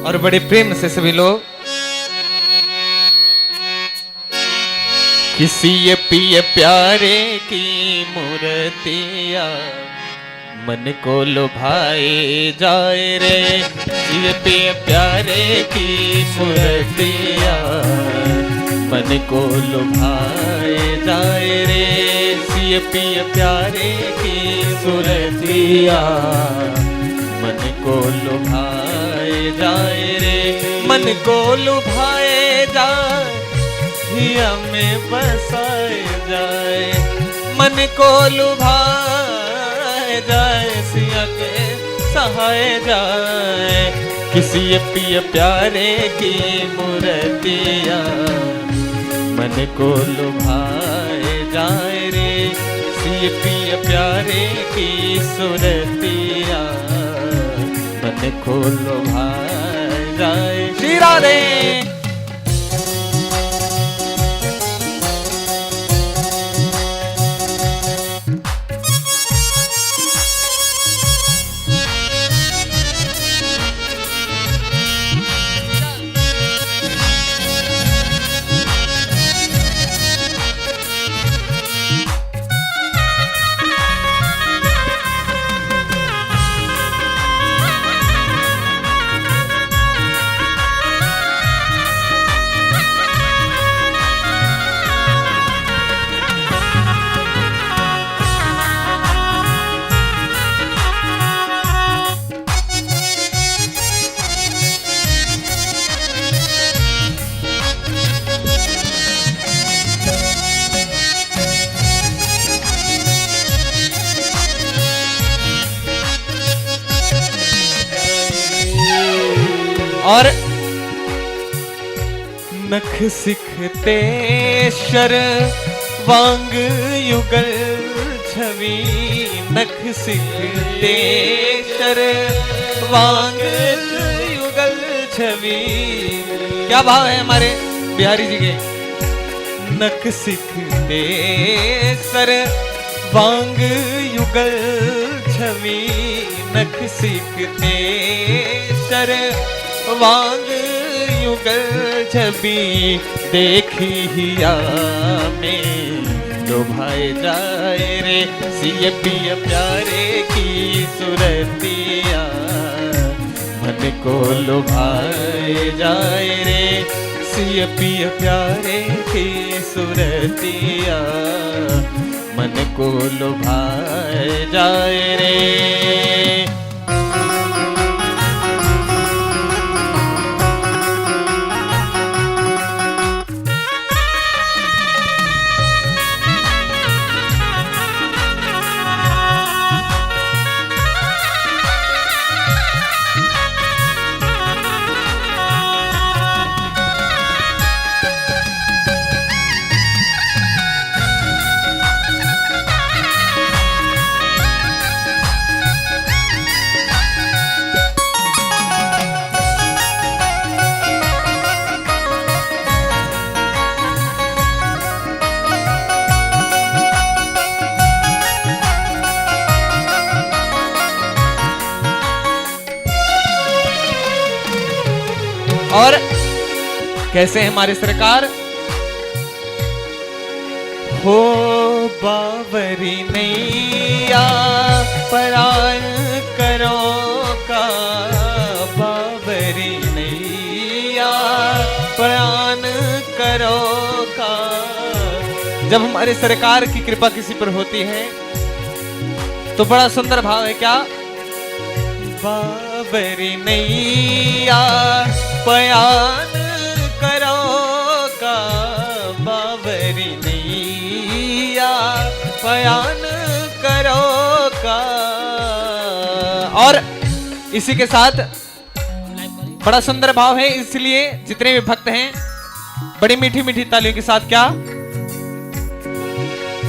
और बड़े प्रेम से सभी लोग किसी ये पिए प्यारे की मूर्तिया मन को लुभाए जाए रे। ये पिए प्यारे की मूर्तिया मन को लुभाए जाए रे। ये पिए प्यारे की मूर्तिया मन को लुभाए जाए रे। मन को लुभाए जाए हिया में बसाए जाए। मन को लुभाए जाए सिया के सहाय जाए। किसी पिय प्यारे की मूर्तिया मन को लुभाए जाए रे। सिय पिय प्यारे की सूरतिया मन को लुभाए जाए। श्री राधे। और नख सिखते शर्वांग युगल छवि। नख सिखते शर्वांग युगल छवि। क्या भाव है हमारे बिहारी जी के। नख सिखते शर्वांग युगल छवि। नख सिखते वांग युगल छवि। देखी हिया में लुभाए जाए रे। सिय पिय प्यारे की सूरतिया मन को लुभाए जाए रे। सिय पिय प्यारे की सूरतिया मन को लुभाए जाए रे। और कैसे है हमारे सरकार। हो बावरी नैया परान करो का। बावरी नैया परान करो का। जब हमारे सरकार की कृपा किसी पर होती है तो बड़ा सुंदर भाव है। क्या बावरी नैया पयान करो का। बावरी नैया पयान करो का। और इसी के साथ बड़ा सुंदर भाव है। इसलिए जितने भी भक्त हैं बड़ी मीठी मीठी तालियों के साथ क्या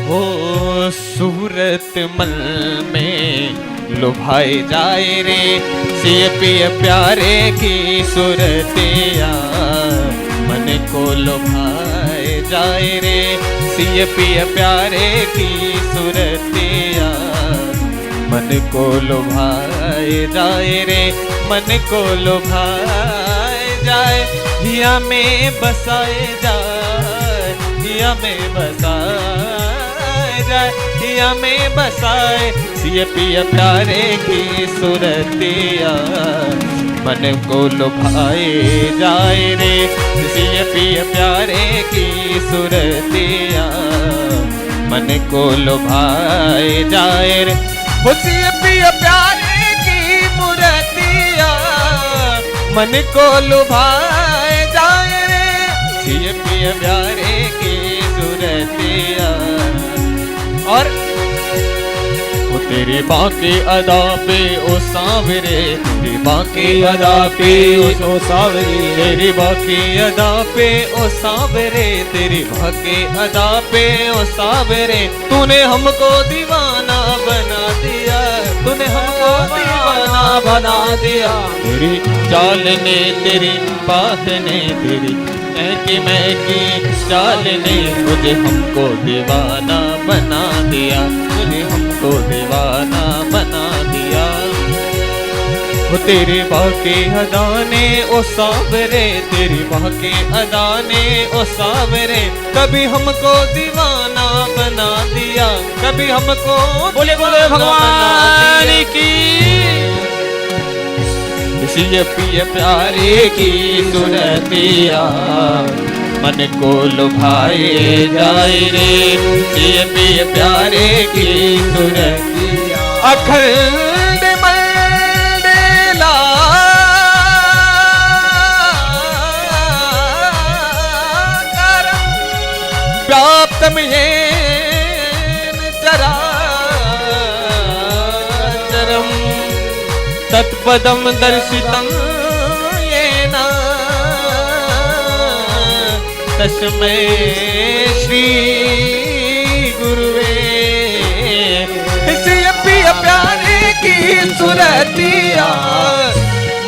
हो सूरत मल में लुभाए जाए रे। सिय पिय प्यारे की सूरतिया मन को लुभाए जाए रे। सिय पिय प्यारे की सूरतिया मन को लुभाए जाए रे, मन को लुभाए जाए, हिया में बसाए जाए, हिया में बसाए जाए, हिया में बसाए, सिए पिया प्यारे की सूरतिया, मन को लुभाए जाए रे, सिए पिया प्यारे की सूरतिया, मन को लुभाए जाए रे, सिए पिया प्यारे की मूर्तिया, मन को लुभाए जाए रे, सिए पिया प्यारे की सूरतिया। और वो तेरी बाकी अदा पे ओ सांवरे, तेरी बाकी अदा पे ओ सांवरे, तेरी बाकी अदा पे ओ सांवरे, तेरी बाकी अदा पे ओ सांवरे, तूने हमको दीवाना बना दिया, तूने हमको दीवाना बना दिया, तेरी चाल ने, तेरी बात ने, तेरी मैं की चाल ने मुझे हमको दीवाना बना दिया, मुझे हमको दीवाना बना दिया। वो तेरी बाकी अदा ने ओ सांवरे, तेरी बाकी अदा ने ओ सांवरे, कभी हमको दीवाना बना दिया, कभी हमको बोले बोले भगवान की, सिए पिया प्यारे की सूरतिया, मन को लुभाए जाए रे, सिए पिया प्यारे की सूरतिया, अखंड मंडला व्याप्तम येन चराचरम् तत्पदं दर्शितं येन तस्मै श्री गुरुवे, सिए पिया प्यारे की सूरतिया,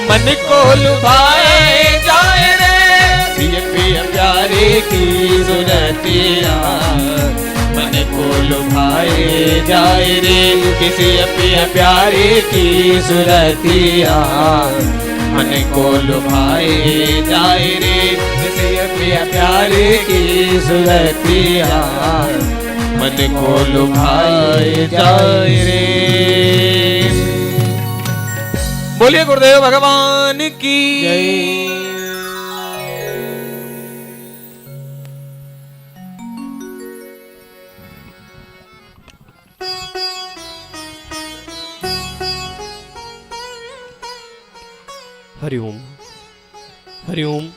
मन को लुभाए जाए रे, सिए पिया प्यारे की सूरतिया, मन को लुभाए जाए रे, किसी पिया प्यारे की सूरतिया, मन को लुभाए जाए रे, किसी पिया प्यारे की सूरतिया, मन को लुभाए जाए रे। बोलिए गुरुदेव भगवान की जय। हरि ओम, हरि ओम,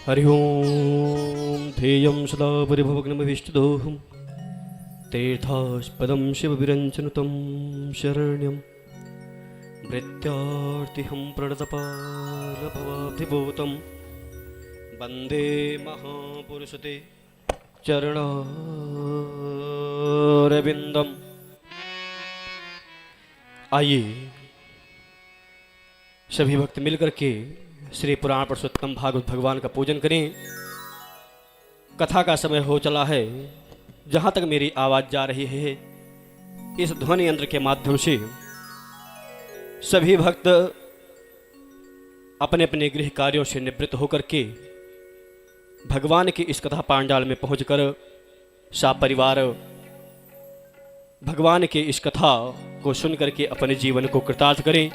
हरि ओम। ध्येयं सदा परिभवग्नमविष्टदोहं, तीर्थास्पदं शिवविरञ्चनुतं शरण्यं, भृत्यार्तिहं प्रणतपालभवाब्धिभूतं, वन्दे महापुरुषते चरणारविन्दम्। आइए सभी भक्त मिलकर के श्री पुराण पुरुषोत्तम भागवत भगवान का पूजन करें। कथा का समय हो चला है। जहाँ तक मेरी आवाज़ जा रही है, इस ध्वनि यंत्र के माध्यम से सभी भक्त अपने अपने गृह कार्यों से निवृत्त होकर के भगवान की इस कथा पांडाल में पहुंचकर परिवार भगवान की इस कथा को सुन करके अपने जीवन को कृतार्थ करें।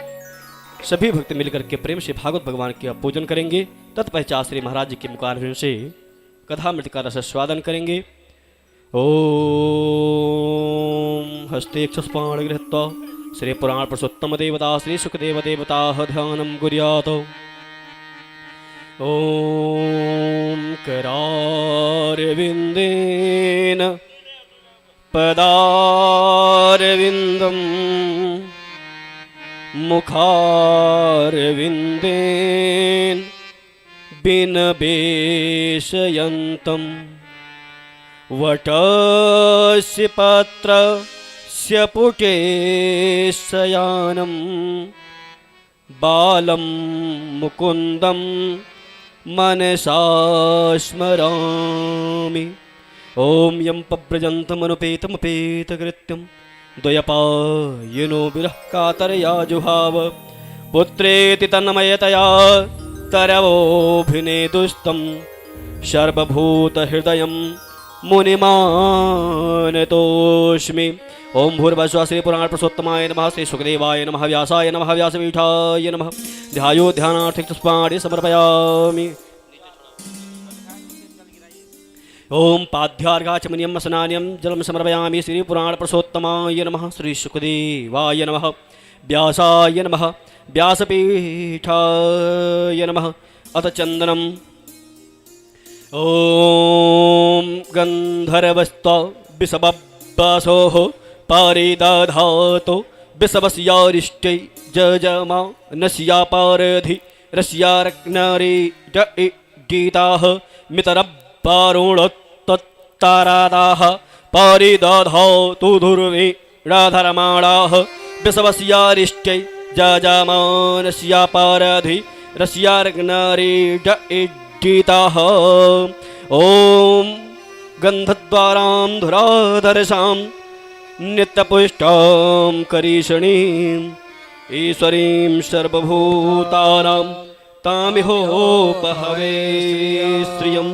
सभी भक्त मिलकर के प्रेम से भागवत भगवान का पूजन करेंगे। तत्पश्चात श्री महाराज जी के मुखारविंद से कथा मृत का रस स्वादन करेंगे। ओम हस्तेक्षस्पाण गृहीत्वा श्री पुराण पुरुषोत्तम देवता श्री सुखदेव देवता ध्यानं कुर्यात्। ओम करारविन्देन पदारविन्दम् मुखारविन्देन बिनवेशयन्तं वटस्य पत्रस्य पुटे शयानं बालं मुकुन्दं मनसा स्मरामि ओम यं पव्रजन्तमनुपेतमपेतकृत्यं द्वयपायनो विरह कातरया जुहाव पुत्रेति तन्मयतया तरवोऽभिनेदुस्तं सर्वभूतहृदयं मुनिमानतोऽस्मि। ओम भूर्भुवः श्री पुराण पुरुषोत्तमाय नमः, श्री सुखदेवाय नमः, व्यासाय नमः, व्यासपीठाय नमः। ध्यायो ध्यानार्थिक पुष्पाणि समर्पयामि। ओम पाद्यार्घाचमनीयं स्नान्यं जलं समर्पयामि। श्री पुराण पुरुषोत्तमाय नमः, श्री सुखदेवाय नमः, व्यासाय नमः, व्यासपीठाय नमः। अथ चंदनम्। ओम गंधर्वस्त विषबब्बासोः पारिदधातो विषवस्यारिष्टै जजमानस्या पारधि रस्यारग्नारे गीताः मितरब्बारुणोत्तत्तारादाः पारिदधातु धुर्वीणाधरमाणाः विषवस्यारिष्टै जजमानस्या पारधि रस्यारग्नारे गीताः। ओम गंधद्वारां धुराधरसां नित्यपुष्टां करीषणीं ईश्वरीं सर्वभूतानां तामिहोपहवे श्रियम्।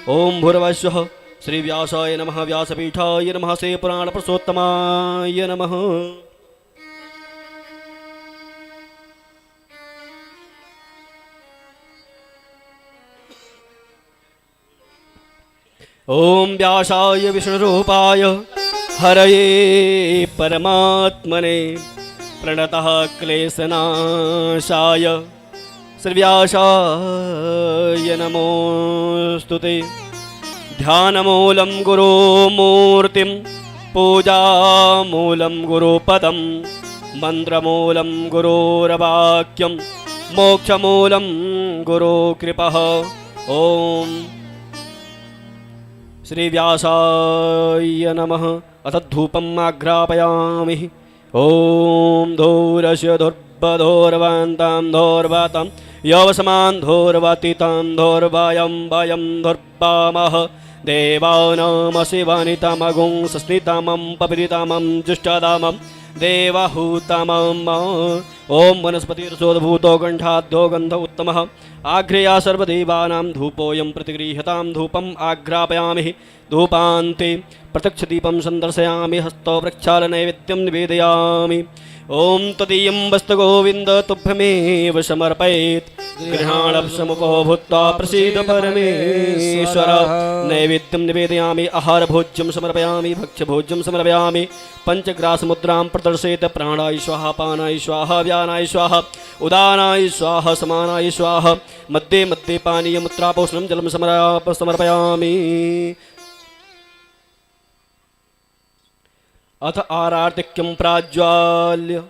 ओम भूर्भुवः श्री व्यासाय नमः, व्यासपीठाय नमः, श्री पुराण पुरुषोत्तमाय नमः। ओम व्यासाय विष्णुरूपाय हरये परमात्मने प्रणतः क्लेशनाशाय श्रीव्यासाय नमोस्तुते। ध्यानमूलं गुरुमूर्तिं पूजामूलं गुरुपदं मन्त्रमूलं गुरोर्वाक्यं मोक्षमूलं गुरुकृपः। ओम श्री व्यासाय नमः। अथ धूपम् आघ्रापयामि। ओम धूरस्य धुर्बधोर्वान्तां धोर्वातां यवसमान् धोर्वातितां धोर्वायं वयं धुर्वामः देवानामशिवानितामगुं सस्नितामं पपितामं जुष्टादामं देवाहूतामम्। ओम वनस्पतिरसोद्भूतो गण्ठाद्यो गन्ध उत्तमः आघ्रेया सर्वदेवानां धूपोऽयं प्रतिगृह्यतां धूपम् आघ्रापयामि। धूपान्ते प्रत्यक्षदीपं सन्दर्शयामि, हस्तो प्रक्षालनैवेद्यं निवेदयामि। ओम तदीयं वस्तुगोविन्द तुभ्यमेव समर्पयेत् गृहाणसमुखो भूत्वा प्रसीद परमेश्वर। नैवेद्यं निवेदयामि, आहारभोज्यं समर्पयामि, भक्ष्यभोज्यं समर्पयामि। पंचग्रासमुद्रां प्रदर्शयेत् प्राणाय स्वाहा, पानाय स्वाहा, व्यानाय स्वाहा, उदानाय स्वाहा, समानाय स्वाहा। मध्ये मध्ये पानीयमुत्रापोषणं जलं समर्पयामि। अथ आरार्तिक्यं प्राज्वाल्य।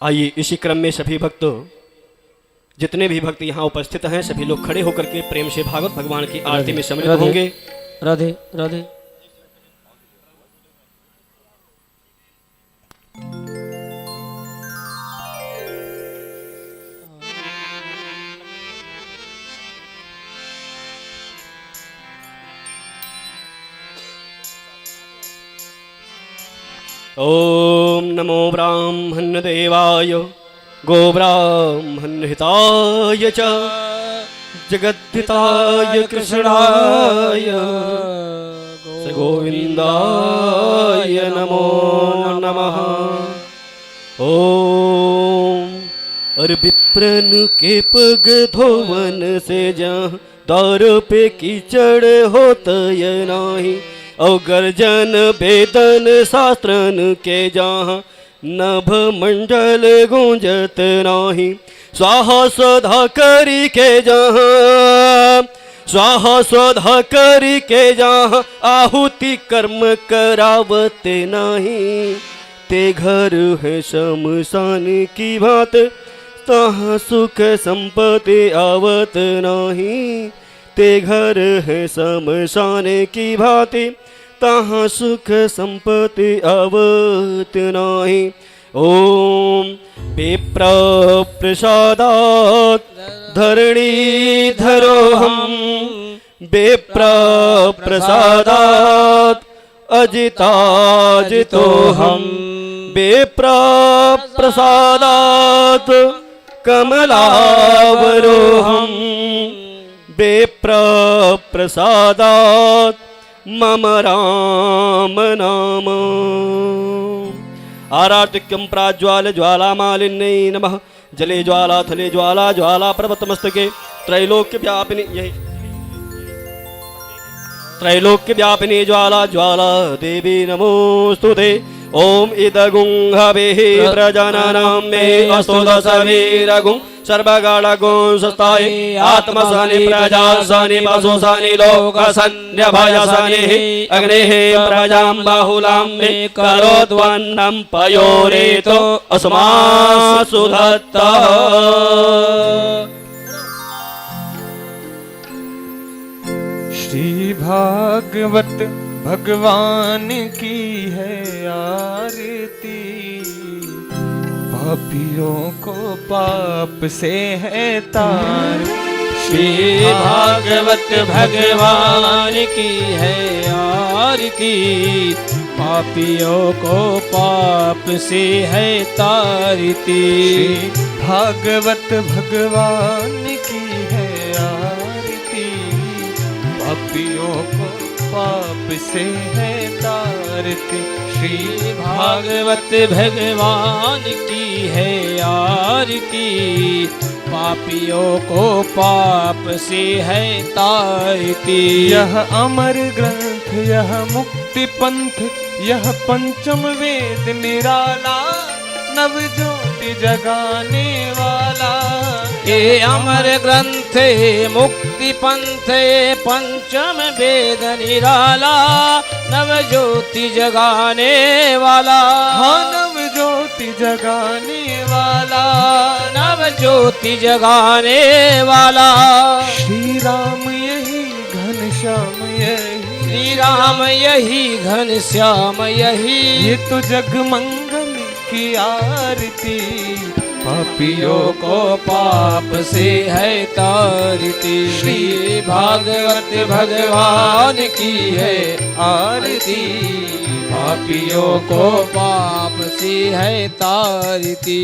आइए इसी क्रम में सभी भक्त, जितने भी भक्त यहाँ उपस्थित हैं, सभी लोग खड़े होकर के प्रेम से भागवत भगवान की आरती में सम्मिलित होंगे। राधे राधे। ओम नमो ब्राह्मण देवाय गोब्राह्मण हिताय च जगद्धिताय कृष्णाय गोविंदाय नमो नमः। ओम और विप्रन के पग धोवन से जहाँ दौर पे कीचड़ होतय नाही, और गर्जन वेदन शास्त्रन के जहाँ नभ मंडल गूंजत नाही। स्वाहा स्वधा करी के जहाँ, स्वाहा स्वधा करी के जहाँ आहुति कर्म करावत नहीं। ते घर है शमशान की बात, तहाँ सुख संपत्ति आवत नहीं। ते घर है शमशान की भांति, तहाँ सुख संपत्ति आवत नहीं। ओम विप्र प्रसादात् धरणीधरोऽहं विप्र प्रसादात् अजिताजितोऽहं विप्र प्रसादात् कमलावरोऽहं विप्र प्रसादात् मम राम नाम। आरार्तिक्यं प्राज्वाल ज्वालामालिन्यै नमः। जले ज्वाला थले ज्वाला ज्वाला पर्वतमस्तके त्रैलोक्य व्यापिनी यही त्रैलोक्य व्यापिनी ज्वाला ज्वाला देवी नमोस्तुते। ओम इदगुं हवेः प्रजननं मे अस्तु दशवीरगुं सर्वगणगुं सस्ताय आत्मसनि प्रजासनि पशुसनि लोकसन्न्यभयसनिः अग्नेः प्रजां बाहुलां मे करोद्वन्नं पयोरेतो अस्मासु दत्तः। श्री भागवत भगवान की है आरती, पापियों को पाप से है तार। श्री भागवत भगवान की है आरती, पापियों को पाप से है तारती। भागवत भगवान की है आरती, पापियों को पाप से है तारती। श्री भागवत भगवान की है आरती, पापियों को पाप से है तारती। यह अमर ग्रंथ यह मुक्ति पंथ यह पंचम वेद निराला, नव ज्योति जगाने वाला। ये अमर ग्रंथ मुक्ति पंथ पंचम वेद निराला, नव ज्योति जगाने वाला। हाँ नव ज्योति जगाने वाला, नव ज्योति जगाने वाला। श्री राम यही घनश्याम यही, श्री राम यही घनश्याम यही, ये तो जग मंगल की आरती। पापियों को पाप से है तारती। श्री भागवत भगवान की है आरती, पापियों को पाप से है तारती।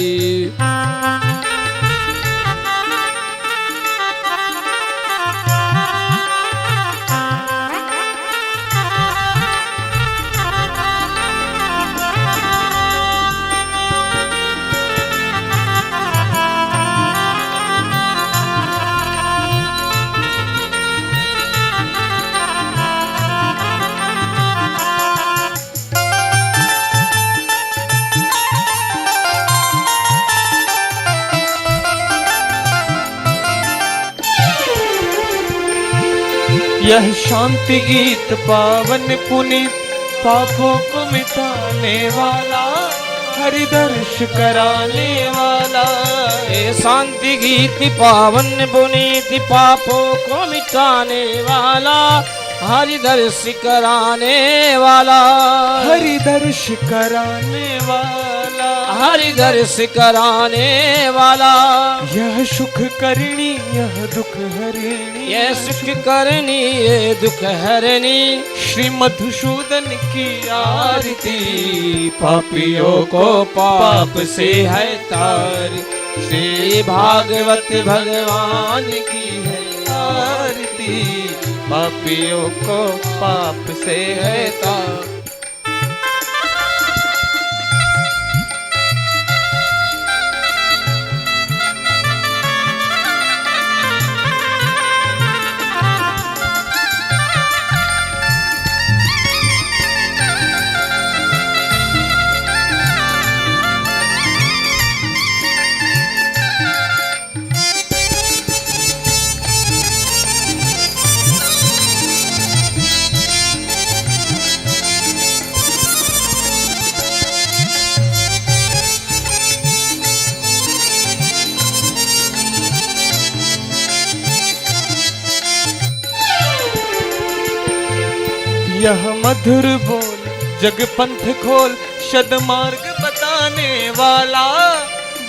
यह शांति गीत पावन पुनीत, पापों को मिटाने वाला, हरि दर्श कराने वाला। ये शांति गीत पावन पुनीत, पापों को मिटाने वाला, हरि दर्श कराने वाला। हरि दर्श कराने वाला, हरि दर्श कराने वाला। यह सुख करणी यह दुख हरिणी, ये सुख करनी ये दुख हरनी। श्री मधुसूदन की आरती, पापियों को पाप से है तार। श्री भागवत भगवान की है आरती, पापियों को पाप से है तार। यह मधुर बोल जग पंथ खोल, सदमार्ग बताने बनाने वाला,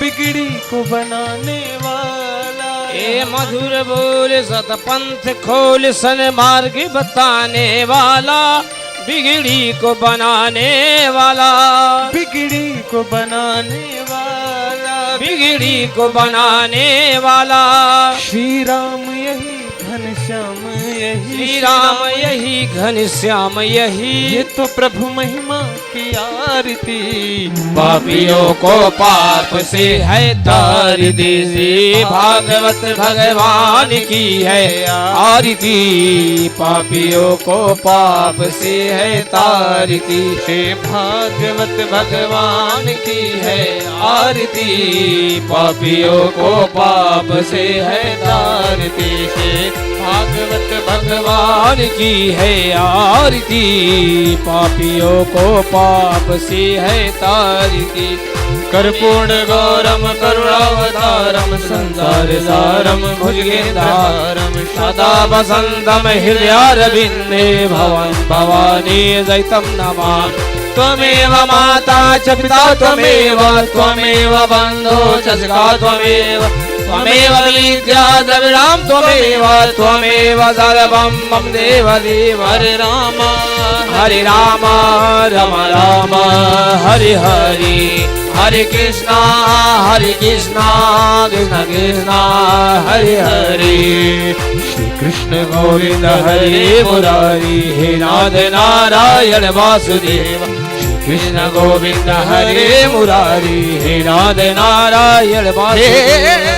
बिगड़ी को बनाने वाला। ए मधुर बोल सतपंथ खोल सन मार्ग बताने वाला, बिगड़ी को बनाने वाला, बिगड़ी को बनाने वाला, बिगड़ी को बनाने वाला। श्री राम यही घनश्याम यही, श्री राम यही घनश्याम यही, ये तो प्रभु महिमा की आरती। पापियों को पाप से है तार दीजिए, भागवत भगवान की है आरती। पापियों को पाप से है तारती, भागवत भगवान की है आरती। पापियों को पाप से है तारती, भागवत भगवान की है आरती। पापियों को पाप से है तारती। कर्पूर्ण गौरम करुणावतारम, संसार सारम भुजगेन्द्रहारम, सदा वसन्तम हृदयारविन्दे, भवन् भवानी दयितं नमामि। त्वमेव माता च पिता त्वमेव, त्वमेव बन्धो च सखा त्वमेव, त्वमेव विद्या द्रविणां त्वमेव, त्वमेव सर्वं मम देव देव। हरे राम हरे राम राम राम हरे हरे, हरे कृष्णा कृष्ण कृष्ण हरे हरे। श्री कृष्ण गोविंद हरे मुरारी, हे नाथ नारायण वासुदेव। कृष्ण गोविंद हरे मुरारी, हे नाथ नारायण वासुदेव।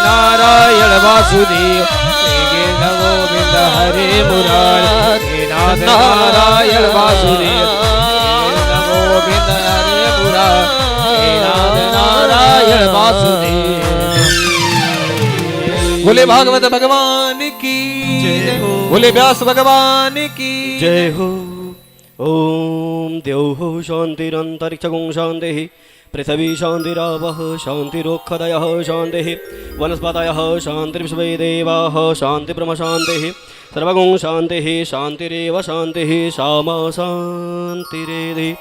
नारायण वासुदेव, कृष्ण गोविंद हरे मुरारी, हे नाथ नारायण वासुदेव। कृष्ण गोविंद हरे मुरारी, हे नाथ नारायण वासुदेव। बोले भागवत भगवान की जय हो, बोले व्यास भगवान की जय हो। ओम द्यौः शान्तिरन्तरिक्षगुं शान्तिः, पृथिवी शान्तिरावः शान्तिरोक्षदयः शान्तिः, वनस्पतयः शान्तिर्विश्वे देवाः शान्तिब्रह्म शान्तिः, सर्वगुं शान्तिः शान्तिरेव शान्तिः, सामा शान्तिरेधि।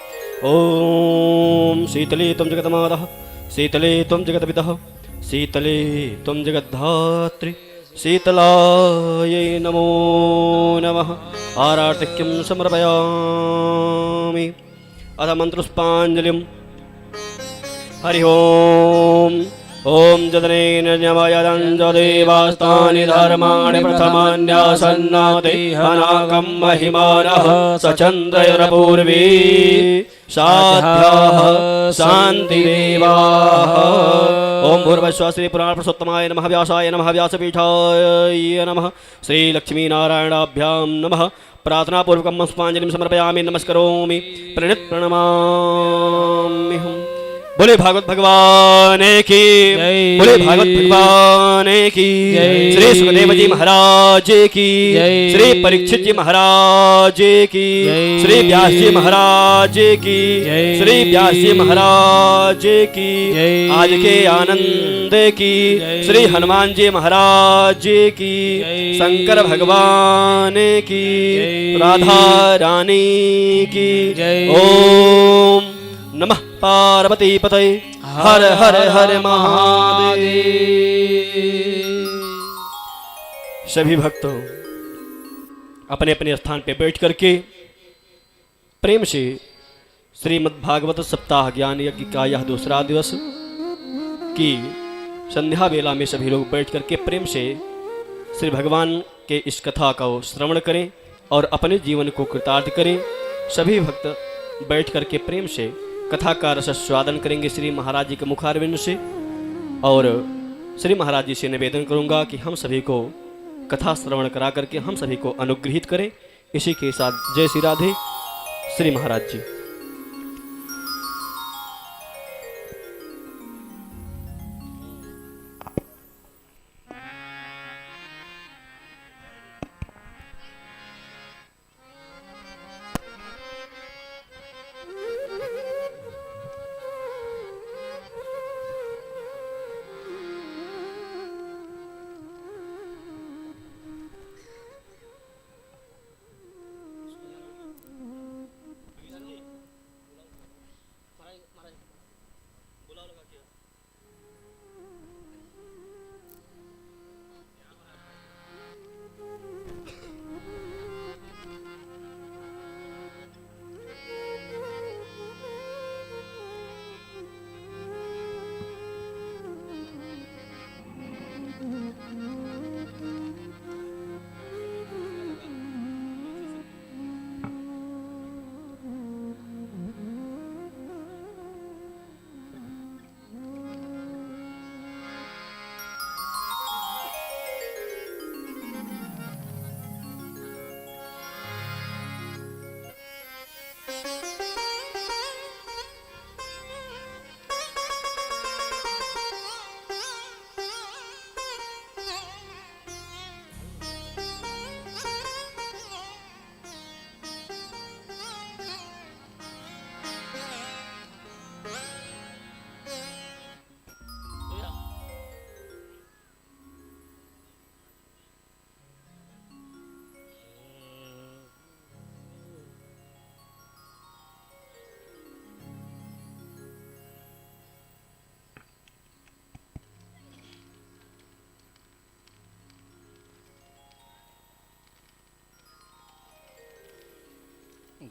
ॐ शीतले त्वं जगन्मातः, शीतले त्वं जगत्पितः, शीतले त्वं जगद्धात्री, शीतलायै नमो नमः। आरार्तिक्यं समर्पयामि। अथ मन्त्रपुष्पाञ्जलिं। हरि ओम ओम जदनेन न्यमयदञ्जदेवास्तानि धर्माणि प्रथमान्यासन्नाते अनाकं महिमानः सचन्द्रपूर्वी साध्याः शान्तिदेवाः। ओम भूर्भुवः श्री पुराण पुरुषोत्तमाय नमः, व्यासाय नमः, व्यासपीठाय नमः, श्री लक्ष्मीनारायणाभ्यां नमः। प्रार्थनापूर्वकं पुष्पाञ्जलिं समर्पयामि, नमस्करोमि, प्रणित बोले भागवत भगवान की, बोले भागवत भगवान की, श्री सुखदेव जी महाराज की, श्री परीक्षित जी महाराज की, श्री व्यास जी महाराज की, श्री व्यास जी महाराज की, आज के आनंद की, श्री हनुमान जी महाराज की, शंकर भगवान की, राधा रानी की। ओम नमः पार्वती पतये, हर हर हर महादेव। सभी भक्तों अपने अपने स्थान पे बैठ करके प्रेम से श्रीमद् भागवत सप्ताह ज्ञान यज्ञ का यह दूसरा दिवस की संध्या वेला में सभी लोग बैठ करके प्रेम से श्री भगवान के इस कथा का श्रवण करें और अपने जीवन को कृतार्थ करें। सभी भक्त बैठ करके प्रेम से कथा का रसस्वादन करेंगे श्री महाराज जी के मुखारविंद से। और श्री महाराज जी से निवेदन करूंगा कि हम सभी को कथा श्रवण करा करके हम सभी को अनुग्रहित करें। इसी के साथ जय श्री राधे। श्री महाराज जी।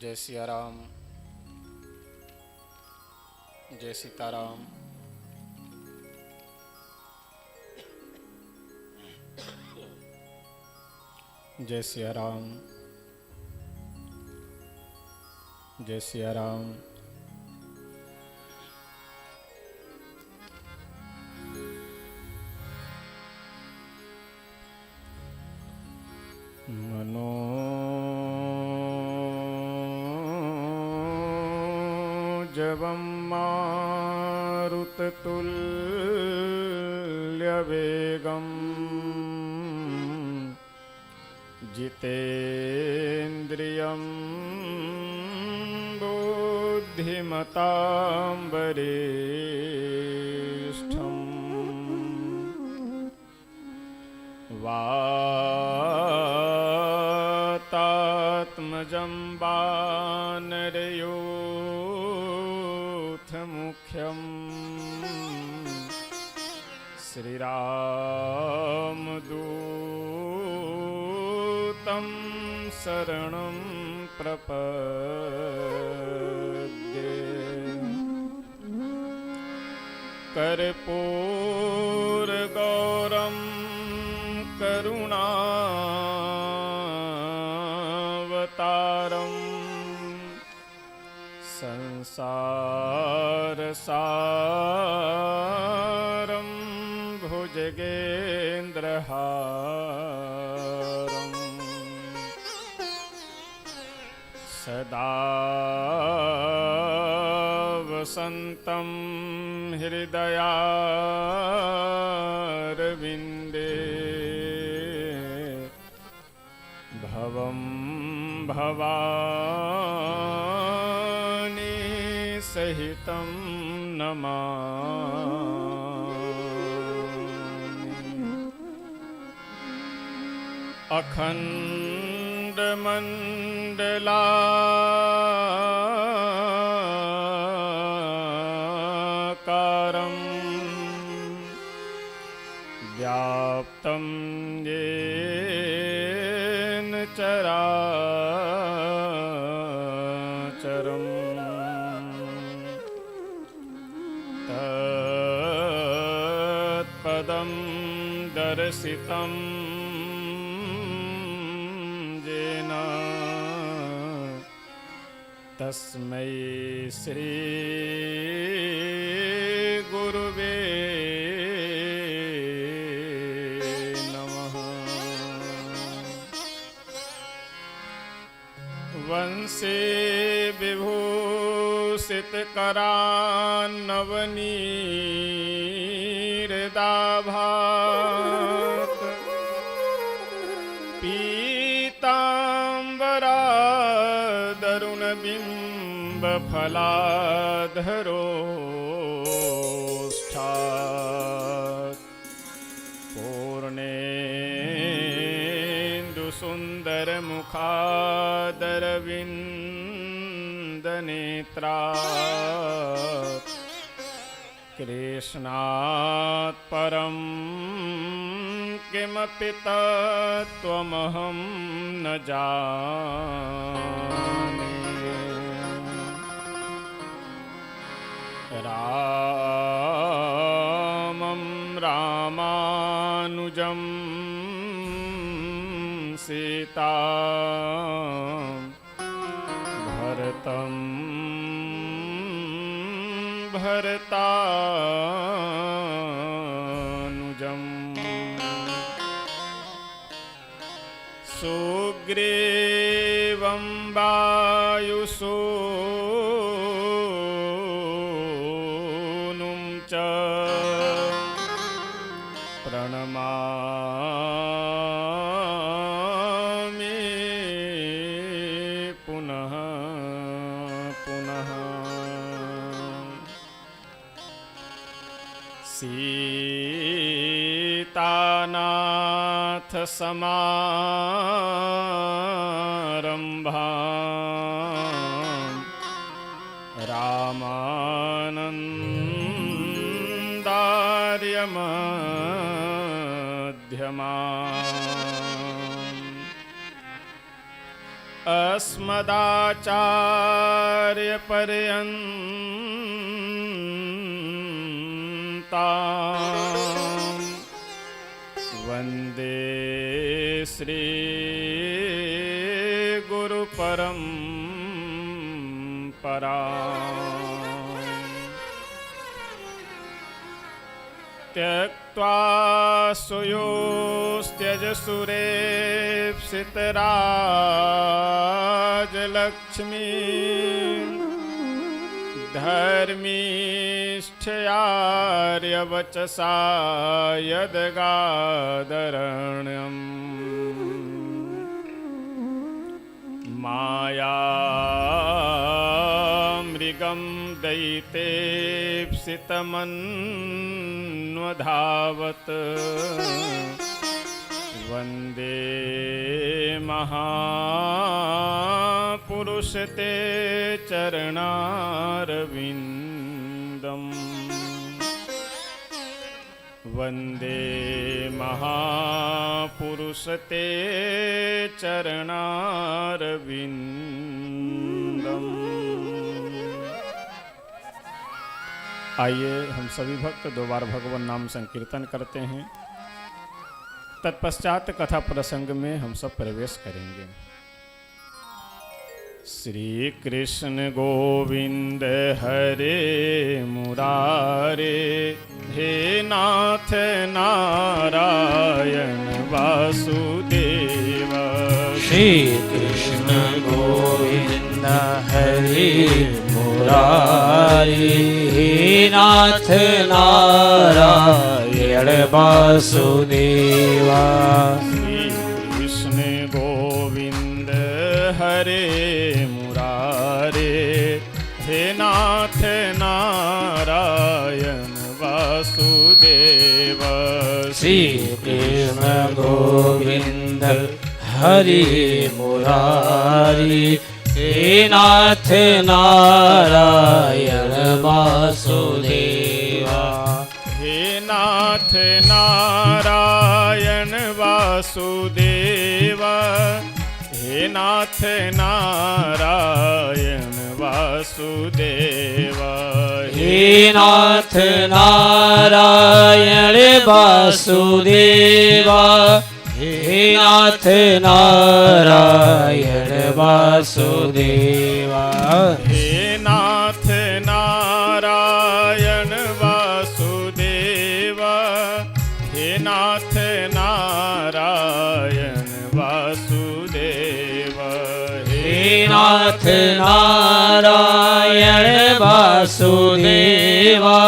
जय सिया राम, जय सीताराम। जय सिया राम, जय सिया राम। मनोजवं मारुततुल्यवेगम् जितेन्द्रियं बुद्धिमतां वरिष्ठम् वातात्मजं वानरयूथमुख्यं श्रीरामदूतं शरणं प्रपद्ये। कर्पूरगौरं करुणावतारं संसारसारं भुजगेन्द्रहारं सदा वसन्तं हृदयारविन्दे भवं भवानी सहितं नमामि। अखण्डमण्डलाकारं व्याप्तं येन चराचरम् तत्पदं दर्शितं येन तस्मै श्री गुरुवे नमः। वंशे विभूषितकरान्नवनीरदाभात् पीताम्बरादरुणबिम्बफलाधरोष्ठात् पूर्णेन्दुसुन्दरमुखादरविन्दनेत्रात् कृष्णात् परं किमपि तत्त्वमहं न जाने। रामं रामानुजं सीतां भरतं भरतानुजम् सुग्रीवं वायुसूनुं च प्रणमामि पुनः पुनः। सीतानाथ समारम्भां रामानन्दार्यमध्यमाम् अस्मदाचार्यपर्यन्ताम् वन्दे श्री गुरुपरम्पराम्। त्यक्त्वा सुयोस्त्यजसुरेप्सितराजलक्ष्मी धर्मीष्ठयार्यवचसा यद्गादरण्यम् मायामृगं दैतेप्सितमन्वधावत् वन्दे महापुरुष ते चरणारविन्दम् वन्दे महापुरुष ते चरणारविन्दम्। आइए हम सभी भक्त दो बार भगवान नाम संकीर्तन करते हैं। तत्पश्चात कथा प्रसंग में हम सब प्रवेश करेंगे। श्री कृष्ण गोविंद हरे मुरारे, हे नाथ नारायण वासुदेव। श्री कृष्ण गोविंद हरे मुरारी, हे नाथ नारायण वासुदेवा। श्री कृष्ण गोविंद हरे मुरारे, हे नाथ नारायण वासुदेव। श्री कृष्ण गोविंद हरि मुरारी, हे नाथ नारायण वासुदेवा। हे नाथ नारायण वासुदेवा, हे नाथ नारायण वासुदेवा। हे नाथ नारायण वासुदेवा, हे नाथ नारायण वासुदेवा। हे नाथ नारायण वासुदेवा, हे नाथ नारायण वासुदेवा। हे नाथ नारायण वासुदेवा,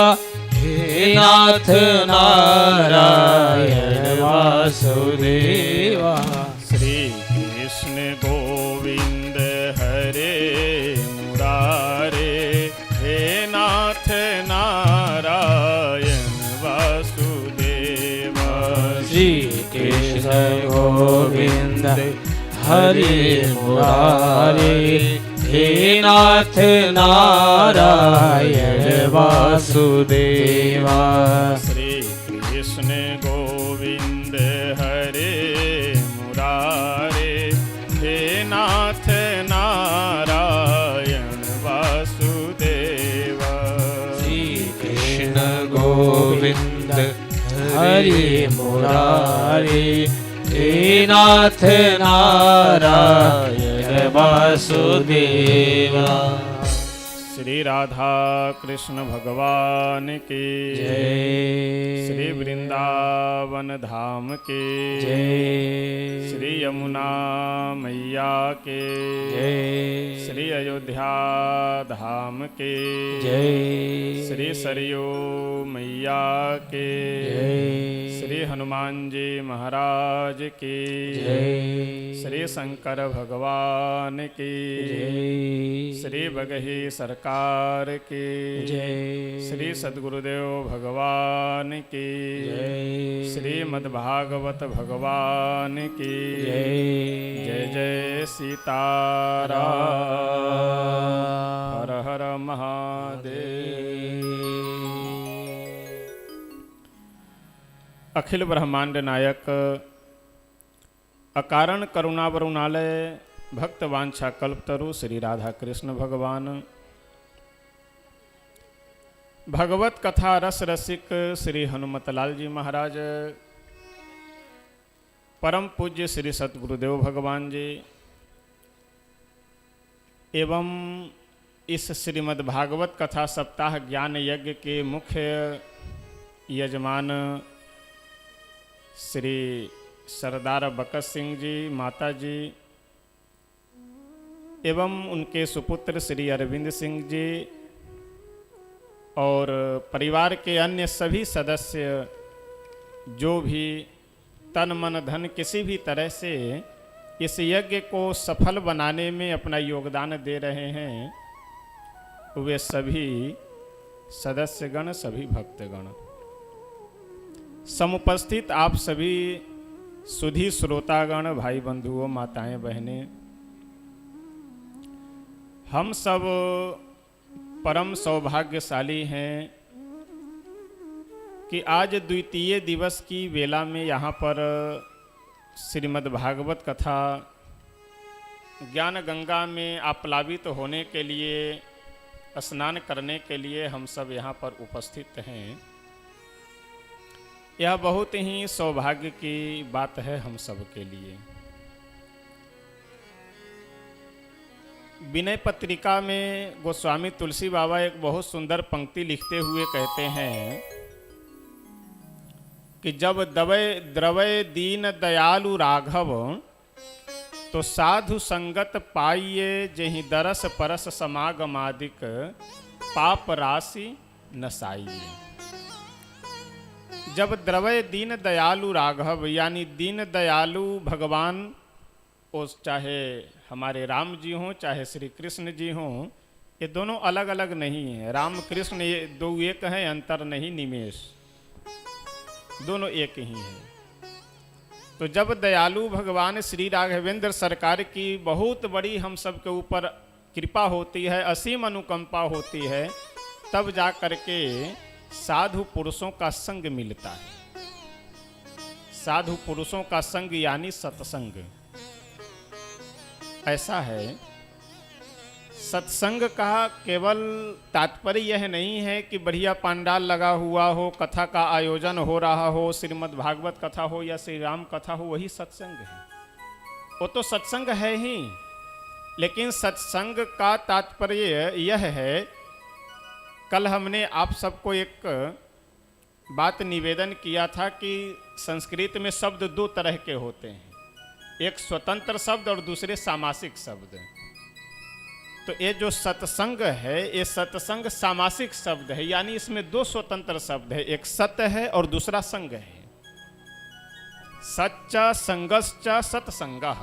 हे नाथ नारायण वासुदेवा। श्री कृष्ण गोविंद हरे मुरारे, हे नाथ नारायण वासुदेवा। श्री कृष्ण गोविंद हरे मुरारे, हे नाथ नारायण वासुदेवा। श्री कृष्ण गोविंद हरे मुरारे, हे नाथ नारायण वासुदेवा। श्री कृष्ण गोविंद हरि मुरारे, हे नाथ नारायण वासुदेवा। श्री राधा कृष्ण भगवान की जय श्री वृंदावन धाम के जय श्री यमुना मैया के जय श्री अयोध्या धाम के जय श्री सरयू मैया के जय श्री हनुमान जी महाराज की जय श्री शंकर भगवान की जय श्री बगही सरकार की जय श्री सद्गुरुदेव भगवान की जय श्रीमद्भागवत भगवान की जय जय जय सीताराम हर हर महादेव। अखिल ब्रह्मांड नायक अकारण करुणा वरुणालय भक्त वांछा कल्पतरु श्री राधा कृष्ण भगवान भगवत कथा रस रसिक श्री हनुमतलाल जी महाराज परम पूज्य श्री सतगुरुदेव भगवान जी एवं इस श्रीमद् भागवत कथा सप्ताह ज्ञान यज्ञ के मुख्य यजमान श्री सरदार बकत सिंह जी माता जी एवं उनके सुपुत्र श्री अरविंद सिंह जी और परिवार के अन्य सभी सदस्य जो भी तन मन धन किसी भी तरह से इस यज्ञ को सफल बनाने में अपना योगदान दे रहे हैं, वे सभी सदस्यगण सभी भक्तगण समुपस्थित आप सभी सुधी श्रोतागण भाई बंधुओं माताएं बहनें, हम सब परम सौभाग्यशाली हैं कि आज द्वितीय दिवस की वेला में यहाँ पर श्रीमद् भागवत कथा ज्ञान गंगा में आप्लावित होने के लिए स्नान करने के लिए हम सब यहाँ पर उपस्थित हैं। यह बहुत ही सौभाग्य की बात है हम सब के लिए। विनय पत्रिका में गोस्वामी तुलसी बाबा एक बहुत सुंदर पंक्ति लिखते हुए कहते हैं कि जब द्रवय दीन दयालु राघव तो साधु संगत पाइये जहि दरस परस समागमादिक पाप राशि नसाइये। जब द्रवय दीन दयालु राघव यानी दीन दयालु भगवान, उस चाहे हमारे राम जी हों चाहे श्री कृष्ण जी हों, ये दोनों अलग अलग नहीं हैं। राम कृष्ण ये दो एक हैं, अंतर नहीं निमेष, दोनों एक ही हैं। तो जब दयालु भगवान श्री राघवेंद्र सरकार की बहुत बड़ी हम सब के ऊपर कृपा होती है, असीम अनुकंपा होती है, तब जा करके साधु पुरुषों का संग मिलता है। साधु पुरुषों का संग यानी सत्संग। ऐसा है, सत्संग का केवल तात्पर्य यह नहीं है कि बढ़िया पंडाल लगा हुआ हो, कथा का आयोजन हो रहा हो, श्रीमद् भागवत कथा हो या श्री राम कथा हो, वही सत्संग है। वो तो सत्संग है ही, लेकिन सत्संग का तात्पर्य यह है, कल हमने आप सबको एक बात निवेदन किया था कि संस्कृत में शब्द दो तरह के होते हैं, एक स्वतंत्र शब्द और दूसरे सामासिक शब्द। तो ये जो सत्संग है, ये सत्संग सामासिक शब्द है, यानी इसमें दो स्वतंत्र शब्द है, एक सत्य है और दूसरा संग है। सच्च संगश्च सत्संगः,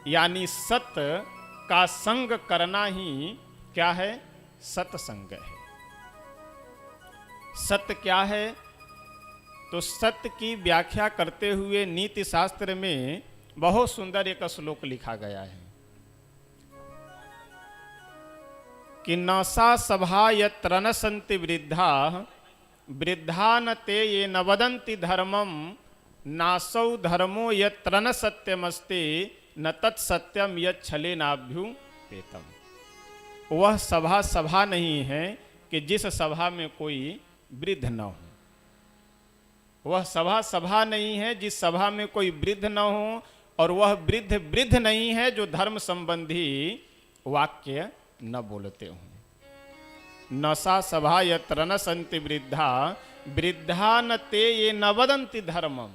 यानी सत्य का संग करना ही क्या है, सत्संग है। सत्य क्या है, तो सत्य की व्याख्या करते हुए नीति शास्त्र में बहुत सुंदर एक श्लोक लिखा गया है कि न सा सभा यत्र न सन्ति वृद्धा वृद्धा न ते ये न वदन्ति धर्मम नासौ धर्मो यत्र न सत्यमस्ति न तत्सत्यम यच्छलेनाभ्युपेतम। वह सभा नहीं है कि जिस सभा में कोई वृद्ध न हो। वह सभा नहीं है जिस सभा में कोई वृद्ध न हो, और वह वृद्ध नहीं है जो धर्म संबंधी वाक्य न बोलते हों। नशा सभा यत्र न संति वृद्धा वृद्धा न ते ये न वदन्ति धर्मम।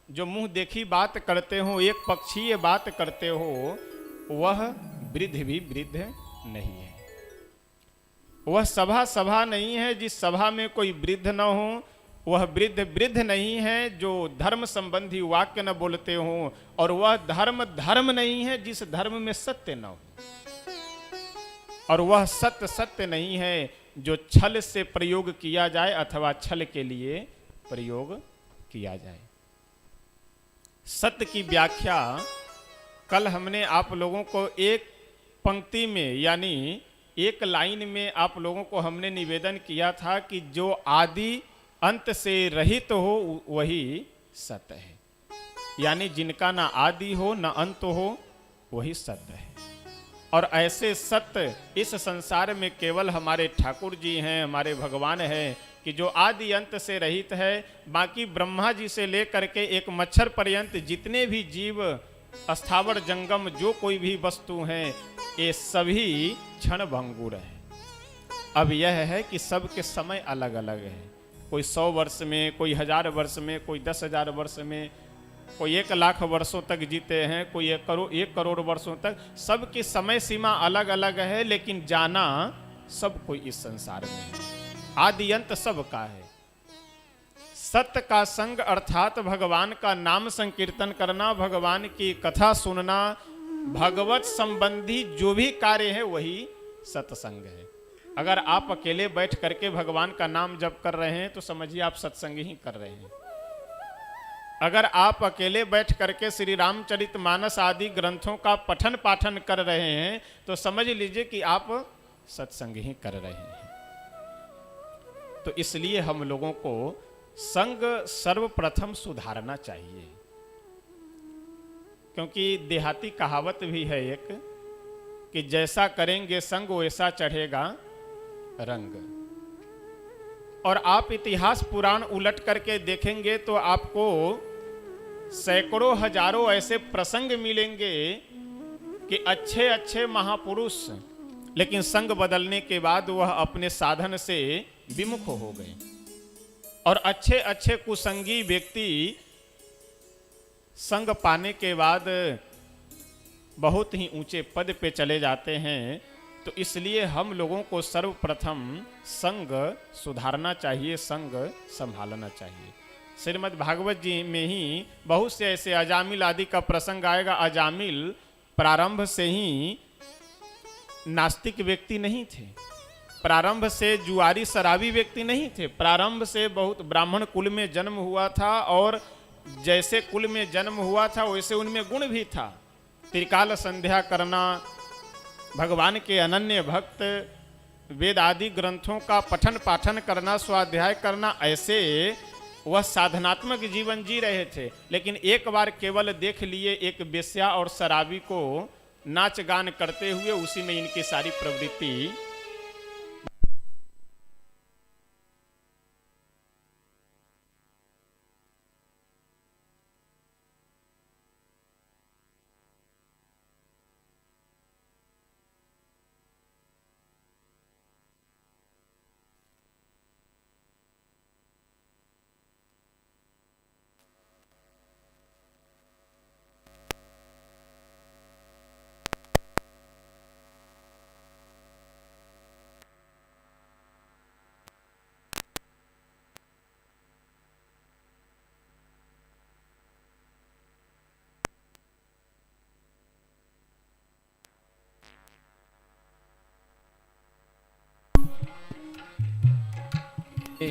जो मुंह देखी बात करते हो, एक पक्षीय बात करते हो, वह वृद्ध भी वृद्ध नहीं है। वह सभा नहीं है जिस सभा में कोई वृद्ध न हो, वह वृद्ध नहीं है जो धर्म संबंधी वाक्य न बोलते हो, और वह धर्म नहीं है जिस धर्म में सत्य न हो, और वह सत्य नहीं है जो छल से प्रयोग किया जाए अथवा छल के लिए प्रयोग किया जाए। सत्य की व्याख्या कल हमने आप लोगों को एक पंक्ति में यानी एक लाइन में आप लोगों को हमने निवेदन किया था कि जो आदि अंत से रहित हो वही सत्य है, यानी जिनका ना आदि हो ना अंत हो वही सत्य है। और ऐसे सत्य इस संसार में केवल हमारे ठाकुर जी हैं, हमारे भगवान हैं कि जो आदि अंत से रहित है। बाकी ब्रह्मा जी से लेकर के एक मच्छर पर्यंत जितने भी जीव स्थावर जंगम जो कोई भी वस्तु हैं, ये सभी क्षण भंगुर है। अब यह है कि सबके समय अलग अलग है, कोई 100 वर्ष में, कोई 1000 वर्ष में, कोई 10,000 वर्ष में, कोई 1,00,000 वर्षों तक जीते हैं, कोई 1 करोड़ वर्षों तक। सबकी समय सीमा अलग अलग है, लेकिन जाना सब कोई इस संसार में है, आदि अंत सबका है। सत्य का संग अर्थात भगवान का नाम संकीर्तन करना, भगवान की कथा सुनना, भगवत संबंधी जो भी कार्य है वही सत्संग है। अगर आप अकेले बैठ करके भगवान का नाम जप कर रहे हैं तो समझिए आप सत्संग ही कर रहे हैं। अगर आप अकेले बैठ करके श्री रामचरितमानस आदि ग्रंथों का पठन पाठन कर रहे हैं तो समझ लीजिए कि आप सत्संग ही कर रहे हैं। तो इसलिए हम लोगों को संग सर्वप्रथम सुधारना चाहिए, क्योंकि देहाती कहावत भी है एक कि जैसा करेंगे संग वैसा चढ़ेगा रंग। और आप इतिहास पुराण उलट करके देखेंगे तो आपको सैकड़ों हजारों ऐसे प्रसंग मिलेंगे कि अच्छे अच्छे महापुरुष लेकिन संग बदलने के बाद वह अपने साधन से विमुख हो गए, और अच्छे अच्छे कुसंगी व्यक्ति संग पाने के बाद बहुत ही ऊंचे पद पे चले जाते हैं। तो इसलिए हम लोगों को सर्वप्रथम संग सुधारना चाहिए, संग संभालना चाहिए। श्रीमद् भागवत जी में ही बहुत से ऐसे अजामिल आदि का प्रसंग आएगा। अजामिल प्रारंभ से ही नास्तिक व्यक्ति नहीं थे, प्रारंभ से जुआरी शराबी व्यक्ति नहीं थे, प्रारंभ से बहुत ब्राह्मण कुल में जन्म हुआ था, और जैसे कुल में जन्म हुआ था वैसे उनमें गुण भी था। त्रिकाल संध्या करना, भगवान के अनन्य भक्त, वेद आदि ग्रंथों का पठन पाठन करना, स्वाध्याय करना, ऐसे वह साधनात्मक जीवन जी रहे थे। लेकिन एक बार केवल देख लिए एक वेश्या और शराबी को नाच गान करते हुए, उसी में इनकी सारी प्रवृत्ति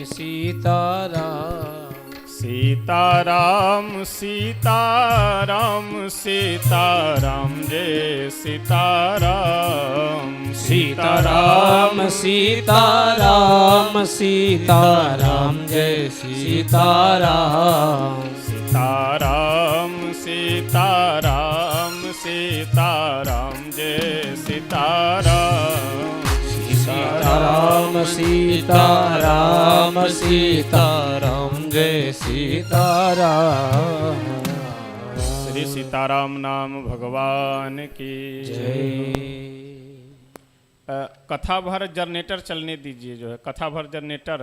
सीताराम सीताराम सीताराम सीताराम जय सीताराम सीताराम सीताराम सीताराम जय सीताराम सीताराम सीताराम सीताराम जय सीताराम सीताराम सीताराम सीताराम जय सीताराम। श्री सीताराम नाम भगवान की जय। कथा भर जनरेटर चलने दीजिए, जो है कथा भर जनरेटर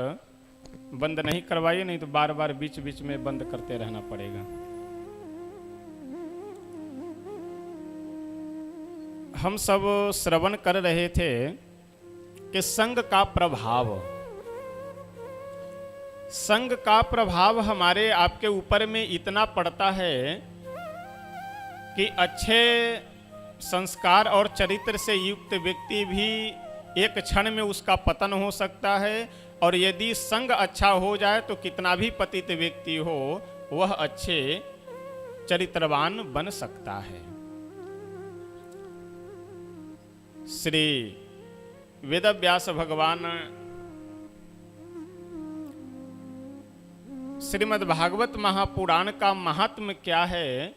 बंद नहीं करवाइए, नहीं तो बार बार बीच बीच में बंद करते रहना पड़ेगा। हम सब श्रवण कर रहे थे कि संग का प्रभाव, संग का प्रभाव हमारे आपके ऊपर में इतना पड़ता है कि अच्छे संस्कार और चरित्र से युक्त व्यक्ति भी एक क्षण में उसका पतन हो सकता है, और यदि संग अच्छा हो जाए तो कितना भी पतित व्यक्ति हो वह अच्छे चरित्रवान बन सकता है। श्री वेदव्यास भगवान श्रीमद् भागवत महापुराण का महात्म्य क्या है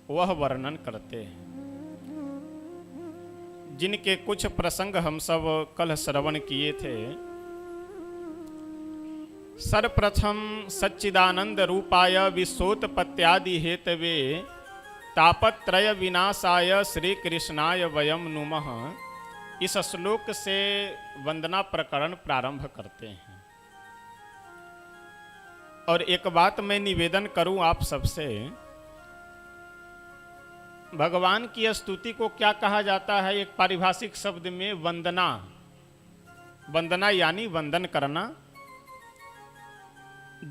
वह वर्णन करते हैं, जिनके कुछ प्रसंग हम सब कल श्रवण किए थे। सर्वप्रथम सच्चिदानंद रूपाय विश्वोत्पत्त्यादि हेतवे तापत्रय विनाशाय श्री कृष्णाय वयम नुमः, इस श्लोक से वंदना प्रकरण प्रारंभ करते हैं। और एक बात मैं निवेदन करूं आप सबसे, भगवान की स्तुति को क्या कहा जाता है? एक पारिभाषिक शब्द में वंदना, वंदना यानी वंदन करना।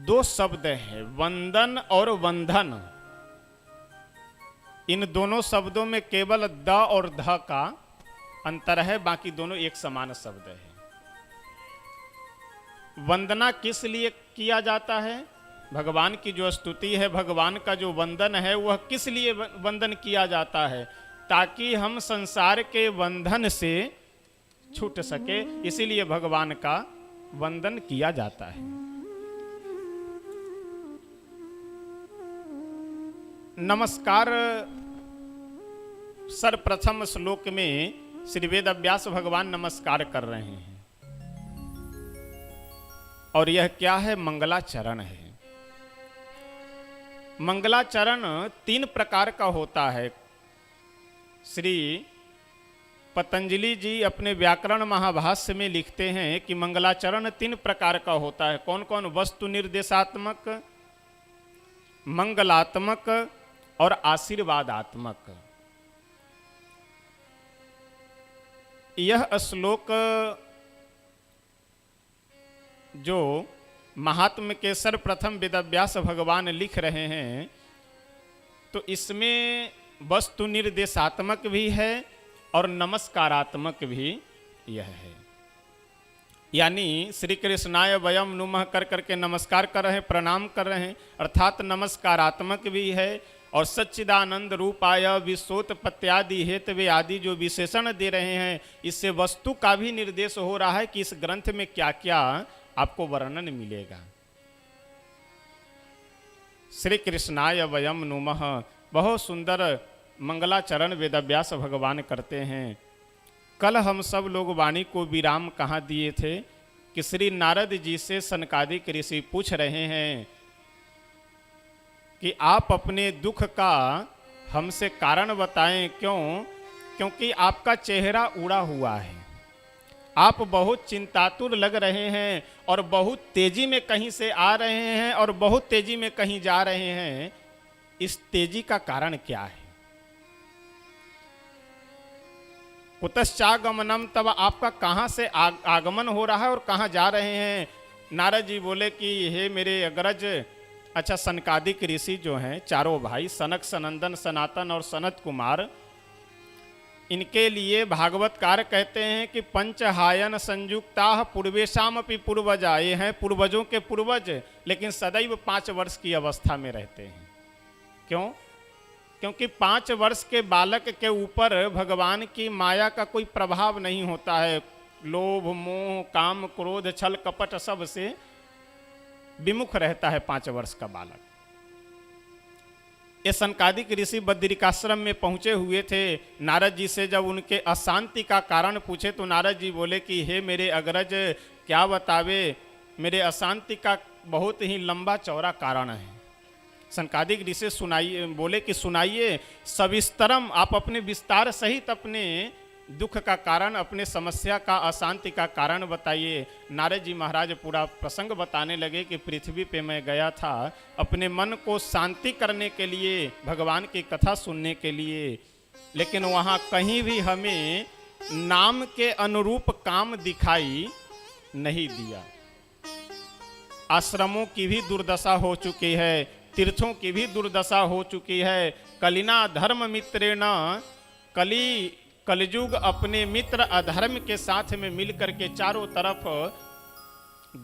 दो शब्द हैं, वंदन और वंधन। इन दोनों शब्दों में केवल द और ध का अंतर है, बाकी दोनों एक समान शब्द है। वंदना किस लिए किया जाता है? भगवान की जो स्तुति है, भगवान का जो वंदन है, वह किस लिए वंदन किया जाता है? ताकि हम संसार के बंधन से छूट सके, इसीलिए भगवान का वंदन किया जाता है। नमस्कार सर्वप्रथम श्लोक में श्री वेदव्यास भगवान नमस्कार कर रहे हैं, और यह क्या है? मंगलाचरण है। मंगलाचरण तीन प्रकार का होता है। श्री पतंजलि जी अपने व्याकरण महाभाष्य में लिखते हैं कि मंगलाचरण तीन प्रकार का होता है। कौन कौन? वस्तु निर्देशात्मक, मंगलात्मक और आशीर्वादात्मक। यह श्लोक जो महात्म्य के सर्वप्रथम वेदव्यास भगवान लिख रहे हैं, तो इसमें वस्तु निर्देशात्मक भी है और नमस्कारात्मक भी यह है। यानी श्री कृष्णाय वयम नुमः कर करके नमस्कार कर रहे हैं, प्रणाम कर रहे हैं, अर्थात नमस्कारात्मक भी है। और सच्चिदानंद रूपाय विश्वोत्पत्त्यादि हेतवे आदि जो विशेषण दे रहे हैं, इससे वस्तु का भी निर्देश हो रहा है कि इस ग्रंथ में क्या क्या आपको वर्णन मिलेगा। श्री कृष्णाय वयम नुमः, बहुत सुंदर मंगलाचरण वेदव्यास भगवान करते हैं। कल हम सब लोग वाणी को विराम कहाँ दिए थे कि श्री नारद जी से सनकादिक ऋषि पूछ रहे हैं कि आप अपने दुख का हमसे कारण बताएं। क्यों? क्योंकि आपका चेहरा उड़ा हुआ है, आप बहुत चिंतातुर लग रहे हैं और बहुत तेजी में कहीं से आ रहे हैं और बहुत तेजी में कहीं जा रहे हैं। इस तेजी का कारण क्या है? कुतश्चागमनम, तब आपका कहाँ से आगमन हो रहा है और कहाँ जा रहे हैं? नारद जी बोले कि हे मेरे अग्रज, अच्छा सनकादिक ऋषि जो हैं चारों भाई, सनक, सनंदन, सनातन और सनत कुमार, इनके लिए भागवतकार कहते हैं कि पंचहायन संयुक्ता पूर्वेशाम अपि पूर्वजा, ये हैं पूर्वजों के पूर्वज, लेकिन सदैव 5 वर्ष की अवस्था में रहते हैं। क्यों? क्योंकि 5 वर्ष के बालक के ऊपर भगवान की माया का कोई प्रभाव नहीं होता है। लोभ, मोह, काम, क्रोध, छल, कपट सब से विमुख रहता है 5 वर्ष का बालक। ये सनकादिक ऋषि बद्रिकाश्रम में पहुंचे हुए थे। नारद जी से जब उनके अशांति का कारण पूछे तो नारद जी बोले कि हे मेरे अग्रज, क्या बतावे, मेरे अशांति का बहुत ही लंबा चौड़ा कारण है। सनकादिक ऋषि सुनाइए, बोले कि सुनाइए सविस्तरम, आप अपने विस्तार सहित अपने दुख का कारण, अपने समस्या का, अशांति का कारण बताइए। नारद जी महाराज पूरा प्रसंग बताने लगे कि पृथ्वी पे मैं गया था अपने मन को शांति करने के लिए, भगवान की कथा सुनने के लिए, लेकिन वहाँ कहीं भी हमें नाम के अनुरूप काम दिखाई नहीं दिया। आश्रमों की भी दुर्दशा हो चुकी है, तीर्थों की भी दुर्दशा हो चुकी है। कलिना धर्म मित्रेण, कलयुग अपने मित्र अधर्म के साथ में मिलकर के चारों तरफ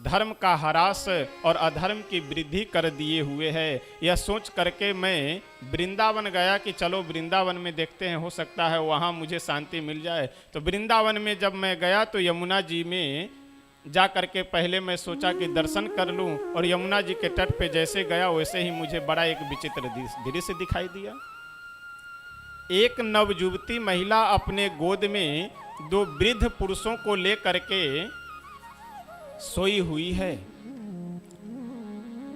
धर्म का ह्रास और अधर्म की वृद्धि कर दिए हुए है। यह सोच करके मैं वृंदावन गया कि चलो वृंदावन में देखते हैं, हो सकता है वहाँ मुझे शांति मिल जाए। तो वृंदावन में जब मैं गया तो यमुना जी में जा करके पहले मैं सोचा कि दर्शन कर लूं, और यमुना जी के तट पे जैसे गया वैसे ही मुझे बड़ा एक विचित्र दृश्य दिखाई दिया। एक नवयुवती महिला अपने गोद में दो वृद्ध पुरुषों को ले करके सोई हुई है,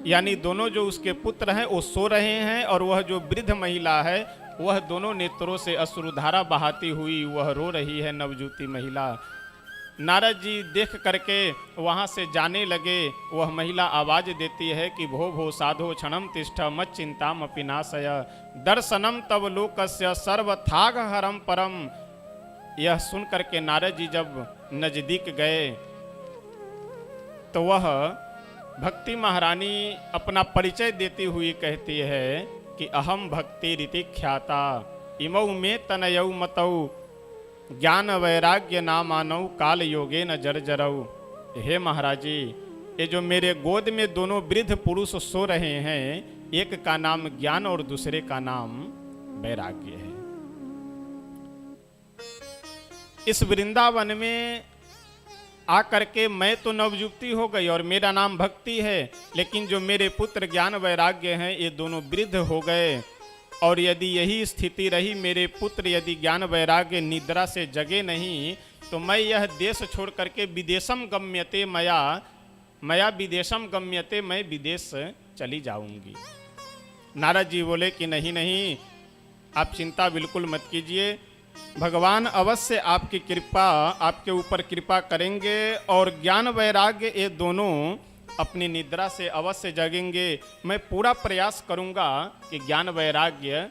यानी दोनों जो उसके पुत्र हैं वो सो रहे हैं, और वह जो वृद्ध महिला है वह दोनों नेत्रों से अश्रुधारा बहाती हुई वह रो रही है, नवयुवती महिला। नारद जी देख करके वहाँ से जाने लगे। वह महिला आवाज देती है कि भो भो साधो क्षणम तिष्ठ मत चिंताम अपि नाशय दर्शनम तव लोकस्य सर्वथाग हरम परम। यह सुन करके नारद जी जब नजदीक गए तो वह भक्ति महारानी अपना परिचय देती हुई कहती है कि अहम भक्ति रीति ख्याता इमौ में तनयौ मतौ ज्ञान वैराग्य नामानौ काल योगे न जर्जरौ। हे महाराज जी, ये जो मेरे गोद में दोनों वृद्ध पुरुष सो रहे हैं, एक का नाम ज्ञान और दूसरे का नाम वैराग्य है। इस वृंदावन में आकर के मैं तो नवयुवती हो गई और मेरा नाम भक्ति है, लेकिन जो मेरे पुत्र ज्ञान वैराग्य हैं ये दोनों वृद्ध हो गए। और यदि यही स्थिति रही, मेरे पुत्र यदि ज्ञान वैराग्य निद्रा से जगे नहीं, तो मैं यह देश छोड़ करके विदेशम गम्यते मया विदेशम गम्यते, मैं विदेश चली जाऊंगी। नारद जी बोले कि नहीं नहीं, आप चिंता बिल्कुल मत कीजिए, भगवान अवश्य आपकी कृपा, आपके ऊपर कृपा करेंगे और ज्ञान वैराग्य ये दोनों अपनी निद्रा से अवश्य जगेंगे। मैं पूरा प्रयास करूंगा कि ज्ञान वैराग्य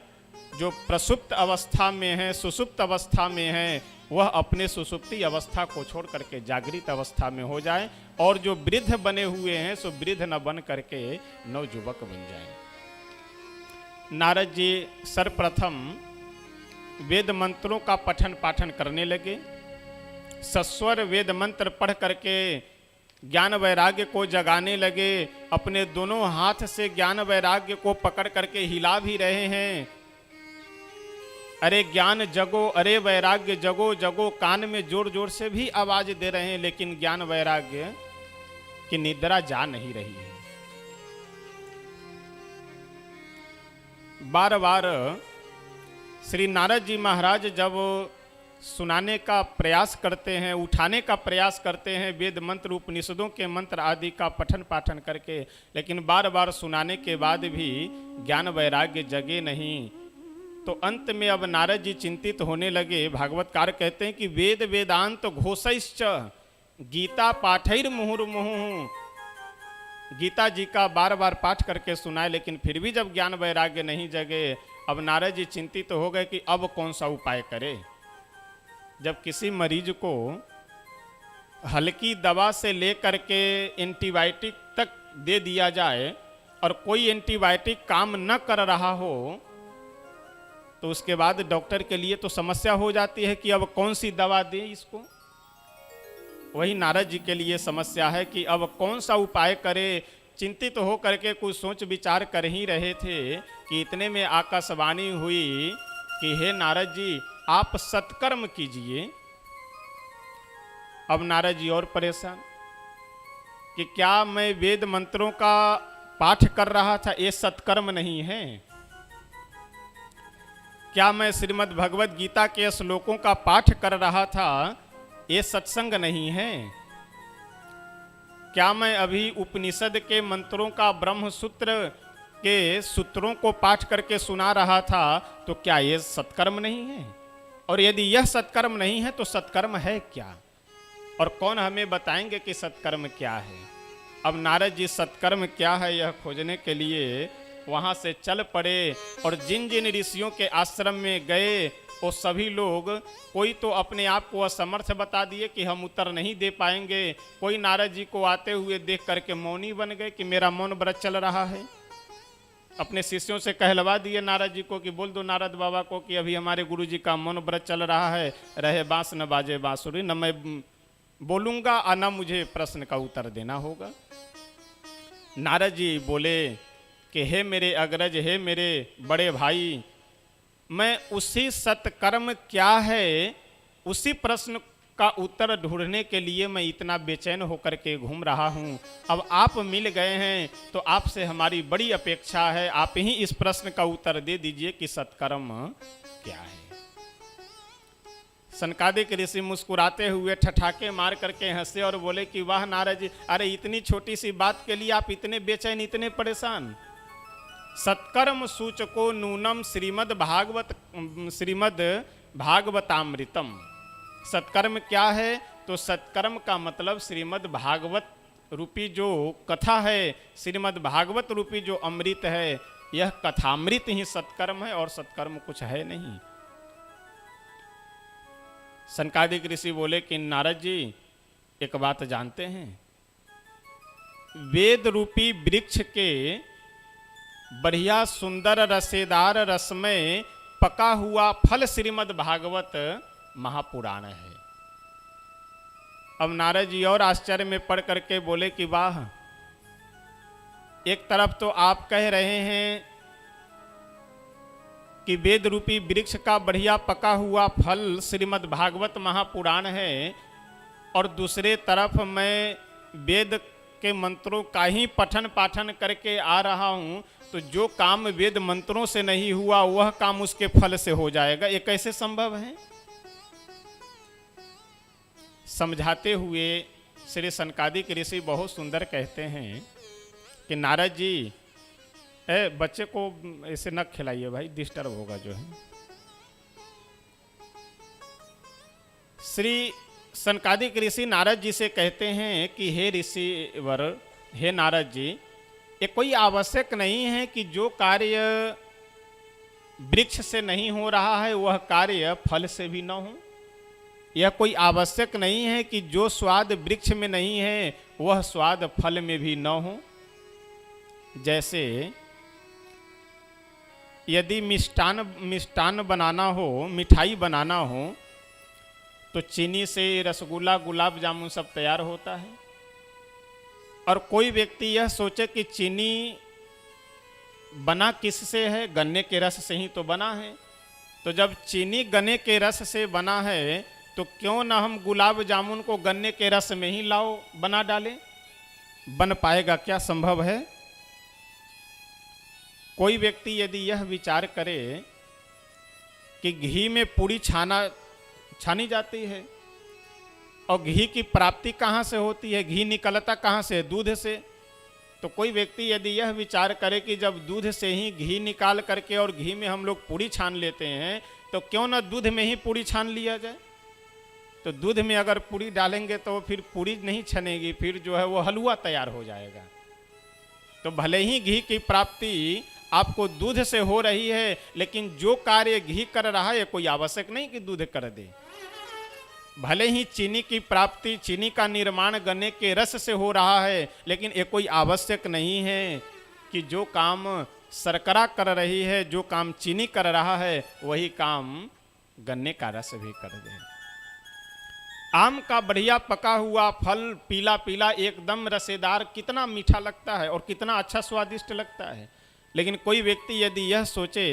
जो प्रसुप्त अवस्था में है, सुसुप्त अवस्था में है, वह अपने सुसुप्ति अवस्था को छोड़ करके जागृत अवस्था में हो जाए, और जो वृद्ध बने हुए हैं सो वृद्ध न बन करके नवयुवक बन जाए। नारद जी सर्वप्रथम वेद मंत्रों का पठन पाठन करने लगे। सस्वर वेद मंत्र पढ़ करके ज्ञान वैराग्य को जगाने लगे। अपने दोनों हाथ से ज्ञान वैराग्य को पकड़ करके हिला भी रहे हैं। अरे ज्ञान जगो, अरे वैराग्य जगो जगो, कान में जोर जोर से भी आवाज दे रहे हैं, लेकिन ज्ञान वैराग्य की निद्रा जा नहीं रही है। बार बार श्री नारद जी महाराज जब सुनाने का प्रयास करते हैं, उठाने का प्रयास करते हैं वेद मंत्र उपनिषदों के मंत्र आदि का पठन पाठन करके, लेकिन बार बार सुनाने के बाद भी ज्ञान वैराग्य जगे नहीं। तो अंत में अब नारद जी चिंतित होने लगे। भागवतकार कहते हैं कि वेद वेदांत घोषैश्च गीता पाठैर मुहुर्मुहुः। गीता जी का बार बार पाठ करके सुनाए, लेकिन फिर भी जब ज्ञान वैराग्य नहीं जगे, अब नारद जी चिंतित हो गए कि अब कौन सा उपाय करें। जब किसी मरीज को हल्की दवा से लेकर के एंटीबायोटिक तक दे दिया जाए और कोई एंटीबायोटिक काम न कर रहा हो, तो उसके बाद डॉक्टर के लिए तो समस्या हो जाती है कि अब कौन सी दवा दें इसको। वही नारद जी के लिए समस्या है कि अब कौन सा उपाय करे। चिंतित हो करके कुछ सोच विचार कर ही रहे थे कि इतने में आकाशवाणी हुई कि हे नारद जी, आप सत्कर्म कीजिए। अब नारद जी और परेशान कि क्या मैं वेद मंत्रों का पाठ कर रहा था, ये सत्कर्म नहीं है? क्या मैं श्रीमद् भगवद गीता के श्लोकों का पाठ कर रहा था, ये सत्संग नहीं है? क्या मैं अभी उपनिषद के मंत्रों का ब्रह्म सूत्र के सूत्रों को पाठ करके सुना रहा था, तो क्या ये सत्कर्म नहीं है? और यदि यह सत्कर्म नहीं है तो सत्कर्म है क्या, और कौन हमें बताएंगे कि सत्कर्म क्या है। अब नारद जी सत्कर्म क्या है यह खोजने के लिए वहाँ से चल पड़े, और जिन जिन ऋषियों के आश्रम में गए वो सभी लोग कोई तो अपने आप को असमर्थ बता दिए कि हम उत्तर नहीं दे पाएंगे, कोई नारद जी को आते हुए देख करके मौनी बन गए कि मेरा मौन व्रत चल रहा है। अपने शिष्यों से कहलवा दिए नारद जी को कि बोल दो नारद बाबा को कि अभी हमारे गुरु जी का मौन व्रत चल रहा है, रहे बांस न बाजे बांसुरी, न मैं बोलूँगा और न मुझे प्रश्न का उत्तर देना होगा। नारद जी बोले कि हे मेरे अग्रज, हे मेरे बड़े भाई, मैं उसी सत्कर्म क्या है उसी प्रश्न का उत्तर ढूंढने के लिए मैं इतना बेचैन होकर के घूम रहा हूँ। अब आप मिल गए हैं तो आपसे हमारी बड़ी अपेक्षा है, आप ही इस प्रश्न का उत्तर दे दीजिए कि सत्कर्म क्या है। सनकादिक ऋषि मुस्कुराते हुए ठठाके मार करके हंसे और बोले कि वाह नारद जी, अरे इतनी छोटी सी बात के लिए आप इतने बेचैन, इतने परेशान। सत्कर्म सूचको नूनम श्रीमद् भागवतामृतम। सत्कर्म क्या है तो सत्कर्म का मतलब श्रीमद् भागवत रूपी जो कथा है, श्रीमद् भागवत रूपी जो अमृत है, यह कथामृत ही सत्कर्म है और सत्कर्म कुछ है नहीं। सनकादिक ऋषि बोले कि नारद जी एक बात जानते हैं, वेद रूपी वृक्ष के बढ़िया सुंदर रसेदार रस में पका हुआ फल श्रीमद् भागवत महापुराण है। अब नारद जी और आश्चर्य में पढ़ करके बोले कि वाह, एक तरफ तो आप कह रहे हैं कि वेद रूपी वृक्ष का बढ़िया पका हुआ फल श्रीमद् भागवत महापुराण है, और दूसरे तरफ मैं वेद के मंत्रों का ही पठन पाठन करके आ रहा हूँ, तो जो काम वेद मंत्रों से नहीं हुआ वह काम उसके फल से हो जाएगा, ये कैसे संभव है। समझाते हुए श्री सनकादिक ऋषि बहुत सुंदर कहते हैं कि नारद जी, बच्चे को ऐसे न खिलाइए भाई, डिस्टर्ब होगा जो है। श्री सनकादिक ऋषि नारद जी से कहते हैं कि हे ऋषिवर, हे नारद जी, ये कोई आवश्यक नहीं है कि जो कार्य वृक्ष से नहीं हो रहा है वह कार्य फल से भी न हो। यह कोई आवश्यक नहीं है कि जो स्वाद वृक्ष में नहीं है वह स्वाद फल में भी न हो। जैसे यदि मिष्टान बनाना हो, मिठाई बनाना हो, तो चीनी से रसगुल्ला, गुलाब जामुन सब तैयार होता है, और कोई व्यक्ति यह सोचे कि चीनी बना किससे है, गन्ने के रस से ही तो बना है, तो जब चीनी गन्ने के रस से बना है तो क्यों ना हम गुलाब जामुन को गन्ने के रस में ही लाओ बना डालें। बन पाएगा क्या, संभव है। कोई व्यक्ति यदि यह विचार करे कि घी में पूरी छानी जाती है, और घी की प्राप्ति कहाँ से होती है, घी निकलता कहाँ से, दूध से, तो कोई व्यक्ति यदि यह विचार करे कि जब दूध से ही घी निकाल करके और घी में हम लोग पूरी छान लेते हैं, तो क्यों ना दूध में ही पूरी छान लिया जाए। तो दूध में अगर पूरी डालेंगे तो फिर पूरी नहीं छनेगी, फिर जो है वो हलवा तैयार हो जाएगा। तो भले ही घी की प्राप्ति आपको दूध से हो रही है, लेकिन जो कार्य घी कर रहा है कोई आवश्यक नहीं कि दूध कर दे। भले ही चीनी की प्राप्ति, चीनी का निर्माण गन्ने के रस से हो रहा है, लेकिन ये कोई आवश्यक नहीं है कि जो काम शर्करा कर रही है, जो काम चीनी कर रहा है, वही काम गन्ने का रस भी कर दे। आम का बढ़िया पका हुआ फल पीला पीला एकदम रसेदार कितना मीठा लगता है और कितना अच्छा स्वादिष्ट लगता है, लेकिन कोई व्यक्ति यदि यह सोचे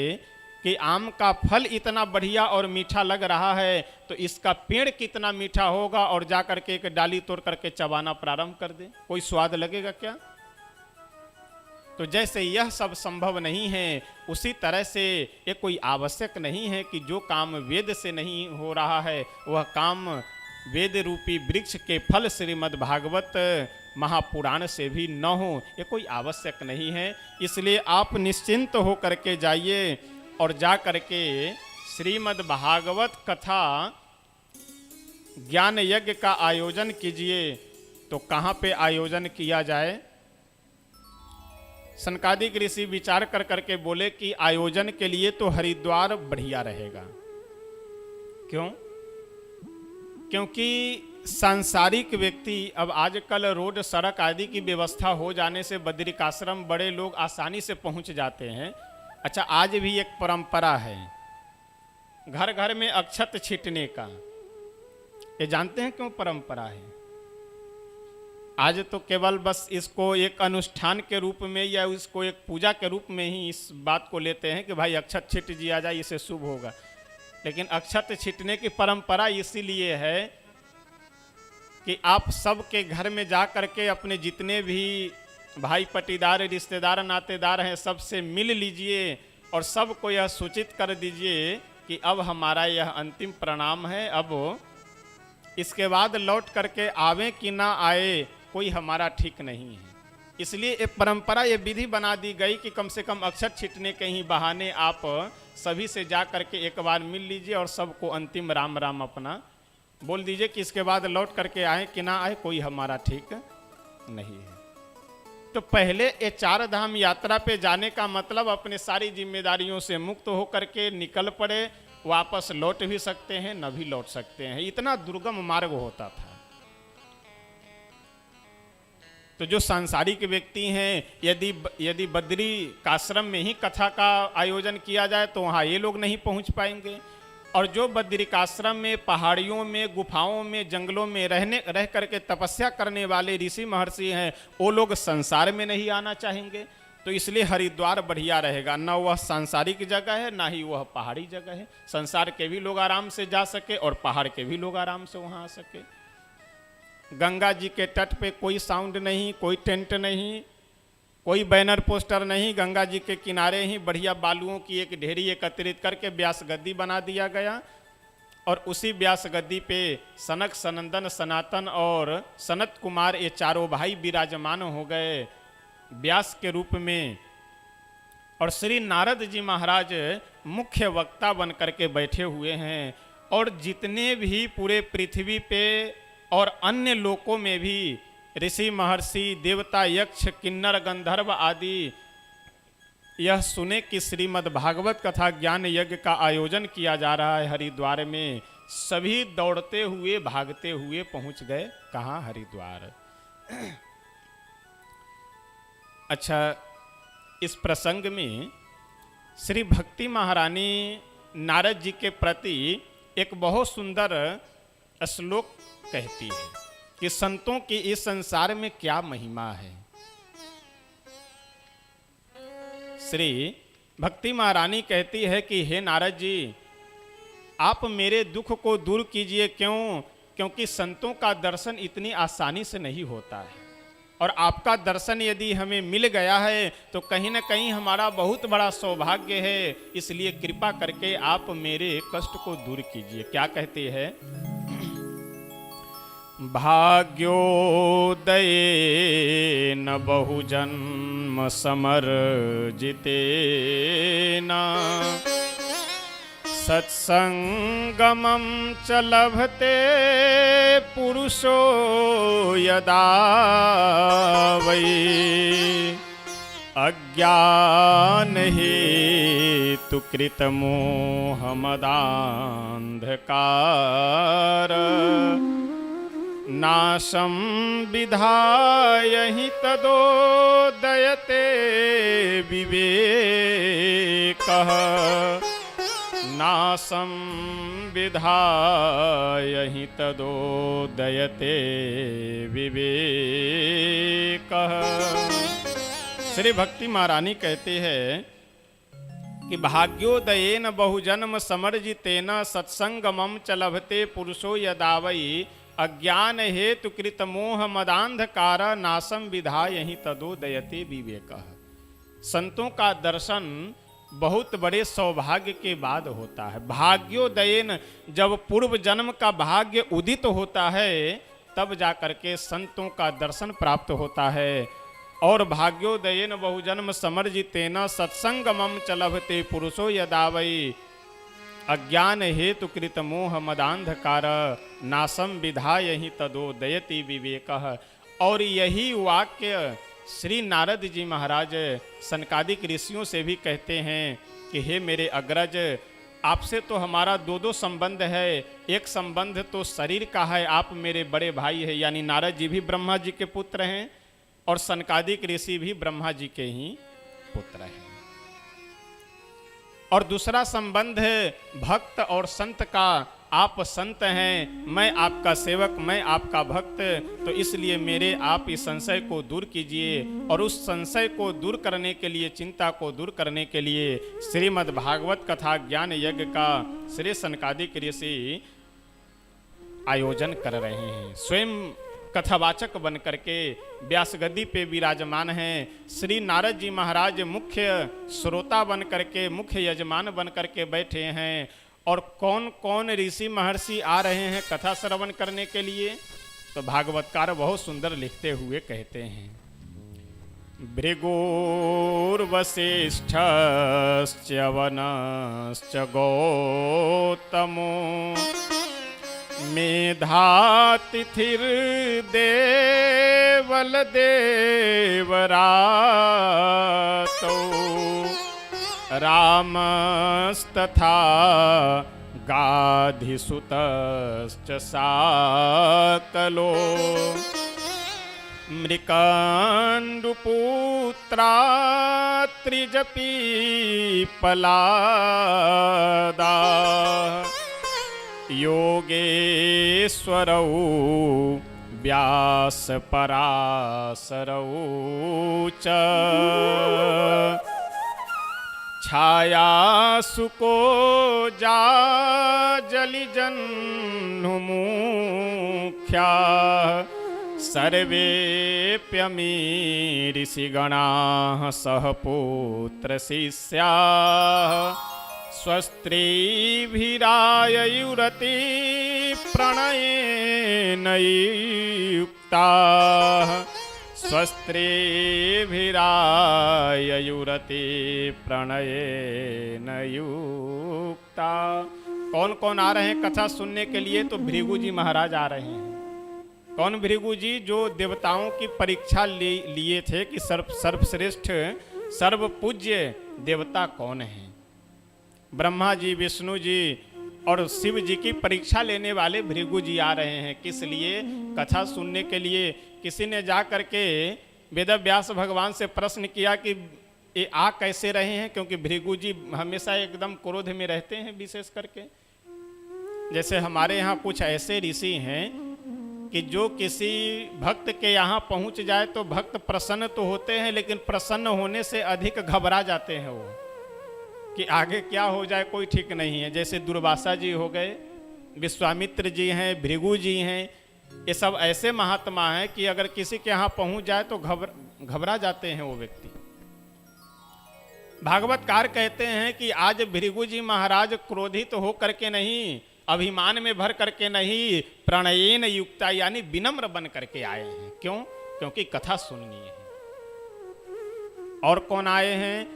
कि आम का फल इतना बढ़िया और मीठा लग रहा है तो इसका पेड़ कितना मीठा होगा, और जा करके एक डाली तोड़ करके चबाना प्रारंभ कर दे, कोई स्वाद लगेगा क्या। तो जैसे यह सब संभव नहीं है, उसी तरह से ये कोई आवश्यक नहीं है कि जो काम वेद से नहीं हो रहा है वह काम वेद रूपी वृक्ष के फल श्रीमद् भागवत महापुराण से भी न हो, ये कोई आवश्यक नहीं है। इसलिए आप निश्चिंत हो करके जाइए और जा करके श्रीमद् भागवत कथा ज्ञान यज्ञ का आयोजन कीजिए तो कहाँ पे आयोजन किया जाए। सनकादिक ऋषि विचार कर करके बोले कि आयोजन के लिए तो हरिद्वार बढ़िया रहेगा। क्यों? क्योंकि सांसारिक व्यक्ति अब आजकल रोड सड़क आदि की व्यवस्था हो जाने से बद्रिकाश्रम बड़े लोग आसानी से पहुंच जाते हैं। अच्छा, आज भी एक परंपरा है घर घर में अक्षत छींटने का। ये जानते हैं क्यों परंपरा है? आज तो केवल बस इसको एक अनुष्ठान के रूप में या इसको एक पूजा के रूप में ही इस बात को लेते हैं कि भाई अक्षत छींट दिया जाए, इससे शुभ होगा। लेकिन अक्षत छींटने की परंपरा इसीलिए है कि आप सबके घर में जा करके अपने जितने भी भाई पटीदार रिश्तेदार नातेदार हैं सबसे मिल लीजिए और सबको यह सूचित कर दीजिए कि अब हमारा यह अंतिम प्रणाम है। अब इसके बाद लौट करके आवे कि ना आए कोई हमारा ठीक नहीं है। इसलिए ये परंपरा, ये विधि बना दी गई कि कम से कम अक्षत छींटने के ही बहाने आप सभी से जा करके एक बार मिल लीजिए और सबको अंतिम राम राम अपना बोल दीजिए कि इसके बाद लौट करके आए कि ना आए कोई हमारा ठीक नहीं है। तो पहले ये 4 धाम यात्रा पे जाने का मतलब अपने सारी जिम्मेदारियों से मुक्त होकर के निकल पड़े। वापस लौट भी सकते हैं, न भी लौट सकते हैं। इतना दुर्गम मार्ग होता था। तो जो सांसारिक व्यक्ति हैं, यदि बद्री काश्रम में ही कथा का आयोजन किया जाए तो वहाँ ये लोग नहीं पहुँच पाएंगे। और जो बद्रिकाश्रम में, पहाड़ियों में, गुफाओं में, जंगलों में रह करके तपस्या करने वाले ऋषि महर्षि हैं, वो लोग संसार में नहीं आना चाहेंगे। तो इसलिए हरिद्वार बढ़िया रहेगा। न वह सांसारिक जगह है, ना ही वह पहाड़ी जगह है। संसार के भी लोग आराम से जा सके और पहाड़ के भी लोग आराम से वहाँ आ सके। गंगा जी के तट पे कोई साउंड नहीं, कोई टेंट नहीं, कोई बैनर पोस्टर नहीं। गंगा जी के किनारे ही बढ़िया बालुओं की एक ढेरी एकत्रित करके व्यास गद्दी बना दिया गया और उसी व्यास गद्दी पे सनक, सनंदन, सनातन और सनत कुमार ये चारों भाई विराजमान हो गए व्यास के रूप में। और श्री नारद जी महाराज मुख्य वक्ता बन करके बैठे हुए हैं। और जितने भी पूरे पृथ्वी पे और अन्य लोकों में भी ऋषि महर्षि, देवता, यक्ष, किन्नर, गंधर्व आदि यह सुने कि श्रीमद् भागवत कथा ज्ञान यज्ञ का आयोजन किया जा रहा है हरिद्वार में, सभी दौड़ते हुए भागते हुए पहुंच गए। कहाँ? हरिद्वार। अच्छा, इस प्रसंग में श्री भक्ति महारानी नारद जी के प्रति एक बहुत सुंदर श्लोक कहती है कि संतों की इस संसार में क्या महिमा है। श्री भक्ति महारानी कहती है कि हे नारद जी, आप मेरे दुख को दूर कीजिए। क्यों? क्योंकि संतों का दर्शन इतनी आसानी से नहीं होता है और आपका दर्शन यदि हमें मिल गया है तो कहीं ना कहीं हमारा बहुत बड़ा सौभाग्य है। इसलिए कृपा करके आप मेरे कष्ट को दूर कीजिए। क्या कहते हैं? भाग्योदयेन बहुजन्म समर्जितेन सत्संगमं च लभते पुरुषो यदा वै अज्ञान हेतु कृतमोहमदान्धकार नाशं विधाय हि तदोदयते विवेकः नाशं विधाय हि तदोदयते विवेकः। श्री भक्ति महारानी कहते हैं कि भाग्योदयेन बहुजन्म समर्जितेन सत्संगमं च लभते पुरुषो यदा वै अज्ञान हेतु कृत मोह मदांधकार नाशम विधाय ही तदोदयते विवेकः। संतों का दर्शन बहुत बड़े सौभाग्य के बाद होता है। भाग्योदयेन, जब पूर्व जन्म का भाग्य उदित होता है तब जाकर के संतों का दर्शन प्राप्त होता है। और भाग्योदयेन बहुजन्म समर्जितेन सत्संगमं च लभते पुरुषो यदा वै अज्ञान हेतु कृत मोह मदांधकार नासम विधाय ही तदोदयति विवेक। और यही वाक्य श्री नारद जी महाराज सनकादिक ऋषियों से भी कहते हैं कि हे मेरे अग्रज, आपसे तो हमारा दो संबंध है। एक संबंध तो शरीर का है, आप मेरे बड़े भाई हैं, यानी नारद जी भी ब्रह्मा जी के पुत्र हैं और सनकादिक ऋषि भी ब्रह्मा जी के ही पुत्र हैं। और दूसरा संबंध है भक्त और संत का, आप संत हैं, मैं आपका सेवक, मैं आपका भक्त, तो इसलिए मेरे आप इस संशय को दूर कीजिए। और उस संशय को दूर करने के लिए, चिंता को दूर करने के लिए श्रीमद् भागवत कथा ज्ञान यज्ञ का श्री सनकादिक ऋषि आयोजन कर रहे हैं। स्वयं कथावाचक बन करके व्यास गद्दी पे विराजमान हैं। श्री नारद जी महाराज मुख्य श्रोता बन करके, मुख्य यजमान बन करके बैठे हैं। और कौन कौन ऋषि महर्षि आ रहे हैं कथा श्रवण करने के लिए, तो भागवतकार बहुत सुंदर लिखते हुए कहते हैं, भृगुर्वसिष्ठश्च वनश्च गौतमो मेधातिथिर्देवल देवरातो रामस्तथा गाधिसुतश्च साकलो मृकण्डुपुत्रा त्रिजपीपलादा योगेश्वरौ व्यासपराशरौ च छायासुको जाजलिजह्नुमुख्या सर्वेप्यमी ऋषिगणाः सह पुत्रशिष्याः स्वस्त्रीभिराययुरति प्रणयेन युक्ताः स्वस्त्रीभिराययुरति प्रणयेन युक्ता। कौन कौन आ रहे हैं कथा सुनने के लिए, तो भृगु जी महाराज आ रहे हैं। कौन भृगु जी? जो देवताओं की परीक्षा लिए थे कि सर्वश्रेष्ठ सर्वपूज्य देवता कौन है। ब्रह्मा जी, विष्णु जी और शिव जी की परीक्षा लेने वाले भृगु जी आ रहे हैं। किस लिए? कथा सुनने के लिए। किसी ने जा करके वेदव्यास भगवान से प्रश्न किया कि ये आ कैसे रहे हैं, क्योंकि भृगु जी हमेशा एकदम क्रोध में रहते हैं। विशेष करके जैसे हमारे यहाँ कुछ ऐसे ऋषि हैं कि जो किसी भक्त के यहाँ पहुँच जाए तो भक्त प्रसन्न तो होते हैं, लेकिन प्रसन्न होने से अधिक घबरा जाते हैं वो, कि आगे क्या हो जाए कोई ठीक नहीं है। जैसे दुर्वासा जी हो गए, विश्वामित्र जी हैं, भृगु जी हैं, ये सब ऐसे महात्मा हैं कि अगर किसी के यहाँ पहुंच जाए तो घबरा जाते हैं वो व्यक्ति। भागवतकार कहते हैं कि आज भृगु जी महाराज क्रोधित हो करके नहीं, अभिमान में भर करके नहीं, प्रणयेन युक्ता यानी विनम्र बन करके आए हैं। क्यों? क्योंकि कथा सुननी है। और कौन आए हैं?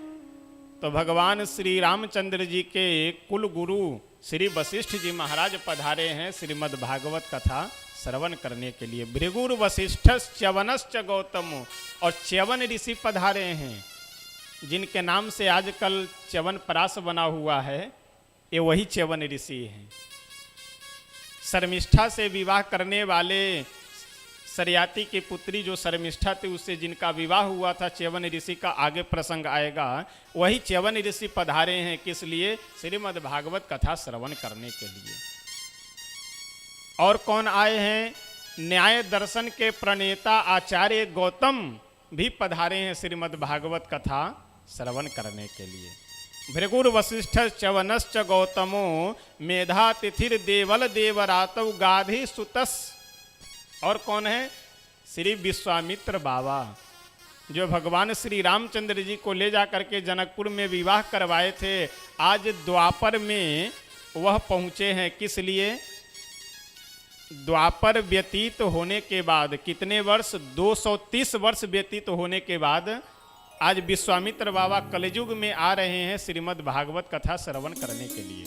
तो भगवान श्री रामचंद्र जी के कुल गुरु श्री वशिष्ठ जी महाराज पधारे हैं श्रीमद् भागवत कथा श्रवण करने के लिए। भृगुर वशिष्ठस् च्यवनश्च गौतम, और च्यवन ऋषि पधारे हैं, जिनके नाम से आजकल च्यवन प्रास बना हुआ है, ये वही च्यवन ऋषि हैं। शर्मिष्ठा से विवाह करने वाले सरयाती की पुत्री जो शर्मिष्ठा थी, उससे जिनका विवाह हुआ था च्यवन ऋषि का, आगे प्रसंग आएगा, वही च्यवन ऋषि पधारे हैं। किस लिए? श्रीमद् भागवत कथा श्रवण करने के लिए। और कौन आए हैं? न्याय दर्शन के प्रणेता आचार्य गौतम भी पधारे हैं श्रीमद् भागवत कथा श्रवण करने के लिए। भृगुर वशिष्ठ च्यवनश्च गौतमो मेधातिथिर्देवल देवरातौ गाधि सुतस। और कौन है? श्री विश्वामित्र बाबा, जो भगवान श्री रामचंद्र जी को ले जा करके जनकपुर में विवाह करवाए थे। आज द्वापर में वह पहुँचे हैं। किस लिए? द्वापर व्यतीत होने के बाद, कितने वर्ष? 230 वर्ष व्यतीत होने के बाद आज विश्वामित्र बाबा कलयुग में आ रहे हैं श्रीमद् भागवत कथा श्रवण करने के लिए।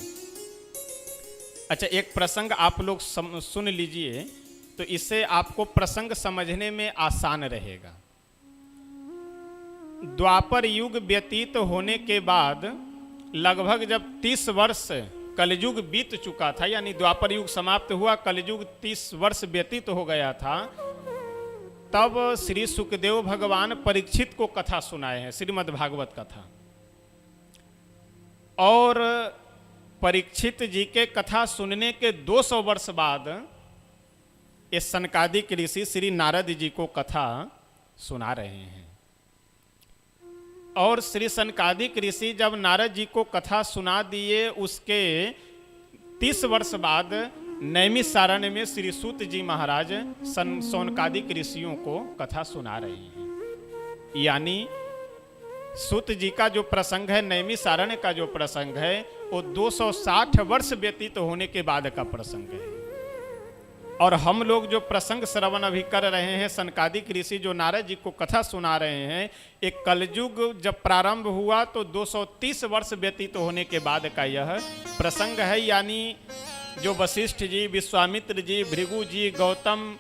अच्छा, एक प्रसंग आप लोग सुन लीजिए, तो इससे आपको प्रसंग समझने में आसान रहेगा। द्वापर युग व्यतीत होने के बाद लगभग जब 30 वर्ष कलयुग बीत चुका था, यानी द्वापर युग समाप्त हुआ, कलयुग 30 वर्ष व्यतीत हो गया था, तब श्री सुखदेव भगवान परीक्षित को कथा सुनाए हैं, श्रीमद् भागवत कथा। और परीक्षित जी के कथा सुनने के 200 वर्ष बाद इस सनकादिक ऋषि श्री नारद जी को कथा सुना रहे हैं। और श्री सनकादिक ऋषि जब नारद जी को कथा सुना दिए, उसके 30 वर्ष बाद नैमिषारण्य में श्री सूत जी महाराज सौनकादिक ऋषियों को कथा सुना रहे हैं। यानी सूत जी का जो प्रसंग है, नैमिषारण्य का जो प्रसंग है, वो 260 वर्ष व्यतीत होने के बाद का प्रसंग है। और हम लोग जो प्रसंग श्रवण अभी कर रहे हैं, सनकादिक ऋषि जो नारद जी को कथा सुना रहे हैं, एक कलयुग जब प्रारंभ हुआ तो 230 वर्ष व्यतीत होने के बाद का यह प्रसंग है। यानी जो वशिष्ठ जी, विश्वामित्र जी, भृगु जी, गौतम,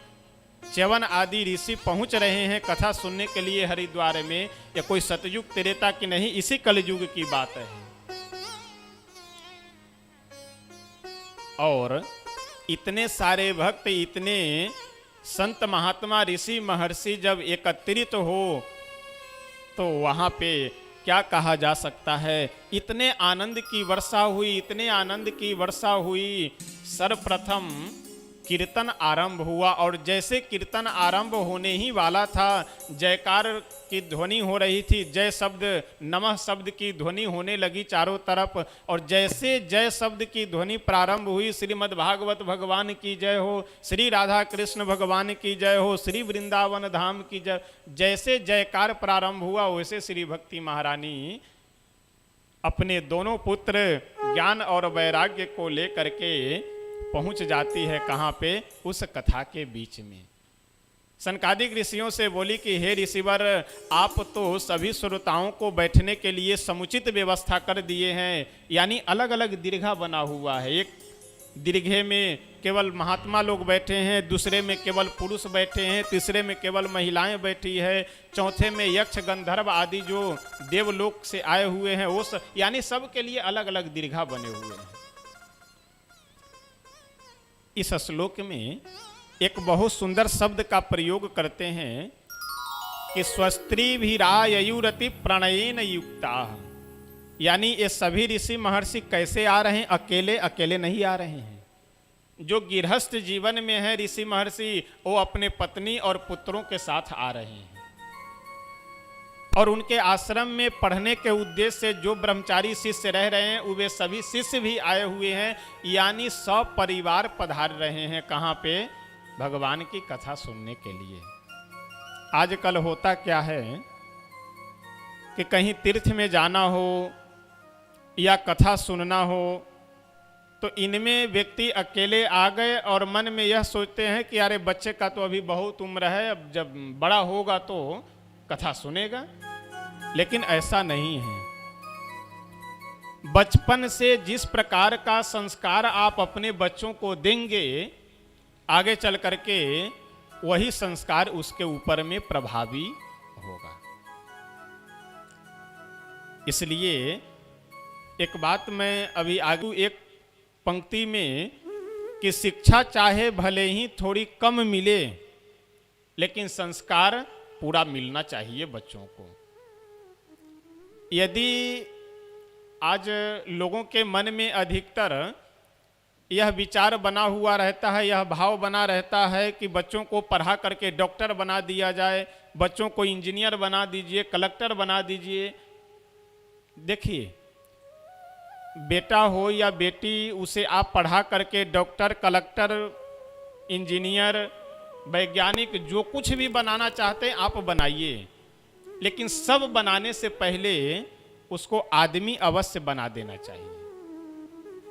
च्यवन आदि ऋषि पहुंच रहे हैं कथा सुनने के लिए हरिद्वार में, या कोई सतयुग त्रेता की नहीं, इसी कलयुग की बात है। और इतने सारे भक्त, इतने संत महात्मा ऋषि महर्षि जब एकत्रित हो तो वहां पे क्या कहा जा सकता है। इतने आनंद की वर्षा हुई, इतने आनंद की वर्षा हुई। सर्वप्रथम कीर्तन आरंभ हुआ, और जैसे कीर्तन आरंभ होने ही वाला था, जयकार की ध्वनि हो रही थी, जय शब्द, नमः शब्द की ध्वनि होने लगी चारों तरफ। और जैसे जय शब्द की ध्वनि प्रारंभ हुई, श्रीमद् भागवत भगवान की जय हो, श्री राधा कृष्ण भगवान की जय हो, श्री वृंदावन धाम की जय, जैसे जयकार प्रारंभ हुआ, वैसे श्री भक्ति महारानी अपने दोनों पुत्र ज्ञान और वैराग्य को लेकर के पहुंच जाती है। कहाँ पे? उस कथा के बीच में। सनकादिक ऋषियों से बोली कि हे ऋषिवर, आप तो सभी श्रोताओं को बैठने के लिए समुचित व्यवस्था कर दिए हैं, यानी अलग अलग दीर्घा बना हुआ है। एक दीर्घे में केवल महात्मा लोग बैठे हैं, दूसरे में केवल पुरुष बैठे हैं, तीसरे में केवल महिलाएं बैठी है, चौथे में यक्ष गंधर्व आदि जो देवलोक से आए हुए हैं वो यानी सब के लिए अलग अलग दीर्घा बने हुए हैं। इस श्लोक में एक बहुत सुंदर शब्द का प्रयोग करते हैं कि स्वस्त्री भीरायुरति प्रणयेन युक्ता, यानी ये सभी ऋषि महर्षि कैसे आ रहे हैं? अकेले अकेले नहीं आ रहे हैं। जो गृहस्थ जीवन में है ऋषि महर्षि, वो अपने पत्नी और पुत्रों के साथ आ रहे हैं। और उनके आश्रम में पढ़ने के उद्देश्य से जो ब्रह्मचारी शिष्य रह रहे हैं, वे सभी शिष्य भी आए हुए हैं, यानी सब परिवार पधार रहे हैं। कहाँ पे? भगवान की कथा सुनने के लिए। आजकल होता क्या है कि कहीं तीर्थ में जाना हो या कथा सुनना हो, तो इनमें व्यक्ति अकेले आ गए और मन में यह सोचते हैं कि अरे बच्चे का तो अभी बहुत उम्र है, अब जब बड़ा होगा तो कथा सुनेगा। लेकिन ऐसा नहीं है। बचपन से जिस प्रकार का संस्कार आप अपने बच्चों को देंगे, आगे चल करके वही संस्कार उसके ऊपर में प्रभावी होगा। इसलिए एक बात मैं अभी आगे एक पंक्ति में कि शिक्षा चाहे भले ही थोड़ी कम मिले, लेकिन संस्कार पूरा मिलना चाहिए बच्चों को। यदि आज लोगों के मन में अधिकतर यह विचार बना हुआ रहता है, यह भाव बना रहता है कि बच्चों को पढ़ा करके डॉक्टर बना दिया जाए, बच्चों को इंजीनियर बना दीजिए, कलेक्टर बना दीजिए। देखिए, बेटा हो या बेटी, उसे आप पढ़ा करके डॉक्टर, कलेक्टर, इंजीनियर, वैज्ञानिक, जो कुछ भी बनाना चाहते हैं आप बनाइए, लेकिन सब बनाने से पहले उसको आदमी अवश्य बना देना चाहिए।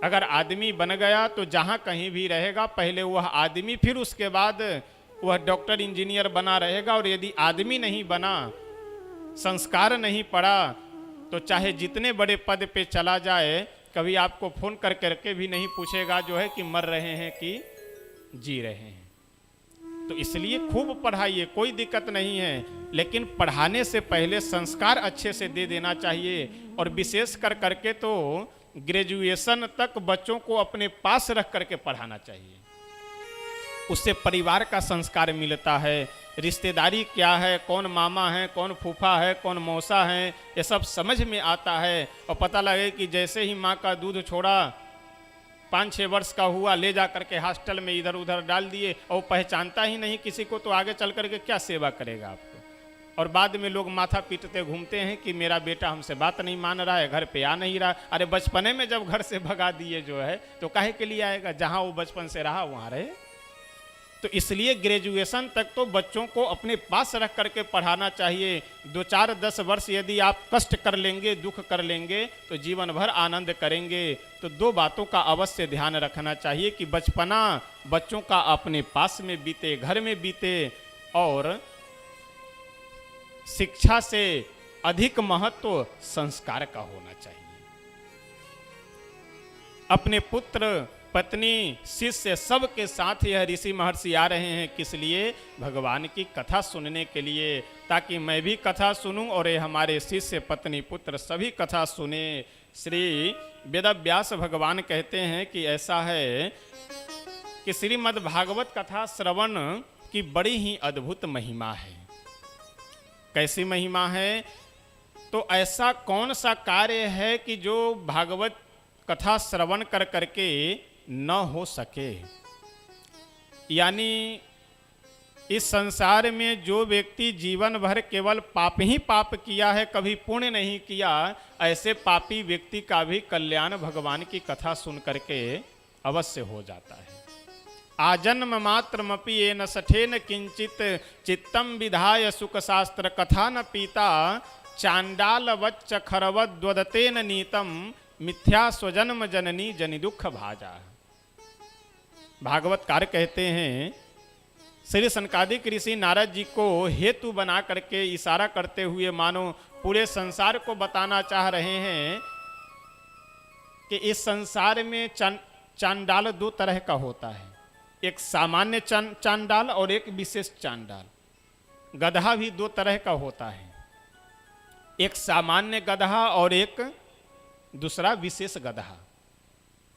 अगर आदमी बन गया तो जहाँ कहीं भी रहेगा, पहले वह आदमी, फिर उसके बाद वह डॉक्टर, इंजीनियर बना रहेगा। और यदि आदमी नहीं बना, संस्कार नहीं पड़ा, तो चाहे जितने बड़े पद पे चला जाए, कभी आपको फोन कर करके भी नहीं पूछेगा जो है कि मर रहे हैं कि जी रहे हैं। तो इसलिए खूब पढ़ाइए, कोई दिक्कत नहीं है, लेकिन पढ़ाने से पहले संस्कार अच्छे से दे देना चाहिए। और विशेष कर करके तो ग्रेजुएशन तक बच्चों को अपने पास रख करके पढ़ाना चाहिए। उससे परिवार का संस्कार मिलता है, रिश्तेदारी क्या है, कौन मामा है, कौन फूफा है, कौन मौसा है, ये सब समझ में आता है। और पता लगे कि जैसे ही माँ का दूध छोड़ा 5-6 वर्ष का हुआ, ले जा करके हॉस्टल में इधर उधर डाल दिए और वो पहचानता ही नहीं किसी को, तो आगे चल करके क्या सेवा करेगा आपको। और बाद में लोग माथा पीटते घूमते हैं कि मेरा बेटा हमसे बात नहीं मान रहा है, घर पे आ नहीं रहा। अरे बचपने में जब घर से भगा दिए जो है तो काहे के लिए आएगा, जहाँ वो बचपन से रहा वहाँ रहे। तो इसलिए ग्रेजुएशन तक तो बच्चों को अपने पास रख करके पढ़ाना चाहिए। 2-4-10 वर्ष यदि आप कष्ट कर लेंगे, दुख कर लेंगे, तो जीवन भर आनंद करेंगे। तो 2 बातों का अवश्य ध्यान रखना चाहिए कि बचपना बच्चों का अपने पास में बीते, घर में बीते, और शिक्षा से अधिक महत्व संस्कार का होना चाहिए। अपने पुत्र, पत्नी, शिष्य सबके साथ यह ऋषि महर्षि आ रहे हैं, किस लिए? भगवान की कथा सुनने के लिए, ताकि मैं भी कथा सुनूं और ये हमारे शिष्य, पत्नी, पुत्र सभी कथा सुने। श्री वेदव्यास भगवान कहते हैं कि ऐसा है कि श्रीमद् भागवत कथा श्रवण की बड़ी ही अद्भुत महिमा है। कैसी महिमा है? तो ऐसा कौन सा कार्य है कि जो भागवत कथा श्रवण कर करके न हो सके? यानी इस संसार में जो व्यक्ति जीवन भर केवल पाप ही पाप किया है, कभी पुण्य नहीं किया, ऐसे पापी व्यक्ति का भी कल्याण भगवान की कथा सुन करके अवश्य हो जाता है। आजन्म मात्रमपि येन सठेन किंचित चित्तम विधाय सुख शास्त्र कथा न पीता चांडाल वच्च खरवद्वदतेन नीतम मिथ्या स्वजन्म जननी जनि दुख भाजा। भागवतकार कहते हैं श्री सनकादिक ऋषि नारद जी को हेतु बना करके इशारा करते हुए मानो पूरे संसार को बताना चाह रहे हैं कि इस संसार में चांडाल 2 तरह का होता है, एक सामान्य चांडाल और एक विशेष चांडाल। गधा भी 2 तरह का होता है, एक सामान्य गधा और एक दूसरा विशेष गधा।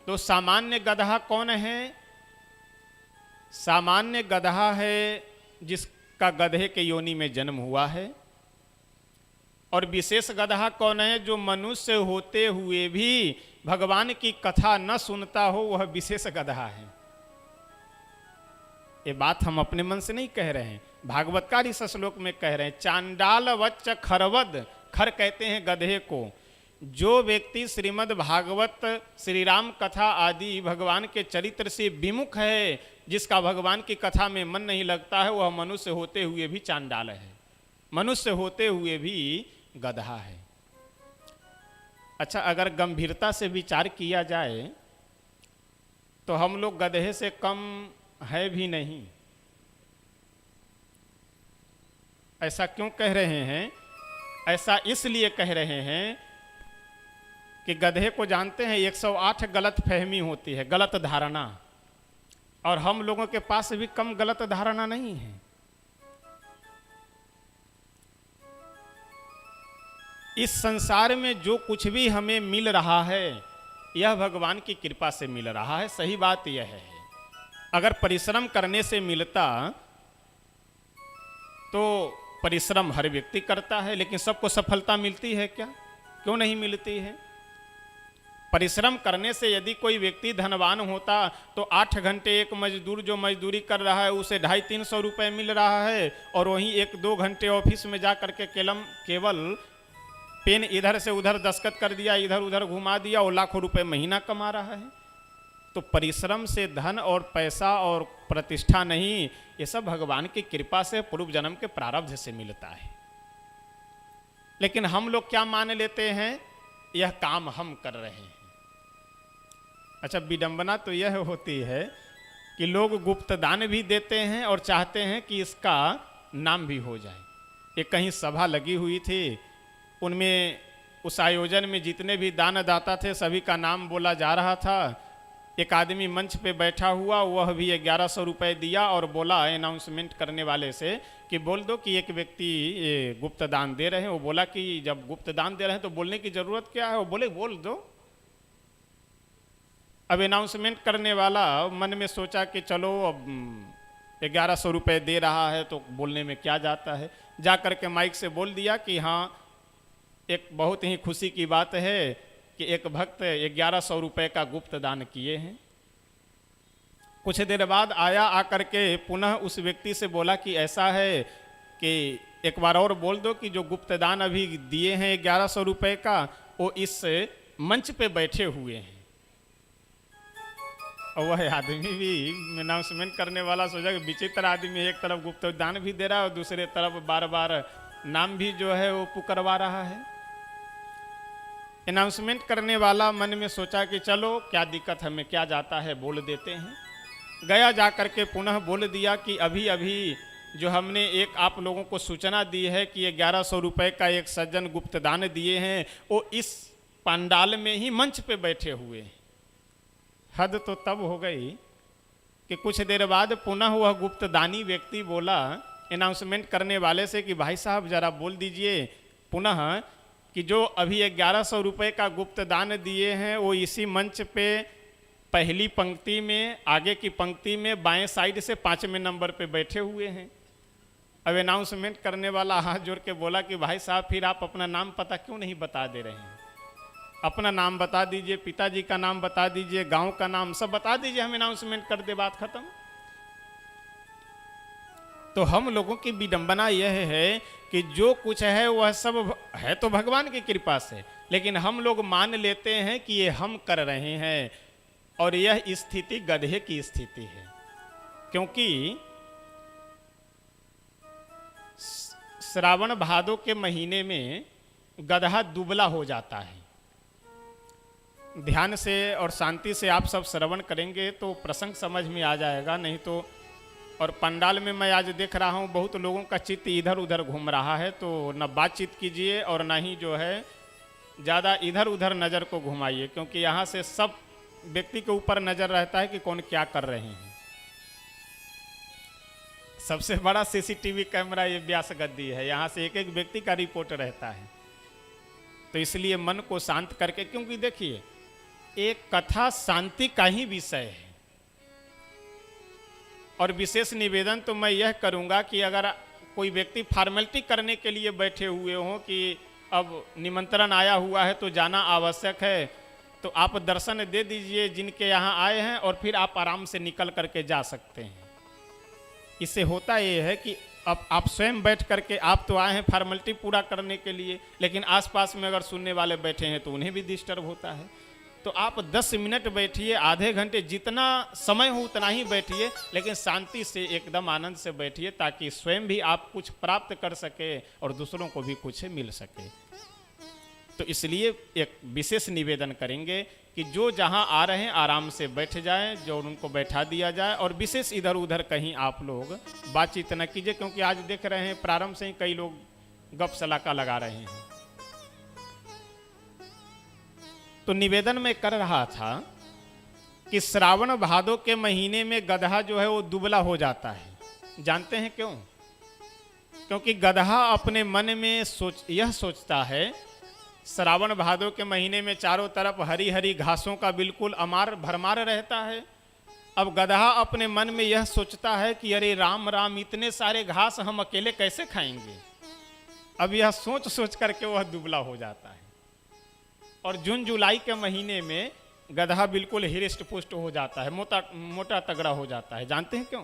तो सामान्य गधा कौन है? सामान्य गधा है जिसका गधे के योनि में जन्म हुआ है। और विशेष गधा कौन है? जो मनुष्य होते हुए भी भगवान की कथा न सुनता हो, वह विशेष गधा है। ये बात हम अपने मन से नहीं कह रहे हैं, भागवतकार इस श्लोक में कह रहे हैं। चांडाल वच्च खरवद, खर कहते हैं गधे को। जो व्यक्ति श्रीमद् भागवत, श्री राम कथा आदि भगवान के चरित्र से विमुख है, जिसका भगवान की कथा में मन नहीं लगता है, वह मनुष्य होते हुए भी चांडाल है, मनुष्य होते हुए भी गधा है। अच्छा, अगर गंभीरता से विचार किया जाए तो हम लोग गधे से कम है भी नहीं। ऐसा क्यों कह रहे हैं? ऐसा इसलिए कह रहे हैं कि गधे को जानते हैं 108 गलत फहमी होती है, गलत धारणा, और हम लोगों के पास भी कम गलत धारणा नहीं है। इस संसार में जो कुछ भी हमें मिल रहा है, यह भगवान की कृपा से मिल रहा है। सही बात यह है, अगर परिश्रम करने से मिलता तो परिश्रम हर व्यक्ति करता है, लेकिन सबको सफलता मिलती है क्या? क्यों नहीं मिलती है? परिश्रम करने से यदि कोई व्यक्ति धनवान होता तो 8 घंटे एक मजदूर जो मजदूरी कर रहा है उसे 250-300 रुपये मिल रहा है, और वहीं 1-2 घंटे ऑफिस में जा करके केवल पेन इधर से उधर दस्तखत कर दिया, इधर उधर घुमा दिया, और लाखों रुपए महीना कमा रहा है। तो परिश्रम से धन और पैसा और प्रतिष्ठा नहीं, ये सब भगवान की कृपा से पूर्व जन्म के प्रारब्ध से मिलता है। लेकिन हम लोग क्या मान लेते हैं? यह काम हम कर रहे हैं। अच्छा, विडंबना तो यह होती है कि लोग गुप्त दान भी देते हैं और चाहते हैं कि इसका नाम भी हो जाए। एक कहीं सभा लगी हुई थी, उनमें उस आयोजन में जितने भी दानदाता थे सभी का नाम बोला जा रहा था। एक आदमी मंच पे बैठा हुआ, वह भी 1100 रुपये दिया और बोला अनाउंसमेंट करने वाले से कि बोल दो कि एक व्यक्ति ये गुप्त दान दे रहे हैं। वो बोला कि जब गुप्त दान दे रहे हैं तो बोलने की ज़रूरत क्या है? वो बोले बोल दो। अब अनाउंसमेंट करने वाला मन में सोचा कि चलो अब 1100 रुपये दे रहा है तो बोलने में क्या जाता है। जा कर के माइक से बोल दिया कि हाँ, एक बहुत ही खुशी की बात है कि एक भक्त 1100 रुपये का गुप्त दान किए हैं। कुछ देर बाद आया, आकर के पुनः उस व्यक्ति से बोला कि ऐसा है कि एक बार और बोल दो कि जो गुप्त दान अभी दिए हैं 1100 रुपये का, वो इस मंच पे बैठे हुए हैं। और वह आदमी भी अनाउंसमेंट करने वाला सोचा कि विचित्र आदमी, एक तरफ गुप्त दान भी दे रहा है और दूसरे तरफ बार बार नाम भी जो है वो पुकारवा रहा है। अनाउंसमेंट करने वाला मन में सोचा कि चलो क्या दिक्कत, हमें क्या जाता है, बोल देते हैं। गया, जा कर के पुनः बोल दिया कि अभी अभी जो हमने एक आप लोगों को सूचना दी है कि 1100 रुपये का एक सज्जन गुप्त दान दिए हैं, वो इस पंडाल में ही मंच पे बैठे हुए हैं। हद तो तब हो गई कि कुछ देर बाद पुनः वह गुप्त दानी व्यक्ति बोला अनाउंसमेंट करने वाले से कि भाई साहब ज़रा बोल दीजिए पुनः कि जो अभी 1100 रुपये का गुप्त दान दिए हैं वो इसी मंच पे पहली पंक्ति में, आगे की पंक्ति में बाएं साइड से 5वें नंबर पे बैठे हुए हैं। अब अनाउंसमेंट करने वाला हाथ जोड़ के बोला कि भाई साहब फिर आप अपना नाम पता क्यों नहीं बता दे रहे हैं? अपना नाम बता दीजिए, पिताजी का नाम बता दीजिए, गांव का नाम सब बता दीजिए, हम अनाउंसमेंट कर दे, बात खत्म। तो हम लोगों की विडंबना यह है कि जो कुछ है वह सब है तो भगवान की कृपा से, लेकिन हम लोग मान लेते हैं कि ये हम कर रहे हैं। और यह स्थिति गधे की स्थिति है, क्योंकि श्रावण भादो के महीने में गधा दुबला हो जाता है। ध्यान से और शांति से आप सब श्रवण करेंगे तो प्रसंग समझ में आ जाएगा, नहीं तो। और पंडाल में मैं आज देख रहा हूँ बहुत लोगों का चित्त इधर उधर घूम रहा है, तो न बातचीत कीजिए और न ही जो है ज़्यादा इधर उधर नज़र को घुमाइए, क्योंकि यहाँ से सब व्यक्ति के ऊपर नज़र रहता है कि कौन क्या कर रहे हैं। सबसे बड़ा सीसीटीवी कैमरा ये व्यास गद्दी है, यहाँ से एक एक व्यक्ति का रिपोर्ट रहता है। तो इसलिए मन को शांत करके, क्योंकि देखिए एक कथा शांति का ही विषय है। और विशेष निवेदन तो मैं यह करूंगा कि अगर कोई व्यक्ति फॉर्मेलिटी करने के लिए बैठे हुए हों कि अब निमंत्रण आया हुआ है तो जाना आवश्यक है, तो आप दर्शन दे दीजिए जिनके यहाँ आए हैं और फिर आप आराम से निकल करके जा सकते हैं। इससे होता ये है कि अब आप स्वयं बैठ करके, आप तो आए हैं फॉर्मेलिटी पूरा करने के लिए, लेकिन आसपास में अगर सुनने वाले बैठे हैं तो उन्हें भी डिस्टर्ब होता है। तो आप 10 मिनट बैठिए, आधे घंटे, जितना समय हो उतना ही बैठिए, लेकिन शांति से एकदम आनंद से बैठिए, ताकि स्वयं भी आप कुछ प्राप्त कर सके और दूसरों को भी कुछ मिल सके। तो इसलिए एक विशेष निवेदन करेंगे कि जो जहां आ रहे हैं आराम से बैठ जाएं, जो उनको बैठा दिया जाए, और विशेष इधर उधर कहीं आप लोग बातचीत न कीजिए, क्योंकि आज देख रहे हैं प्रारंभ से ही कई लोग गप सलाका लगा रहे हैं। तो निवेदन मैं कर रहा था कि श्रावण भादो के महीने में गधा जो है वो दुबला हो जाता है। जानते हैं क्यों? क्योंकि गधा अपने मन में यह सोचता है, श्रावण भादो के महीने में चारों तरफ हरी हरी घासों का बिल्कुल अमार भरमार रहता है। अब गधा अपने मन में यह सोचता है कि अरे राम राम, इतने सारे घास हम अकेले कैसे खाएंगे। अब यह सोच सोच करके वह दुबला हो जाता है। और जून जुलाई के महीने में गधा बिल्कुल हिरिष्ट पुष्ट हो जाता है, मोटा तगड़ा हो जाता है। जानते हैं क्यों?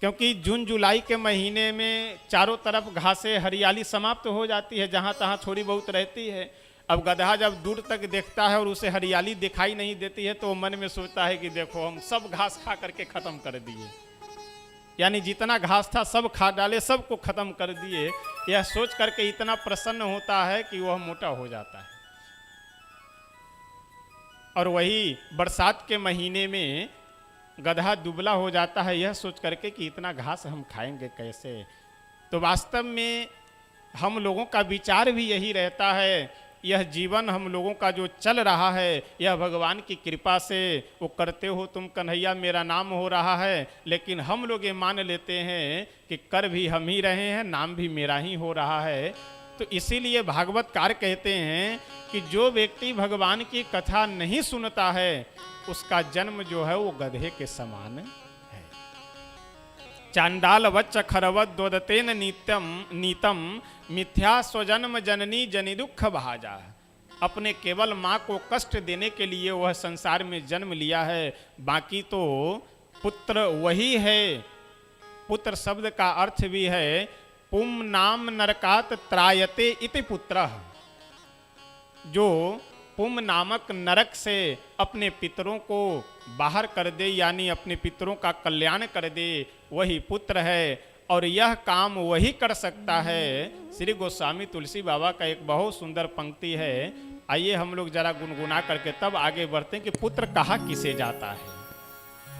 क्योंकि जून जुलाई के महीने में चारों तरफ घासें हरियाली समाप्त हो जाती है, जहाँ तहाँ थोड़ी बहुत रहती है। अब गधा जब दूर तक देखता है और उसे हरियाली दिखाई नहीं देती है, तो वो मन में सोचता है कि देखो हम सब घास खा करके ख़त्म कर दिए, यानी जितना घास था सब खा डाले, सबको ख़त्म कर दिए। यह सोच करके इतना प्रसन्न होता है कि वह मोटा हो जाता है। और वही बरसात के महीने में गधा दुबला हो जाता है, यह सोच करके कि इतना घास हम खाएंगे कैसे। तो वास्तव में हम लोगों का विचार भी यही रहता है। यह जीवन हम लोगों का जो चल रहा है, यह भगवान की कृपा से वो करते हो तुम कन्हैया मेरा नाम हो रहा है, लेकिन हम लोग ये मान लेते हैं कि कर भी हम ही रहे हैं, नाम भी मेरा ही हो रहा है। तो इसीलिए भागवतकार कहते हैं कि जो व्यक्ति भगवान की कथा नहीं सुनता है, उसका जन्म जो है वो गधे के समान है। चांडाल वच्च खरवत द्वदतेन नीतम मिथ्या स्वजन्म जननी जनि दुख भाजा। अपने केवल माँ को कष्ट देने के लिए वह संसार में जन्म लिया है, बाकी तो पुत्र वही है। पुत्र शब्द का अर्थ भी है पुम नाम नरकात त्रायते इति पुत्र। जो पुम नामक नरक से अपने पितरों को बाहर कर दे, यानी अपने पितरों का कल्याण कर दे, वही पुत्र है। और यह काम वही कर सकता है। श्री गोस्वामी तुलसी बाबा का एक बहुत सुंदर पंक्ति है, आइए हम लोग जरा गुनगुना करके तब आगे बढ़ते हैं कि पुत्र कहा किसे जाता है।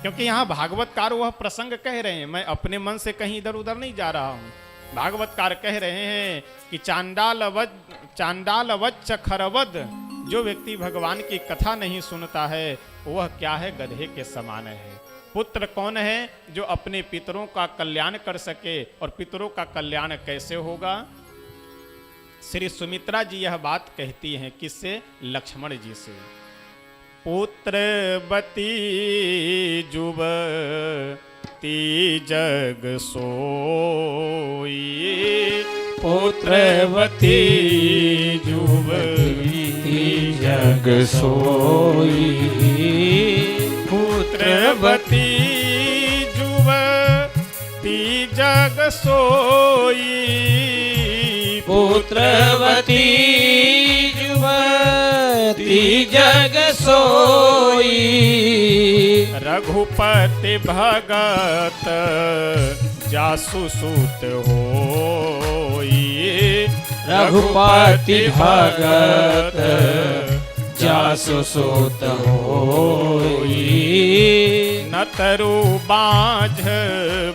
क्योंकि यहाँ भागवतकार वह प्रसंग कह रहे हैं, मैं अपने मन से कहीं इधर उधर नहीं जा रहा हूँ। भागवतकार कह रहे हैं कि चांडालवच्च खरवद, जो व्यक्ति भगवान की कथा नहीं सुनता है वह क्या है, गधे के समान है। पुत्र कौन है? जो अपने पितरों का कल्याण कर सके। और पितरों का कल्याण कैसे होगा? श्री सुमित्रा जी यह बात कहती हैं, किससे? लक्ष्मण जी से। पुत्रवती जुवती जग सोई, पुत्रवती जुवती जग सोई, पुत्रवती जुवती जग सोई, पुत्रवती जुवती जग सोई, रघुपति भगत जासु सूत होई, रघुपति भगत जासु सूत होई, नतरु बाझ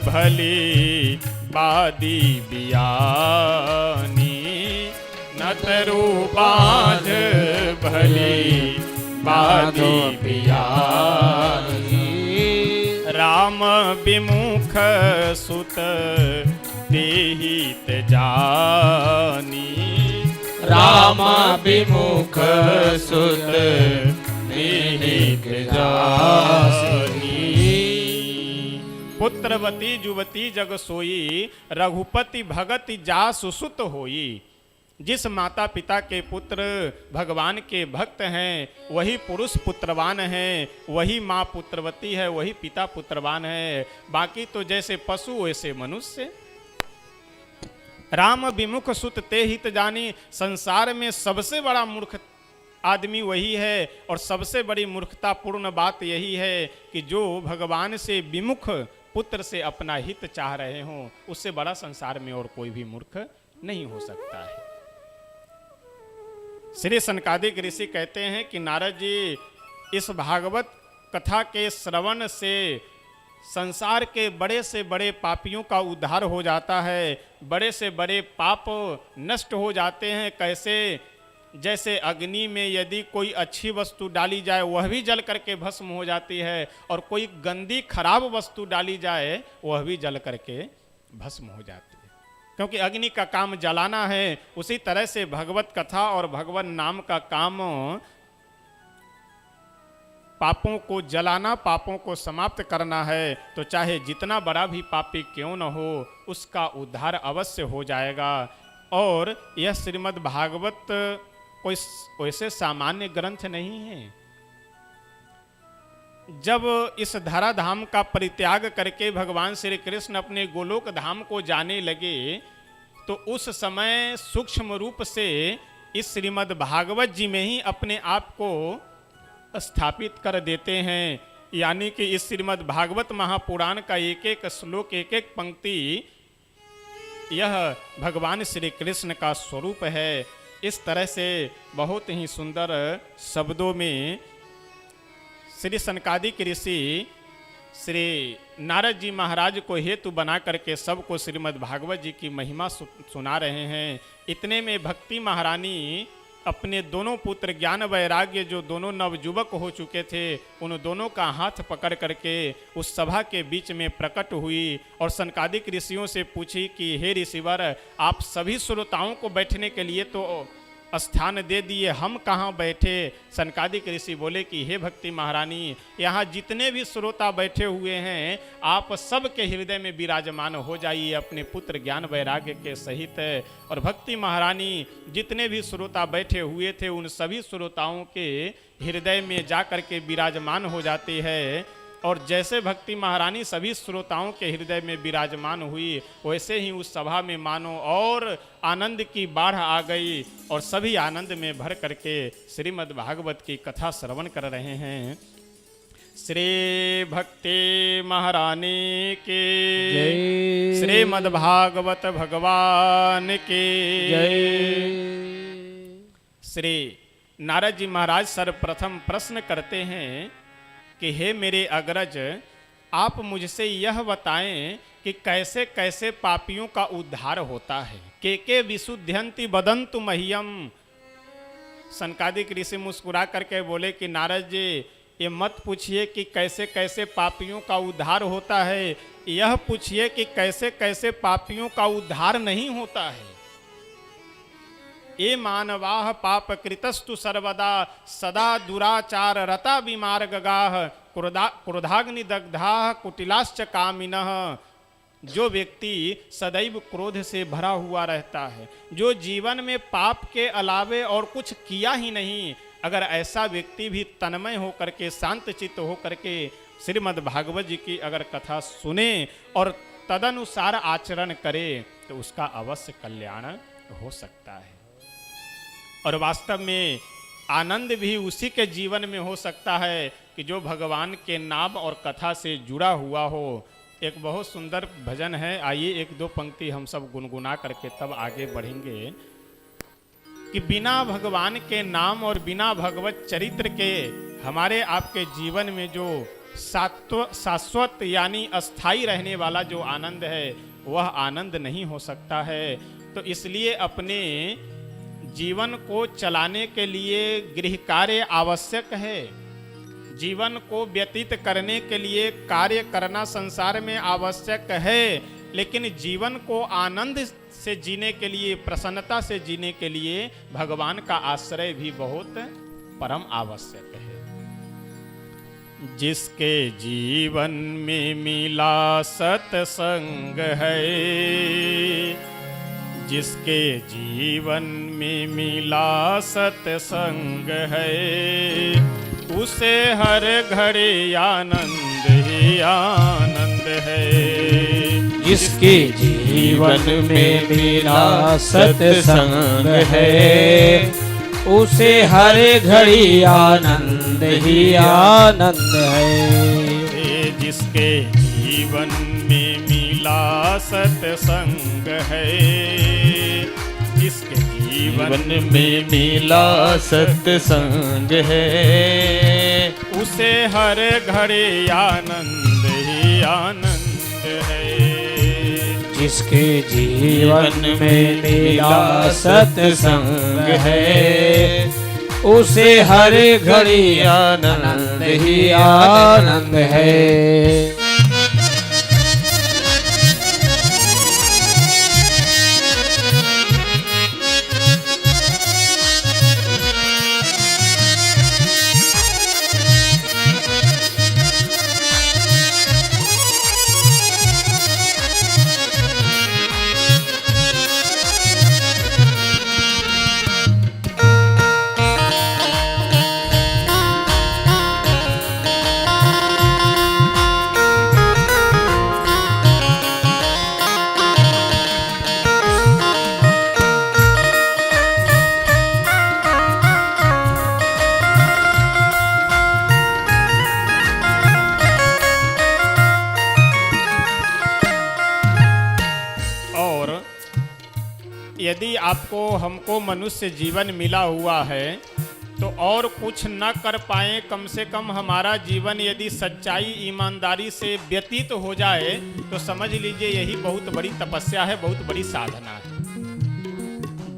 भली बादी बियानी, नतरु बाझ भली बादी बियानी, राम विमुख सुत देहित जानी, राम विमुख सुत देहित जानी, पुत्रवती जुवती जग सोई, रघुपति भगत जासु सुत होई। जिस माता पिता के पुत्र भगवान के भक्त हैं वही पुरुष पुत्रवान हैं, वही माँ पुत्रवती है, वही पिता पुत्रवान है। बाकी तो जैसे पशु वैसे मनुष्य। राम विमुख सुत ते हित जानी, संसार में सबसे बड़ा मूर्ख आदमी वही है। और सबसे बड़ी मूर्खतापूर्ण बात यही है कि जो भगवान से विमुख पुत्र से अपना हित चाह रहे हों, उससे बड़ा संसार में और कोई भी मूर्ख नहीं हो सकता है। श्री सनकादिक ऋषि कहते हैं कि नारद जी, इस भागवत कथा के श्रवण से संसार के बड़े से बड़े पापियों का उद्धार हो जाता है, बड़े से बड़े पाप नष्ट हो जाते हैं। कैसे? जैसे अग्नि में यदि कोई अच्छी वस्तु डाली जाए वह भी जल करके भस्म हो जाती है, और कोई गंदी खराब वस्तु डाली जाए वह भी जल करके भस्म हो जाती है, क्योंकि अग्नि का काम जलाना है। उसी तरह से भगवत कथा और भगवान नाम का काम पापों को जलाना, पापों को समाप्त करना है। तो चाहे जितना बड़ा भी पापी क्यों न हो, उसका उद्धार अवश्य हो जाएगा। और यह श्रीमद् भागवत कोई वैसे सामान्य ग्रंथ नहीं है। जब इस धराधाम का परित्याग करके भगवान श्री कृष्ण अपने गोलोक धाम को जाने लगे, तो उस समय सूक्ष्म रूप से इस श्रीमद् भागवत जी में ही अपने आप को स्थापित कर देते हैं। यानी कि इस श्रीमद् भागवत महापुराण का एक एक श्लोक, एक एक पंक्ति यह भगवान श्री कृष्ण का स्वरूप है। इस तरह से बहुत ही सुंदर शब्दों में श्री सनकादिक ऋषि श्री नारद जी महाराज को हेतु बना करके सबको श्रीमद् भागवत जी की महिमा सुना रहे हैं। इतने में भक्ति महारानी अपने दोनों पुत्र ज्ञान वैराग्य जो दोनों नवयुवक हो चुके थे उन दोनों का हाथ पकड़ करके उस सभा के बीच में प्रकट हुई और सनकादिक ऋषियों से पूछी कि हे ऋषिवर, आप सभी श्रोताओं को बैठने के लिए तो स्थान दे दिए, हम कहाँ बैठे। सनकादिक ऋषि बोले कि हे भक्ति महारानी, यहाँ जितने भी श्रोता बैठे हुए हैं आप सबके हृदय में विराजमान हो जाइए अपने पुत्र ज्ञान वैराग्य के सहित। और भक्ति महारानी जितने भी श्रोता बैठे हुए थे उन सभी श्रोताओं के हृदय में जा कर के विराजमान हो जाते हैं। और जैसे भक्ति महारानी सभी श्रोताओं के हृदय में विराजमान हुई वैसे ही उस सभा में मानो और आनंद की बाढ़ आ गई और सभी आनंद में भर करके श्रीमद् भागवत की कथा श्रवण कर रहे हैं। श्री भक्ति महारानी के जय। श्रीमद् भागवत भगवान के जय। श्री नारद जी महाराज सर्वप्रथम प्रश्न करते हैं कि हे मेरे अग्रज, आप मुझसे यह बताएं कि कैसे कैसे पापियों का उद्धार होता है। के विशुद्ध्यंति वदन्तु मह्यम। सनकादिक ऋषि मुस्कुरा करके बोले कि नारद जी, ये मत पूछिए कि कैसे कैसे पापियों का उद्धार होता है, यह पूछिए कि कैसे कैसे पापियों का उद्धार नहीं होता है। ये मानवाह पाप कृतस्तु सर्वदा सदा दुराचार रता विमार्गगाह क्रोधाग्निदग्धा कुटिलाश्च कामिनः। जो व्यक्ति सदैव क्रोध से भरा हुआ रहता है, जो जीवन में पाप के अलावे और कुछ किया ही नहीं, अगर ऐसा व्यक्ति भी तन्मय होकर के शांत चित्त होकर के श्रीमद् भागवत जी की अगर कथा सुने और तदनुसार आचरण करे तो उसका अवश्य कल्याण हो सकता है। और वास्तव में आनंद भी उसी के जीवन में हो सकता है कि जो भगवान के नाम और कथा से जुड़ा हुआ हो। एक बहुत सुंदर भजन है, आइए एक दो पंक्ति हम सब गुनगुना करके तब आगे बढ़ेंगे। कि बिना भगवान के नाम और बिना भगवत चरित्र के हमारे आपके जीवन में जो शाश्वत यानी अस्थाई रहने वाला जो आनंद है वह आनंद नहीं हो सकता है। तो इसलिए अपने जीवन को चलाने के लिए गृह कार्य आवश्यक है। जीवन को व्यतीत करने के लिए कार्य करना संसार में आवश्यक है, लेकिन जीवन को आनंद से जीने के लिए, प्रसन्नता से जीने के लिए भगवान का आश्रय भी बहुत परम आवश्यक है। जिसके जीवन में मिला सत्संग है, जिसके जीवन में मिला सत्संग है, उसे हर घड़ी आनंद ही आनंद है। जिसके जीवन में मिला सत्संग है, उसे हर घड़ी आनंद ही आनंद है। जिसके जीवन में मिला सत्संग है, जिसके जीवन में मिला सत्संग है, उसे हर घड़ी आनंद ही आनंद है। जिसके जीवन में मिला सत्संग है, उसे हर घड़ी आनंद ही आनंद है। यदि आपको हमको मनुष्य जीवन मिला हुआ है तो और कुछ न कर पाए, कम से कम हमारा जीवन यदि सच्चाई ईमानदारी से व्यतीत हो जाए तो समझ लीजिए यही बहुत बड़ी तपस्या है, बहुत बड़ी साधना है।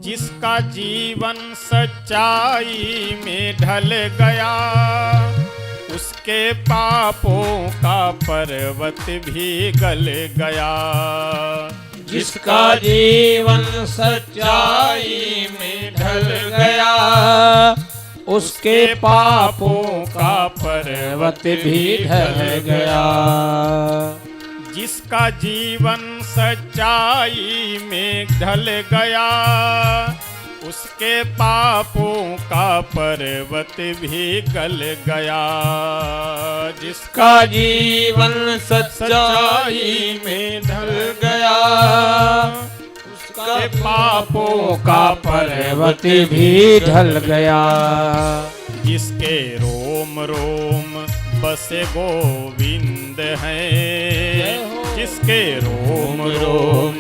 जिसका जीवन सच्चाई में ढल गया, उसके पापों का पर्वत भी गल गया। जिसका जीवन सच्चाई में ढल गया, उसके पापों का पर्वत भी ढल गया। जिसका जीवन सच्चाई में ढल गया, उसके पापों का पर्वत भी गल गया। जिसका जीवन सच्चाई में ढल गया, उसके पापों का पर्वत भी ढल गया। जिसके रोम रोम बसे गोविंद हैं, जिसके रोम रोम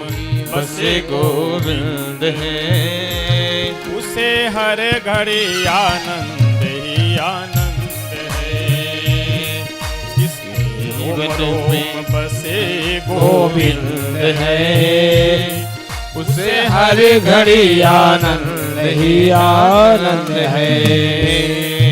बसे गोविंद हैं, उसे हर घड़ी आनंद ही आनंद है। जिसके रोम में बसे गोविंद है, उसे हर घड़ी आनंद ही आनंद है।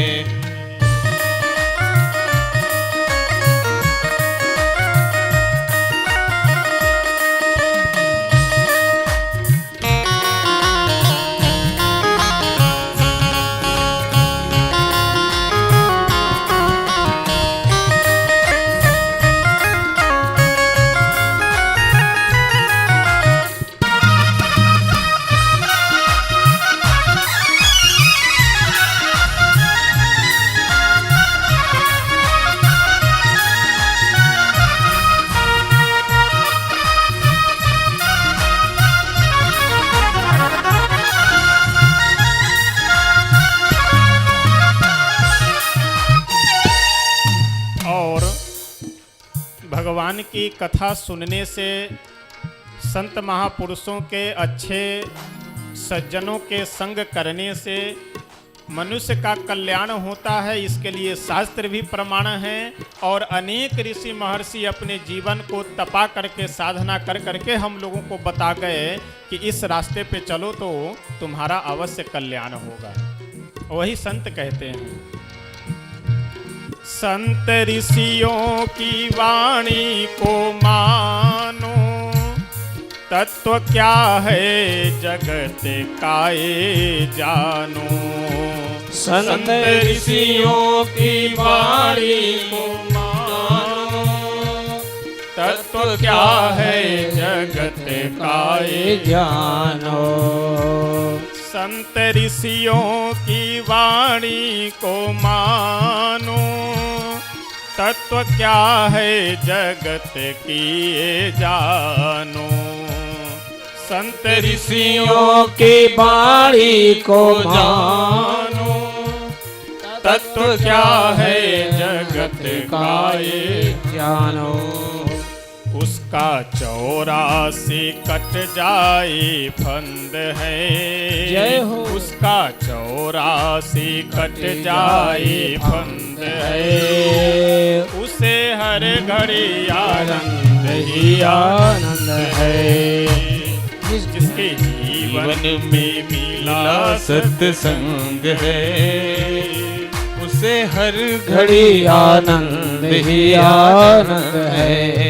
भगवान की कथा सुनने से, संत महापुरुषों के अच्छे सज्जनों के संग करने से मनुष्य का कल्याण होता है। इसके लिए शास्त्र भी प्रमाण हैं और अनेक ऋषि महर्षि अपने जीवन को तपा करके, साधना कर करके हम लोगों को बता गए कि इस रास्ते पे चलो तो तुम्हारा अवश्य कल्याण होगा। वही संत कहते हैं, संत ऋषियों की वाणी को मानो, तत्व क्या है जगत का ये जानो। संत ऋषियों की वाणी को मानो, तत्व क्या है जगत का ये जानो। संत ऋषियों की वाणी को मानो, तत्व क्या है जगत की ये जानो। संत ऋषियों की वाणी को मानो, तत्व क्या है जगत का ये जानो। उसका 84 कट जाए फंद है, जय हो। उसका 84 कट जाए फंद है, उसे हर घड़ी आनंद ही आनंद है। जिसके जीवन में मिला सत्संग है, उसे हर घड़ी आनंद ही आनंद है।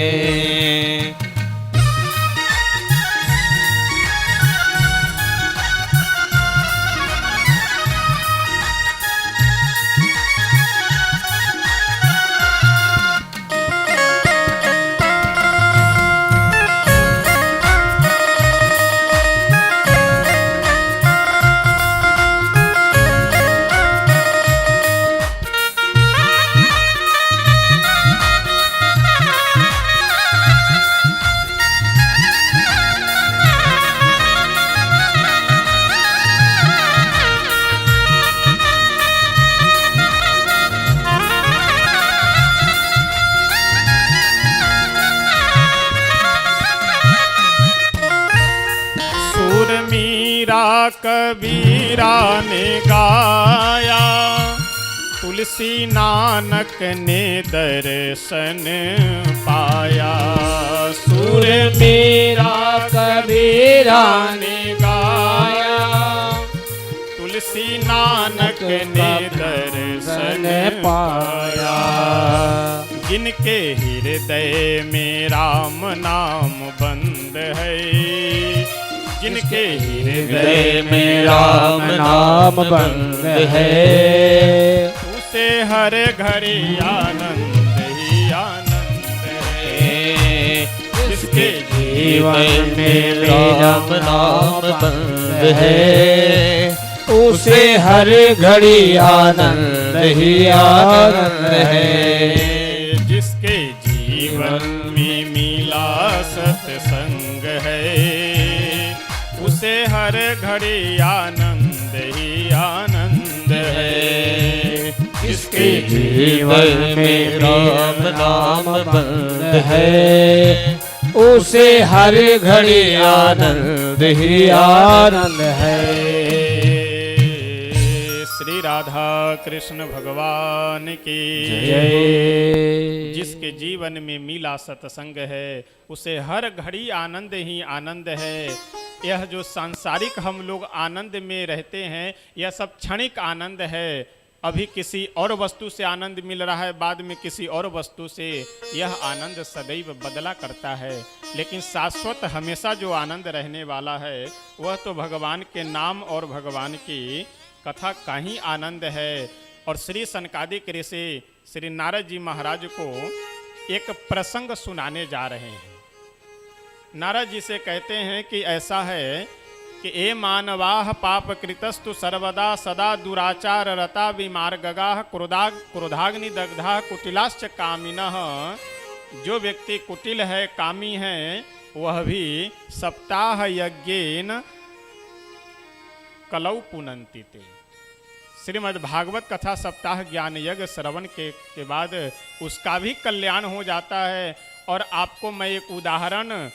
मीरा कबीरा ने गाया, तुलसी नानक ने दर्शन पाया। सुर मीरा कबीरा ने गाया, तुलसी नानक ने दर्शन पाया। जिनके हृदय में राम नाम बंद है, जिनके हृदय में राम नाम बंद है, उसे हर घड़ी आनंद ही आनंद है। जिसके जीवन में राम नाम बंद है, उसे हर घड़ी आनंद ही आनंद है। जिसके जीवन में मिला सत्संग है, उसे हर घड़ी आनंद ही आनंद है। जिसके जीवन में राम नाम बंद है, उसे हर घड़ी आनंद ही आनंद है। श्री राधा कृष्ण भगवान की जय। जिसके जीवन में मिला सत्संग है, उसे हर घड़ी आनंद ही आनंद है। यह जो सांसारिक हम लोग आनंद में रहते हैं, यह सब क्षणिक आनंद है। अभी किसी और वस्तु से आनंद मिल रहा है, बाद में किसी और वस्तु से। यह आनंद सदैव बदला करता है, लेकिन शाश्वत हमेशा जो आनंद रहने वाला है, वह तो भगवान के नाम और भगवान की कथा का ही आनंद है। और श्री सनकादिक ऋषि श्री नारद जी महाराज को एक प्रसंग सुनाने जा रहे हैं। नारद जी से कहते हैं कि ऐसा है कि ए मानवाह पाप कृतस्तु सर्वदा सदा दुराचार रता विमार्गगाः क्रोधाग्नि दग्धा कुटिलाश्च कामिनः। जो व्यक्ति कुटिल है, कामी है, वह भी सप्ताह यज्ञेन कलौ पुनन्ति ते। श्रीमद् भागवत कथा सप्ताह ज्ञान यज्ञ श्रवण के बाद उसका भी कल्याण हो जाता है। और आपको मैं एक उदाहरण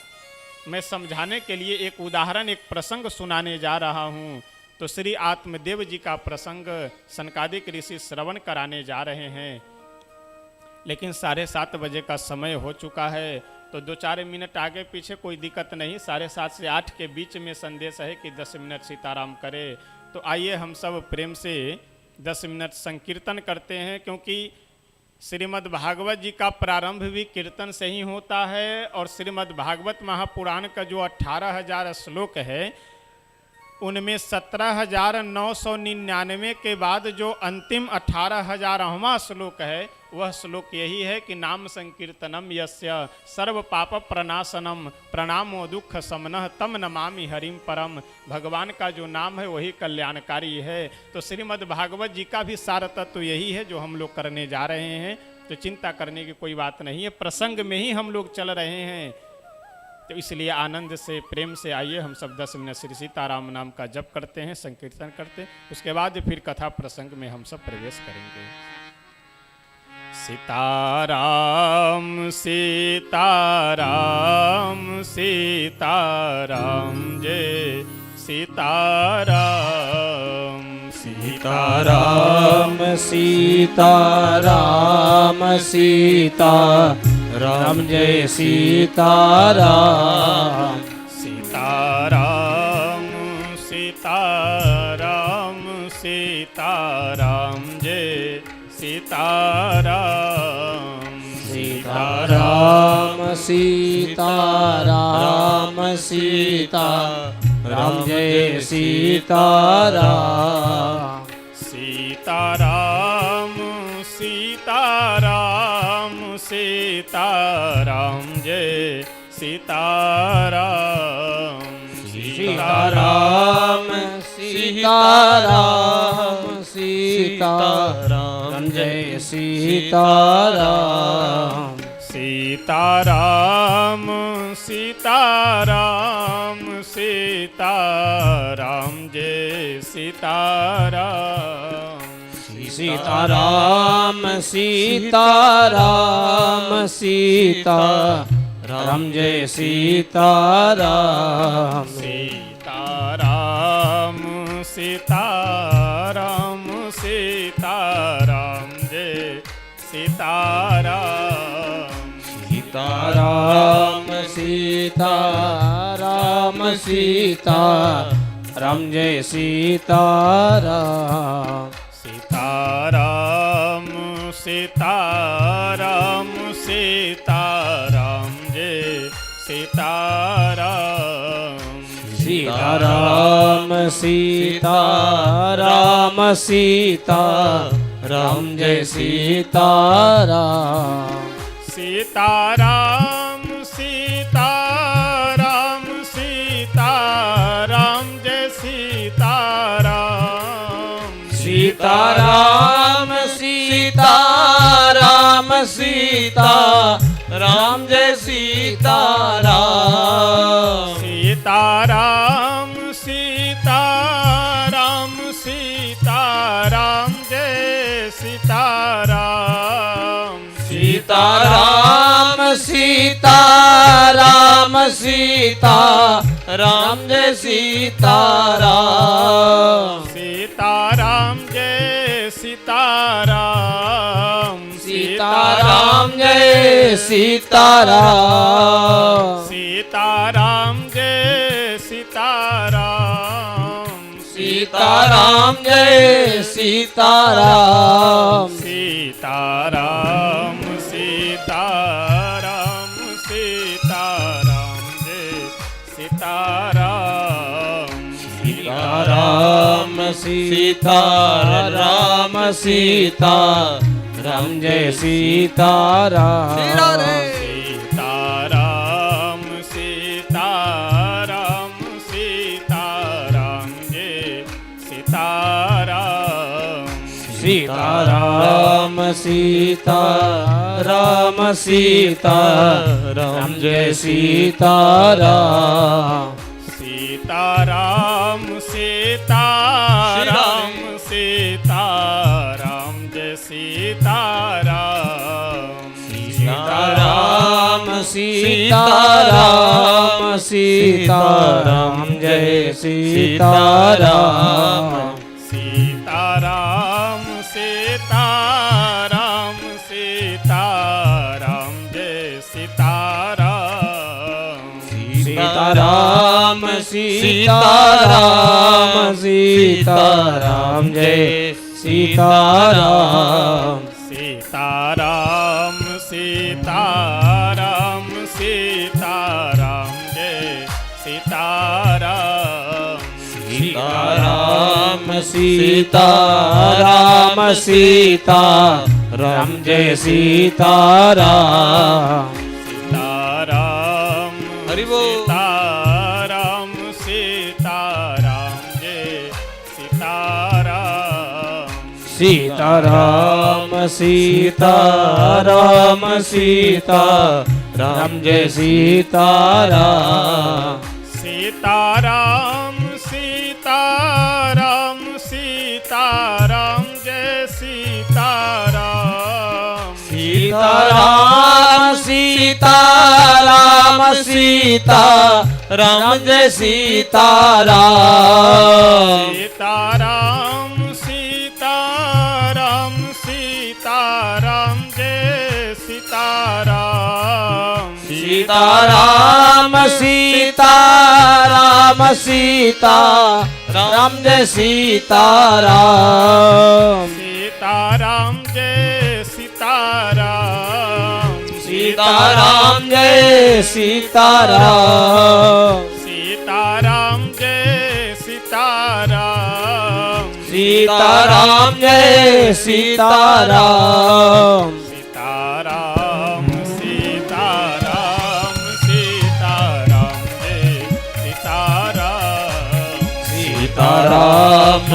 मैं समझाने के लिए एक उदाहरण, एक प्रसंग सुनाने जा रहा हूँ। तो श्री आत्मदेव जी का प्रसंग सनकादिक ऋषि श्रवण कराने जा रहे हैं, लेकिन 7:30 बजे का समय हो चुका है। तो 2-4 मिनट आगे पीछे कोई दिक्कत नहीं। 7:30 से 8 के बीच में संदेश है कि 10 मिनट सीताराम करे। तो आइए हम सब प्रेम से 10 मिनट संकीर्तन करते हैं, क्योंकि श्रीमद् भागवत जी का प्रारंभ भी कीर्तन से ही होता है। और श्रीमद् भागवत महापुराण का जो 18,000 श्लोक है, उनमें 17,999 के बाद जो अंतिम 18,000वां श्लोक है, वह श्लोक यही है कि नाम संकीर्तनम यस्य सर्व पाप प्रनाशनम प्रणामो दुख समनः तम नमामि हरिम परम। भगवान का जो नाम है वही कल्याणकारी है। तो श्रीमद् भागवत जी का भी सार तत्व यही है जो हम लोग करने जा रहे हैं। तो चिंता करने की कोई बात नहीं है, प्रसंग में ही हम लोग चल रहे हैं। तो इसलिए आनंद से प्रेम से आइए हम सब 10 मिनट श्री सीताराम नाम का जप करते हैं, संकीर्तन करते हैं। उसके बाद फिर कथा प्रसंग में हम सब प्रवेश करेंगे। सीताराम सीताराम सीताराम जय सीताराम सीताराम सीताराम सीताराम जय सीताराम सीताराम सीताराम सीताराम जय सीताराम सीताराम सीताराम सीताराम जय सीताराम सीताराम सीताराम सीताराम जय सीताराम सीताराम सीताराम सीताराम जय सीताराम सीताराम सीताराम सीताराम जय सीताराम सीताराम सीताराम सीताराम जय सीताराम सीताराम सीताराम सीताराम जय सीताराम सीताराम सीताराम सीताराम जय सीताराम सीताराम सीताराम सीताराम जय सीताराम सीताराम सीताराम सीताराम जय सीताराम सीताराम सीताराम सीताराम जय सीताराम सीताराम सीताराम सीताराम जय सीताराम सीताराम सीताराम सीताराम जय सीताराम सीताराम सीताराम सीताराम जय सीताराम सीताराम जय सीताराम सीताराम जय सीताराम सीताराम जय सीताराम सीताराम जय सीताराम सीताराम सीताराम सीताराम जय सीताराम सीताराम सीताराम सीताराम जय सीताराम सीताराम सीताराम सीताराम जय सीताराम सीताराम सीताराम सीताराम जय सीताराम सीताराम सीताराम सीताराम जय सीताराम सीताराम सीताराम सीताराम जय सीताराम सीताराम सीताराम सीताराम जय सीताराम सीताराम सीताराम सीताराम जय सीताराम सीताराम सीताराम सीताराम जय सीताराम सीताराम सीताराम सीताराम जय सीताराम सीताराम हरि बोल। सीताराम सीताराम जय सीताराम सीताराम सीताराम सीताराम जय सीताराम सीताराम सीताराम सीताराम जय सीताराम सीताराम सीताराम सीताराम जय सीताराम सीताराम सीताराम सीताराम जय सीताराम सीताराम सीताराम सीताराम जय सीताराम सीताराम जय सीताराम सीताराम जय सीताराम सीताराम जय सीताराम सीताराम जय सीताराम सीताराम सीताराम सीताराम जय सीताराम सीताराम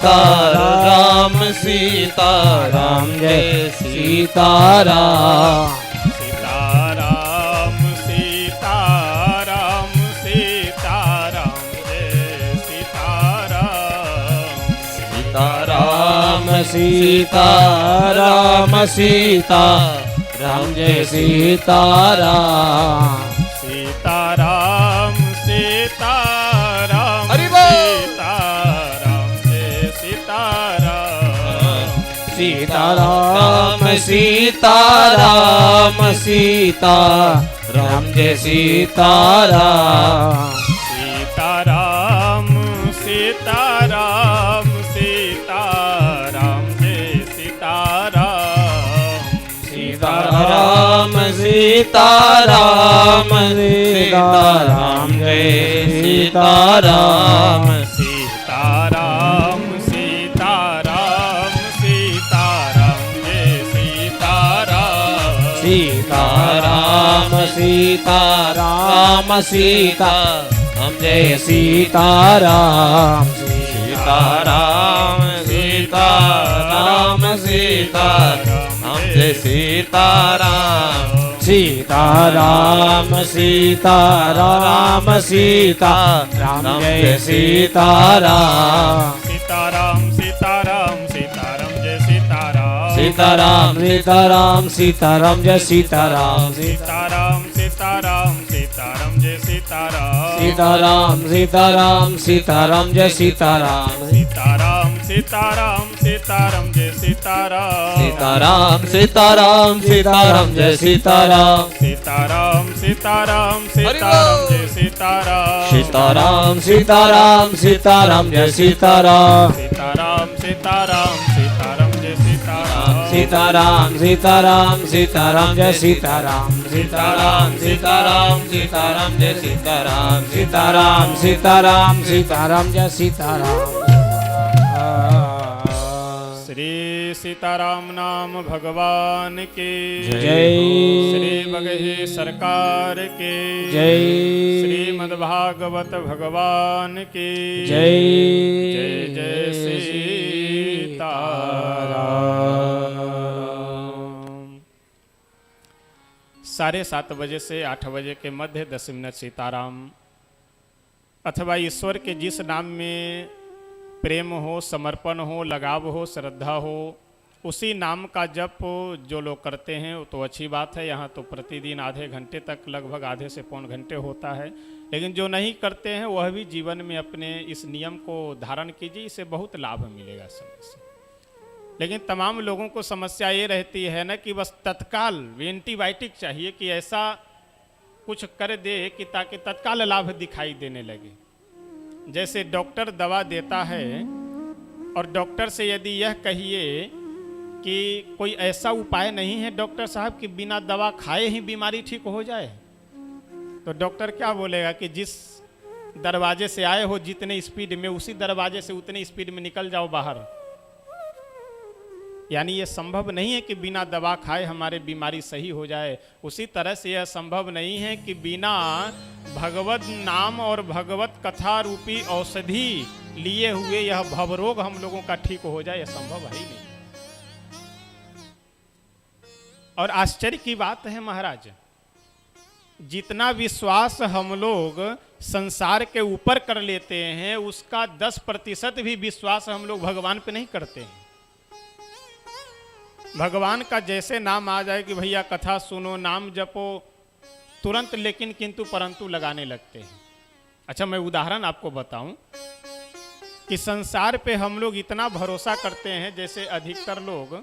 सीताराम सीताराम जय सीताराम सीताराम सीताराम सीताराम जय सीताराम सीताराम सीताराम जय सीताराम सीताराम सीताराम हरि बोल। सीताराम सीताराम सीताराम सीताराम जय सीताराम सीताराम सीताराम सीताराम जय सीताराम सीताराम सीताराम सीताराम जय सीताराम सीताराम सीताराम सीताराम जय सीताराम सीताराम सीताराम सीताराम जय सीताराम सीताराम सीताराम सीताराम जय सीताराम सीताराम सीताराम सीताराम जय सीताराम सीताराम सीताराम सीताराम जय सीताराम सीताराम सीताराम सीताराम जय सीताराम सीताराम सीताराम सीताराम जय सीताराम सीताराम सीताराम सीताराम जय सीताराम सीताराम सीताराम सीताराम जय सीताराम सीताराम सीताराम सीताराम जय सीताराम सीताराम सीताराम सीताराम जय सीताराम सीताराम सीताराम सीताराम जय सीताराम सीताराम सीताराम सीताराम जय सीताराम सीताराम सीताराम सीताराम जय सीताराम सीताराम सीताराम सीताराम जय सीताराम सीताराम सीताराम सीताराम जय सीताराम श्री सीताराम नाम भगवान के जय श्री बगहे सरकार के जय श्रीमद् भागवत भगवान के जय जय जय सीताराम। 7:30 बजे से 8 बजे के मध्य 10 मिनट सीताराम अथवा ईश्वर के जिस नाम में प्रेम हो, समर्पण हो, लगाव हो, श्रद्धा हो, उसी नाम का जप जो लोग करते हैं वो तो अच्छी बात है। यहाँ तो प्रतिदिन आधे घंटे तक, लगभग आधे से पौन घंटे होता है। लेकिन जो नहीं करते हैं वह भी जीवन में अपने इस नियम को धारण कीजिए, इससे बहुत लाभ मिलेगा समय से। लेकिन तमाम लोगों को समस्या ये रहती है ना कि बस तत्काल एंटीबायोटिक चाहिए कि ऐसा कुछ कर दे कि ताकि तत्काल लाभ दिखाई देने लगे। जैसे डॉक्टर दवा देता है और डॉक्टर से यदि यह कहिए कि कोई ऐसा उपाय नहीं है डॉक्टर साहब कि बिना दवा खाए ही बीमारी ठीक हो जाए, तो डॉक्टर क्या बोलेगा कि जिस दरवाजे से आए हो जितने स्पीड में, उसी दरवाजे से उतने स्पीड में निकल जाओ बाहर। यानी ये संभव नहीं है कि बिना दवा खाए हमारे बीमारी सही हो जाए। उसी तरह से यह संभव नहीं है कि बिना भगवत नाम और भगवत कथा रूपी औषधि लिए हुए यह भवरोग हम लोगों का ठीक हो जाए, यह संभव है ही नहीं। और आश्चर्य की बात है महाराज, जितना विश्वास हम लोग संसार के ऊपर कर लेते हैं उसका 10% भी विश्वास हम लोग भगवान पे नहीं करते हैं। भगवान का जैसे नाम आ जाए कि भैया कथा सुनो, नाम जपो, तुरंत लेकिन किंतु परंतु लगाने लगते हैं। अच्छा, मैं उदाहरण आपको बताऊं कि संसार पे हम लोग इतना भरोसा करते हैं, जैसे अधिकतर लोग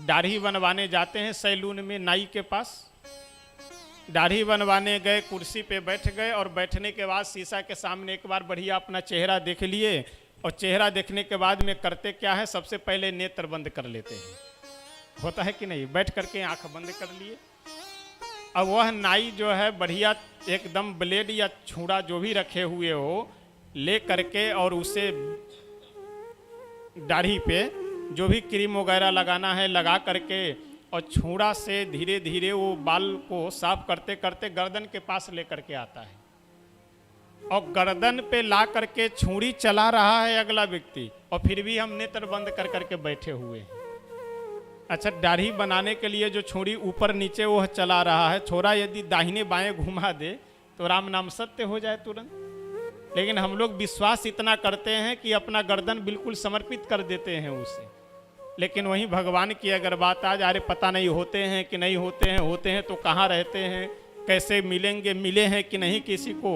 दाढ़ी बनवाने जाते हैं सैलून में नाई के पास, दाढ़ी बनवाने गए, कुर्सी पे बैठ गए और बैठने के बाद शीशा के सामने एक बार बढ़िया अपना चेहरा देख लिए और चेहरा देखने के बाद में करते क्या है, सबसे पहले नेत्र बंद कर लेते हैं। होता है कि नहीं? बैठ करके आंख बंद कर लिए। अब वह नाई जो है बढ़िया एकदम ब्लेड या छुरा जो भी रखे हुए हो ले करके और उसे दाढ़ी पे जो भी क्रीम वगैरह लगाना है लगा करके और छुरा से धीरे धीरे वो बाल को साफ करते करते गर्दन के पास ले करके आता है और गर्दन पे ला करके छुरी चला रहा है अगला व्यक्ति, और फिर भी हम नेत्र बंद कर करके बैठे हुए हैं। अच्छा, दाढ़ी बनाने के लिए जो छुरी ऊपर नीचे वो चला रहा है, छोरा यदि दाहिने बाएं घुमा दे तो राम नाम सत्य हो जाए तुरंत। लेकिन हम लोग विश्वास इतना करते हैं कि अपना गर्दन बिल्कुल समर्पित कर देते हैं उसे। लेकिन वहीं भगवान की अगर बात आ जाए, पता नहीं होते हैं कि नहीं होते हैं, होते हैं तो कहाँ रहते हैं, कैसे मिलेंगे, मिले हैं कि नहीं किसी को,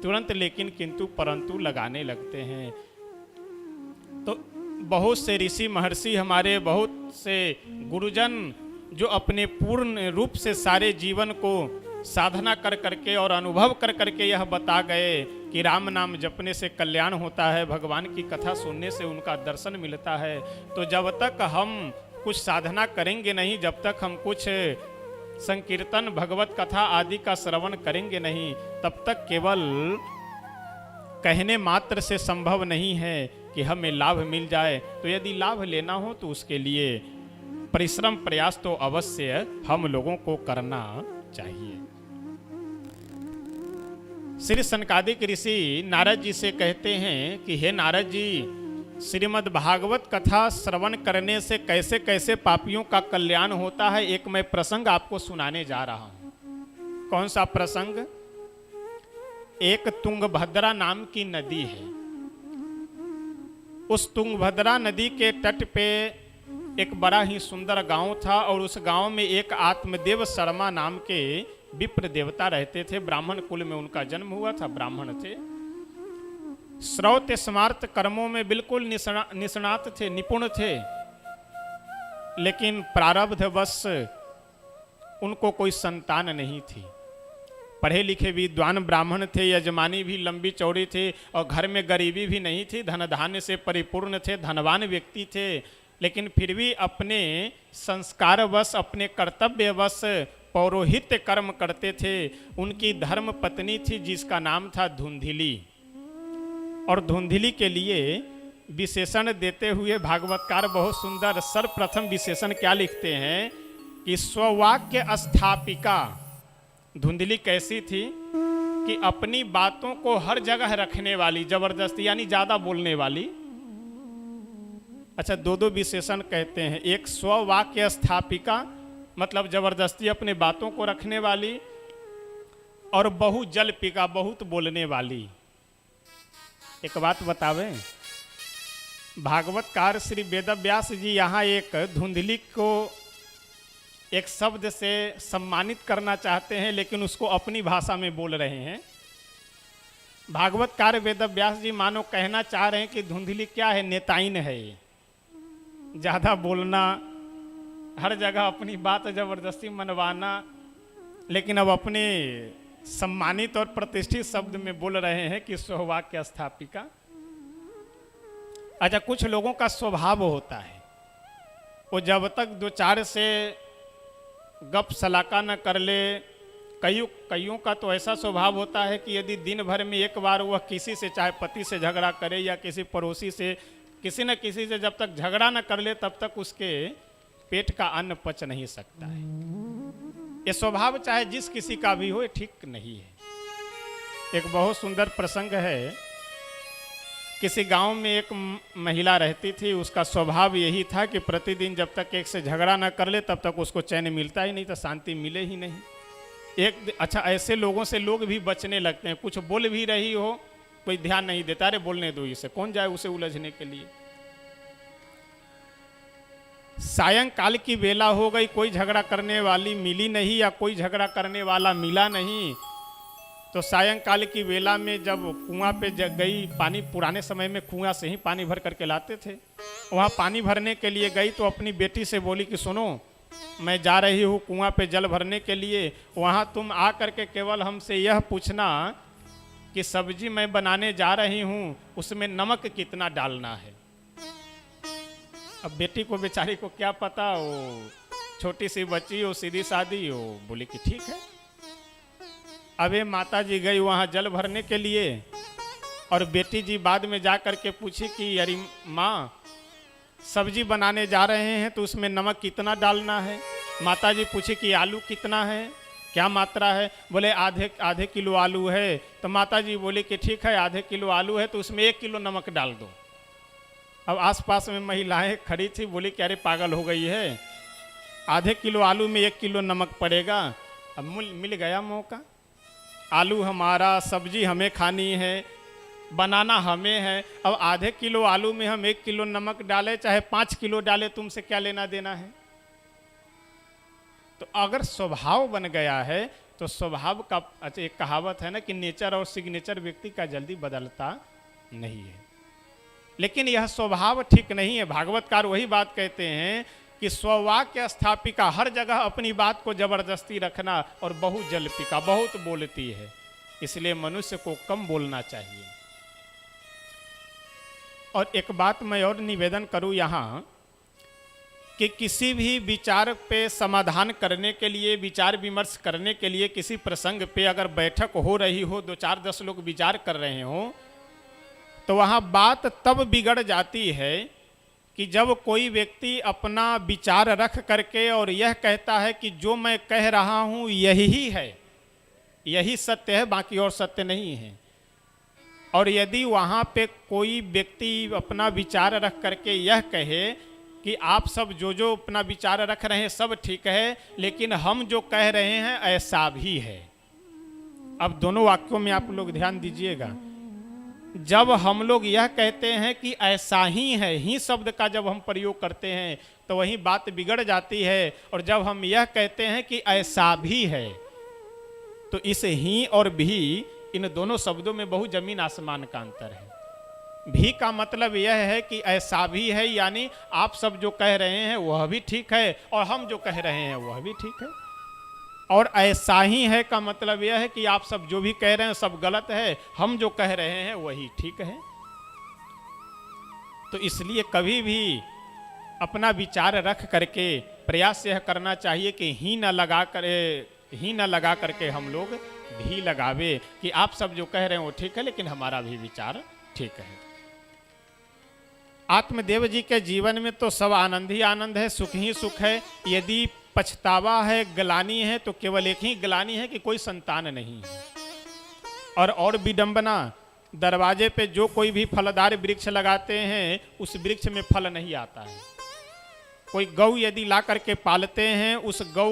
तुरंत लेकिन किंतु परंतु लगाने लगते हैं। तो बहुत से ऋषि महर्षि हमारे, बहुत से गुरुजन जो अपने पूर्ण रूप से सारे जीवन को साधना कर करके और अनुभव कर करके यह बता गए कि राम नाम जपने से कल्याण होता है, भगवान की कथा सुनने से उनका दर्शन मिलता है। तो जब तक हम कुछ साधना करेंगे नहीं, जब तक हम कुछ संकीर्तन भगवत कथा आदि का श्रवण करेंगे नहीं, तब तक केवल कहने मात्र से संभव नहीं है कि हमें लाभ मिल जाए। तो यदि लाभ लेना हो तो उसके लिए परिश्रम प्रयास तो अवश्य हम लोगों को करना चाहिए। श्री सनकादिक ऋषि नारद जी से कहते हैं कि हे नारद जी, श्रीमद् भागवत कथा श्रवण करने से कैसे कैसे पापियों का कल्याण होता है, एक मैं प्रसंग आपको सुनाने जा रहा हूं। कौन सा प्रसंग? एक तुंगभद्रा नाम की नदी है। उस तुंगभद्रा नदी के तट पे एक बड़ा ही सुंदर गांव था और उस गांव में एक आत्मदेव शर्मा नाम के विप्र देवता रहते थे। ब्राह्मण कुल में उनका जन्म हुआ था, ब्राह्मण थे। श्रौत स्मार्त कर्मों में बिल्कुल निष्णात थे, निपुण थे, लेकिन प्रारब्धवश उनको कोई संतान नहीं थी। पढ़े लिखे विद्वान ब्राह्मण थे, यजमानी भी लंबी चौड़ी थे और घर में गरीबी भी नहीं थी, धन धान्य से परिपूर्ण थे, धनवान व्यक्ति थे, लेकिन फिर भी अपने संस्कारवश, अपने कर्तव्यवश पौरोहित्य कर्म करते थे। उनकी धर्म पत्नी थी जिसका नाम था धुंधिली, और धुंधिली के लिए विशेषण देते हुए भागवतकार बहुत सुंदर सर्वप्रथम विशेषण क्या लिखते हैं कि स्ववाक्य स्थापिका। धुंधली कैसी थी कि अपनी बातों को हर जगह रखने वाली, जबरदस्ती यानी ज्यादा बोलने वाली। अच्छा, दो दो विशेषण कहते हैं। एक स्ववाक्य स्थापिका मतलब जबरदस्ती अपने बातों को रखने वाली, और बहु जल्पिका बहुत बोलने वाली। एक बात बतावे, भागवतकार श्री वेदव्यास जी यहाँ एक धुंधली को एक शब्द से सम्मानित करना चाहते हैं, लेकिन उसको अपनी भाषा में बोल रहे हैं। भागवतकार वेदव्यास जी मानो कहना चाह रहे हैं कि धुंधली क्या है, नेताइन है, ज़्यादा बोलना, हर जगह अपनी बात जबरदस्ती मनवाना, लेकिन अब अपने सम्मानित और प्रतिष्ठित शब्द में बोल रहे हैं कि स्ववाक्य स्थापिका। अच्छा, कुछ लोगों का स्वभाव होता है, वो जब तक दो चार से गप सलाका न कर ले, कईयों का तो ऐसा स्वभाव होता है कि यदि दिन भर में एक बार वह किसी से, चाहे पति से झगड़ा करे या किसी पड़ोसी से, किसी न किसी से जब तक झगड़ा न कर ले तब तक उसके पेट का अन्न पच नहीं सकता है। ये स्वभाव चाहे जिस किसी का भी हो, ये ठीक नहीं है। एक बहुत सुंदर प्रसंग है, किसी गांव में एक महिला रहती थी। उसका स्वभाव यही था कि प्रतिदिन जब तक एक से झगड़ा ना कर ले तब तक उसको चैन मिलता ही नहीं, तो शांति मिले ही नहीं। अच्छा, ऐसे लोगों से लोग भी बचने लगते हैं। कुछ बोल भी रही हो, कोई ध्यान नहीं देता, अरे बोलने दो इसे, कौन जाए उसे उलझने के लिए। सायंकाल की बेला हो गई, कोई झगड़ा करने वाली मिली नहीं या कोई झगड़ा करने वाला मिला नहीं। तो सायंकाल की बेला में जब कुआं पे गई, पानी पुराने समय में कुआं से ही पानी भर करके लाते थे, वहाँ पानी भरने के लिए गई तो अपनी बेटी से बोली कि सुनो, मैं जा रही हूँ कुआं पे जल भरने के लिए, वहाँ तुम आ करके केवल हमसे यह पूछना कि सब्जी मैं बनाने जा रही हूँ उसमें नमक कितना डालना है। अब बेटी को, बेचारी को क्या पता, वो छोटी सी बच्ची हो, सीधी सादी हो, बोली कि ठीक है। अबे माता जी गई वहाँ जल भरने के लिए, और बेटी जी बाद में जा कर के पूछी कि अरे माँ, सब्जी बनाने जा रहे हैं तो उसमें नमक कितना डालना है। माता जी पूछी कि आलू कितना है, क्या मात्रा है। बोले आधे किलो आलू है। तो माता जी बोली कि ठीक है, आधे किलो आलू है तो उसमें 1 किलो नमक डाल दो। अब आसपास में महिलाएं खड़ी थी, बोली कि अरे पागल हो गई है, आधे किलो आलू में 1 किलो नमक पड़ेगा। अब मिल गया मौका, आलू हमारा, सब्जी हमें खानी है, बनाना हमें है। अब आधे किलो आलू में हम 1 किलो नमक डालें, चाहे 5 किलो डालें, तुमसे क्या लेना देना है। तो अगर स्वभाव बन गया है तो स्वभाव का, अच्छा एक कहावत है ना कि नेचर और सिग्नेचर व्यक्ति का जल्दी बदलता नहीं है। लेकिन यह स्वभाव ठीक नहीं है। भागवतकार वही बात कहते हैं कि स्ववाक्य स्थापिका, हर जगह अपनी बात को जबरदस्ती रखना, और बहुत जल्पिका, बहुत बोलती है, इसलिए मनुष्य को कम बोलना चाहिए। और एक बात मैं और निवेदन करूं यहाँ कि किसी भी विचार पे समाधान करने के लिए, विचार विमर्श करने के लिए, किसी प्रसंग पे अगर बैठक हो रही हो, 2-4-10 लोग विचार कर रहे हो, तो वहाँ बात तब बिगड़ जाती है कि जब कोई व्यक्ति अपना विचार रख करके और यह कहता है कि जो मैं कह रहा हूँ यही है, यही सत्य है, बाकी और सत्य नहीं है। और यदि वहाँ पे कोई व्यक्ति अपना विचार रख करके यह कहे कि आप सब जो अपना विचार रख रहे हैं सब ठीक है, लेकिन हम जो कह रहे हैं ऐसा भी है। अब दोनों वाक्यों में आप लोग ध्यान दीजिएगा। जब हम लोग यह कहते हैं कि ऐसा ही है, ही शब्द का जब हम प्रयोग करते हैं तो वही बात बिगड़ जाती है। और जब हम यह कहते हैं कि ऐसा भी है, तो इस ही और भी, इन दोनों शब्दों में बहुत जमीन आसमान का अंतर है। भी का मतलब यह है कि ऐसा भी है, यानी आप सब जो कह रहे हैं वह भी ठीक है, और हम जो कह रहे हैं वह भी ठीक है। और ऐसा ही है का मतलब यह है कि आप सब जो भी कह रहे हैं सब गलत है, हम जो कह रहे हैं वही ठीक है। तो इसलिए कभी भी अपना विचार रख करके प्रयास यह करना चाहिए कि ही न लगा करके हम लोग भी लगावे कि आप सब जो कह रहे हैं वो ठीक है, लेकिन हमारा भी विचार ठीक है। आत्मदेव जी के जीवन में तो सब आनंद ही आनंद है, सुख ही सुख है। यदि पछतावा है, ग्लानि है, तो केवल एक ही ग्लानि है कि कोई संतान नहीं है। और विडंबना, दरवाजे पे जो कोई भी फलदार वृक्ष लगाते हैं उस वृक्ष में फल नहीं आता है। कोई गौ यदि ला करके पालते हैं, उस गौ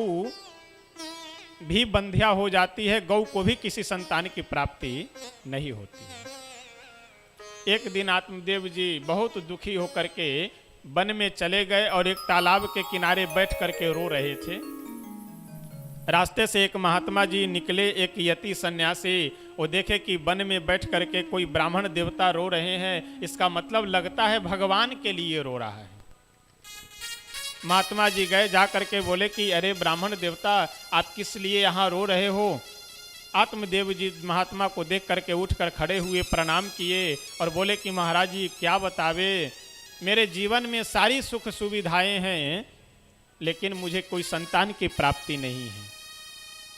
भी बंध्या हो जाती है, गौ को भी किसी संतान की प्राप्ति नहीं होती है। एक दिन आत्मदेव जी बहुत दुखी होकर के वन में चले गए और एक तालाब के किनारे बैठ करके रो रहे थे। रास्ते से एक महात्मा जी निकले, एक यति सन्यासी, वो देखे कि वन में बैठ करके कोई ब्राह्मण देवता रो रहे हैं, इसका मतलब लगता है भगवान के लिए रो रहा है। महात्मा जी गए, जा करके बोले कि अरे ब्राह्मण देवता, आप किस लिए यहाँ रो रहे हो? आत्मदेव जी महात्मा को देख करके उठकर खड़े हुए, प्रणाम किए और बोले कि महाराज जी क्या बतावे, मेरे जीवन में सारी सुख सुविधाएं हैं, लेकिन मुझे कोई संतान की प्राप्ति नहीं है।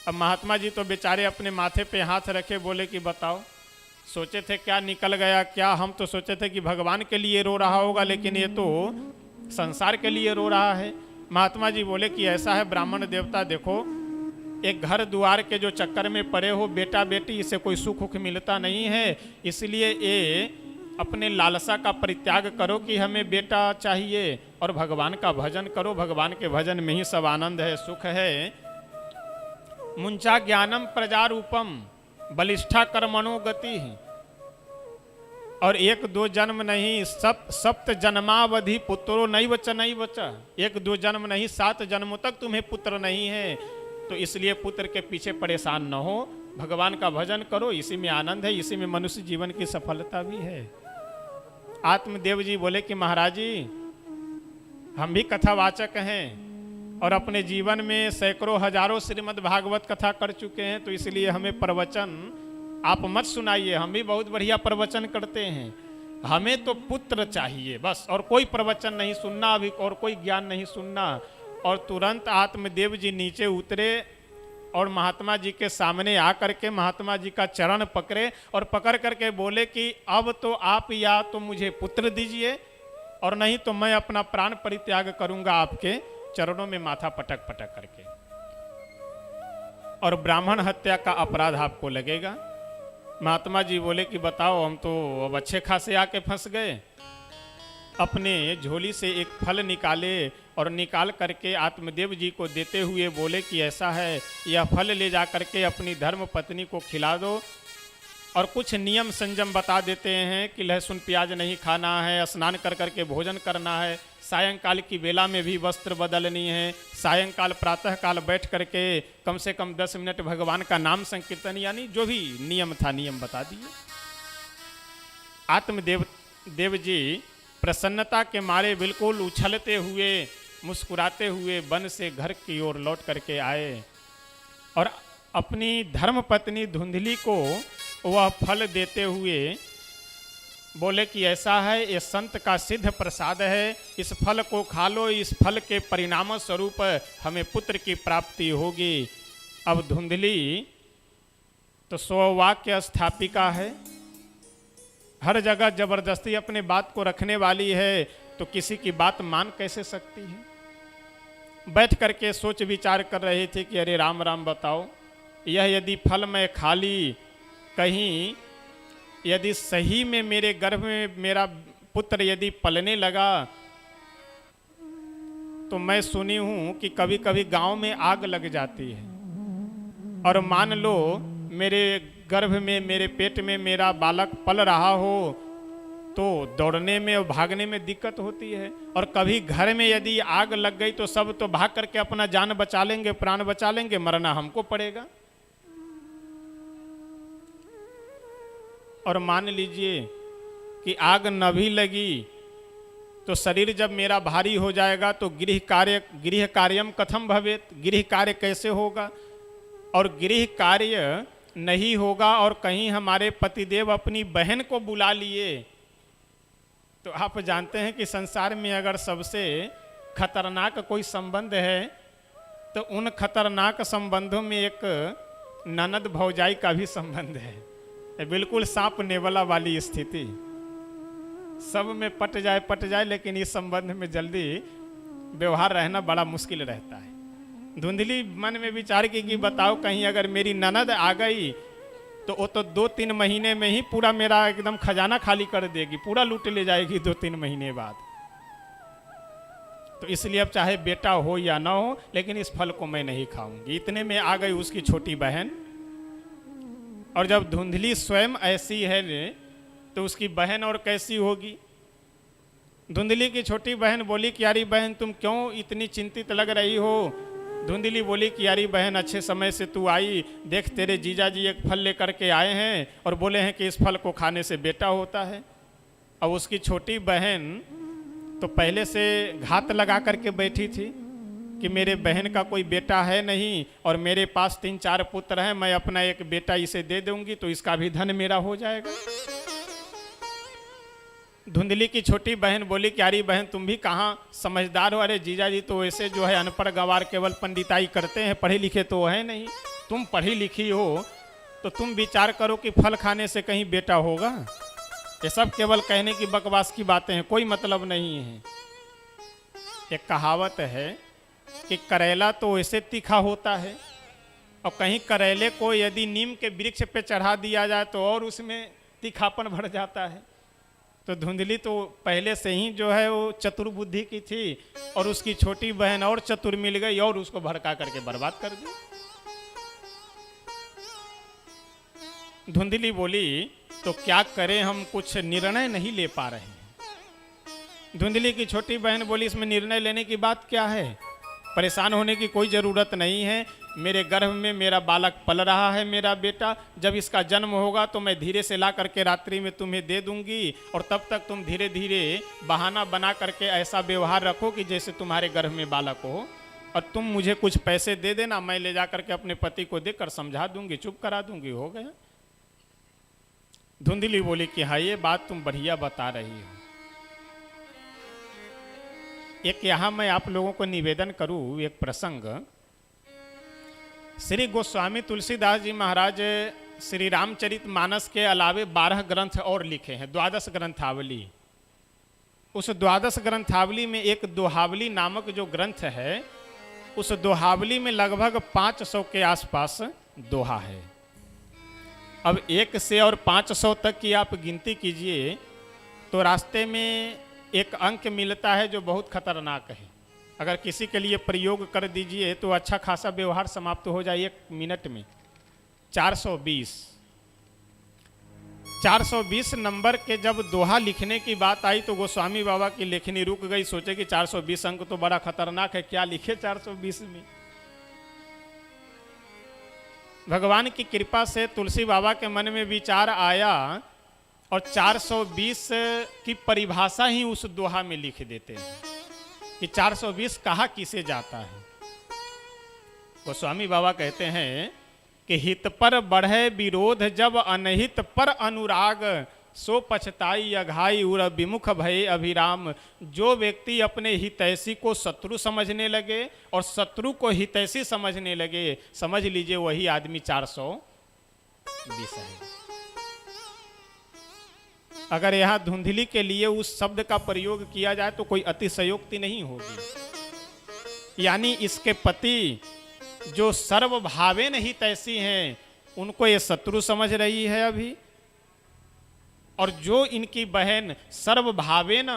अब महात्मा जी तो बेचारे अपने माथे पे हाथ रखे, बोले कि बताओ, सोचे थे क्या निकल गया क्या? हम तो सोचे थे कि भगवान के लिए रो रहा होगा, लेकिन ये तो संसार के लिए रो रहा है। महात्मा जी बोले कि ऐसा है ब्राह्मण देवता, देखो एक घर द्वार के जो चक्कर में पड़े हो, बेटा बेटी, इससे कोई सुख मिलता नहीं है, इसलिए ये अपने लालसा का परित्याग करो कि हमें बेटा चाहिए और भगवान का भजन करो। भगवान के भजन में ही सब आनंद है, सुख है। मुंचा ज्ञानम प्रजारूपम बलिष्ठा कर्मणो गति। और 1-2 जन्म नहीं, सप्त जन्मावधि पुत्रो नैव च नैव च। 1-2 जन्म नहीं, 7 जन्मों तक तुम्हें पुत्र नहीं है, तो इसलिए पुत्र के पीछे परेशान न हो, भगवान का भजन करो, इसी में आनंद है, इसी में मनुष्य जीवन की सफलता भी है। आत्मदेव जी बोले कि महाराज जी, हम भी कथावाचक हैं और अपने जीवन में सैकड़ों हजारों श्रीमद् भागवत कथा कर चुके हैं, तो इसलिए हमें प्रवचन आप मत सुनाइए, हम भी बहुत बढ़िया प्रवचन करते हैं, हमें तो पुत्र चाहिए बस, और कोई प्रवचन नहीं सुनना अभी, और कोई ज्ञान नहीं सुनना। और तुरंत आत्मदेव जी नीचे उतरे और महात्मा जी के सामने आकर के महात्मा जी का चरण पकड़े और पकड़ करके बोले कि अब तो आप या तो मुझे पुत्र दीजिए और नहीं तो मैं अपना प्राण परित्याग करूंगा आपके चरणों में माथा पटक पटक करके, और ब्राह्मण हत्या का अपराध आपको लगेगा। महात्मा जी बोले कि बताओ, हम तो अब अच्छे खासे आके फंस गए। अपने झोली से एक फल निकाले और निकाल करके आत्मदेव जी को देते हुए बोले कि ऐसा है, यह फल ले जा करके अपनी धर्म पत्नी को खिला दो, और कुछ नियम संयम बता देते हैं कि लहसुन प्याज नहीं खाना है, स्नान कर करके भोजन करना है, सायंकाल की बेला में भी वस्त्र बदलनी है, सायंकाल प्रातः काल बैठ करके कम से कम 10 मिनट भगवान का नाम संकीर्तन, यानी जो भी नियम था नियम बता दिए। आत्मदेव देव जी प्रसन्नता के मारे बिल्कुल उछलते हुए मुस्कुराते हुए वन से घर की ओर लौट करके आए और अपनी धर्मपत्नी धुंधली को वह फल देते हुए बोले कि ऐसा है, ये संत का सिद्ध प्रसाद है, इस फल को खा लो, इस फल के परिणाम स्वरूप हमें पुत्र की प्राप्ति होगी। अब धुंधली तो स्ववाक्य स्थापिका है, हर जगह जबरदस्ती अपने बात को रखने वाली है, तो किसी की बात मान कैसे सकती है। बैठ करके सोच विचार कर रहे थे कि अरे राम राम बताओ, यह यदि फल मैं खा ली, कहीं यदि सही में मेरे गर्भ में मेरा पुत्र यदि पलने लगा, तो मैं सुनी हूं कि कभी कभी गांव में आग लग जाती है, और मान लो मेरे गर्भ में मेरे पेट में मेरा बालक पल रहा हो तो दौड़ने में और भागने में दिक्कत होती है, और कभी घर में यदि आग लग गई तो सब तो भाग करके अपना जान बचा लेंगे, प्राण बचा लेंगे, मरना हमको पड़ेगा। और मान लीजिए कि आग न भी लगी तो शरीर जब मेरा भारी हो जाएगा तो गृह कार्यम कथम भवेत, गृह कार्य कैसे होगा, और गृह कार्य नहीं होगा और कहीं हमारे पतिदेव अपनी बहन को बुला लिए, तो आप जानते हैं कि संसार में अगर सबसे खतरनाक कोई संबंध है तो उन खतरनाक संबंधों में एक ननद भौजाई का भी संबंध है। बिल्कुल सांप नेवला वाली स्थिति, सब में पट जाए, लेकिन इस संबंध में जल्दी व्यवहार रहना बड़ा मुश्किल रहता है। धुंधली मन में विचार की कि बताओ कहीं अगर मेरी ननद आ गई तो वो तो 2-3 महीने में ही पूरा मेरा एकदम खजाना खाली कर देगी, पूरा लूट ले जाएगी 2-3 महीने बाद। तो इसलिए अब चाहे बेटा हो या ना हो, लेकिन इस फल को मैं नहीं खाऊंगी। इतने में आ गई उसकी छोटी बहन, और जब धुंधली स्वयं ऐसी है तो उसकी बहन और कैसी होगी। धुंधली की छोटी बहन बोली कि यारी बहन तुम क्यों इतनी चिंतित लग रही हो। धुंधली बोली कि यारी बहन अच्छे समय से तू आई, देख तेरे जीजा जी एक फल लेकर के आए हैं और बोले हैं कि इस फल को खाने से बेटा होता है। अब उसकी छोटी बहन तो पहले से घात लगा करके बैठी थी कि मेरे बहन का कोई बेटा है नहीं और मेरे पास 3-4 पुत्र हैं, मैं अपना एक बेटा इसे दे दूंगी तो इसका भी धन मेरा हो जाएगा। धुंधली की छोटी बहन बोली कि यारी बहन तुम भी कहाँ समझदार हो, अरे जीजा जी तो ऐसे जो है अनपढ़ गवार केवल पंडिताई करते हैं, पढ़े लिखे तो है नहीं, तुम पढ़ी लिखी हो तो तुम विचार करो कि फल खाने से कहीं बेटा होगा। ये सब केवल कहने की बकवास की बातें हैं, कोई मतलब नहीं है। एक कहावत है कि करेला तो ऐसे तीखा होता है, और कहीं करेले को यदि नीम के वृक्ष पे चढ़ा दिया जाए तो और उसमें तीखापन भर जाता है। तो धुंधली तो पहले से ही जो है वो चतुर बुद्धि की थी, और उसकी छोटी बहन और चतुर मिल गई और उसको भड़का करके बर्बाद कर दी। धुंधली बोली तो क्या करें, हम कुछ निर्णय नहीं ले पा रहे हैं। धुंधली की छोटी बहन बोली इसमें निर्णय लेने की बात क्या है, परेशान होने की कोई ज़रूरत नहीं है। मेरे गर्भ में मेरा बालक पल रहा है, मेरा बेटा, जब इसका जन्म होगा तो मैं धीरे से ला करके रात्रि में तुम्हें दे दूंगी, और तब तक तुम धीरे धीरे बहाना बना करके ऐसा व्यवहार रखो कि जैसे तुम्हारे गर्भ में बालक हो, और तुम मुझे कुछ पैसे दे देना, मैं ले जा करके अपने पति को देकर समझा दूंगी, चुप करा दूंगी, हो गया। धुंधली बोली कि हाँ ये बात तुम बढ़िया बता रही हो। एक यहाँ मैं आप लोगों को निवेदन करूँ, एक प्रसंग, श्री गोस्वामी तुलसीदास जी महाराज श्री रामचरित मानस के अलावे 12 ग्रंथ और लिखे हैं, 12 ग्रंथावली। उस 12 ग्रंथावली में एक दोहावली नामक जो ग्रंथ है, उस दोहावली में लगभग 500 के आसपास दोहा है। अब 1 से और 500 तक की आप गिनती कीजिए तो रास्ते में एक अंक मिलता है जो बहुत खतरनाक है। अगर किसी के लिए प्रयोग कर दीजिए तो अच्छा खासा व्यवहार समाप्त हो जाए 1 मिनट में। 420 नंबर के जब दोहा लिखने की बात आई तो गोस्वामी बाबा की लेखनी रुक गई, सोचे कि 420 अंक तो बड़ा खतरनाक है, क्या लिखे 420 में। भगवान की कृपा से तुलसी बाबा के मन में विचार आया और 420 की परिभाषा ही उस दोहा में लिख देते हैं कि 420 कहा किसे जाता है। गोस्वामी बाबा कहते हैं कि हित पर बढ़े विरोध जब अनहित पर अनुराग, सो पछताई अघाई उर विमुख भय अभिराम। जो व्यक्ति अपने हितैषी को शत्रु समझने लगे और शत्रु को हितैषी समझने लगे, समझ लीजिए वही आदमी 420 है। अगर यहाँ धुंधली के लिए उस शब्द का प्रयोग किया जाए तो कोई अतिशयोक्ति नहीं होगी। यानी इसके पति जो सर्वभावेन हितैषी हैं उनको ये शत्रु समझ रही है अभी, और जो इनकी बहन सर्वभावेन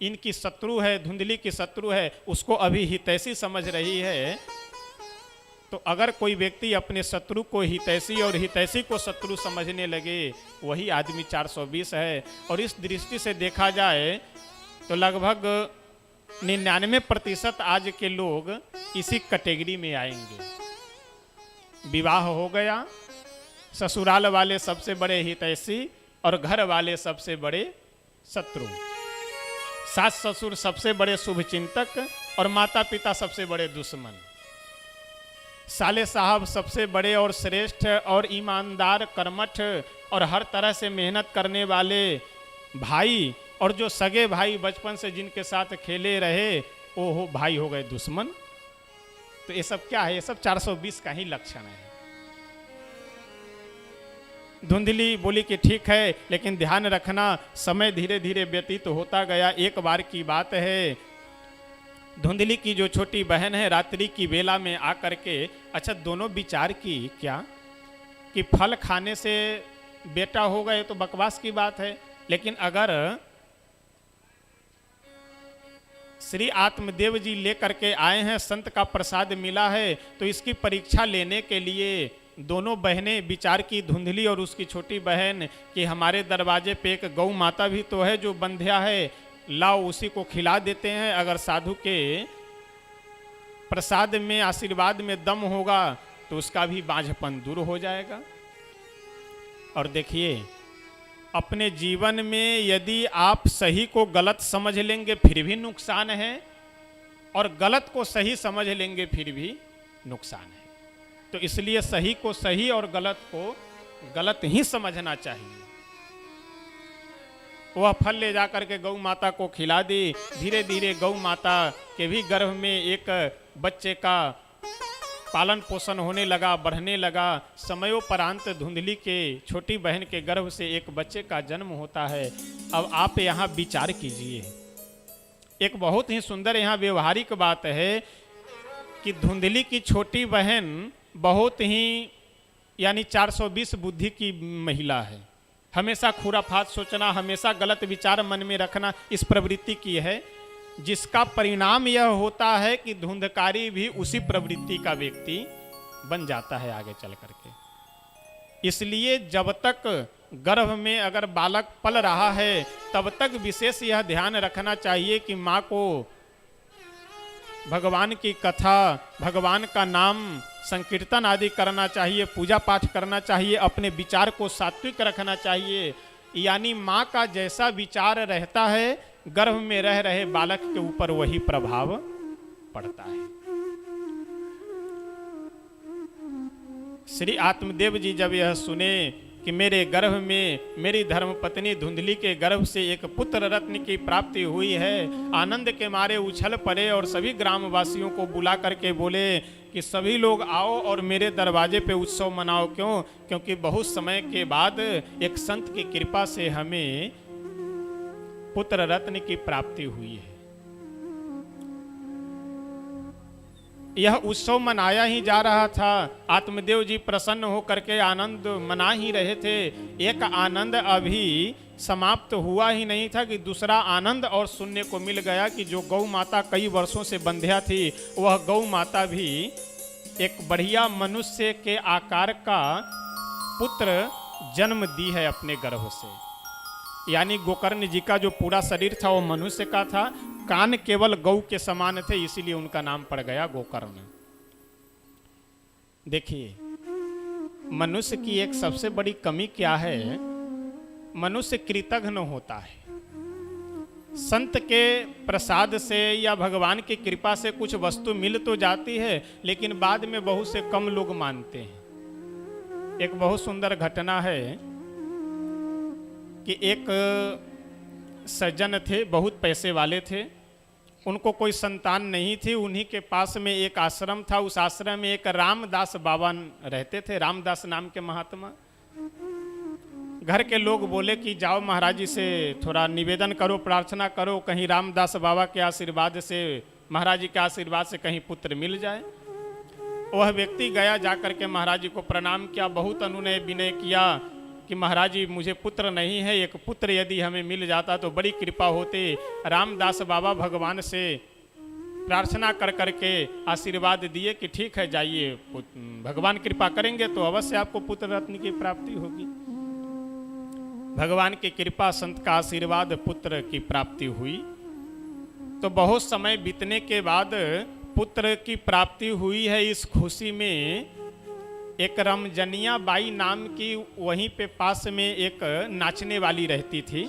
इनकी शत्रु है, धुंधली की शत्रु है, उसको अभी हितैषी समझ रही है। तो अगर कोई व्यक्ति अपने शत्रु को हितैषी और हितैषी को शत्रु समझने लगे, वही आदमी 420 है। और इस दृष्टि से देखा जाए तो लगभग 99% आज के लोग इसी कैटेगरी में आएंगे। विवाह हो गया, ससुराल वाले सबसे बड़े हितैषी और घर वाले सबसे बड़े शत्रु, सास ससुर सबसे बड़े शुभचिंतक और माता पिता सबसे बड़े दुश्मन, साले साहब सबसे बड़े और श्रेष्ठ और ईमानदार कर्मठ और हर तरह से मेहनत करने वाले भाई, और जो सगे भाई बचपन से जिनके साथ खेले रहे वो हो भाई हो गए दुश्मन। तो ये सब क्या है? ये सब 420 का ही लक्षण है। धुंधली बोली कि ठीक है, लेकिन ध्यान रखना समय धीरे धीरे व्यतीत होता गया। एक बार की बात है, धुंधली की जो छोटी बहन है रात्रि की बेला में आकर के, अच्छा दोनों विचार की क्या कि फल खाने से बेटा हो गए तो बकवास की बात है, लेकिन अगर श्री आत्मदेव जी लेकर के आए हैं, संत का प्रसाद मिला है, तो इसकी परीक्षा लेने के लिए दोनों बहनें विचार की, धुंधली और उसकी छोटी बहन, कि हमारे दरवाजे पे एक गौ माता भी तो है जो बंध्या है, लाओ उसी को खिला देते हैं। अगर साधु के प्रसाद में आशीर्वाद में दम होगा तो उसका भी बांझपन दूर हो जाएगा। और देखिए, अपने जीवन में यदि आप सही को गलत समझ लेंगे फिर भी नुकसान है, और गलत को सही समझ लेंगे फिर भी नुकसान है। तो इसलिए सही को सही और गलत को गलत ही समझना चाहिए। वह फल ले जाकर के गौ माता को खिला दी। धीरे धीरे गौ माता के भी गर्भ में एक बच्चे का पालन पोषण होने लगा, बढ़ने लगा। समयोपरांत धुंधली के छोटी बहन के गर्भ से एक बच्चे का जन्म होता है। अब आप यहाँ विचार कीजिए, एक बहुत ही सुंदर यहाँ व्यवहारिक बात है कि धुंधली की छोटी बहन बहुत ही यानी 420 बुद्धि की महिला है। हमेशा खुराफात सोचना, हमेशा गलत विचार मन में रखना, इस प्रवृत्ति की है, जिसका परिणाम यह होता है कि धुंधकारी भी उसी प्रवृत्ति का व्यक्ति बन जाता है आगे चल करके। इसलिए जब तक गर्भ में अगर बालक पल रहा है तब तक विशेष यह ध्यान रखना चाहिए कि माँ को भगवान की कथा, भगवान का नाम संकीर्तन आदि करना चाहिए, पूजा पाठ करना चाहिए, अपने विचार को सात्विक रखना चाहिए। यानी माँ का जैसा विचार रहता है गर्भ में रह रहे बालक के ऊपर वही प्रभाव पड़ता है। श्री आत्मदेव जी जब यह सुने कि मेरे गर्भ में मेरी धर्मपत्नी धुंधली के गर्भ से एक पुत्र रत्न की प्राप्ति हुई है, आनंद के मारे उछल पड़े और सभी ग्रामवासियों को बुला करके बोले कि सभी लोग आओ और मेरे दरवाजे पे उत्सव मनाओ। क्यों? क्योंकि बहुत समय के बाद एक संत की कृपा से हमें पुत्र रत्न की प्राप्ति हुई है। यह उत्सव मनाया ही जा रहा था। आत्मदेव जी प्रसन्न होकर के आनंद मना ही रहे थे। एक आनंद अभी समाप्त हुआ ही नहीं था कि दूसरा आनंद और सुनने को मिल गया कि जो गौ माता कई वर्षों से बंध्या थी, वह गौ माता भी एक बढ़िया मनुष्य के आकार का पुत्र जन्म दी है अपने गर्भ से। यानी गोकर्ण जी का जो पूरा शरीर था वो मनुष्य का था, कान केवल गौ के समान थे, इसीलिए उनका नाम पड़ गया गोकर्ण। देखिए, मनुष्य की एक सबसे बड़ी कमी क्या है मनुष्य कृतघ्न होता है। संत के प्रसाद से या भगवान की कृपा से कुछ वस्तु मिल तो जाती है, लेकिन बाद में बहुत से कम लोग मानते हैं। एक बहुत सुंदर घटना है कि एक सज्जन थे, बहुत पैसे वाले थे, उनको कोई संतान नहीं थी। उन्हीं के पास में एक आश्रम था। उस आश्रम में एक रामदास बाबा रहते थे, रामदास नाम के महात्मा। घर के लोग बोले कि जाओ महाराज जी से थोड़ा निवेदन करो, प्रार्थना करो, कहीं रामदास बाबा के आशीर्वाद से, महाराज जी के आशीर्वाद से कहीं पुत्र मिल जाए। वह व्यक्ति गया, जाकर के महाराज जी को प्रणाम किया, बहुत अनुनय विनय किया कि महाराज जी मुझे पुत्र नहीं है, एक पुत्र यदि हमें मिल जाता तो बड़ी कृपा होती। रामदास बाबा भगवान से प्रार्थना कर करके आशीर्वाद दिए कि ठीक है जाइए, भगवान कृपा करेंगे तो अवश्य आपको पुत्र रत्न की प्राप्ति होगी। भगवान की कृपा, संत का आशीर्वाद, पुत्र की प्राप्ति हुई। तो बहुत समय बीतने के बाद पुत्र की प्राप्ति हुई है। इस खुशी में एक रमजनिया बाई नाम की वहीं पे पास में एक नाचने वाली रहती थी।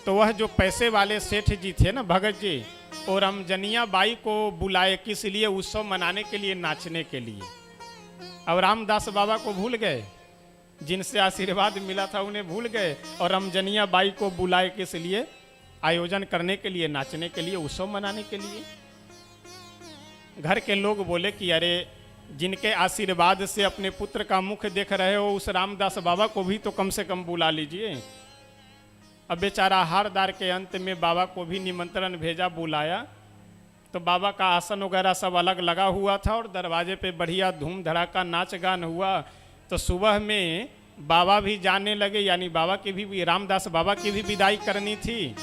तो वह जो पैसे वाले सेठ जी थे ना, भगत जी, वो रमजनिया बाई को बुलाए, किस लिए? उत्सव मनाने के लिए, नाचने के लिए। अब रामदास बाबा को भूल गए, जिनसे आशीर्वाद मिला था उन्हें भूल गए, और रमजनिया बाई को बुलाए किस लिए? आयोजन करने के लिए, नाचने के लिए, उत्सव मनाने के लिए। घर के लोग बोले कि अरे जिनके आशीर्वाद से अपने पुत्र का मुख देख रहे हो, उस रामदास बाबा को भी तो कम से कम बुला लीजिए। अब बेचारा हारदार के अंत में बाबा को भी निमंत्रण भेजा, बुलाया। तो बाबा का आसन वगैरह सब अलग लगा हुआ था और दरवाजे पे बढ़िया धूम धड़ाका नाच गान हुआ। तो सुबह में बाबा भी जाने लगे, यानी बाबा की भी, रामदास बाबा की भी विदाई करनी थी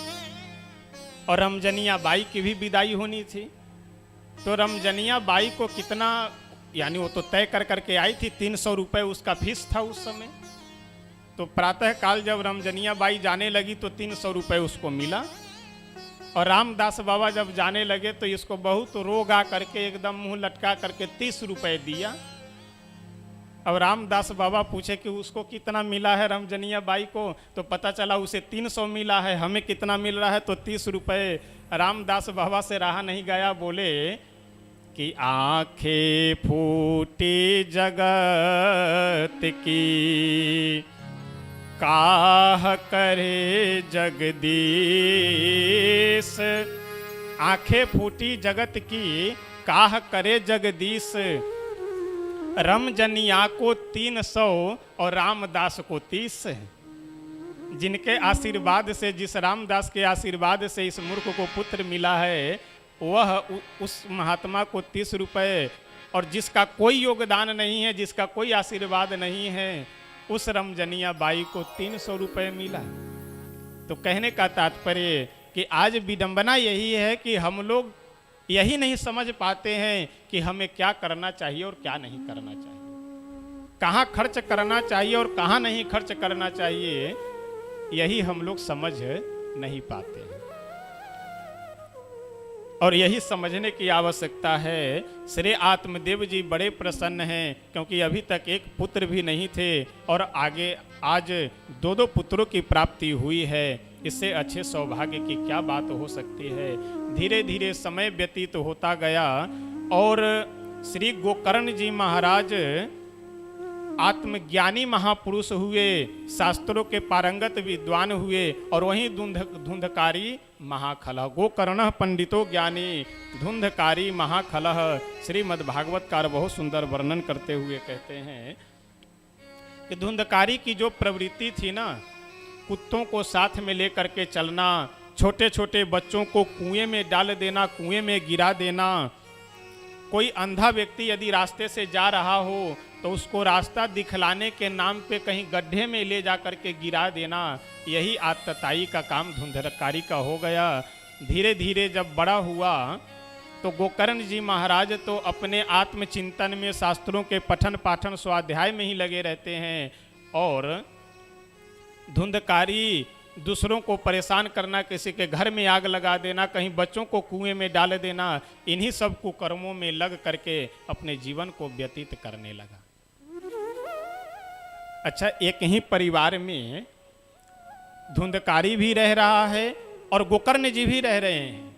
और रमजनिया बाई की भी विदाई होनी थी। तो रमजनिया बाई को कितना, यानी वो तो तय कर करके आई थी, 300 रुपये उसका फीस था उस समय। तो प्रातः काल जब रमजनिया बाई जाने लगी तो 300 रुपये उसको मिला, और रामदास बाबा जब जाने लगे तो इसको बहुत रोग आ करके एकदम मुंह लटका करके 30 रुपये दिया। अब रामदास बाबा पूछे कि उसको कितना मिला है रमजनिया बाई को, तो पता चला उसे 300 मिला है, हमें कितना मिल रहा है, तो 30 रुपये। रामदास बाबा से रहा नहीं गया, बोले कि आंखें फूटी जगत की, काह करे जगदीश। आंखें फूटी जगत की, काह करे जगदीश। रमजनिया को 300 और रामदास को 30। जिनके आशीर्वाद से, जिस रामदास के आशीर्वाद से इस मूर्ख को पुत्र मिला है, वह उस महात्मा को 30 रुपये, और जिसका कोई योगदान नहीं है, जिसका कोई आशीर्वाद नहीं है, उस रमजनिया बाई को 300 रुपये मिला। तो कहने का तात्पर्य कि आज विडंबना यही है कि हम लोग यही नहीं समझ पाते हैं कि हमें क्या करना चाहिए और क्या नहीं करना चाहिए, कहाँ खर्च करना चाहिए और कहाँ नहीं खर्च करना चाहिए, यही हम लोग समझ नहीं पाते हैं। और यही समझने की आवश्यकता है। श्री आत्मदेव जी बड़े प्रसन्न हैं, क्योंकि अभी तक एक पुत्र भी नहीं थे और आगे आज 2 पुत्रों की प्राप्ति हुई है। इससे अच्छे सौभाग्य की क्या बात हो सकती है। धीरे धीरे समय व्यतीत होता गया और श्री गोकर्ण जी महाराज आत्मज्ञानी महापुरुष हुए, शास्त्रों के पारंगत विद्वान हुए, और वहीं धुंधकारी महाखलह। गोकर्ण पंडितो ज्ञानी धुंधकारी महाखलह। श्रीमद्भागवतकार बहुत सुंदर वर्णन करते हुए कहते हैं कि धुंधकारी की जो प्रवृत्ति थी ना, कुत्तों को साथ में लेकर के चलना, छोटे छोटे बच्चों को कुएं में डाल देना, कुएं में गिरा देना, कोई अंधा व्यक्ति यदि रास्ते से जा रहा हो तो उसको रास्ता दिखलाने के नाम पे कहीं गड्ढे में ले जा करके गिरा देना, यही आतताई का काम धुंधकारी का हो गया। धीरे धीरे जब बड़ा हुआ तो गोकर्ण जी महाराज तो अपने आत्मचिंतन में, शास्त्रों के पठन पाठन स्वाध्याय में ही लगे रहते हैं, और धुंधकारी दूसरों को परेशान करना, किसी के घर में आग लगा देना, कहीं बच्चों को कुएं में डाल देना, इन्हीं सब कुकर्मों में लग करके अपने जीवन को व्यतीत करने लगा। अच्छा, एक ही परिवार में धुंधकारी भी रह रहा है और गोकर्ण जी भी रह रहे हैं,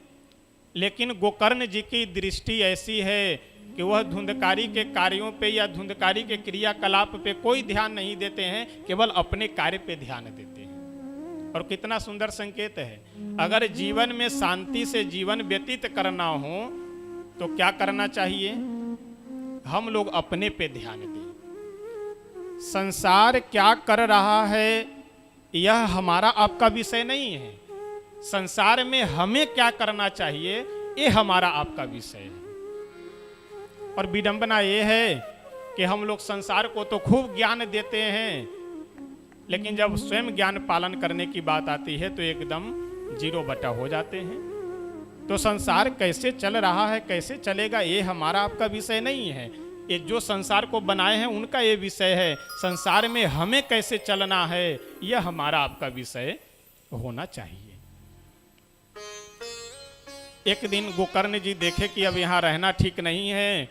लेकिन गोकर्ण जी की दृष्टि ऐसी है कि वह धुंधकारी के कार्यों पे या धुंधकारी के क्रियाकलाप पे कोई ध्यान नहीं देते हैं, केवल अपने कार्य पे ध्यान देते हैं। और कितना सुंदर संकेत है, अगर जीवन में शांति से जीवन व्यतीत करना हो तो क्या करना चाहिए? हम लोग अपने पे ध्यान दें। संसार क्या कर रहा है यह हमारा आपका विषय नहीं है, संसार में हमें क्या करना चाहिए ये हमारा आपका विषय है। और विडंबना ये है कि हम लोग संसार को तो खूब ज्ञान देते हैं, लेकिन जब स्वयं ज्ञान पालन करने की बात आती है तो एकदम 0 बटा हो जाते हैं। तो संसार कैसे चल रहा है, कैसे चलेगा, ये हमारा आपका विषय नहीं है। ये जो संसार को बनाए हैं उनका ये विषय है। संसार में हमें कैसे चलना है यह हमारा आपका विषय होना चाहिए। एक दिन गोकर्ण जी देखे कि अब यहाँ रहना ठीक नहीं है,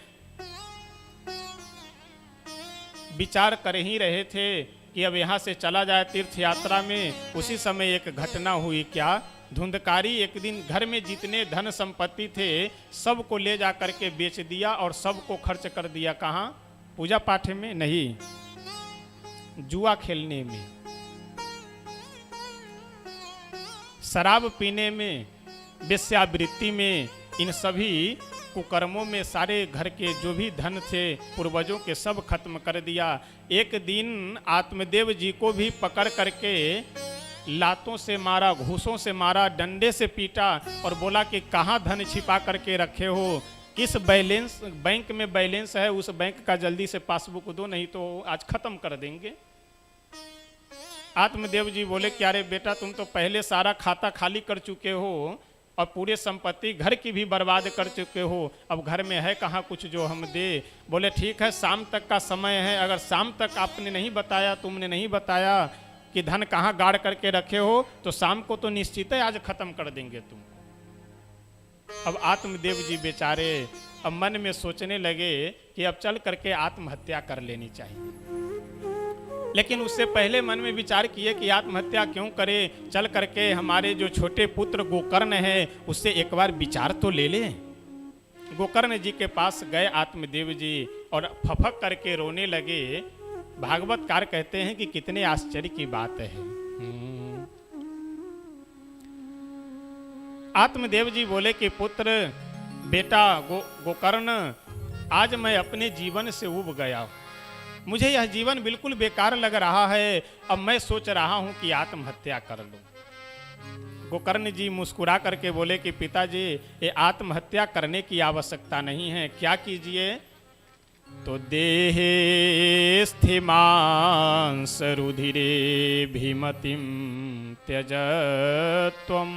विचार कर ही रहे थे कि अब यहाँ से चला जाए तीर्थ यात्रा में। उसी समय एक घटना हुई। क्या? धुंधकारी एक दिन घर में जितने धन संपत्ति थे सबको ले जा करके बेच दिया और सबको खर्च कर दिया। कहाँ? पूजा पाठ में नहीं, जुआ खेलने में, शराब पीने में, वेश्यावृत्ति में, इन सभी कुकर्मों में सारे घर के जो भी धन थे पूर्वजों के सब खत्म कर दिया। एक दिन आत्मदेव जी को भी पकड़ करके लातों से मारा, घूसों से मारा, डंडे से पीटा और बोला कि कहाँ धन छिपा करके रखे हो, किस बैलेंस बैंक में बैलेंस है, उस बैंक का जल्दी से पासबुक दो, नहीं तो आज खत्म कर देंगे। आत्मदेव जी बोले कि अरे बेटा तुम तो पहले सारा खाता खाली कर चुके हो और पूरे संपत्ति घर की भी बर्बाद कर चुके हो, अब घर में है कहाँ कुछ जो हम दे। बोले ठीक है, शाम तक का समय है, अगर शाम तक आपने नहीं बताया, तुमने नहीं बताया कि धन कहाँ गाड़ करके रखे हो तो शाम को तो निश्चित है आज खत्म कर देंगे तुम। अब आत्मदेव जी बेचारे अब मन में सोचने लगे कि अब चल करके आत्महत्या कर लेनी चाहिए, लेकिन उससे पहले मन में विचार किए कि आत्महत्या क्यों करे, चल करके हमारे जो छोटे पुत्र गोकर्ण है उससे एक बार विचार तो ले लें। गोकर्ण जी के पास गए आत्मदेव जी और फफक करके रोने लगे। भागवतकार कहते हैं कि कितने आश्चर्य की बात है। आत्मदेव जी बोले कि पुत्र बेटा गोकर्ण, आज मैं अपने जीवन से उब गया हूं, मुझे यह जीवन बिल्कुल बेकार लग रहा है, अब मैं सोच रहा हूं कि आत्महत्या कर लूं। गोकर्ण जी मुस्कुरा करके बोले कि पिताजी ये आत्महत्या करने की आवश्यकता नहीं है, क्या कीजिए? तो देहे स्थिमांस रुधिरे भीमतिम त्यजत्वम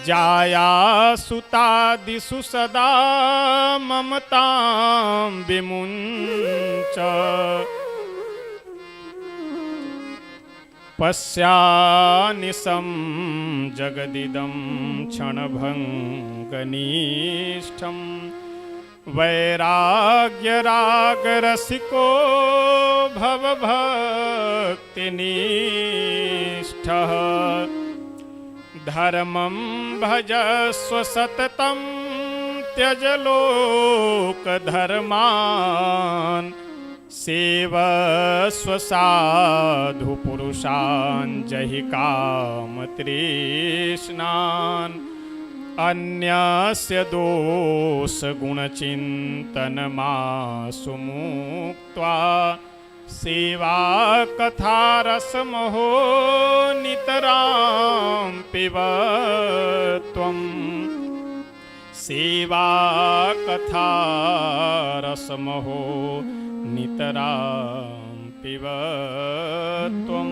जाया सुतादिषु सदा ममतां विमुञ्च पश्यानिशं जगदिदं क्षणभङ्गनिष्ठं वैराग्यरागरसिको भवभक्तिनिष्ठः धर्मं भजस्व सततं त्यज लोकधर्मान् सेवस्व साधु पुरुषान् जहि कामतृष्णान् अन्यस्य दोषगुणचिन्तनमासु मुक्त्वा सेवा कथा रसमहो नितरां पिबत्वं सेवा कथा रसमहो नितरां पिबत्वं।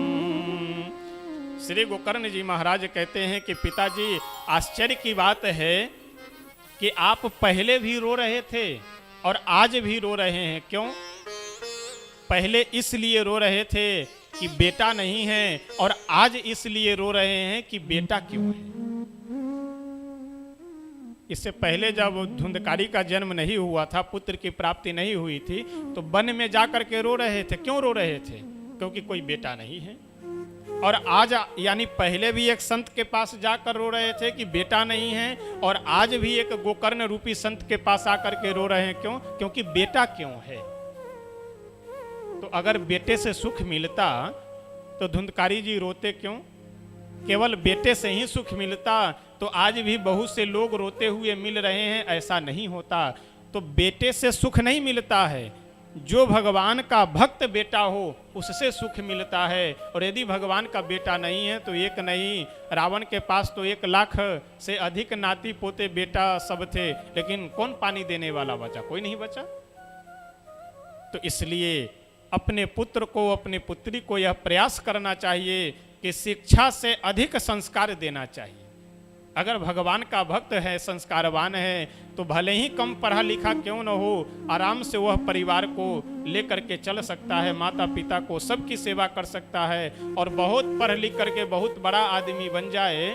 श्री गोकर्ण जी महाराज कहते हैं कि पिताजी आश्चर्य की बात है कि आप पहले भी रो रहे थे और आज भी रो रहे हैं। क्यों? पहले इसलिए रो रहे थे कि बेटा नहीं है और आज इसलिए रो रहे हैं कि बेटा क्यों है। इससे पहले जब धुंधकारी का जन्म नहीं हुआ था, पुत्र की प्राप्ति नहीं हुई थी, तो वन में जाकर के रो रहे थे। क्यों रो रहे थे? क्योंकि कोई बेटा नहीं है। और आज यानी पहले भी एक संत के पास जाकर रो रहे थे कि बेटा नहीं है, और आज भी एक गोकर्ण रूपी संत के पास आकर के रो रहे हैं। क्यों? क्योंकि बेटा क्यों है। तो अगर बेटे से सुख मिलता तो धुंधकारी जी रोते क्यों? केवल बेटे से ही सुख मिलता तो आज भी बहुत से लोग रोते हुए मिल रहे हैं, ऐसा नहीं होता। तो बेटे से सुख नहीं मिलता है, जो भगवान का भक्त बेटा हो उससे सुख मिलता है। और यदि भगवान का बेटा नहीं है तो एक नहीं, रावण के पास तो 1 लाख से अधिक नाती पोते बेटा सब थे, लेकिन कौन पानी देने वाला बचा? कोई नहीं बचा। तो इसलिए अपने पुत्र को, अपनी पुत्री को यह प्रयास करना चाहिए कि शिक्षा से अधिक संस्कार देना चाहिए। अगर भगवान का भक्त है, संस्कारवान है, तो भले ही कम पढ़ा लिखा क्यों न हो, आराम से वह परिवार को लेकर के चल सकता है, माता पिता को सबकी सेवा कर सकता है, और बहुत पढ़ लिख करके बहुत बड़ा आदमी बन जाए,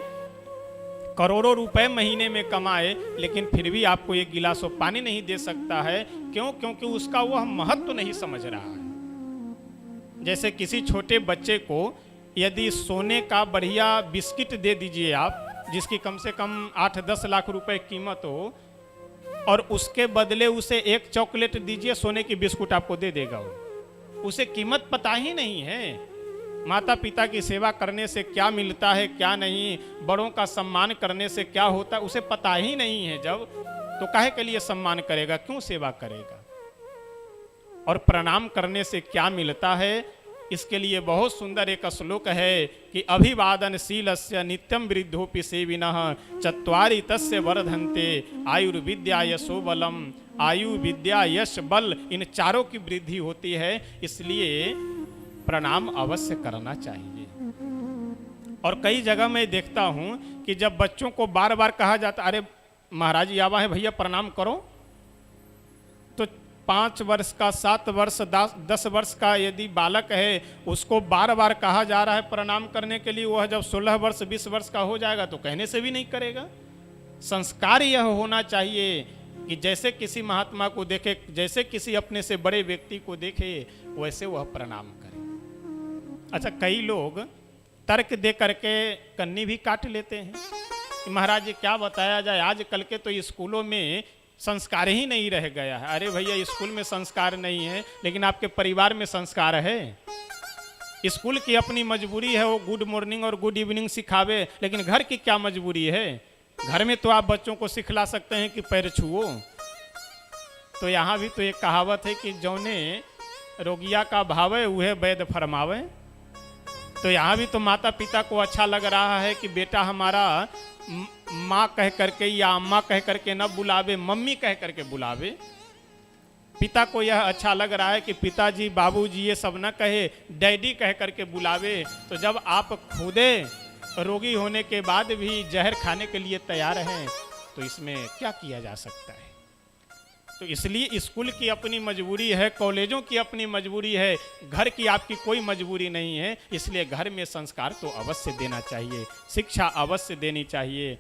करोड़ों रुपए महीने में कमाए, लेकिन फिर भी आपको 1 गिलास पानी नहीं दे सकता है। क्यों? क्योंकि उसका वह महत्व नहीं समझ रहा है। जैसे किसी छोटे बच्चे को यदि सोने का बढ़िया बिस्किट दे दीजिए आप, जिसकी कम से कम 8-10 लाख रुपए कीमत हो, और उसके बदले उसे 1 चॉकलेट दीजिए, सोने की बिस्कुट आपको दे देगा। उसे कीमत पता ही नहीं है। माता पिता की सेवा करने से क्या मिलता है, क्या नहीं, बड़ों का सम्मान करने से क्या होता है, उसे पता ही नहीं है। जब तो काहे के लिए सम्मान करेगा, क्यों सेवा करेगा? और प्रणाम करने से क्या मिलता है, इसके लिए बहुत सुंदर एक श्लोक है कि अभिवादनशीलस्य नित्यं वृद्धोपि सेविनः चत्वारि तस्य वर्धन्ते आयुर्विद्या यशो बलम। आयु, विद्या, यश, बल, इन चारों की वृद्धि होती है, इसलिए प्रणाम अवश्य करना चाहिए। और कई जगह मैं देखता हूं कि जब बच्चों को बार बार कहा जाता, अरे महाराज जी आवा है भैया प्रणाम करो, तो 5 वर्ष का, 7 वर्ष, 10 वर्ष का यदि बालक है, उसको बार बार कहा जा रहा है प्रणाम करने के लिए, वह जब 16 वर्ष 20 वर्ष का हो जाएगा तो कहने से भी नहीं करेगा। संस्कार यह होना चाहिए कि जैसे किसी महात्मा को देखे, जैसे किसी अपने से बड़े व्यक्ति को देखे, वैसे वह प्रणाम करे। अच्छा, कई लोग तर्क दे करके कन्नी भी काट लेते हैं कि महाराज जी क्या बताया जाए, आजकल के तो स्कूलों में संस्कार ही नहीं रह गया है। अरे भैया, स्कूल में संस्कार नहीं है, लेकिन आपके परिवार में संस्कार है। स्कूल की अपनी मजबूरी है, वो गुड मॉर्निंग और गुड इवनिंग सिखावे, लेकिन घर की क्या मजबूरी है? घर में तो आप बच्चों को सिखला सकते हैं कि पैर छुओ। तो यहाँ भी तो एक कहावत है कि जौने रोगिया का भावे वह वैद्य फरमावे। तो यहाँ भी तो माता पिता को अच्छा लग रहा है कि बेटा हमारा माँ कह करके या अम्मा कह करके न बुलावे, मम्मी कह करके बुलावे। पिता को यह अच्छा लग रहा है कि पिताजी, बाबूजी ये सब न कहे, डैडी कह करके बुलावे। तो जब आप खुदे रोगी होने के बाद भी जहर खाने के लिए तैयार हैं, तो इसमें क्या किया जा सकता है? तो इसलिए स्कूल की अपनी मजबूरी है, कॉलेजों की अपनी मजबूरी है, घर की आपकी कोई मजबूरी नहीं है। इसलिए घर में संस्कार तो अवश्य देना चाहिए, शिक्षा अवश्य देनी चाहिए।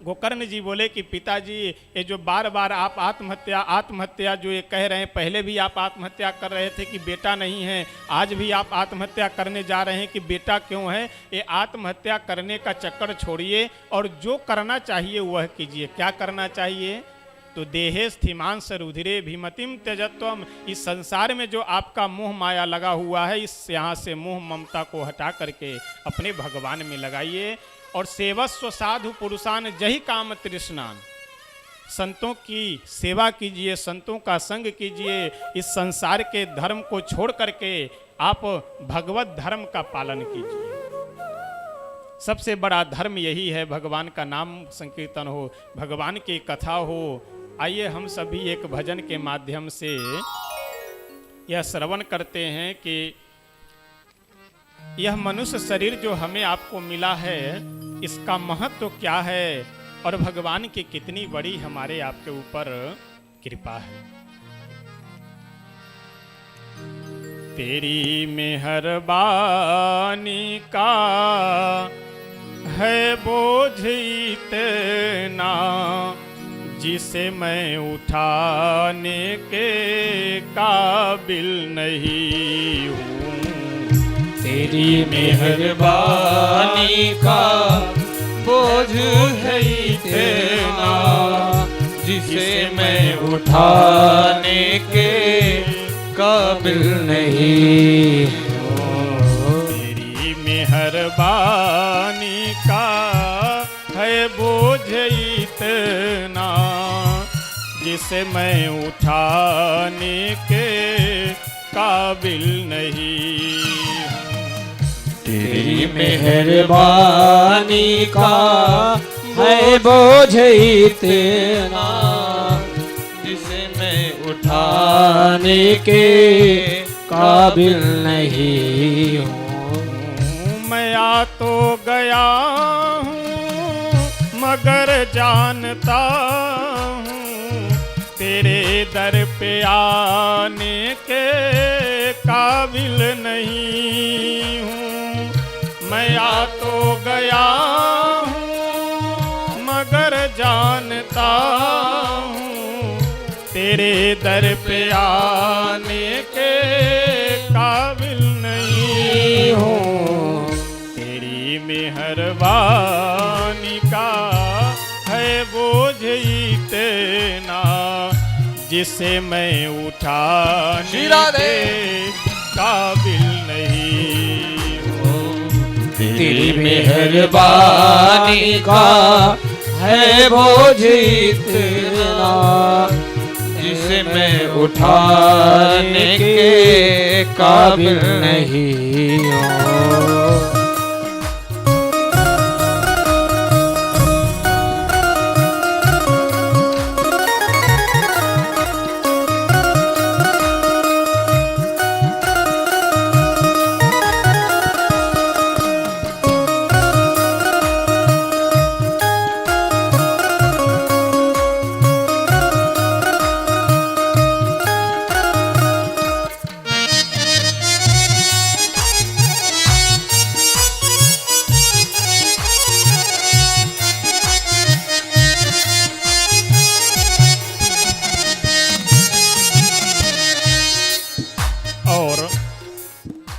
गोकर्ण जी बोले कि पिताजी, ये जो बार बार आप आत्महत्या जो ये कह रहे हैं, पहले भी आप आत्महत्या कर रहे थे कि बेटा नहीं है, आज भी आप आत्महत्या करने जा रहे हैं कि बेटा क्यों है? ये आत्महत्या करने का चक्कर छोड़िए और जो करना चाहिए वह कीजिए। क्या करना चाहिए? तो देहे स्थिमांस रुधिरे भीमतिम त्यजत्वम। इस संसार में जो आपका मोह माया लगा हुआ है, इस यहाँ से मोह ममता को हटा करके अपने भगवान में लगाइए। और सेवस्व साधु पुरुषान जही काम तृष्णान। संतों की सेवा कीजिए, संतों का संग कीजिए। इस संसार के धर्म को छोड़ करके आप भगवत धर्म का पालन कीजिए। सबसे बड़ा धर्म यही है, भगवान का नाम संकीर्तन हो, भगवान की कथा हो। आइए हम सभी एक भजन के माध्यम से यह श्रवण करते हैं कि यह मनुष्य शरीर जो हमें आपको मिला है, इसका महत्व क्या है और भगवान की कितनी बड़ी हमारे आपके ऊपर कृपा है। तेरी मेहरबानी का है बोझ इतना, जिसे मैं उठाने के काबिल नहीं हूँ। तेरी मेहरबानी का बोझ है इतना जिसे मैं उठाने के काबिल नहीं तेरी मेहरबानी का है बोझ इतना जिसे मैं उठाने के काबिल नहीं। तेरी मेहरबानी का है बोझ इतना जिसे मैं उठाने के काबिल नहीं हूँ। मैं आ तो गया हूँ मगर जानता हूँ तेरे दर पे आने के काबिल नहीं हूँ। मैं आ तो गया हूँ मगर जानता हूँ तेरे दर पे आने के काबिल नहीं हूँ। तेरी मेहरबानी का है बोझ इतना जिसे मैं उठाने शीरा दे। के काबिल नहीं हूँ। तेरी मेहरबानी का है बोझ इतना जिसे मैं उठाने के काबिल नहीं हूँ।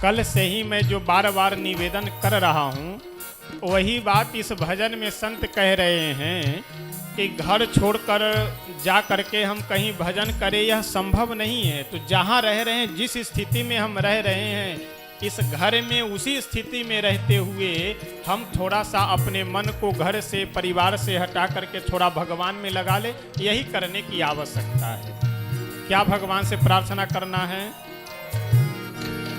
कल से ही मैं जो बार बार निवेदन कर रहा हूँ वही बात इस भजन में संत कह रहे हैं कि घर छोड़कर जा करके हम कहीं भजन करें यह संभव नहीं है। तो जहाँ रह रहे हैं, जिस स्थिति में हम रह रहे हैं, इस घर में उसी स्थिति में रहते हुए हम थोड़ा सा अपने मन को घर से, परिवार से हटा करके थोड़ा भगवान में लगा ले, यही करने की आवश्यकता है। क्या भगवान से प्रार्थना करना है?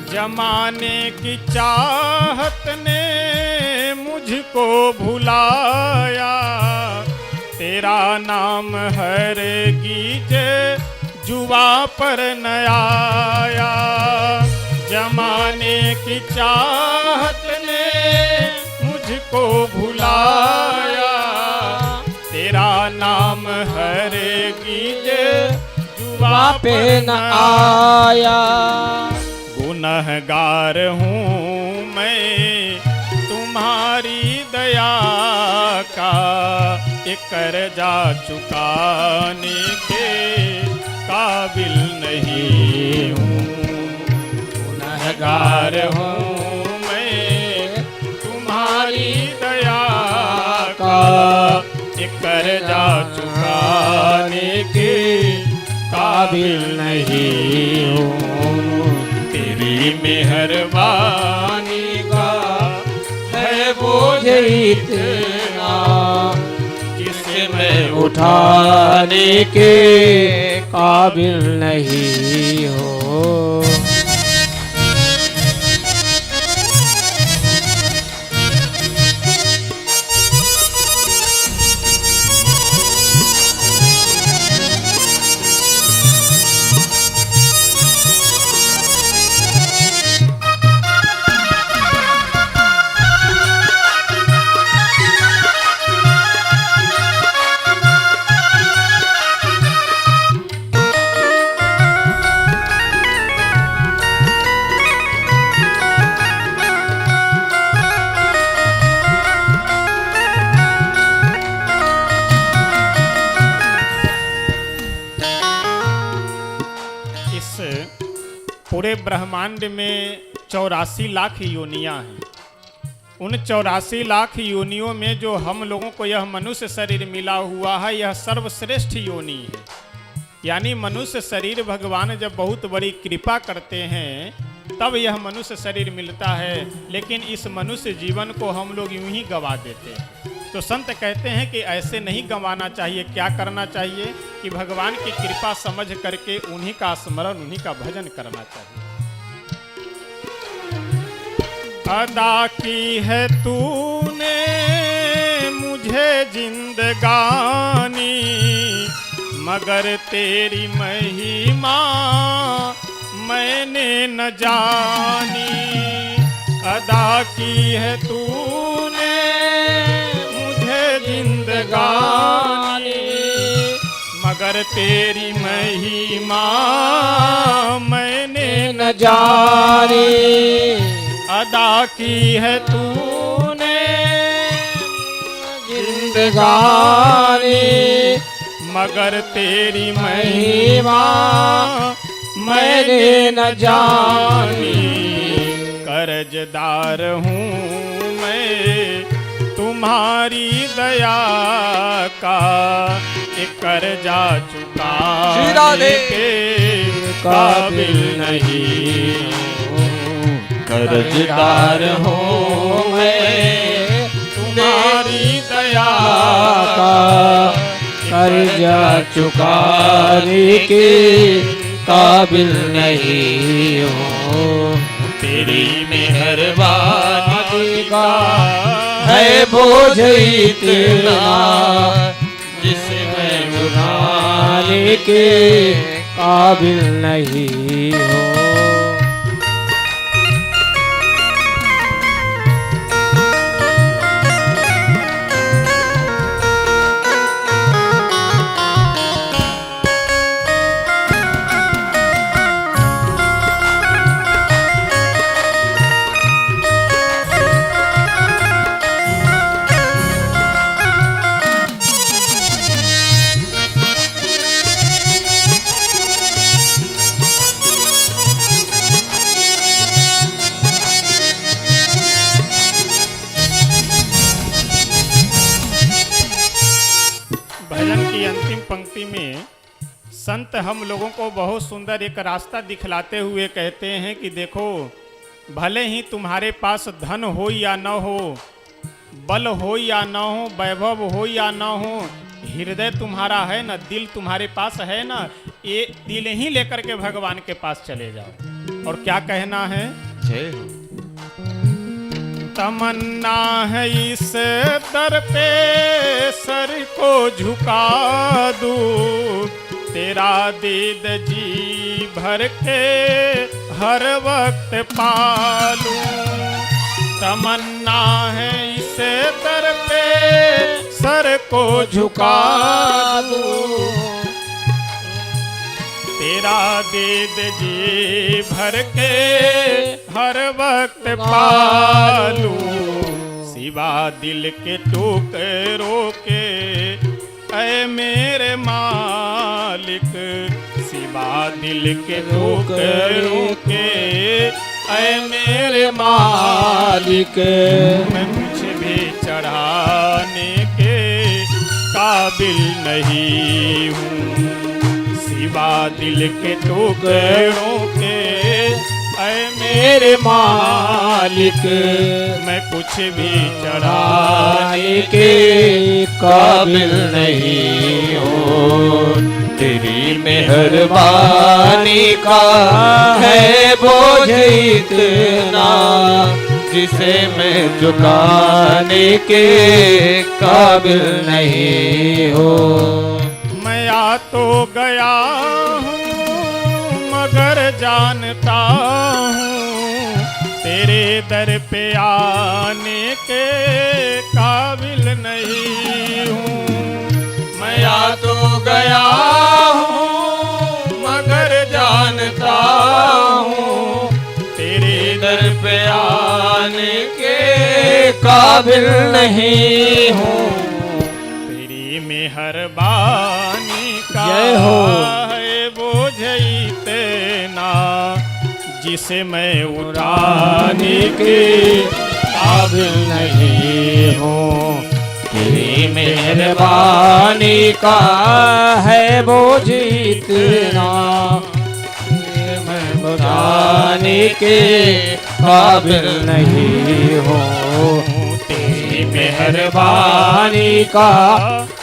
जमाने की चाहत ने मुझको भुलाया, तेरा नाम हर गीजे जुआ पर न आया। जमाने की चाहत ने मुझको भुलाया, तेरा नाम हर गीजे जुआ पे न आया। गुनहगार हूँ मैं तुम्हारी दया का, एक कर्जा चुकाने के काबिल नहीं हूँ। गुनहगार हूँ मैं तुम्हारी दया का, एक कर्जा चुकाने के काबिल नहीं हूँ। तेरी मेहरबानी का है बोझ इतना, जिसे मैं उठाने के काबिल नहीं हो। पूरे ब्रह्मांड में 84 लाख योनियां हैं। उन 84 लाख योनियों में जो हम लोगों को यह मनुष्य शरीर मिला हुआ है, यह सर्वश्रेष्ठ योनि है। यानी मनुष्य शरीर भगवान जब बहुत बड़ी कृपा करते हैं तब यह मनुष्य शरीर मिलता है, लेकिन इस मनुष्य जीवन को हम लोग यूं ही गंवा देते हैं। तो संत कहते हैं कि ऐसे नहीं गंवाना चाहिए। क्या करना चाहिए कि भगवान की कृपा समझ करके उन्हीं का स्मरण, उन्हीं का भजन करना चाहिए। अदा की है तूने मुझे जिंदगानी, मगर तेरी महिमा मैंने न जानी। अदा की है तूने मुझे जिंदगानी, मगर तेरी महिमा मैंने न जानी। अदा की है तूने जिंदगानी, मगर तेरी महिमा मैंने न जानी। कर्जदार हूँ मैं तुम्हारी दया का, एक कर्जा चुकाने के काबिल नहीं। कर्जदार हूँ मैं तुम्हारी दया का, कर्जा चुकाने के काबिल नहीं हो। तेरी मेहरबानी का है बोझ इतना, जिसे मैं उठाने के काबिल नहीं हो। पंक्ति में संत हम लोगों को बहुत सुंदर एक रास्ता दिखलाते हुए कहते हैं कि देखो, भले ही तुम्हारे पास धन हो या न हो, बल हो या न हो, वैभव हो या न हो, हृदय तुम्हारा है ना, दिल तुम्हारे पास है ना, ये दिल ही लेकर के भगवान के पास चले जाओ। और क्या कहना है? जय हो। तमन्ना है इस दर पे सर को झुका दूं, तेरा दीद जी भर के हर वक्त पालूं। तमन्ना है इस दर पे सर को झुका दूं, तेरा दीद जी भर के हर वक्त पालूं। सिवा दिल के टुकड़ों के ऐ मेरे मालिक, सिवा दिल के टुकड़ों के ऐ मेरे मालिक, मैं कुछ भी चढ़ाने के काबिल नहीं हूँ। सिवा दिल के टुकड़ों के ऐ मेरे मालिक, मैं कुछ भी चढ़ाने के काबिल नहीं हो। तेरी मेहरबानी का है बोझ इतना, जिसे मैं चुकाने के काबिल नहीं हो। मैं आ तो गया हूँ मगर जानता हूँ, तेरे दर पे आने के काबिल नहीं हूँ। मैं आ तो गया हूँ मगर जानता हूँ, तेरे दर पे आने के काबिल नहीं हूँ। तेरी मेहरबानी का जय हो। है बोझ इतना, इसे मैं उठाने के काबिल नहीं हूँ, तेरी मेहरबानी का है बोझ इतना, मैं उठाने के काबिल नहीं हूँ, तेरी मेहरबानी का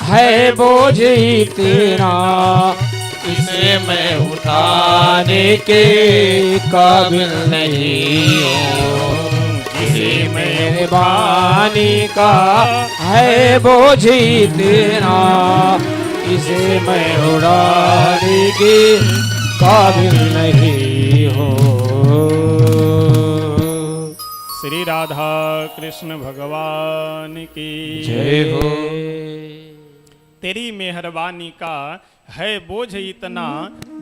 है बोझ इतना, इसे मैं उठाने के काबिल नहीं हूँ, तेरी मेहरबानी का है बोझ इतना, इसे मैं उड़ाने के काबिल नहीं हूँ। श्री राधा कृष्ण भगवान की जय हो। तेरी मेहरबानी का है बोझ इतना,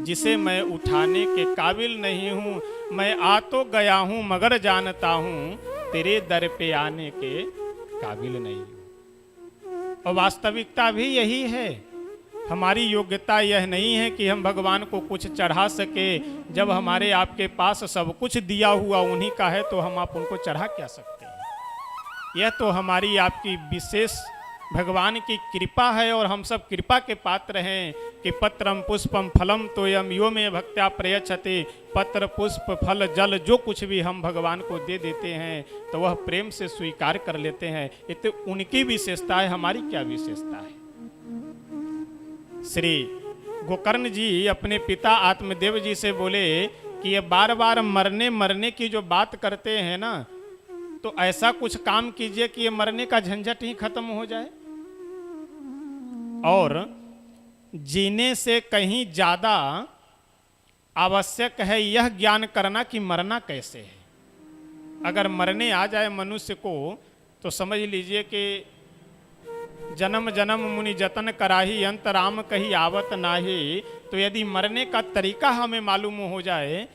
जिसे मैं उठाने के काबिल नहीं हूँ। मैं आ तो गया हूँ मगर जानता हूँ तेरे दर पे आने के काबिल नहीं हूँ। और वास्तविकता भी यही है। हमारी योग्यता यह नहीं है कि हम भगवान को कुछ चढ़ा सके। जब हमारे आपके पास सब कुछ दिया हुआ उन्हीं का है तो हम आप उनको चढ़ा क्या सकते हैं। यह तो हमारी आपकी विशेष भगवान की कृपा है और हम सब कृपा के पात्र हैं कि पत्रम पुष्पम फलम तोयम यो में भक्त्या प्रयच्छते। पत्र पुष्प फल जल जो कुछ भी हम भगवान को दे देते हैं तो वह प्रेम से स्वीकार कर लेते हैं। ये तो उनकी विशेषता है, हमारी क्या विशेषता है। श्री गोकर्ण जी अपने पिता आत्मदेव जी से बोले कि ये बार बार मरने मरने की जो बात करते हैं ना, तो ऐसा कुछ काम कीजिए कि ये मरने का झंझट ही खत्म हो जाए और जीने से कहीं ज्यादा आवश्यक है यह ज्ञान करना कि मरना कैसे है। अगर मरने आ जाए मनुष्य को तो समझ लीजिए कि जन्म जन्म मुनि जतन कराही अंत राम कही आवत नाही। तो यदि मरने का तरीका हमें मालूम हो जाए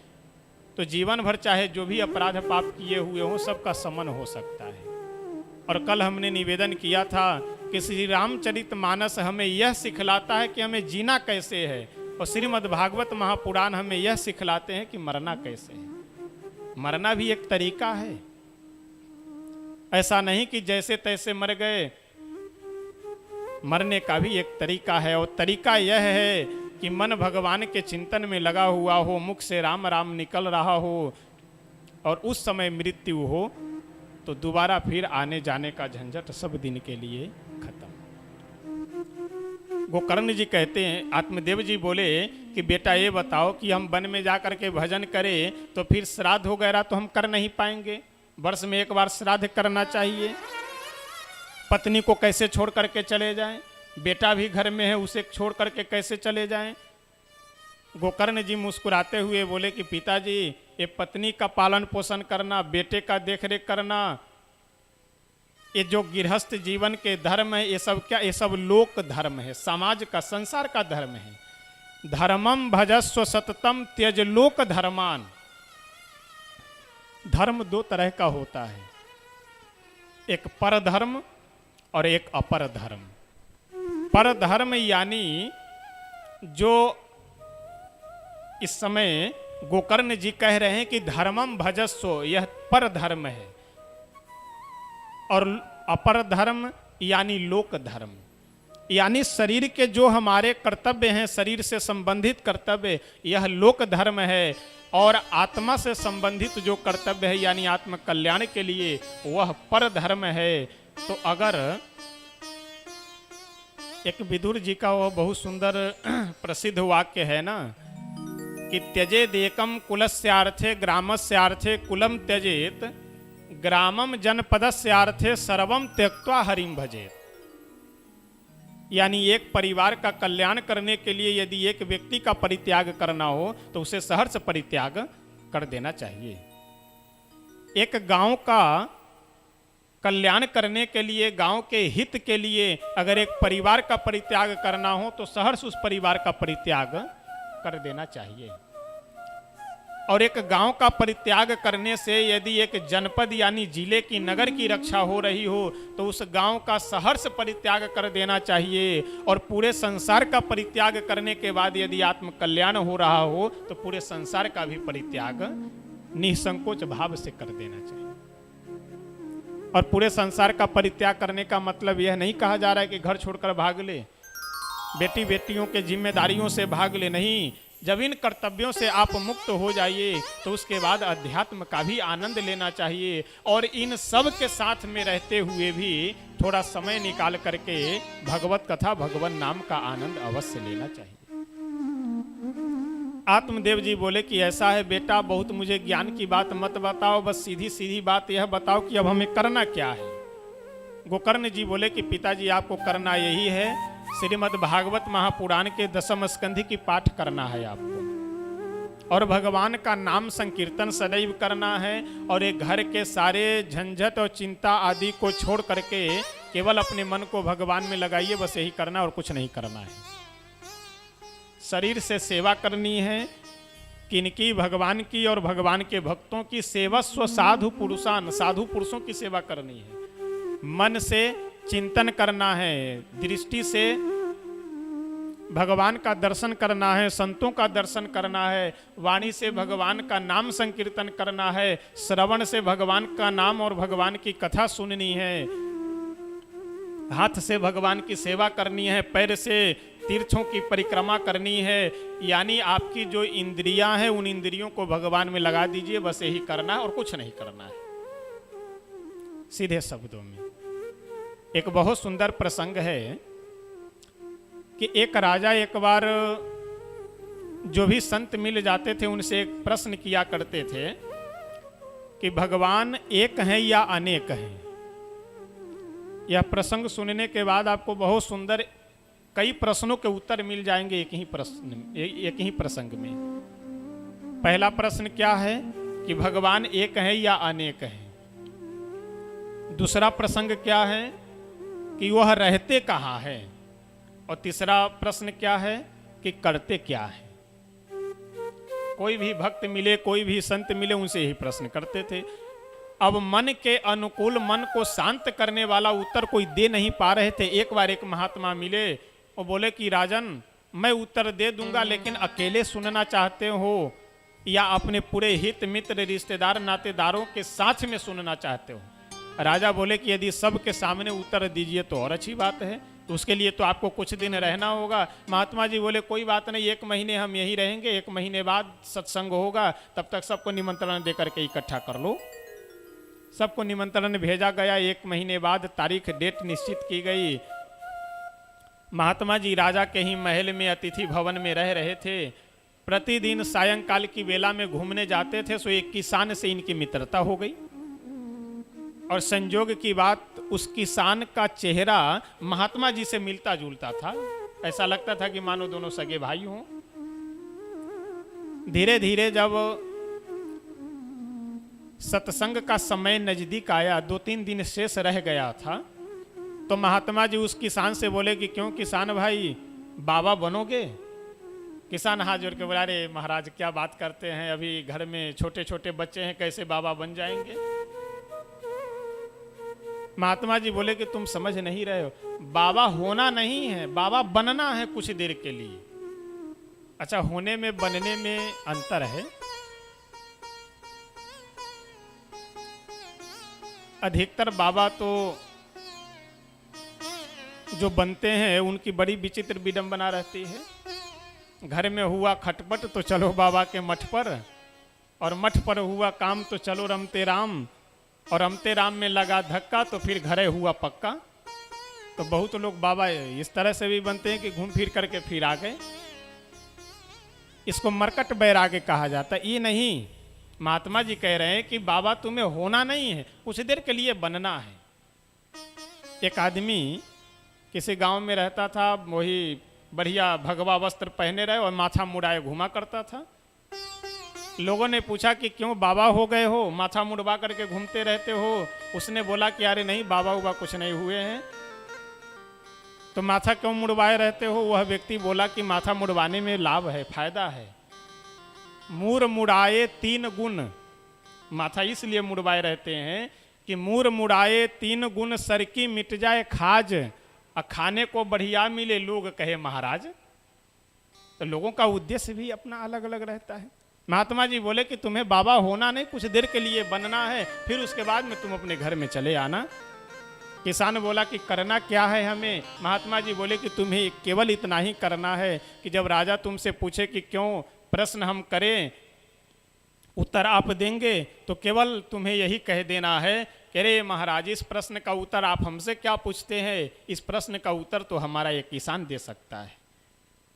तो जीवन भर चाहे जो भी अपराध पाप किए हुए हों सबका समन हो सकता है। और कल हमने निवेदन किया था कि श्री रामचरित मानस हमें यह सिखलाता है कि हमें जीना कैसे है और श्रीमद् भागवत महापुराण हमें यह सिखलाते हैं कि मरना कैसे है। मरना भी एक तरीका है, ऐसा नहीं कि जैसे तैसे मर गए। मरने का भी एक तरीका है और तरीका यह है कि मन भगवान के चिंतन में लगा हुआ हो, मुख से राम राम निकल रहा हो और उस समय मृत्यु हो तो दोबारा फिर आने जाने का झंझट सब दिन के लिए खत्म। गोकर्ण जी कहते हैं, आत्मदेव जी बोले कि बेटा ये बताओ कि हम वन में जा कर के भजन करें तो फिर श्राद्ध वगैरह तो हम कर नहीं पाएंगे। वर्ष में एक बार श्राद्ध करना चाहिए। पत्नी को कैसे छोड़ करके चले जाएं, बेटा भी घर में है उसे छोड़ करके कैसे चले जाएं। गोकर्ण जी मुस्कुराते हुए बोले कि पिताजी ये पत्नी का पालन पोषण करना, बेटे का देखरेख करना, ये जो गृहस्थ जीवन के धर्म है ये सब क्या, ये सब लोक धर्म है, समाज का संसार का धर्म है। धर्मम भजस्व सततम त्यज लोक धर्मान। धर्म दो तरह का होता है, एक पर धर्म और एक अपर धर्म। पर धर्म यानी जो इस समय गोकर्ण जी कह रहे हैं कि धर्मम भजस्व, यह पर धर्म है, और अपर धर्म यानी लोक धर्म, यानी शरीर के जो हमारे कर्तव्य हैं, शरीर से संबंधित कर्तव्य, यह लोक धर्म है। और आत्मा से संबंधित जो कर्तव्य है यानी आत्म कल्याण के लिए वह पर धर्म है। तो अगर एक विदुर जी का वह बहुत सुंदर प्रसिद्ध वाक्य है ना कि त्यजेदेकम कुलस्यार्थे ग्रामस्यार्थे कुलम त्यजेत ग्रामम जनपदस्यार्थे सर्वम त्यक्त्वा हरिम भजेत। यानी एक परिवार का कल्याण करने के लिए यदि एक व्यक्ति का परित्याग करना हो तो उसे सहर्ष परित्याग कर देना चाहिए। एक गांव का कल्याण करने के लिए, गांव के हित के लिए अगर एक परिवार का परित्याग करना हो तो सहर्ष उस परिवार का परित्याग कर देना चाहिए। और एक गांव का परित्याग करने से यदि एक जनपद यानी जिले की, नगर की रक्षा हो रही हो तो उस गांव का सहर्ष परित्याग कर देना चाहिए। और पूरे संसार का परित्याग करने के बाद यदि आत्म कल्याण हो रहा हो तो पूरे संसार का भी परित्याग निसंकोच भाव से कर देना चाहिए। और पूरे संसार का परित्याग करने का मतलब यह नहीं कहा जा रहा है कि घर छोड़कर भाग ले, बेटी बेटियों के जिम्मेदारियों से भाग ले, नहीं। जब इन कर्तव्यों से आप मुक्त हो जाइए तो उसके बाद अध्यात्म का भी आनंद लेना चाहिए और इन सब के साथ में रहते हुए भी थोड़ा समय निकाल करके भगवत कथा भगवान नाम का आनंद अवश्य लेना चाहिए। आत्मदेव जी बोले कि ऐसा है बेटा, बहुत मुझे ज्ञान की बात मत बताओ, बस सीधी सीधी बात यह बताओ कि अब हमें करना क्या है। गोकर्ण जी बोले कि पिताजी आपको करना यही है, श्रीमद् भागवत महापुराण के 10वें स्कंध की पाठ करना है आपको और भगवान का नाम संकीर्तन सदैव करना है और एक घर के सारे झंझट और चिंता आदि को छोड़ करके केवल अपने मन को भगवान में लगाइए, बस यही करना और कुछ नहीं करना है। शरीर से सेवा करनी है, किनकी? भगवान की और भगवान के भक्तों की। सेवस्व साधु पुरुषान, साधु पुरुषों की सेवा करनी है। मन से चिंतन करना है, दृष्टि से भगवान का दर्शन करना है, संतों का दर्शन करना है, वाणी से भगवान का नाम संकीर्तन करना है, श्रवण से भगवान का नाम और भगवान की कथा सुननी है, हाथ से भगवान की सेवा करनी है, पैर से तीर्थों की परिक्रमा करनी है। यानी आपकी जो इंद्रियां हैं उन इंद्रियों को भगवान में लगा दीजिए, बस यही करना है और कुछ नहीं करना है। सीधे शब्दों में एक बहुत सुंदर प्रसंग है कि एक राजा एक बार जो भी संत मिल जाते थे उनसे एक प्रश्न किया करते थे कि भगवान एक हैं या अनेक हैं। यह प्रसंग सुनने के बाद आपको बहुत सुंदर कई प्रश्नों के उत्तर मिल जाएंगे एक ही प्रसंग में। पहला प्रश्न क्या है कि भगवान एक है या अनेक है। दूसरा प्रसंग क्या है कि वह रहते कहाँ है। और तीसरा प्रश्न क्या है कि करते क्या है। कोई भी भक्त मिले, कोई भी संत मिले, उनसे यही प्रश्न करते थे। अब मन के अनुकूल, मन को शांत करने वाला उत्तर कोई दे नहीं पा रहे थे। एक बार एक महात्मा मिले और बोले कि राजन, मैं उत्तर दे दूंगा, लेकिन अकेले सुनना चाहते हो या अपने पूरे हित मित्र रिश्तेदार नातेदारों के साथ में सुनना चाहते हो। राजा बोले कि यदि सबके सामने उत्तर दीजिए तो और अच्छी बात है, तो उसके लिए तो आपको कुछ दिन रहना होगा। महात्मा जी बोले कोई बात नहीं, 1 महीने हम यहीं रहेंगे, 1 महीने बाद सत्संग होगा, तब तक सबको निमंत्रण दे करके इकट्ठा कर लो। सबको निमंत्रण भेजा गया। 1 महीने बाद तारीख डेट निश्चित की गई। महात्मा जी राजा के ही महल में अतिथि भवन में रह रहे थे। प्रतिदिन सायंकाल की वेला में घूमने जाते थे। सो एक किसान से इनकी मित्रता हो गई और संजोग की बात, उस किसान का चेहरा महात्मा जी से मिलता जुलता था। ऐसा लगता था कि मानो दोनों सगे भाई हों। धीरे धीरे जब सत्संग का समय नजदीक आया, 2-3 दिन शेष रह गया था, तो महात्मा जी उस किसान से बोले कि क्यों किसान भाई, बाबा बनोगे? किसान हाथ जोड़ के बोला, अरे महाराज क्या बात करते हैं, अभी घर में छोटे छोटे बच्चे हैं, कैसे बाबा बन जाएंगे। महात्मा जी बोले कि तुम समझ नहीं रहे हो, बाबा होना नहीं है, बाबा बनना है कुछ देर के लिए। अच्छा, होने में बनने में अंतर है। अधिकतर बाबा तो जो बनते हैं उनकी बड़ी विचित्र विडंबना रहती है। घर में हुआ खटपट तो चलो बाबा के मठ पर, और मठ पर हुआ काम तो चलो रमते राम, और रमते राम में लगा धक्का तो फिर घरे हुआ पक्का। तो बहुत लोग बाबा इस तरह से भी बनते हैं कि घूम फिर करके फिर आ गए। इसको मरकट बैराग्य कहा जाता है। ये नहीं, महात्मा जी कह रहे हैं कि बाबा तुम्हें होना नहीं है, कुछ देर के लिए बनना है। एक आदमी किसी गांव में रहता था, वही बढ़िया भगवा वस्त्र पहने रहे और माथा मुड़ाए घुमा करता था। लोगों ने पूछा कि क्यों बाबा हो गए हो, माथा मुड़वा करके घूमते रहते हो। उसने बोला कि अरे नहीं, बाबा हुआ कुछ नहीं हुए हैं। तो माथा क्यों मुड़वाए रहते हो? वह व्यक्ति बोला कि माथा मुड़वाने में लाभ है, फायदा है। मूर मुड़ाए 3 गुण, माथा इसलिए मुड़वाए रहते हैं कि मूर मुड़ाए 3 गुण, सर की मिट जाए खाज, और खाने को बढ़िया मिले लोग कहे महाराज। तो लोगों का उद्देश्य भी अपना अलग अलग रहता है। महात्मा जी बोले कि तुम्हें बाबा होना नहीं, कुछ देर के लिए बनना है, फिर उसके बाद में तुम अपने घर में चले आना। किसान बोला कि करना क्या है हमें? महात्मा जी बोले कि तुम्हें केवल इतना ही करना है कि जब राजा तुमसे पूछे कि क्यों प्रश्न हम करें, उत्तर आप देंगे, तो केवल तुम्हें यही कह देना है कि अरे महाराज, इस प्रश्न का उत्तर आप हमसे क्या पूछते हैं, इस प्रश्न का उत्तर तो हमारा एक किसान दे सकता है।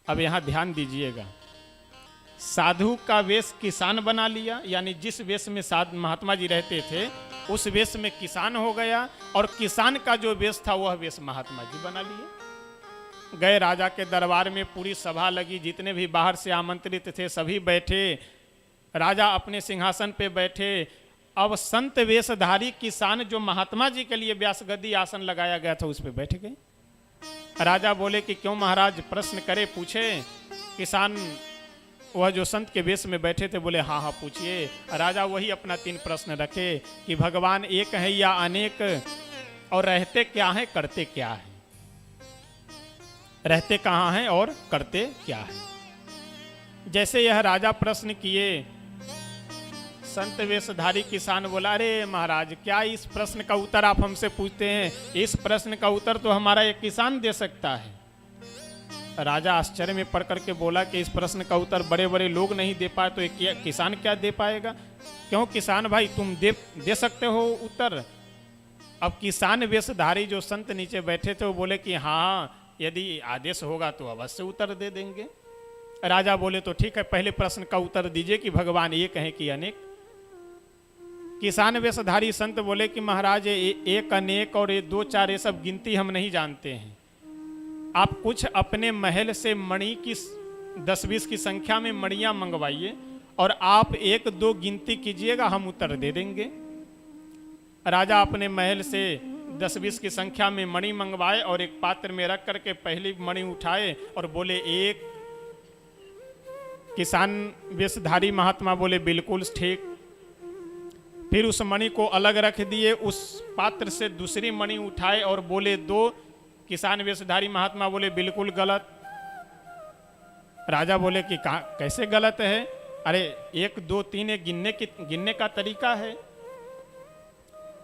अब यहाँ ध्यान दीजिएगा, साधु का वेश किसान बना लिया, यानी जिस वेश में साधु महात्मा जी रहते थे उस वेश में किसान हो गया, और किसान का जो वेश था वह वेश महात्मा जी बना लिए। गए राजा के दरबार में, पूरी सभा लगी, जितने भी बाहर से आमंत्रित थे सभी बैठे, राजा अपने सिंहासन पे बैठे। अब संत वेशधारी किसान जो महात्मा जी के लिए व्यास गद्दी आसन लगाया गया था उस पर बैठ गए। राजा बोले कि क्यों महाराज, प्रश्न करे, पूछे। किसान वह जो संत के वेश में बैठे थे बोले हाँ हाँ पूछिए। राजा वही अपना 3 प्रश्न रखे कि भगवान एक है या अनेक, और रहते क्या है, करते क्या है, रहते कहाँ हैं और करते क्या है। जैसे यह राजा प्रश्न किए, संत वेशधारी किसान बोला अरे महाराज, क्या इस प्रश्न का उत्तर आप हमसे पूछते हैं? इस प्रश्न का उत्तर तो हमारा एक किसान दे सकता है। राजा आश्चर्य में पड़ करके बोला कि इस प्रश्न का उत्तर बड़े बड़े लोग नहीं दे पाए तो एक किसान क्या दे पाएगा? क्यों किसान भाई, तुम दे सकते हो उत्तर? अब किसान वेशधारी जो संत नीचे बैठे थे वो बोले कि हाँ, यदि आदेश होगा तो अवश्य उत्तर दे देंगे। राजा बोले तो ठीक है, पहले प्रश्न का उत्तर दीजिए कि भगवान एक है कि अनेक। किसान वेशधारी संत बोले कि महाराज, एक अनेक और ये 2 4 ये सब गिनती हम नहीं जानते हैं। आप कुछ अपने महल से मणि की 10-20 की संख्या में मणियां मंगवाइए और आप 1-2 गिनती कीजिएगा, हम उत्तर दे देंगे। राजा अपने महल से 10-20 की संख्या में मणि मंगवाए और एक पात्र में रख करके पहली मणि उठाए और बोले 1। किसान वेशधारी महात्मा बोले बिल्कुल ठीक। फिर उस मणि को अलग रख दिए, उस पात्र से दूसरी मणि उठाए और बोले 2। किसान वेशधारी महात्मा बोले बिल्कुल गलत। राजा बोले कि कैसे गलत है? अरे 1 2 3 गिनने का तरीका है।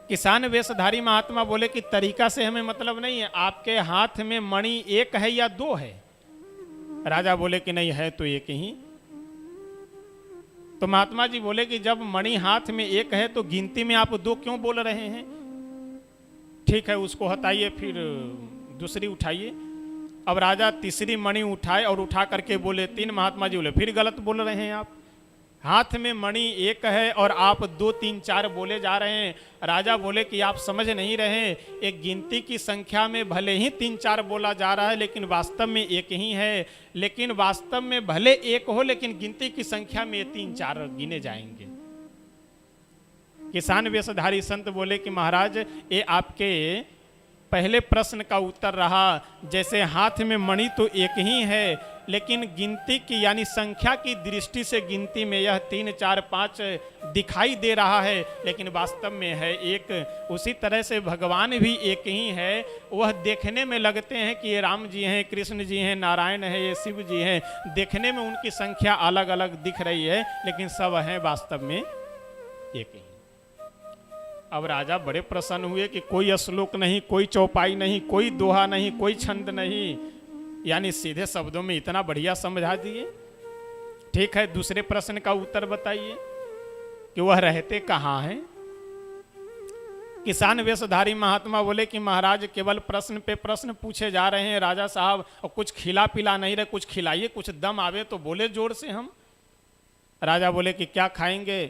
किसान वेशधारी महात्मा बोले कि तरीका से हमें मतलब नहीं है, आपके हाथ में मणि 1 है या 2 है? राजा बोले कि नहीं, है तो 1 ही। तो महात्मा जी बोले कि जब मणि हाथ में 1 है तो गिनती में आप 2 क्यों बोल रहे हैं? ठीक है, उसको हटाइए, फिर दूसरी उठाइए। अब राजा तीसरी मणि उठाए और उठा करके बोले 3। महात्मा जी बोले फिर गलत बोल रहे हैं आप, हाथ में मणि 1 है और आप 2 3 4 बोले जा रहे हैं। राजा बोले कि आप समझ नहीं रहे, एक गिनती की संख्या में भले ही 3 4 बोला जा रहा है लेकिन वास्तव में 1 ही है। लेकिन वास्तव में भले 1 हो लेकिन गिनती की संख्या में 3 4 गिने जाएंगे। किसान वेशधारी संत बोले कि महाराज, ये आपके पहले प्रश्न का उत्तर रहा। जैसे हाथ में मणि तो 1 ही है लेकिन गिनती की यानी संख्या की दृष्टि से गिनती में यह 3 4 5 दिखाई दे रहा है लेकिन वास्तव में है 1। उसी तरह से भगवान भी 1 ही है। वह देखने में लगते हैं कि ये राम जी हैं, कृष्ण जी हैं, नारायण है, ये शिव जी हैं, देखने में उनकी संख्या अलग अलग दिख रही है लेकिन सब हैं वास्तव में 1 ही। अब राजा बड़े प्रसन्न हुए कि कोई श्लोक नहीं, कोई चौपाई नहीं, कोई दोहा नहीं, कोई छंद नहीं, यानी सीधे शब्दों में इतना बढ़िया समझा दिए। ठीक है, दूसरे प्रश्न का उत्तर बताइए कि वह रहते कहाँ हैं? किसान वेशधारी महात्मा बोले कि महाराज, केवल प्रश्न पे प्रश्न पूछे जा रहे हैं राजा साहब, और कुछ खिला पिला नहीं रहे, कुछ खिलाइए, कुछ दम आवे तो बोले जोर से हम। राजा बोले कि क्या खाएंगे?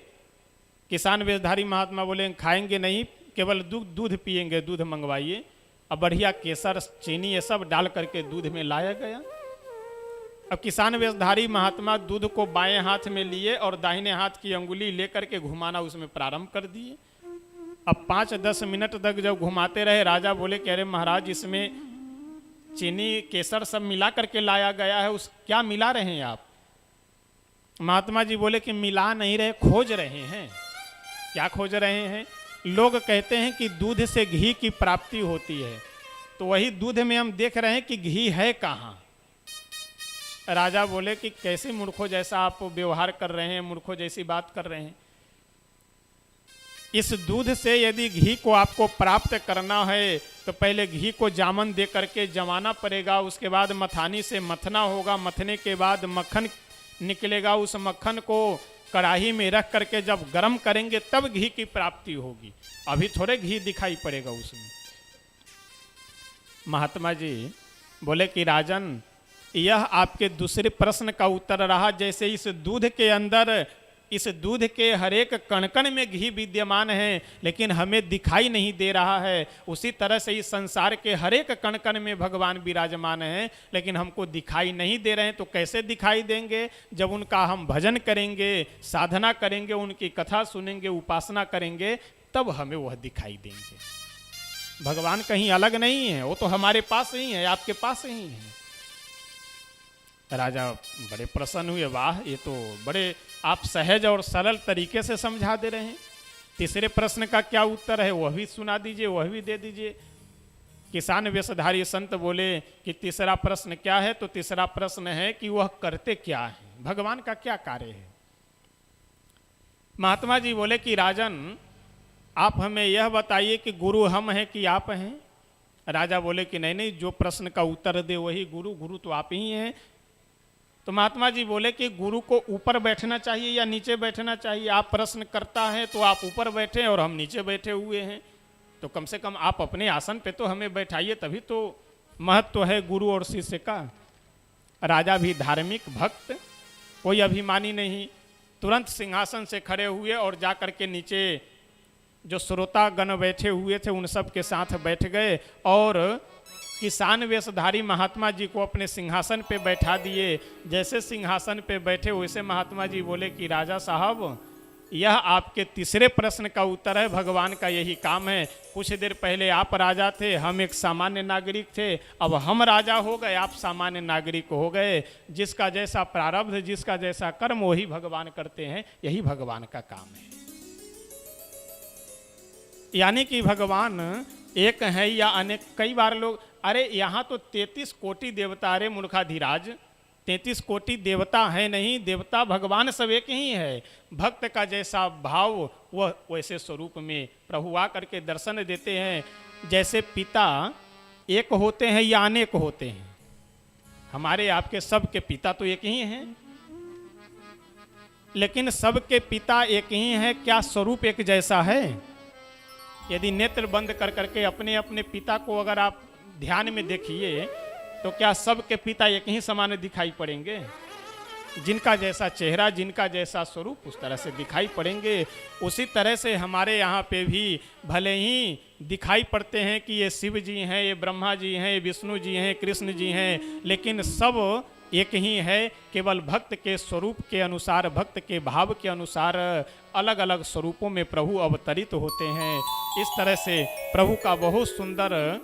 किसान वेशधारी महात्मा बोले खाएंगे नहीं, केवल दूध पिएंगे, दूध मंगवाइए। अब बढ़िया केसर, चीनी ये सब डाल करके दूध में लाया गया। अब किसान वेशधारी महात्मा दूध को बाएं हाथ में लिए और दाहिने हाथ की अंगुली लेकर के घुमाना उसमें प्रारंभ कर दिए। अब 5-10 मिनट तक जब घुमाते रहे, राजा बोले कि अरे महाराज, इसमें चीनी केसर सब मिला करके लाया गया है, उस क्या मिला रहे हैं आप? महात्मा जी बोले कि मिला नहीं रहे, खोज रहे हैं। क्या खोज रहे हैं? लोग कहते हैं कि दूध से घी की प्राप्ति होती है, तो वही दूध में हम देख रहे हैं कि घी है कहाँ। राजा बोले कि कैसे मूर्खों जैसा आप व्यवहार कर रहे हैं, मूर्खों जैसी बात कर रहे हैं। इस दूध से यदि घी को आपको प्राप्त करना है तो पहले घी को जामन दे करके जमाना पड़ेगा, उसके बाद मथानी से मथना होगा, मथने के बाद मक्खन निकलेगा, उस मक्खन को कढ़ाई में रख करके जब गर्म करेंगे तब घी की प्राप्ति होगी, अभी थोड़े घी दिखाई पड़ेगा उसमें। महात्मा जी बोले कि राजन, यह आपके दूसरे प्रश्न का उत्तर रहा। जैसे इस दूध के अंदर, इस दूध के हर एक कण-कण में घी विद्यमान है लेकिन हमें दिखाई नहीं दे रहा है, उसी तरह से इस संसार के हर एक कण-कण में भगवान विराजमान हैं लेकिन हमको दिखाई नहीं दे रहे हैं। तो कैसे दिखाई देंगे? जब उनका हम भजन करेंगे, साधना करेंगे, उनकी कथा सुनेंगे, उपासना करेंगे, तब हमें वह दिखाई देंगे। भगवान कहीं अलग नहीं है, वो तो हमारे पास ही है, आपके पास ही है। राजा बड़े प्रसन्न हुए, वाह, ये तो बड़े आप सहज और सरल तरीके से समझा दे रहे हैं। तीसरे प्रश्न का क्या उत्तर है वह भी सुना दीजिए, वह भी दे दीजिए। किसान वेशधारी संत बोले कि तीसरा प्रश्न क्या है? तो तीसरा प्रश्न है कि वह करते क्या है, भगवान का क्या कार्य है। महात्मा जी बोले कि राजन, आप हमें यह बताइए कि गुरु हम हैं कि आप हैं? राजा बोले कि नहीं नहीं, जो प्रश्न का उत्तर दे वही गुरु, गुरु तो आप ही हैं। तो महात्मा जी बोले कि गुरु को ऊपर बैठना चाहिए या नीचे बैठना चाहिए? आप प्रश्न करता है तो आप ऊपर बैठे और हम नीचे बैठे हुए हैं, तो कम से कम आप अपने आसन पे तो हमें बैठाइए, तभी तो महत्व है गुरु और शिष्य का। राजा भी धार्मिक भक्त, कोई अभिमानी नहीं, तुरंत सिंहासन से खड़े हुए और जा कर के नीचे जो श्रोतागण बैठे हुए थे उन सब के साथ बैठ गए और किसान वेशधारी महात्मा जी को अपने सिंहासन पे बैठा दिए। जैसे सिंहासन पे बैठे वैसे महात्मा जी बोले कि राजा साहब, यह आपके तीसरे प्रश्न का उत्तर है, भगवान का यही काम है। कुछ देर पहले आप राजा थे, हम एक सामान्य नागरिक थे, अब हम राजा हो गए, आप सामान्य नागरिक हो गए। जिसका जैसा प्रारब्ध, जिसका जैसा कर्म वही भगवान करते हैं, यही भगवान का काम है। यानी कि भगवान एक है या अनेक? कई बार लोग, अरे यहाँ तो 33 कोटि देवता, अरे मूर्खाधिराज, 33 कोटि देवता है नहीं, देवता भगवान सब एक ही है। भक्त का जैसा भाव वह वैसे स्वरूप में प्रभु आ करके दर्शन देते हैं। जैसे पिता एक होते हैं या अनेक होते हैं? हमारे आपके सबके पिता तो एक ही हैं, लेकिन सबके पिता एक ही हैं, क्या स्वरूप एक जैसा है? यदि नेत्र बंद कर करके अपने अपने पिता को अगर आप ध्यान में देखिए तो क्या सबके पिता एक ही समान दिखाई पड़ेंगे? जिनका जैसा चेहरा, जिनका जैसा स्वरूप, उस तरह से दिखाई पड़ेंगे। उसी तरह से हमारे यहाँ पे भी भले ही दिखाई पड़ते हैं कि ये शिव जी हैं, ये ब्रह्मा जी हैं, ये विष्णु जी हैं, कृष्ण जी हैं, लेकिन सब एक ही है। केवल भक्त के स्वरूप के अनुसार, भक्त के भाव के अनुसार अलग अलग स्वरूपों में प्रभु अवतरित होते हैं। इस तरह से प्रभु का बहुत सुंदर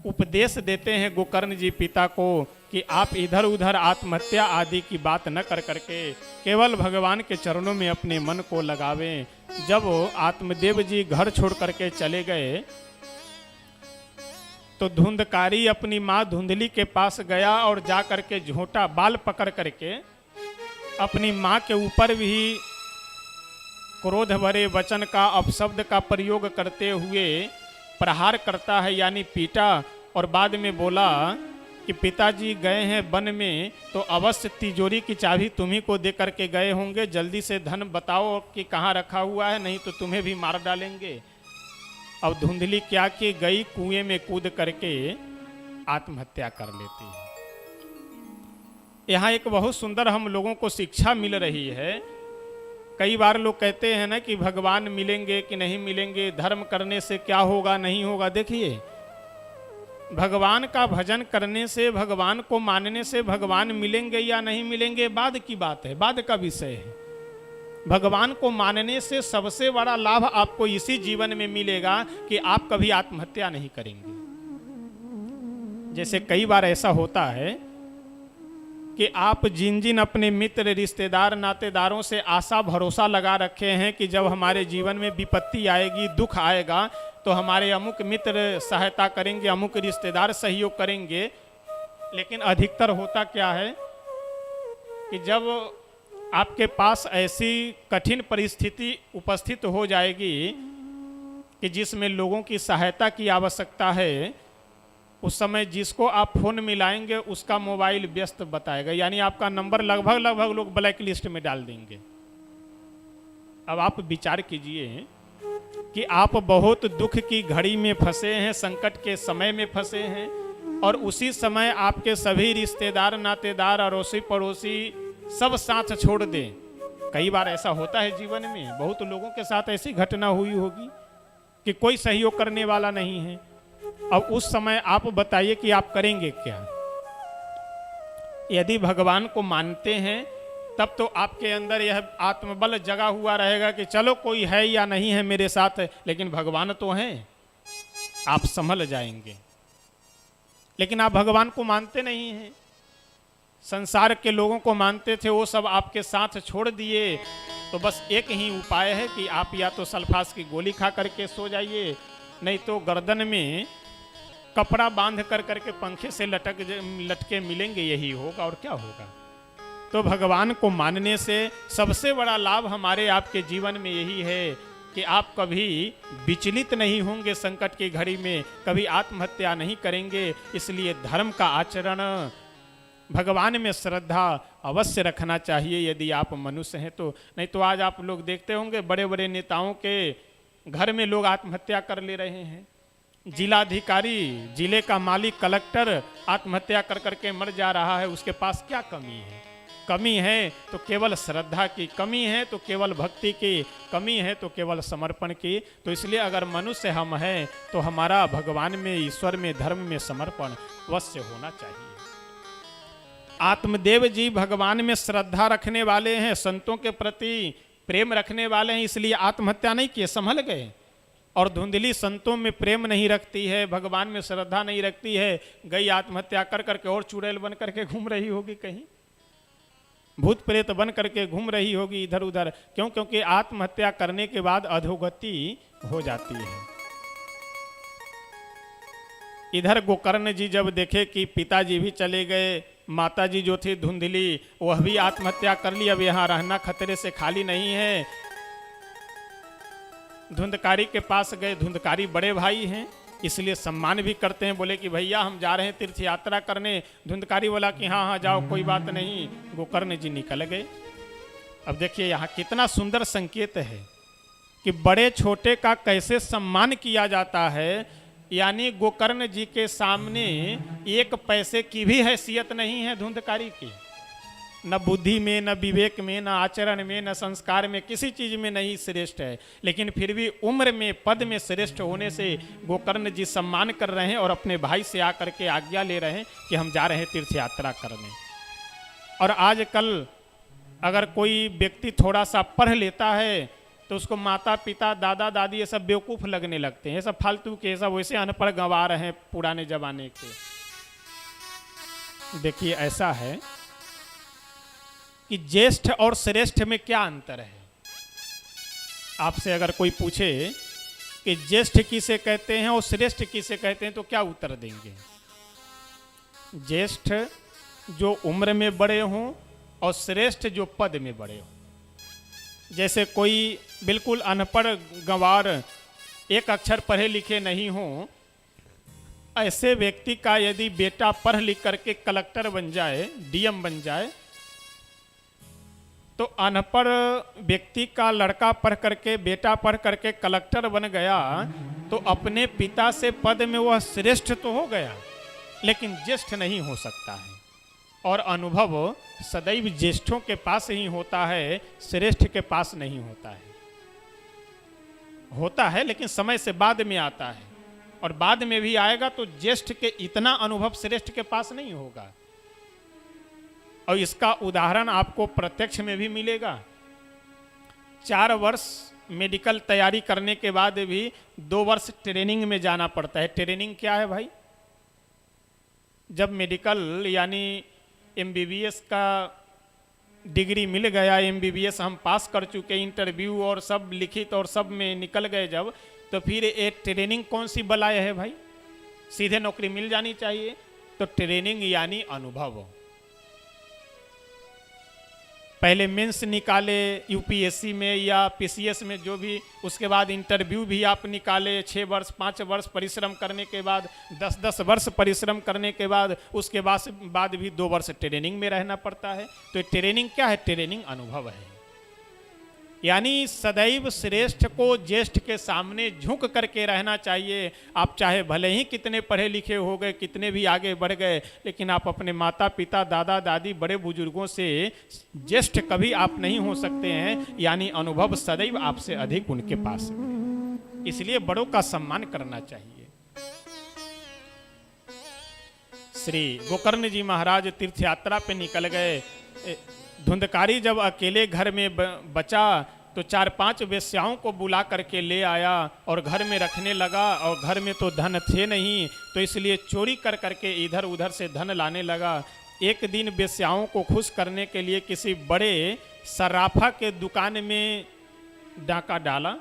उपदेश देते हैं गोकर्ण जी पिता को कि आप इधर उधर आत्महत्या आदि की बात न कर करके केवल भगवान के चरणों में अपने मन को लगावें। जब आत्मदेव जी घर छोड़ करके चले गए तो धुंधकारी अपनी माँ धुंधली के पास गया और जा करके झोंटा बाल पकड़ करके अपनी माँ के ऊपर भी क्रोध भरे वचन का, अपशब्द का प्रयोग करते हुए प्रहार करता है, यानी पीटा। और बाद में बोला कि पिताजी गए हैं वन में तो अवश्य तिजोरी की चाबी तुम्ही को दे करके गए होंगे, जल्दी से धन बताओ कि कहाँ रखा हुआ है, नहीं तो तुम्हें भी मार डालेंगे। अब धुंधली क्या की गई, कुएं में कूद करके आत्महत्या कर लेती है। यहाँ एक बहुत सुंदर हम लोगों को शिक्षा मिल रही है। कई बार लोग कहते हैं ना कि भगवान मिलेंगे कि नहीं मिलेंगे, धर्म करने से क्या होगा नहीं होगा। देखिए, भगवान का भजन करने से, भगवान को मानने से भगवान मिलेंगे या नहीं मिलेंगे बाद की बात है, बाद का विषय है। भगवान को मानने से सबसे बड़ा लाभ आपको इसी जीवन में मिलेगा कि आप कभी आत्महत्या नहीं करेंगे। जैसे कई बार ऐसा होता है कि आप जिन जिन अपने मित्र, रिश्तेदार, नातेदारों से आशा भरोसा लगा रखे हैं कि जब हमारे जीवन में विपत्ति आएगी, दुख आएगा तो हमारे अमुक मित्र सहायता करेंगे, अमुक रिश्तेदार सहयोग करेंगे, लेकिन अधिकतर होता क्या है कि जब आपके पास ऐसी कठिन परिस्थिति उपस्थित हो जाएगी कि जिसमें लोगों की सहायता की आवश्यकता है, उस समय जिसको आप फोन मिलाएंगे उसका मोबाइल व्यस्त बताएगा, यानी आपका नंबर लगभग लोग ब्लैक लिस्ट में डाल देंगे। अब आप विचार कीजिए कि आप बहुत दुख की घड़ी में फंसे हैं, संकट के समय में फंसे हैं, और उसी समय आपके सभी रिश्तेदार, नातेदार, अड़ोसी पड़ोसी सब साथ छोड़ दें। कई बार ऐसा होता है जीवन में, बहुत लोगों के साथ ऐसी घटना हुई होगी कि कोई सहयोग करने वाला नहीं है। अब उस समय आप बताइए कि आप करेंगे क्या? यदि भगवान को मानते हैं तब तो आपके अंदर यह आत्मबल जगा हुआ रहेगा कि चलो कोई है या नहीं है मेरे साथ, लेकिन भगवान तो हैं, आप संभल जाएंगे। लेकिन आप भगवान को मानते नहीं हैं, संसार के लोगों को मानते थे, वो सब आपके साथ छोड़ दिए। तो बस एक ही उपाय है कि आप या तो सल्फास की गोली खा करके सो जाइए, नहीं तो गर्दन में कपड़ा बांध कर करके पंखे से लटके मिलेंगे, यही होगा और क्या होगा। तो भगवान को मानने से सबसे बड़ा लाभ हमारे आपके जीवन में यही है कि आप कभी विचलित नहीं होंगे, संकट की घड़ी में कभी आत्महत्या नहीं करेंगे। इसलिए धर्म का आचरण, भगवान में श्रद्धा अवश्य रखना चाहिए यदि आप मनुष्य हैं तो। नहीं तो आज आप लोग देखते होंगे बड़े बड़े नेताओं के घर में लोग आत्महत्या कर ले रहे हैं। जिलाधिकारी, जिले का मालिक, कलेक्टर आत्महत्या कर करके मर जा रहा है। उसके पास क्या कमी है? कमी है तो केवल श्रद्धा की, कमी है तो केवल भक्ति की, कमी है तो केवल समर्पण की। तो इसलिए अगर मनुष्य हम हैं तो हमारा भगवान में, ईश्वर में, धर्म में समर्पण अवश्य होना चाहिए। आत्मदेव जी भगवान में श्रद्धा रखने वाले हैं, संतों के प्रति प्रेम रखने वाले हैं, इसलिए आत्महत्या नहीं किए, संभल गए। और धुंधली संतों में प्रेम नहीं रखती है, भगवान में श्रद्धा नहीं रखती है, गई आत्महत्या कर करके और चुड़ैल बन करके घूम रही होगी, कहीं भूत प्रेत बन करके घूम रही होगी इधर उधर। क्यों? क्योंकि आत्महत्या करने के बाद अधोगति हो जाती है। इधर गोकर्ण जी जब देखे कि पिताजी भी चले गए, माताजी जो थी धुंधली वह भी आत्महत्या कर ली, अब यहाँ रहना खतरे से खाली नहीं है। धुंधकारी के पास गए, धुंधकारी बड़े भाई हैं इसलिए सम्मान भी करते हैं, बोले कि भैया हम जा रहे हैं तीर्थ यात्रा करने। धुंधकारी बोला कि हाँ हाँ जाओ, कोई बात नहीं। गोकर्ण जी निकल गए। अब देखिए यहाँ कितना सुंदर संकेत है कि बड़े छोटे का कैसे सम्मान किया जाता है। यानी गोकर्ण जी के सामने एक पैसे की भी हैसियत नहीं है धुंधकारी की, न बुद्धि में, न विवेक में, न आचरण में, न संस्कार में, किसी चीज में नहीं श्रेष्ठ है। लेकिन फिर भी उम्र में, पद में श्रेष्ठ होने से गोकर्ण जी सम्मान कर रहे हैं और अपने भाई से आकर के आज्ञा ले रहे हैं कि हम जा रहे हैं तीर्थ यात्रा करने। और आजकल अगर कोई व्यक्ति थोड़ा सा पढ़ लेता है तो उसको माता पिता, दादा दादी ये सब बेवकूफ लगने लगते हैं, ये सब फालतू के, सब वैसे अनपढ़ गंवार हैं पुराने जमाने के। देखिए ऐसा है कि ज्येष्ठ और श्रेष्ठ में क्या अंतर है। आपसे अगर कोई पूछे कि ज्येष्ठ किसे कहते हैं और श्रेष्ठ किसे कहते हैं तो क्या उत्तर देंगे? ज्येष्ठ जो उम्र में बड़े हों और श्रेष्ठ जो पद में बड़े हों। जैसे कोई बिल्कुल अनपढ़ गंवार, एक अक्षर पढ़े लिखे नहीं हों, ऐसे व्यक्ति का यदि बेटा पढ़ लिख करके कलेक्टर बन जाए, डीएम बन जाए, तो अनपढ़ व्यक्ति का लड़का पढ़ करके, बेटा पढ़ करके कलेक्टर बन गया तो अपने पिता से पद में वह श्रेष्ठ तो हो गया लेकिन ज्येष्ठ नहीं हो सकता है। और अनुभव सदैव ज्येष्ठों के पास ही होता है, श्रेष्ठ के पास नहीं होता है। होता है लेकिन समय से बाद में आता है, और बाद में भी आएगा तो ज्येष्ठ के इतना अनुभव श्रेष्ठ के पास नहीं होगा। और इसका उदाहरण आपको प्रत्यक्ष में भी मिलेगा। 4 वर्ष मेडिकल तैयारी करने के बाद भी 2 वर्ष ट्रेनिंग में जाना पड़ता है। ट्रेनिंग क्या है भाई? जब मेडिकल यानी एमबीबीएस का डिग्री मिल गया, एमबीबीएस हम पास कर चुके, इंटरव्यू और सब लिखित और सब में निकल गए जब, तो फिर ये ट्रेनिंग कौन सी बलाय है भाई? सीधे नौकरी मिल जानी चाहिए। तो ट्रेनिंग यानी अनुभव। पहले मेंस निकाले यूपीएससी में या पीसीएस में जो भी, उसके बाद इंटरव्यू भी आप निकाले, 6 वर्ष 5 वर्ष परिश्रम करने के बाद, 10 वर्ष परिश्रम करने के बाद, उसके बाद भी 2 वर्ष ट्रेनिंग में रहना पड़ता है। तो ट्रेनिंग क्या है? ट्रेनिंग अनुभव है। यानी सदैव श्रेष्ठ को ज्येष्ठ के सामने झुक करके रहना चाहिए। आप चाहे भले ही कितने पढ़े लिखे हो गए, कितने भी आगे बढ़ गए, लेकिन आप अपने माता पिता, दादा दादी, बड़े बुजुर्गों से ज्येष्ठ कभी आप नहीं हो सकते हैं। यानी अनुभव सदैव आपसे अधिक उनके पास है, इसलिए बड़ों का सम्मान करना चाहिए। श्री गोकर्ण जी महाराज तीर्थ यात्रा पे निकल गए। धुंधकारी जब अकेले घर में बचा तो 4-5 वेश्याओं को बुला करके ले आया और घर में रखने लगा। और घर में तो धन थे नहीं, तो इसलिए चोरी कर करके इधर उधर से धन लाने लगा। एक दिन वेश्याओं को खुश करने के लिए किसी बड़े सराफा के दुकान में डाका डाला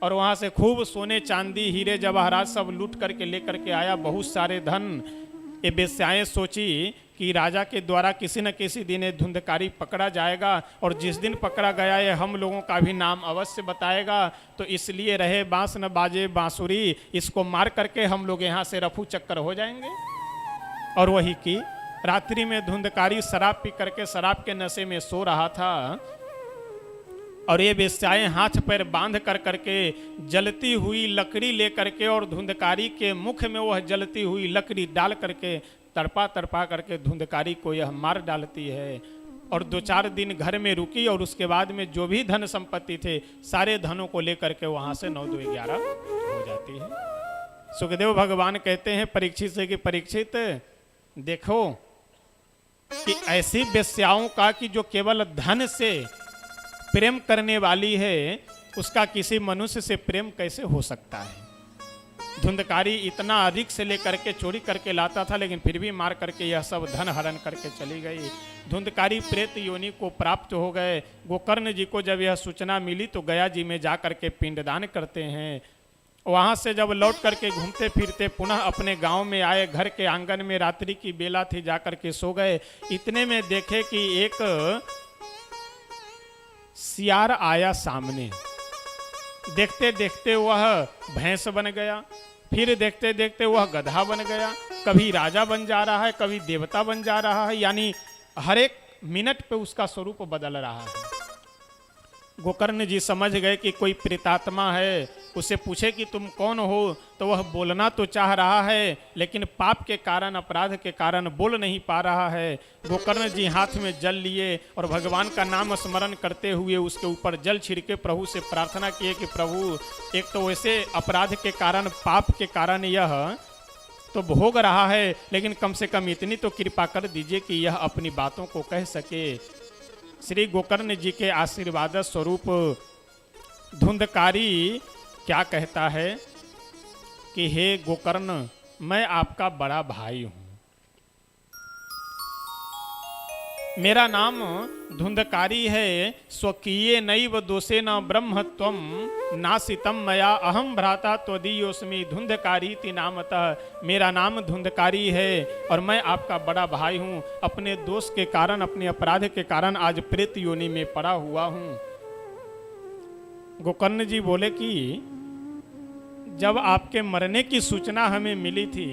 और वहाँ से खूब सोने चांदी हीरे जवाहरात सब लूट करके ले करके आया, बहुत सारे धन। ये वेश्याएं सोची कि राजा के द्वारा किसी न किसी दिन ये धुंधकारी पकड़ा जाएगा और जिस दिन पकड़ा गया ये हम लोगों का भी नाम अवश्य बताएगा। तो इसलिए रहे बांस न बाजे बांसुरी, इसको मार करके हम लोग यहाँ से रफू चक्कर हो जाएंगे। और वही की रात्रि में धुंधकारी शराब पी करके शराब के नशे में सो रहा था और ये वेश्याएं हाथ पैर बांध कर करके जलती हुई लकड़ी ले करके और धुंधकारी के मुख में वह जलती हुई लकड़ी डाल करके तड़पा तड़पा करके धुंधकारी को यह मार डालती है। और 2-4 दिन घर में रुकी और उसके बाद में जो भी धन संपत्ति थे सारे धनों को लेकर के वहां से 9-2-11 हो जाती है। सुखदेव भगवान कहते हैं परीक्षित से कि परीक्षित देखो कि ऐसी वेश्याओं का कि जो केवल धन से प्रेम करने वाली है, उसका किसी मनुष्य से प्रेम कैसे हो सकता है। धुंधकारी इतना अधिक से लेकर के चोरी करके लाता था, लेकिन फिर भी मार करके यह सब धन हरण करके चली गई। धुंधकारी प्रेत योनि को प्राप्त हो गए। गोकर्ण जी को जब यह सूचना मिली तो गया जी में जा करके पिंडदान करते हैं। वहाँ से जब लौट करके घूमते फिरते पुनः अपने गांव में आए, घर के आंगन में रात्रि की बेला थी, जा करके सो गए। इतने में देखे कि एक सियार आया सामने। देखते देखते वह भैंस बन गया, फिर देखते देखते वह गधा बन गया, कभी राजा बन जा रहा है, कभी देवता बन जा रहा है, यानी हर एक मिनट पे उसका स्वरूप बदल रहा है। गोकर्ण जी समझ गए कि कोई प्रेतात्मा है। उसे पूछे कि तुम कौन हो, तो वह बोलना तो चाह रहा है लेकिन पाप के कारण, अपराध के कारण बोल नहीं पा रहा है। गोकर्ण जी हाथ में जल लिए और भगवान का नाम स्मरण करते हुए उसके ऊपर जल छिड़के प्रभु से प्रार्थना किए कि प्रभु, एक तो वैसे अपराध के कारण, पाप के कारण यह तो भोग रहा है, लेकिन कम से कम इतनी तो कृपा कर दीजिए कि यह अपनी बातों को कह सके। श्री गोकर्ण जी के आशीर्वाद स्वरूप धुंधकारी क्या कहता है कि हे गोकर्ण, मैं आपका बड़ा भाई हूं, मेरा नाम धुंधकारी है। स्वकीय नैव दोषे न ब्रह्म त्वम नासितम मया अहम भ्राता त्वदीयोस्मि धुंधकारीति नामतः। मेरा नाम धुंधकारी है और मैं आपका बड़ा भाई हूँ। अपने दोष के कारण, अपने अपराध के कारण आज प्रेत योनि में पड़ा हुआ हूँ। गोकर्ण जी बोले कि जब आपके मरने की सूचना हमें मिली थी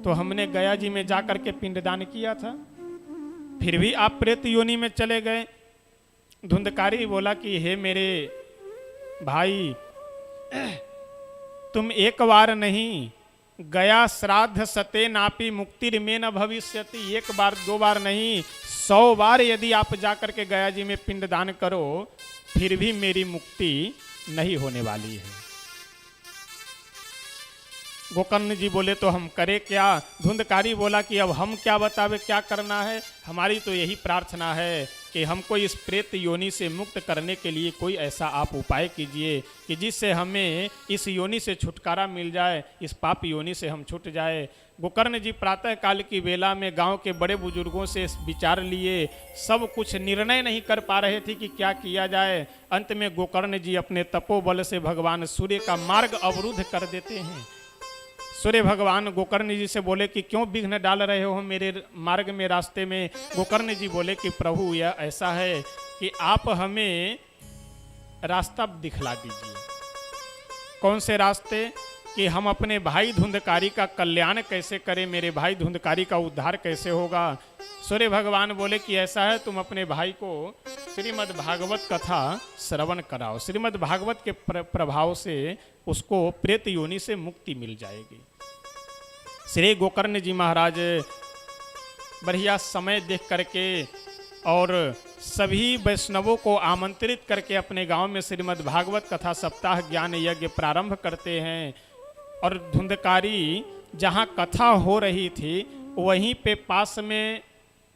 तो हमने गया जी में जाकर के पिंडदान किया था, फिर भी आप प्रेत योनि में चले गए। धुंधकारी बोला कि हे मेरे भाई, तुम एक बार नहीं, गया श्राद्ध सते नापी मुक्ति में न भविष्यति। 1 बार 2 बार नहीं, 100 बार यदि आप जाकर के गया जी में पिंडदान करो फिर भी मेरी मुक्ति नहीं होने वाली है। गोकर्ण जी बोले तो हम करें क्या। धुंधकारी बोला कि अब हम क्या बतावे, क्या करना है। हमारी तो यही प्रार्थना है कि हमको इस प्रेत योनि से मुक्त करने के लिए कोई ऐसा आप उपाय कीजिए कि जिससे हमें इस योनि से छुटकारा मिल जाए, इस पाप योनि से हम छूट जाए। गोकर्ण जी प्रातः काल की बेला में गांव के बड़े बुजुर्गों से विचार लिए, सब कुछ निर्णय नहीं कर पा रहे थे कि क्या किया जाए। अंत में गोकर्ण जी अपने तपोबल से भगवान सूर्य का मार्ग अवरुद्ध कर देते हैं। सूर्य भगवान गोकर्ण जी से बोले कि क्यों विघ्न डाल रहे हो मेरे मार्ग में, रास्ते में। गोकर्ण जी बोले कि प्रभु यह ऐसा है कि आप हमें रास्ता दिखला दीजिए। कौन से रास्ते? कि हम अपने भाई धुंधकारी का कल्याण कैसे करें, मेरे भाई धुंधकारी का उद्धार कैसे होगा। सूर्य भगवान बोले कि ऐसा है, तुम अपने भाई को श्रीमद् भागवत कथा श्रवण कराओ। श्रीमद् भागवत के प्रभाव से उसको प्रेत योनि से मुक्ति मिल जाएगी। श्री गोकर्ण जी महाराज बढ़िया समय देख करके और सभी वैष्णवों को आमंत्रित करके अपने गांव में श्रीमद् भागवत कथा सप्ताह ज्ञान यज्ञ प्रारंभ करते हैं। और धुंधकारी जहां कथा हो रही थी वहीं पे पास में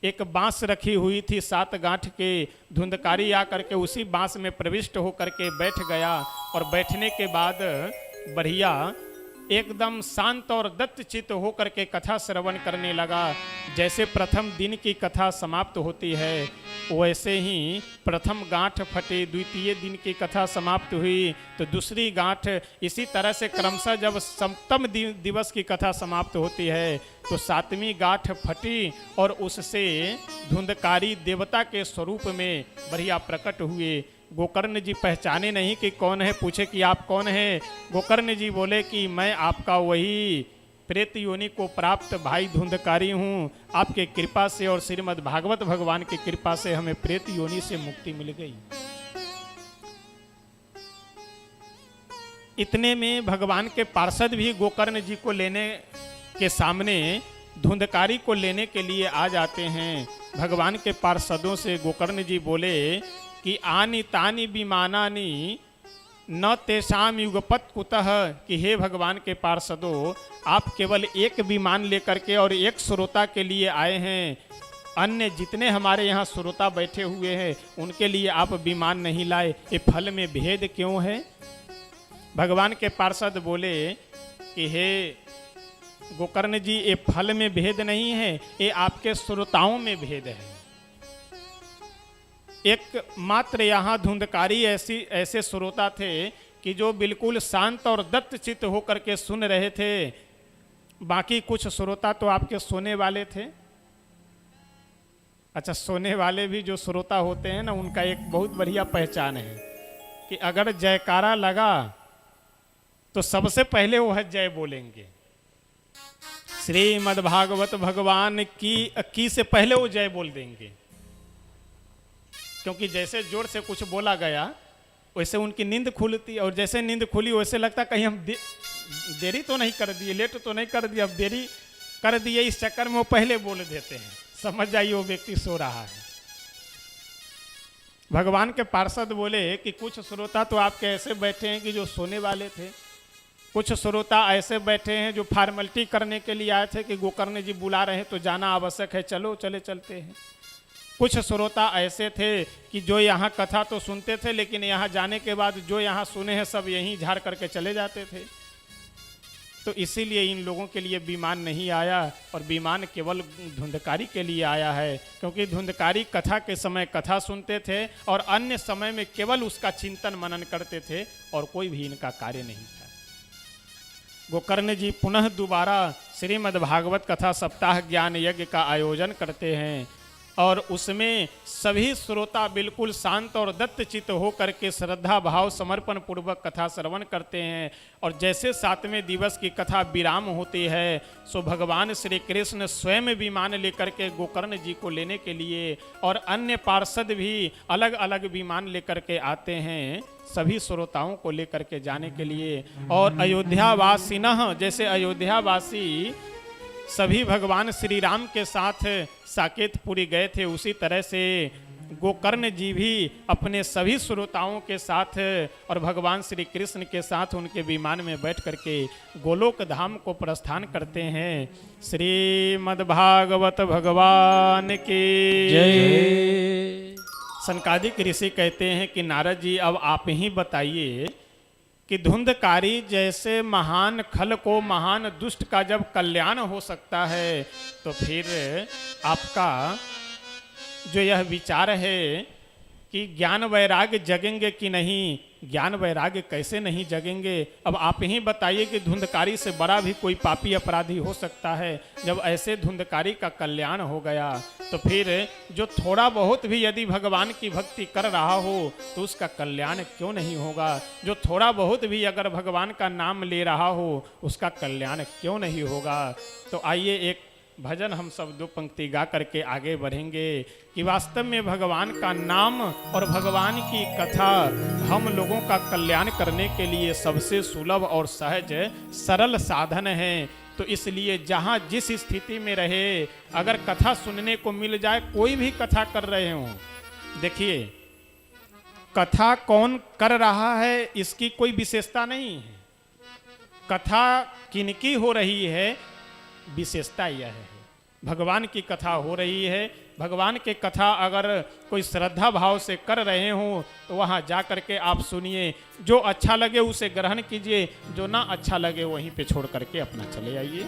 एक बांस रखी हुई थी 7 गांठ के। धुंधकारी आकर के उसी बांस में प्रविष्ट होकर के बैठ गया और बैठने के बाद बढ़िया एकदम शांत और दत्तचित्त होकर के कथा श्रवण करने लगा। जैसे प्रथम दिन की कथा समाप्त होती है वैसे ही प्रथम गांठ फटे, द्वितीय दिन की कथा समाप्त हुई तो दूसरी गांठ, इसी तरह से क्रमशः जब सप्तम दिवस की कथा समाप्त होती है तो 7वीं गांठ फटी और उससे धुंधकारी देवता के स्वरूप में बढ़िया प्रकट हुए। गोकर्ण जी पहचाने नहीं कि कौन है, पूछे कि आप कौन हैं। गोकर्ण जी बोले कि मैं आपका वही प्रेत योनि को प्राप्त भाई धुंधकारी हूँ। आपके कृपा से और श्रीमद् भागवत भगवान की कृपा से हमें प्रेत योनि से मुक्ति मिल गई। इतने में भगवान के पार्षद भी गोकर्ण जी को लेने के सामने धुंधकारी को लेने के लिए आ जाते हैं। भगवान के पार्षदों से गोकर्ण जी बोले कि आनी तानी विमानानी न तेषाम युगपत कुतः, कि हे भगवान के पार्षदों आप केवल एक विमान लेकर के और एक श्रोता के लिए आए हैं, अन्य जितने हमारे यहाँ श्रोता बैठे हुए हैं उनके लिए आप विमान नहीं लाए, ये फल में भेद क्यों है? भगवान के पार्षद बोले कि हे गोकर्ण जी ये फल में भेद नहीं है, ये आपके श्रोताओं में भेद है। एक मात्र यहाँ धुंधकारी ऐसे श्रोता थे कि जो बिल्कुल शांत और दत्तचित्त होकर के सुन रहे थे, बाकी कुछ श्रोता तो आपके सोने वाले थे। अच्छा, सोने वाले भी जो श्रोता होते हैं ना उनका एक बहुत बढ़िया पहचान है कि अगर जयकारा लगा तो सबसे पहले वह जय बोलेंगे। श्रीमद् भागवत भगवान की से पहले वो जय बोल देंगे, क्योंकि जैसे जोर से कुछ बोला गया वैसे उनकी नींद खुलती, और जैसे नींद खुली वैसे लगता कहीं हम देरी तो नहीं कर दिए, लेट तो नहीं कर दिया, अब देरी कर दिए, इस चक्कर में वो पहले बोल देते हैं। समझ जाइए वो व्यक्ति सो रहा है। भगवान के पार्षद बोले कि कुछ श्रोता तो आपके ऐसे बैठे हैं कि जो सोने वाले थे, कुछ श्रोता ऐसे बैठे हैं जो फॉर्मेलिटी करने के लिए आए थे कि गोकर्ण जी बुला रहे हैं तो जाना आवश्यक है, चलो चलते हैं। कुछ श्रोता ऐसे थे कि जो यहाँ कथा तो सुनते थे लेकिन यहाँ जाने के बाद जो यहाँ सुने हैं सब यहीं झाड़ करके चले जाते थे। तो इसीलिए इन लोगों के लिए विमान नहीं आया और विमान केवल धुंधकारी के लिए आया है, क्योंकि धुंधकारी कथा के समय कथा सुनते थे और अन्य समय में केवल उसका चिंतन मनन करते थे और कोई भी इनका कार्य नहीं था। गोकर्ण जी पुनः दोबारा श्रीमद् भागवत कथा सप्ताह ज्ञान यज्ञ का आयोजन करते हैं और उसमें सभी श्रोता बिल्कुल शांत और दत्तचित्त होकर के श्रद्धा भाव समर्पण पूर्वक कथा श्रवण करते हैं। और जैसे 7वें दिवस की कथा विराम होती है सो भगवान श्री कृष्ण स्वयं विमान लेकर के गोकर्ण जी को लेने के लिए और अन्य पार्षद भी अलग अलग विमान लेकर के आते हैं सभी श्रोताओं को लेकर के जाने के लिए। और अयोध्यावासिनः, जैसे अयोध्यावासी सभी भगवान श्री राम के साथ साकेतपुरी गए थे, उसी तरह से गोकर्ण जी भी अपने सभी श्रोताओं के साथ और भगवान श्री कृष्ण के साथ उनके विमान में बैठ करके गोलोक धाम को प्रस्थान करते हैं। श्रीमद् भागवत भगवान की जय। सनकादिक ऋषि कहते हैं कि नारद जी अब आप ही बताइए कि धुंधकारी जैसे महान खल को, महान दुष्ट का जब कल्याण हो सकता है तो फिर आपका जो यह विचार है कि ज्ञान वैराग्य जगेंगे कि नहीं, ज्ञान वैराग्य कैसे नहीं जगेंगे। अब आप ही बताइए कि धुंधकारी से बड़ा भी कोई पापी अपराधी हो सकता है। जब ऐसे धुंधकारी का कल्याण हो गया तो फिर जो थोड़ा बहुत भी यदि भगवान की भक्ति कर रहा हो तो उसका कल्याण क्यों नहीं होगा। जो थोड़ा बहुत भी अगर भगवान का नाम ले रहा हो उसका कल्याण क्यों नहीं होगा। तो आइए एक भजन हम सब दो पंक्ति गा करके आगे बढ़ेंगे कि वास्तव में भगवान का नाम और भगवान की कथा हम लोगों का कल्याण करने के लिए सबसे सुलभ और सहज सरल साधन है। तो इसलिए जहाँ जिस स्थिति में रहे अगर कथा सुनने को मिल जाए, कोई भी कथा कर रहे हो, देखिए कथा कौन कर रहा है इसकी कोई विशेषता नहीं है। कथा किनकी हो रही है विशेषता यह है, भगवान की कथा हो रही है। भगवान की कथा अगर कोई श्रद्धा भाव से कर रहे हो तो वहाँ जा कर के आप सुनिए, जो अच्छा लगे उसे ग्रहण कीजिए, जो ना अच्छा लगे वहीं पे छोड़ करके अपना चले आइए।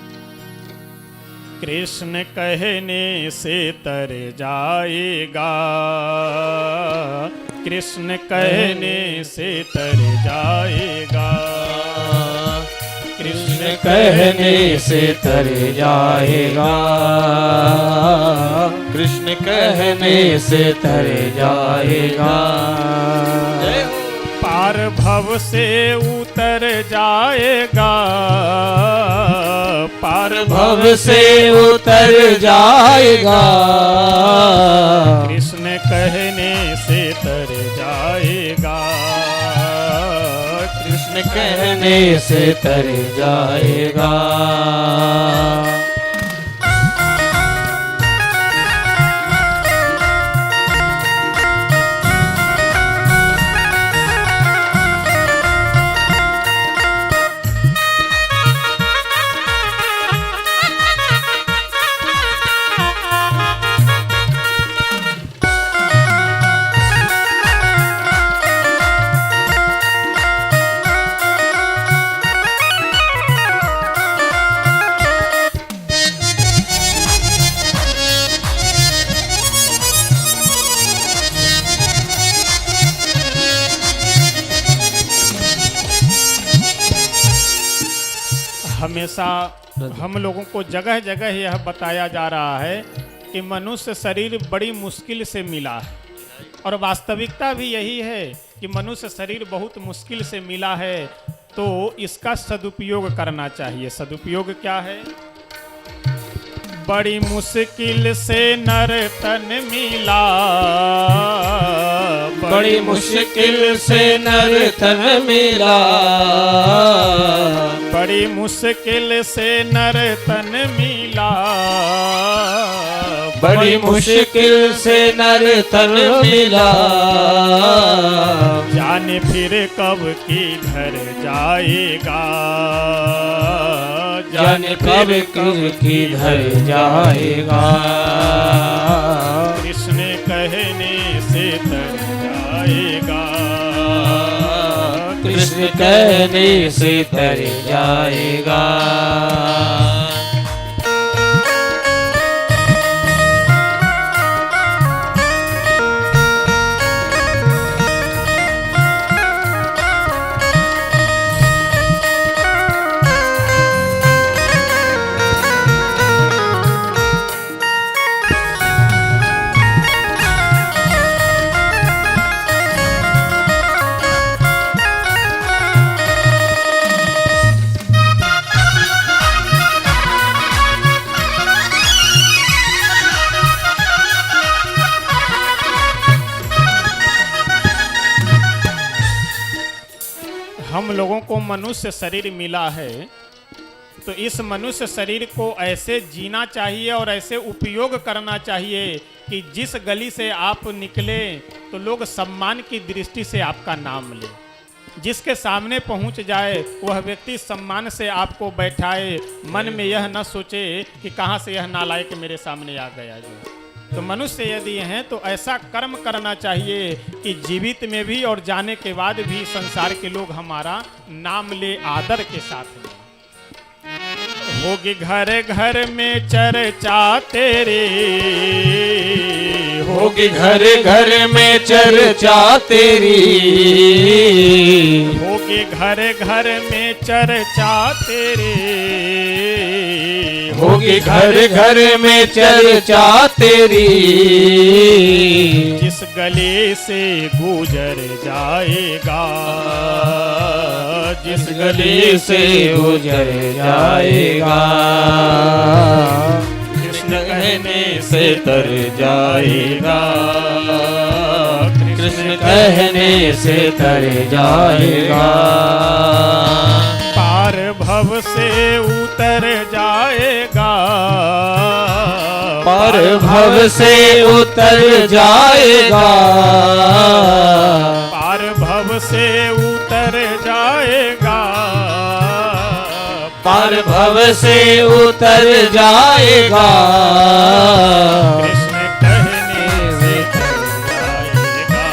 कृष्ण कहने से तर जाएगा, कृष्ण कहने से तर जाएगा, कृष्ण कहने से तर जाएगा, कृष्ण कहने से तर जाएगा, पार भव से उतर जाएगा, पार भव से उतर जाएगा, कृष्ण कहने से तर जाएगा, कृष्ण कहने से तर जाएगा। हमेशा हम लोगों को जगह जगह यह बताया जा रहा है कि मनुष्य शरीर बड़ी मुश्किल से मिला है, और वास्तविकता भी यही है कि मनुष्य शरीर बहुत मुश्किल से मिला है, तो इसका सदुपयोग करना चाहिए। सदुपयोग क्या है? बड़ी मुश्किल से नर तन मिला, बड़ी मुश्किल से नर तन मिला, बड़ी मुश्किल से नर तन मिला, बड़ी मुश्किल से नर तन मिला, जाने फिर कब किधर जाएगा, जाने कब किधर जाएगा, कृष्ण कहने से तर जाएगा, कृष्ण कहने से तर जाएगा। हम लोगों को मनुष्य शरीर मिला है, तो इस मनुष्य शरीर को ऐसे जीना चाहिए और ऐसे उपयोग करना चाहिए कि जिस गली से आप निकले तो लोग सम्मान की दृष्टि से आपका नाम ले, जिसके सामने पहुंच जाए वह व्यक्ति सम्मान से आपको बैठाए, मन में यह न सोचे कि कहाँ से यह नालायक मेरे सामने आ गया। जो तो मनुष्य यदि हैं तो ऐसा कर्म करना चाहिए कि जीवित में भी और जाने के बाद भी संसार के लोग हमारा नाम ले आदर के साथ में। होगी घर घर में चर्चा तेरी, होगी घर घर में चर्चा तेरी, होगी घर घर में चर्चा तेरी, होगी घर घर में चर्चा तेरी। जिस गले से गुजर जाएगा, जिस गली से गुजर जाएगा, कृष्ण कहने से तर जाएगा, कृष्ण कहने से तर जाएगा। पार भव से उतर जाएगा, पार भव से उतर जाएगा, पार भव से उतर जाएगा, पार भव से उतर जाएगा। कृष्ण कहने से तर जाएगा,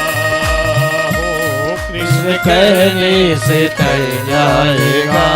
हो कृष्ण कहने से तर जाएगा।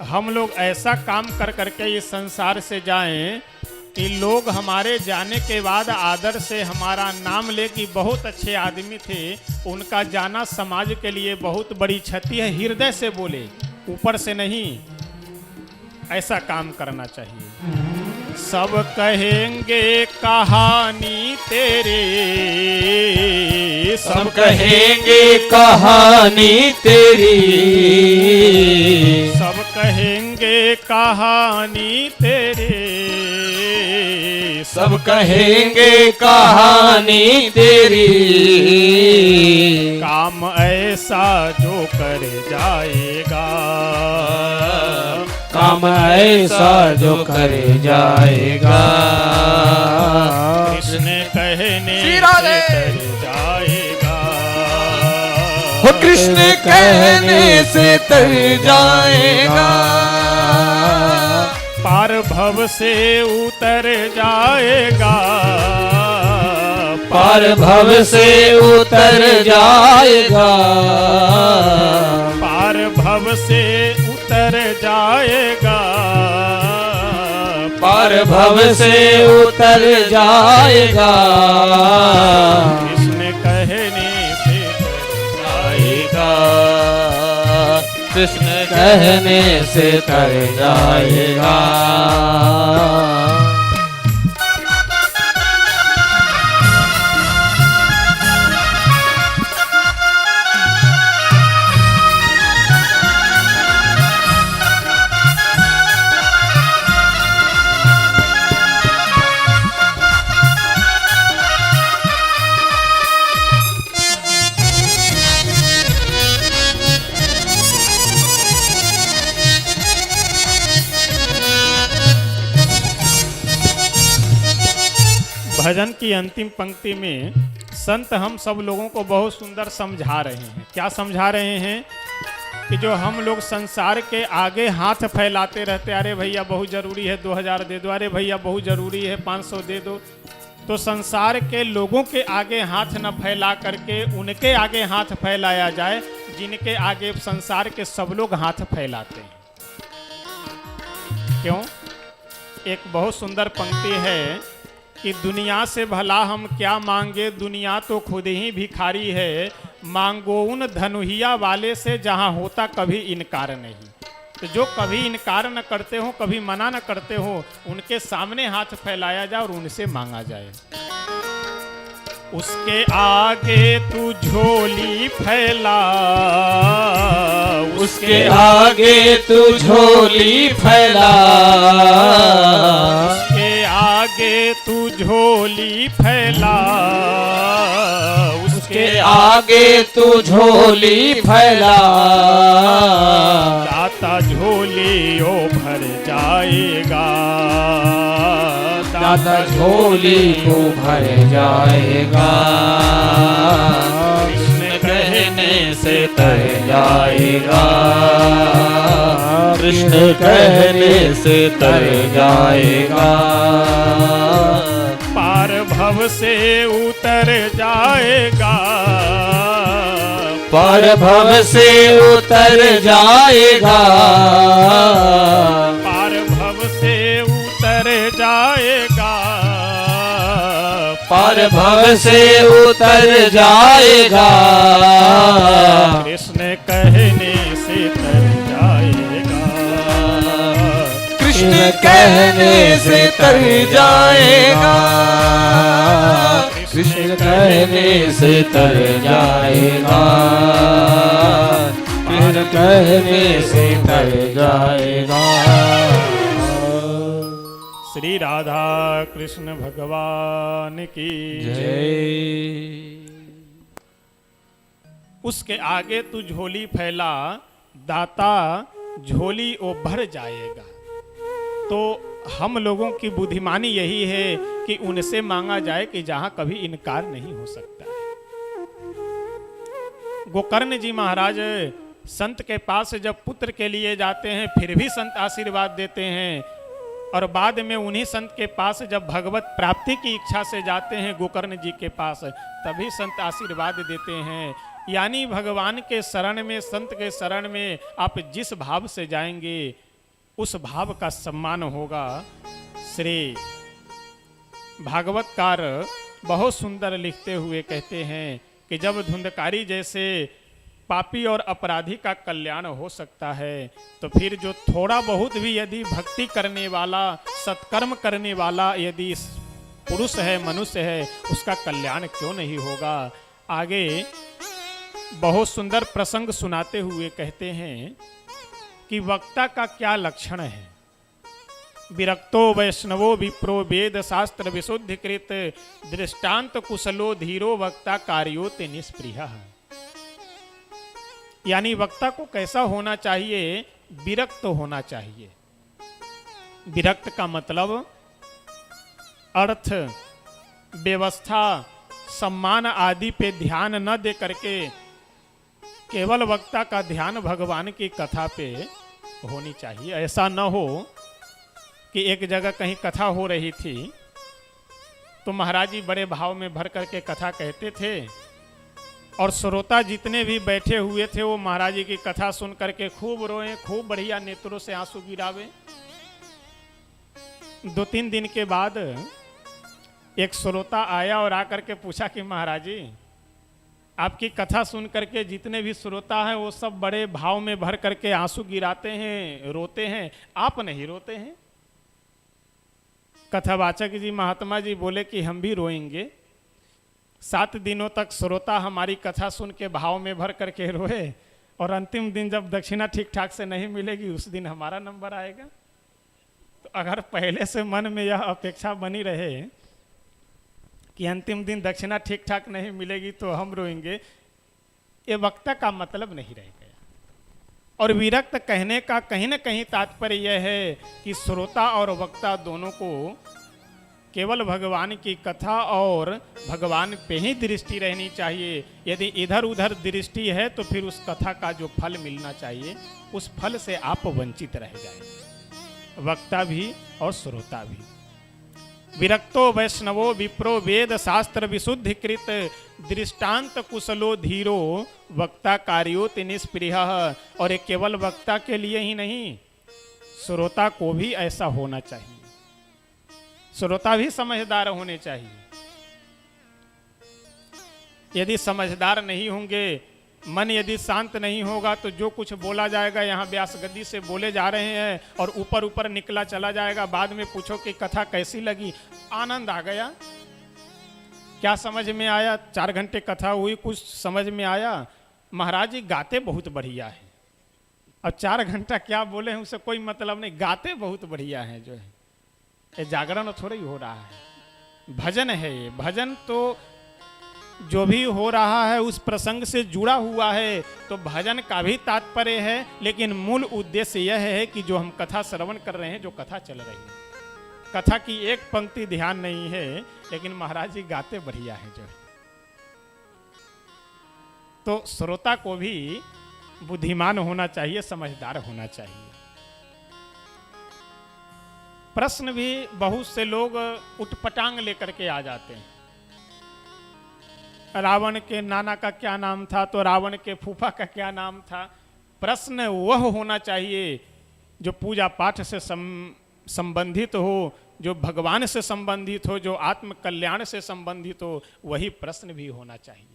हम लोग ऐसा काम कर करके इस संसार से जाएं कि लोग हमारे जाने के बाद आदर से हमारा नाम ले कि बहुत अच्छे आदमी थे, उनका जाना समाज के लिए बहुत बड़ी क्षति है। हृदय से बोले, ऊपर से नहीं। ऐसा काम करना चाहिए। सब कहेंगे कहानी तेरी, सब कहेंगे कहानी तेरी, सब कहेंगे कहानी तेरी, सब कहेंगे कहानी तेरी। काम ऐसा जो कर जाएगा, काम ऐसा जो कर जाएगा, कृष्ण कहने श्री से राधे। तर जाएगा, हो कृष्ण कहने से तर जाएगा, पार भव से उतर जाएगा, पार भव से उतर जाएगा, पार भव से उतर जाएगा, पार भव से उतर जाएगा, कृष्ण कहने से तर जाएगा, कृष्ण कहने से तर जाएगा। भजन की अंतिम पंक्ति में संत हम सब लोगों को बहुत सुंदर समझा रहे हैं। क्या समझा रहे हैं कि जो हम लोग संसार के आगे हाथ फैलाते रहते, अरे भैया बहुत ज़रूरी है 2000 दे दो, अरे भैया बहुत ज़रूरी है 500 दे दो, तो संसार के लोगों के आगे हाथ न फैला करके उनके आगे हाथ फैलाया जाए जिनके आगे संसार के सब लोग हाथ फैलाते हैं। क्यों? एक बहुत सुंदर पंक्ति है कि दुनिया से भला हम क्या मांगे, दुनिया तो खुद ही भिखारी है, मांगो उन धनुहिया वाले से जहाँ होता कभी इनकार नहीं। तो जो कभी इनकार न करते हो, कभी मना न करते हो, उनके सामने हाथ फैलाया जाए और उनसे मांगा जाए। उसके आगे तू झोली फैला, उसके आगे तू झोली फैला, उसके आगे तू झोली फैला, उसके आगे तू झोली फैला, दाता दाता झोली ओ भर जाएगा, दाता झोली को भर जाएगा, कृष्ण कहने से तर जाएगा, कृष्ण कहने से तर जाएगा, पार भव से उतर जाएगा, पार भव से उतर जाएगा, पार भव से उतर जाएगा, पार भव से उतर जाएगा, कृष्ण कहने से तर जाएगा, कृष्ण कहने से तर जाएगा, कृष्ण कहने से तर जाएगा, कृष्ण कहने से तर जाएगा। श्री राधा कृष्ण भगवान की जय। उसके आगे तू झोली फैला, दाता झोली ओ भर जाएगा। तो हम लोगों की बुद्धिमानी यही है कि उनसे मांगा जाए कि जहां कभी इनकार नहीं हो सकता है। गोकर्ण जी महाराज संत के पास जब पुत्र के लिए जाते हैं फिर भी संत आशीर्वाद देते हैं, और बाद में उन्हीं संत के पास जब भगवत प्राप्ति की इच्छा से जाते हैं गोकर्ण जी के पास, तभी संत आशीर्वाद देते हैं। यानी भगवान के शरण में, संत के शरण में आप जिस भाव से जाएंगे उस भाव का सम्मान होगा। श्री भागवतकार बहुत सुंदर लिखते हुए कहते हैं कि जब धुंधकारी जैसे पापी और अपराधी का कल्याण हो सकता है, तो फिर जो थोड़ा बहुत भी यदि भक्ति करने वाला, सत्कर्म करने वाला यदि पुरुष है, मनुष्य है, उसका कल्याण क्यों नहीं होगा। आगे बहुत सुंदर प्रसंग सुनाते हुए कहते हैं कि वक्ता का क्या लक्षण है। विरक्तो वैष्णवो विप्रो वेद शास्त्र विशुद्धिकृत दृष्टांत कुशलो धीरो वक्ता कार्योते निष्प्रिय। यानी वक्ता को कैसा होना चाहिए, विरक्त होना चाहिए। विरक्त का मतलब अर्थ, व्यवस्था, सम्मान आदि पे ध्यान न दे करके केवल वक्ता का ध्यान भगवान की कथा पे होनी चाहिए। ऐसा न हो कि एक जगह कहीं कथा हो रही थी तो महाराज जी बड़े भाव में भर करके कथा कहते थे, और श्रोता जितने भी बैठे हुए थे वो महाराज जी की कथा सुन करके खूब रोए, खूब बढ़िया नेत्रों से आंसू गिरावे। 2-3 दिन के बाद एक श्रोता आया और आकर के पूछा कि महाराज जी आपकी कथा सुन करके जितने भी श्रोता हैं वो सब बड़े भाव में भर करके आंसू गिराते हैं, रोते हैं, आप नहीं रोते हैं। कथावाचक जी महात्मा जी बोले कि हम भी रोएंगे। 7 दिनों तक श्रोता हमारी कथा सुन के भाव में भर करके रोए, और अंतिम दिन जब दक्षिणा ठीक ठाक से नहीं मिलेगी उस दिन हमारा नंबर आएगा। तो अगर पहले से मन में यह अपेक्षा बनी रहे कि अंतिम दिन दक्षिणा ठीक ठाक नहीं मिलेगी तो हम रोएंगे, ये वक्ता का मतलब नहीं रह गया। और विरक्त कहने का कहीं न कहीं तात्पर्य यह है कि श्रोता और वक्ता दोनों को केवल भगवान की कथा और भगवान पे ही दृष्टि रहनी चाहिए। यदि इधर उधर दृष्टि है तो फिर उस कथा का जो फल मिलना चाहिए उस फल से आप वंचित रह जाएंगे, वक्ता भी और श्रोता भी। विरक्तो वैष्णवो विप्रो वेद शास्त्र विशुद्धिकृत दृष्टांत कुशलो धीरो वक्ता कार्योति निष्प्रिय। और ये केवल वक्ता के लिए ही नहीं, श्रोता को भी ऐसा होना चाहिए। श्रोता भी समझदार होने चाहिए। यदि समझदार नहीं होंगे, मन यदि शांत नहीं होगा, तो जो कुछ बोला जाएगा यहाँ व्यास गद्दी से बोले जा रहे हैं और ऊपर ऊपर निकला चला जाएगा। बाद में पूछो कि कथा कैसी लगी, आनंद आ गया, क्या समझ में आया, 4 घंटे कथा हुई, कुछ समझ में आया, महाराज जी गाते बहुत बढ़िया है। अब 4 घंटा क्या बोले हैं उससे कोई मतलब नहीं, गाते बहुत बढ़िया है। जो है ये जागरण थोड़ा ही हो रहा है, भजन है ये। भजन तो जो भी हो रहा है उस प्रसंग से जुड़ा हुआ है, तो भजन का भी तात्पर्य है, लेकिन मूल उद्देश्य यह है कि जो हम कथा श्रवण कर रहे हैं, जो कथा चल रही है, कथा की एक पंक्ति ध्यान नहीं है, लेकिन महाराज जी गाते बढ़िया है जो है। तो श्रोता को भी बुद्धिमान होना चाहिए, समझदार होना चाहिए। प्रश्न भी बहुत से लोग उटपटांग लेकर के आ जाते हैं। रावण के नाना का क्या नाम था, तो रावण के फूफा का क्या नाम था। प्रश्न वह होना चाहिए जो पूजा पाठ से संबंधित हो, जो भगवान से संबंधित हो, जो आत्म कल्याण से संबंधित हो, वही प्रश्न भी होना चाहिए।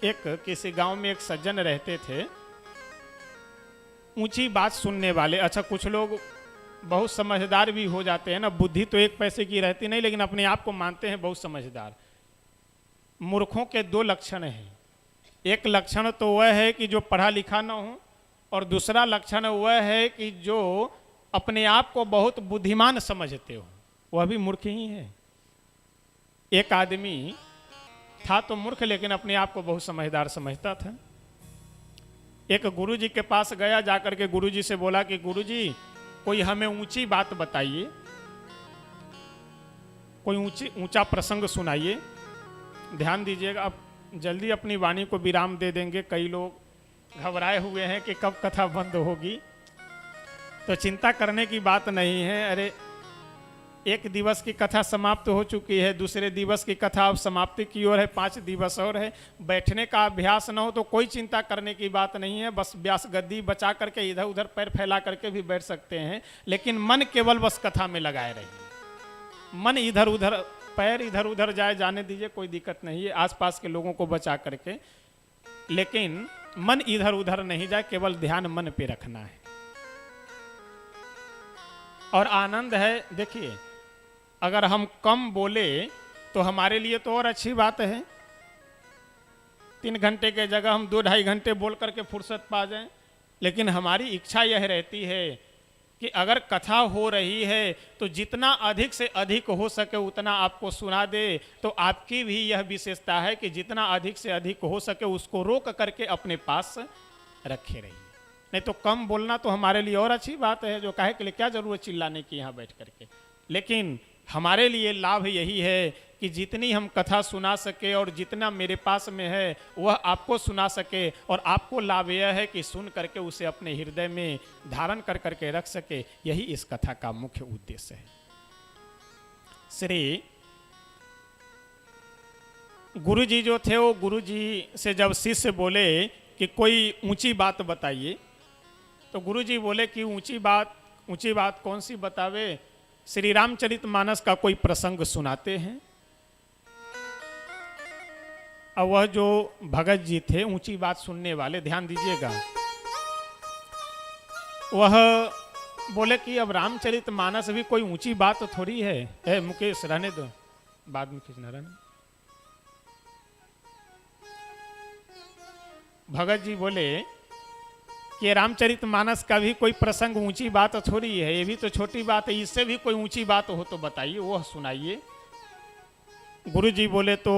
एक किसी गांव में एक सज्जन रहते थे, ऊंची बात सुनने वाले। अच्छा, कुछ लोग बहुत समझदार भी हो जाते हैं ना, बुद्धि तो एक पैसे की रहती नहीं, लेकिन अपने आप को मानते हैं बहुत समझदार। मूर्खों के दो लक्षण हैं। एक लक्षण तो वह है कि जो पढ़ा लिखा ना हो, और दूसरा लक्षण वह है कि जो अपने आप को बहुत बुद्धिमान समझते हो, वह भी मूर्ख ही है। एक आदमी था तो मूर्ख, लेकिन अपने आप को बहुत समझदार समझता था। एक गुरुजी के पास गया, जाकर के गुरुजी से बोला कि गुरुजी कोई हमें ऊंची बात बताइए, कोई ऊंचा प्रसंग सुनाइए। ध्यान दीजिएगा, अब जल्दी अपनी वाणी को विराम दे देंगे। कई लोग घबराए हुए हैं कि कब कथा बंद होगी, तो चिंता करने की बात नहीं है। अरे, एक दिवस की कथा समाप्त हो चुकी है, दूसरे दिवस की कथा अब समाप्ति की ओर है, 5 दिवस और है। बैठने का अभ्यास न हो तो कोई चिंता करने की बात नहीं है। बस व्यास गद्दी बचा करके इधर उधर पैर फैला करके भी बैठ सकते हैं, लेकिन मन केवल बस कथा में लगाए रहिए। मन इधर उधर, पैर इधर उधर जाने दीजिए, कोई दिक्कत नहीं है, आसपास के लोगों को बचा करके, लेकिन मन इधर उधर नहीं जाए, केवल ध्यान मन पे रखना है। और आनंद है, देखिए, अगर हम कम बोले तो हमारे लिए तो और अच्छी बात है। 3 घंटे के जगह हम 2-2.5 घंटे बोल करके फुर्सत पा जाएं, लेकिन हमारी इच्छा यह रहती है कि अगर कथा हो रही है तो जितना अधिक से अधिक हो सके उतना आपको सुना दे। तो आपकी भी यह विशेषता है कि जितना अधिक से अधिक हो सके उसको रोक करके अपने पास रखे रहिए। नहीं तो कम बोलना तो हमारे लिए और अच्छी बात है, जो कहे के लिए क्या जरूरत चिल्लाने की यहाँ बैठ करके। लेकिन हमारे लिए लाभ यही है कि जितनी हम कथा सुना सके और जितना मेरे पास में है वह आपको सुना सके, और आपको लाभ यह है कि सुन करके उसे अपने हृदय में धारण कर करके रख सके। यही इस कथा का मुख्य उद्देश्य है। श्री गुरुजी जो थे, वो गुरुजी से जब शिष्य बोले कि कोई ऊंची बात बताइए, तो गुरुजी बोले कि ऊंची बात कौन सी बतावे? श्री रामचरितमानस का कोई प्रसंग सुनाते हैं। और वह जो भगत जी थे, ऊंची बात सुनने वाले, ध्यान दीजिएगा, वह बोले कि अब रामचरितमानस भी कोई ऊंची बात थोड़ी है। मुकेश रहने दो, बाद में खींचना रहने। भगत जी बोले कि रामचरितमानस का भी कोई प्रसंग ऊंची बात थोड़ी है, ये भी तो छोटी बात है, इससे भी कोई ऊंची बात हो तो बताइए, वह सुनाइए। गुरु जी बोले तो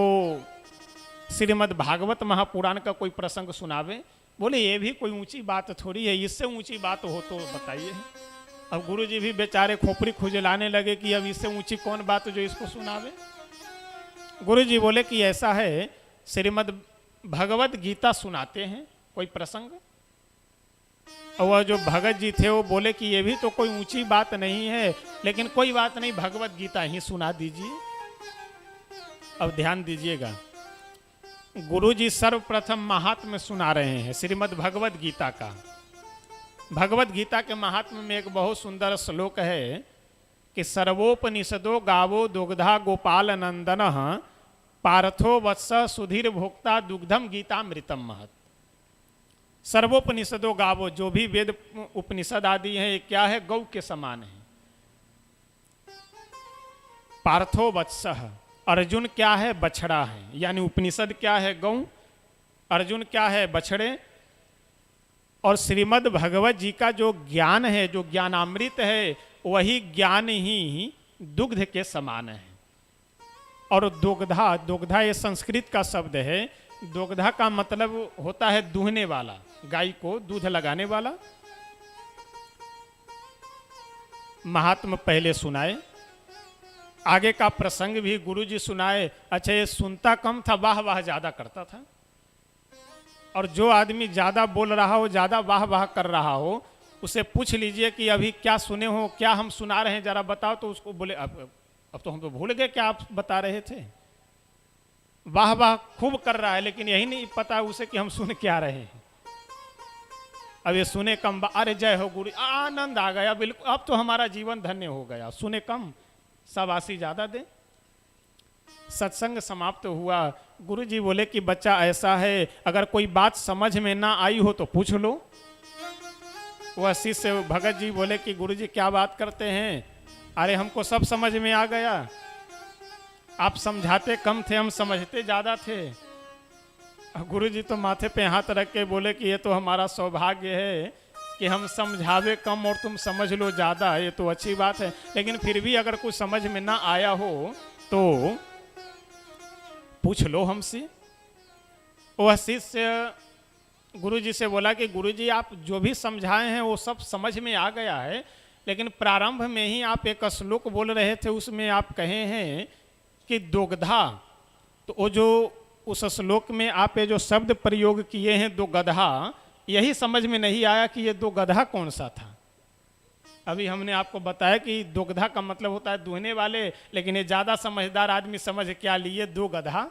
श्रीमद् भागवत महापुराण का कोई प्रसंग सुनावे। बोले ये भी कोई ऊंची बात थोड़ी है, इससे ऊंची बात हो तो बताइए। अब गुरु जी भी बेचारे खोपड़ी खुजलाने लगे कि अब इससे ऊंची कौन बात जो इसको सुनावे। गुरु जी बोले कि ऐसा है, श्रीमद् भगवत गीता सुनाते हैं कोई प्रसंग। और वह जो भगत जी थे वो बोले कि ये भी तो कोई ऊंची बात नहीं है, लेकिन कोई बात नहीं, भगवत गीता ही सुना दीजिए। अब ध्यान दीजिएगा, गुरुजी सर्वप्रथम महात्म्य सुना रहे हैं श्रीमद् भगवत गीता का। भगवत गीता के महात्म्य में एक बहुत सुंदर श्लोक है कि सर्वोपनिषदो गावो दुग्धा गोपाल नंदन पार्थो वत्स सुधीर भोक्ता दुग्धम गीतामृतम महत। सर्वोपनिषदो गावो, जो भी वेद उपनिषद आदि हैं, ये क्या है? गौ के समान है। पार्थो वत्स, अर्जुन क्या है? बछड़ा है। यानी उपनिषद क्या है? गौ। अर्जुन क्या है? बछड़े। और श्रीमद् भगवत जी का जो ज्ञान है, जो ज्ञानामृत है, वही ज्ञान ही दुग्ध के समान है। और दोग्धा, दोग्धा ये संस्कृत का शब्द है। दोग्धा का मतलब होता है दूहने वाला, गाय को दूध लगाने वाला। महात्मा पहले सुनाए, आगे का प्रसंग भी गुरुजी सुनाए। अच्छा, ये सुनता कम था, वाह वाह ज्यादा करता था। और जो आदमी ज्यादा बोल रहा हो, ज्यादा वाह वाह कर रहा हो, उसे पूछ लीजिए कि अभी क्या सुने हो, क्या हम सुना रहे हैं, जरा बताओ। तो उसको बोले अब तो हम तो भूल गए क्या आप बता रहे थे। वाह वाह खूब कर रहा है, लेकिन यही नहीं पता उसे कि हम सुन क्या रहे हैं। अब ये सुने कम, अरे जय हो गुरु, आनंद आ गया, बिल्कुल अब तो हमारा जीवन धन्य हो गया। सुने कम, शाबाशी ज्यादा दे। सत्संग समाप्त हुआ। गुरुजी बोले कि बच्चा ऐसा है, अगर कोई बात समझ में ना आई हो तो पूछ लो। वह शिष्य भगत जी बोले कि गुरुजी क्या बात करते हैं। अरे हमको सब समझ में आ गया, आप समझाते कम थे, हम समझते ज्यादा थे। गुरुजी तो माथे पे हाथ रख के बोले कि ये तो हमारा सौभाग्य है कि हम समझावे कम और तुम समझ लो ज्यादा, ये तो अच्छी बात है। लेकिन फिर भी अगर कुछ समझ में ना आया हो तो पूछ लो हमसे। वह शिष्य गुरुजी से बोला कि गुरुजी आप जो भी समझाए हैं वो सब समझ में आ गया है, लेकिन प्रारंभ में ही आप एक श्लोक बोल रहे थे, उसमें आप कहे हैं कि दोग्धा। तो वो जो उस श्लोक में आप ये जो शब्द प्रयोग किए हैं दो गधा, यही समझ में नहीं आया कि ये दो गधा कौन सा था। अभी हमने आपको बताया कि दोग्धा का मतलब होता है दुहने वाले, लेकिन ये ज्यादा समझदार आदमी समझ क्या लिए, दो गधा।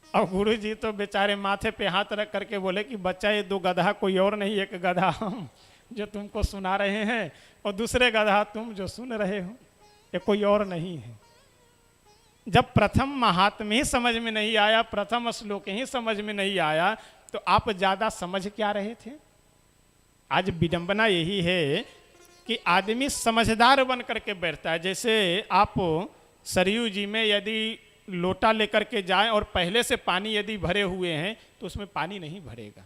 और गुरु जी तो बेचारे माथे पे हाथ रख करके बोले कि बच्चा ये दो गधा कोई और नहीं, एक गधा हम जो तुमको सुना रहे हैं, और दूसरे गधा तुम जो सुन रहे हो, ये कोई और नहीं है। जब प्रथम महात्म्य ही समझ में नहीं आया, प्रथम श्लोक ही समझ में नहीं आया, तो आप ज्यादा समझ क्या रहे थे। आज विडंबना यही है कि आदमी समझदार बन करके बैठता है। जैसे आप सरयू जी में यदि लोटा लेकर के जाएं और पहले से पानी यदि भरे हुए हैं तो उसमें पानी नहीं भरेगा।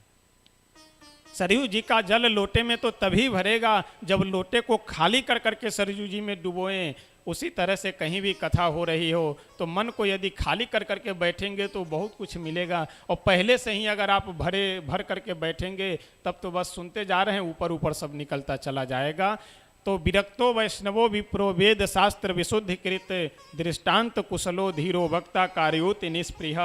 सरयू जी का जल लोटे में तो तभी भरेगा जब लोटे को खाली कर करके सरयू जी में डुबोएं। उसी तरह से कहीं भी कथा हो रही हो तो मन को यदि खाली कर करके बैठेंगे तो बहुत कुछ मिलेगा, और पहले से ही अगर आप भर करके बैठेंगे तब तो बस सुनते जा रहे हैं, ऊपर ऊपर सब निकलता चला जाएगा। तो विरक्तो वैष्णवो विप्रो वेद शास्त्र विशुद्धि कृत दृष्टांत कुशलो धीरो वक्ता कार्योति निष्प्रिय।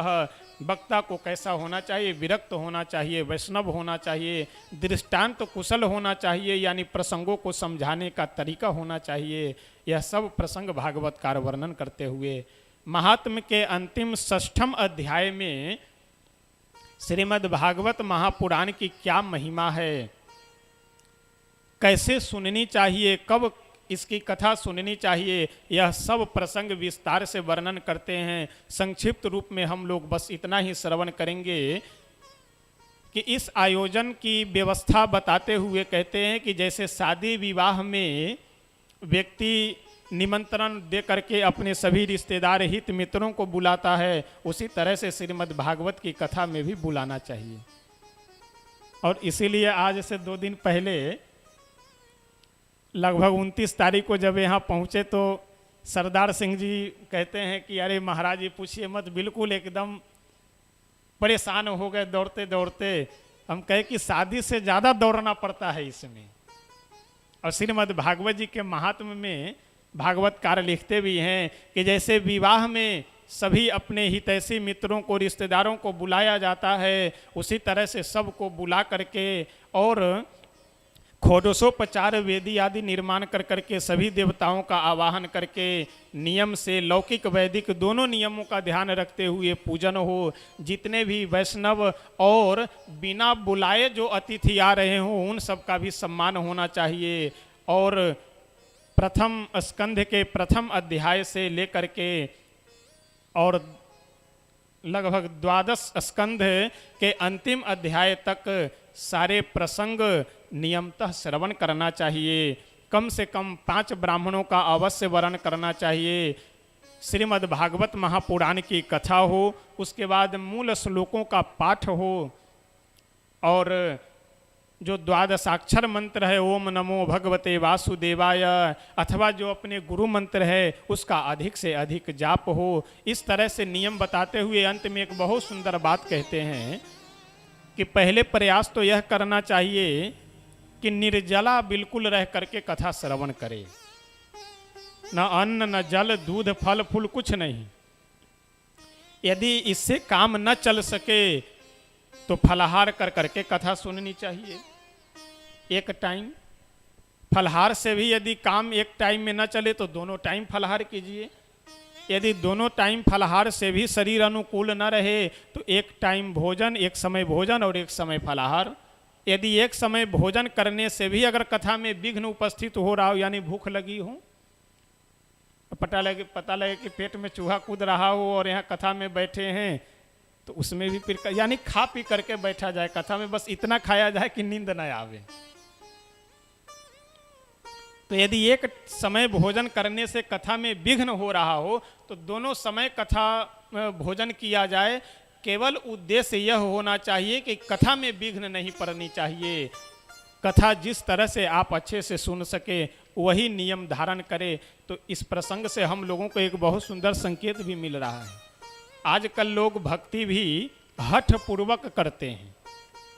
वक्ता को कैसा होना चाहिए, विरक्त होना चाहिए, वैष्णव होना चाहिए, दृष्टांत कुशल होना चाहिए, यानी प्रसंगों को समझाने का तरीका होना चाहिए। यह सब प्रसंग भागवतकार वर्णन करते हुए महात्म के अंतिम 6ठम अध्याय में श्रीमद् भागवत महापुराण की क्या महिमा है, कैसे सुननी चाहिए, कब इसकी कथा सुननी चाहिए, यह सब प्रसंग विस्तार से वर्णन करते हैं। संक्षिप्त रूप में हम लोग बस इतना ही श्रवण करेंगे कि इस आयोजन की व्यवस्था बताते हुए कहते हैं कि जैसे शादी विवाह में व्यक्ति निमंत्रण दे करके अपने सभी रिश्तेदार हित मित्रों को बुलाता है, उसी तरह से श्रीमद् भागवत की कथा में भी बुलाना चाहिए। और इसीलिए आज से 2 दिन पहले लगभग 29 तारीख को जब यहाँ पहुँचे तो सरदार सिंह जी कहते हैं कि अरे महाराज जी पूछिए मत, बिल्कुल एकदम परेशान हो गए दौड़ते दौड़ते। हम कहे कि शादी से ज़्यादा दौड़ना पड़ता है इसमें। और श्रीमद् भागवत जी के महात्म्य में भागवतकार लिखते भी हैं कि जैसे विवाह में सभी अपने हितैषी मित्रों को, रिश्तेदारों को बुलाया जाता है, उसी तरह से सबको बुला करके और षोडशोपचार वेदी आदि निर्माण कर करके सभी देवताओं का आवाहन करके नियम से, लौकिक वैदिक दोनों नियमों का ध्यान रखते हुए पूजन हो। जितने भी वैष्णव और बिना बुलाए जो अतिथि आ रहे हों उन सब का भी सम्मान होना चाहिए। और प्रथम स्कंध के प्रथम अध्याय से लेकर के और लगभग 12 स्कंध के अंतिम अध्याय तक सारे प्रसंग नियमतः श्रवण करना चाहिए। कम से कम 5 ब्राह्मणों का अवश्य वर्ण करना चाहिए। श्रीमद् भागवत महापुराण की कथा हो, उसके बाद मूल श्लोकों का पाठ हो, और जो द्वादशाक्षर मंत्र है ओम नमो भगवते वासुदेवाय, अथवा जो अपने गुरु मंत्र है उसका अधिक से अधिक जाप हो। इस तरह से नियम बताते हुए अंत में एक बहुत सुंदर बात कहते हैं कि पहले प्रयास तो यह करना चाहिए कि निर्जला बिल्कुल रह करके कथा श्रवण करे, न अन्न न जल दूध फल फूल कुछ नहीं। यदि इससे काम न चल सके तो फलाहार कर करके कथा सुननी चाहिए एक टाइम। फलाहार से भी यदि काम एक टाइम में न चले तो दोनों टाइम फलाहार कीजिए। यदि दोनों टाइम फलाहार से भी शरीर अनुकूल न रहे तो एक टाइम भोजन, एक समय भोजन और एक समय फलाहार। यदि एक समय भोजन करने से भी अगर कथा में विघ्न उपस्थित हो रहा हो, यानी भूख लगी हो, पता लगे कि पेट में चूहा कूद रहा हो और यहाँ कथा में बैठे हैं, तो उसमें भी फिर यानी खा पी करके बैठा जाए कथा में, बस इतना खाया जाए कि नींद न आवे। तो यदि एक समय भोजन करने से कथा में विघ्न हो रहा हो तो दोनों समय कथा भोजन किया जाए। केवल उद्देश्य यह होना चाहिए कि कथा में विघ्न नहीं पड़नी चाहिए। कथा जिस तरह से आप अच्छे से सुन सके वही नियम धारण करे। तो इस प्रसंग से हम लोगों को एक बहुत सुंदर संकेत भी मिल रहा है। आजकल लोग भक्ति भी हठ पूर्वक करते हैं।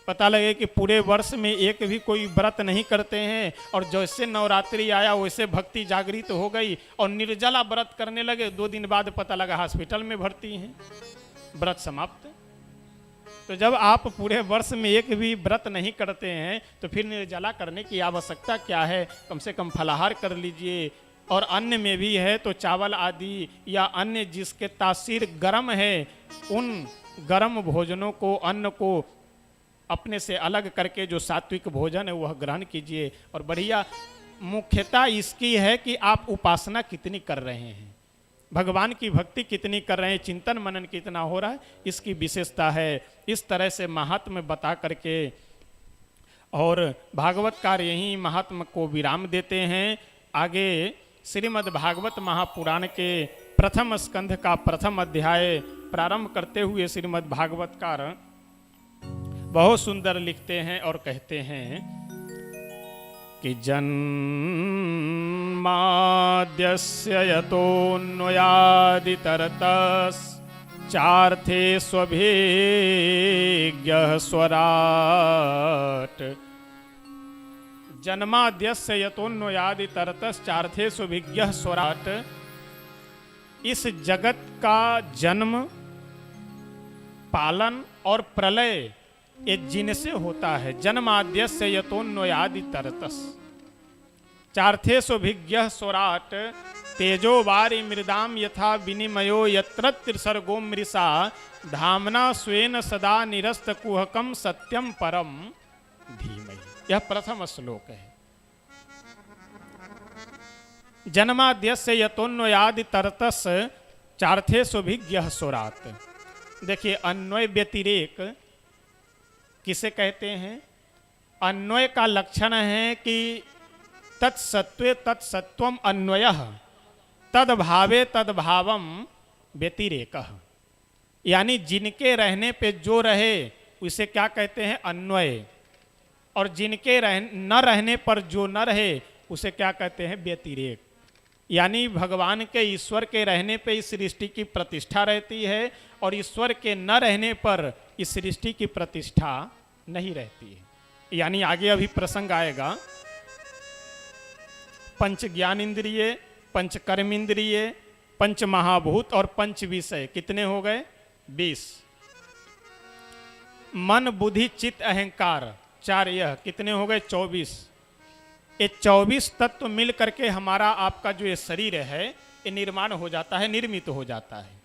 पता लगे कि पूरे वर्ष में एक भी कोई व्रत नहीं करते हैं और जैसे नवरात्रि आया वैसे भक्ति जागृत हो गई और निर्जला व्रत करने लगे। 2 दिन बाद पता लगा हॉस्पिटल में भर्ती हैं, व्रत समाप्त। तो जब आप पूरे वर्ष में एक भी व्रत नहीं करते हैं तो फिर निर्जला करने की आवश्यकता क्या है? कम से कम फलाहार कर लीजिए। और अन्न में भी है तो चावल आदि या अन्य जिसके तासीर गर्म है उन गर्म भोजनों को, अन्न को अपने से अलग करके जो सात्विक भोजन है वह ग्रहण कीजिए। और बढ़िया मुख्यता इसकी है कि आप उपासना कितनी कर रहे हैं, भगवान की भक्ति कितनी कर रहे हैं, चिंतन मनन कितना हो रहा है, इसकी विशेषता है। इस तरह से महात्म्य बता करके और भागवतकार यही महात्म्य को विराम देते हैं। आगे श्रीमद् भागवत महापुराण के प्रथम स्कंध का प्रथम अध्याय प्रारंभ करते हुए श्रीमद् भागवतकार बहुत सुंदर लिखते हैं और कहते हैं कि जन्माद्यस्य यतोऽन्वयादितरतश्चार्थे स्वभिज्ञः स्वराट्। जन्माद्यस्य यतोऽन्वयादितरतश्चार्थे स्वभिज्ञः स्वराट्। इस जगत का जन्म, पालन और प्रलय ये जिनसे होता है। जन्माद्यस्य यतोऽन्वयादितरतस् चार्थे स्वभिज्ञः स्वराट्। तेजो वारि मृदाम यथा विनिमयो यत्र त्रिसर्गो मृषा धामना स्वेन सदा निरस्त कुहकम सत्यम परम धीमहि। यह प्रथम श्लोक है। जन्माद्यस्य यतोऽन्वयादितरतस् चार्थे स्वभिज्ञः स्वराट्। देखिए, अन्वय व्यतिरेक किसे कहते हैं? अन्वय का लक्षण है कि तत्सत्वे तत्सत्वम अन्वयः तद्भावे तद्भावम व्यतिरेकः। यानी जिनके रहने पे जो रहे उसे क्या कहते हैं? अन्वय। और जिनके न रहने पर जो न रहे उसे क्या कहते हैं? व्यतिरेक। यानी भगवान के, ईश्वर के रहने पे इस सृष्टि की प्रतिष्ठा रहती है और ईश्वर के न रहने पर इस सृष्टि की प्रतिष्ठा नहीं रहती है। यानी आगे अभी प्रसंग आएगा। पंच ज्ञान इंद्रिय, पंच कर्म इंद्रिय, पंच महाभूत और पंच विषय कितने हो गए? 20। मन बुद्धि चित्त अहंकार 4, यह कितने हो गए? 24। ये 24 तत्व मिल करके हमारा आपका जो ये शरीर है ये निर्माण हो जाता है, निर्मित हो जाता है।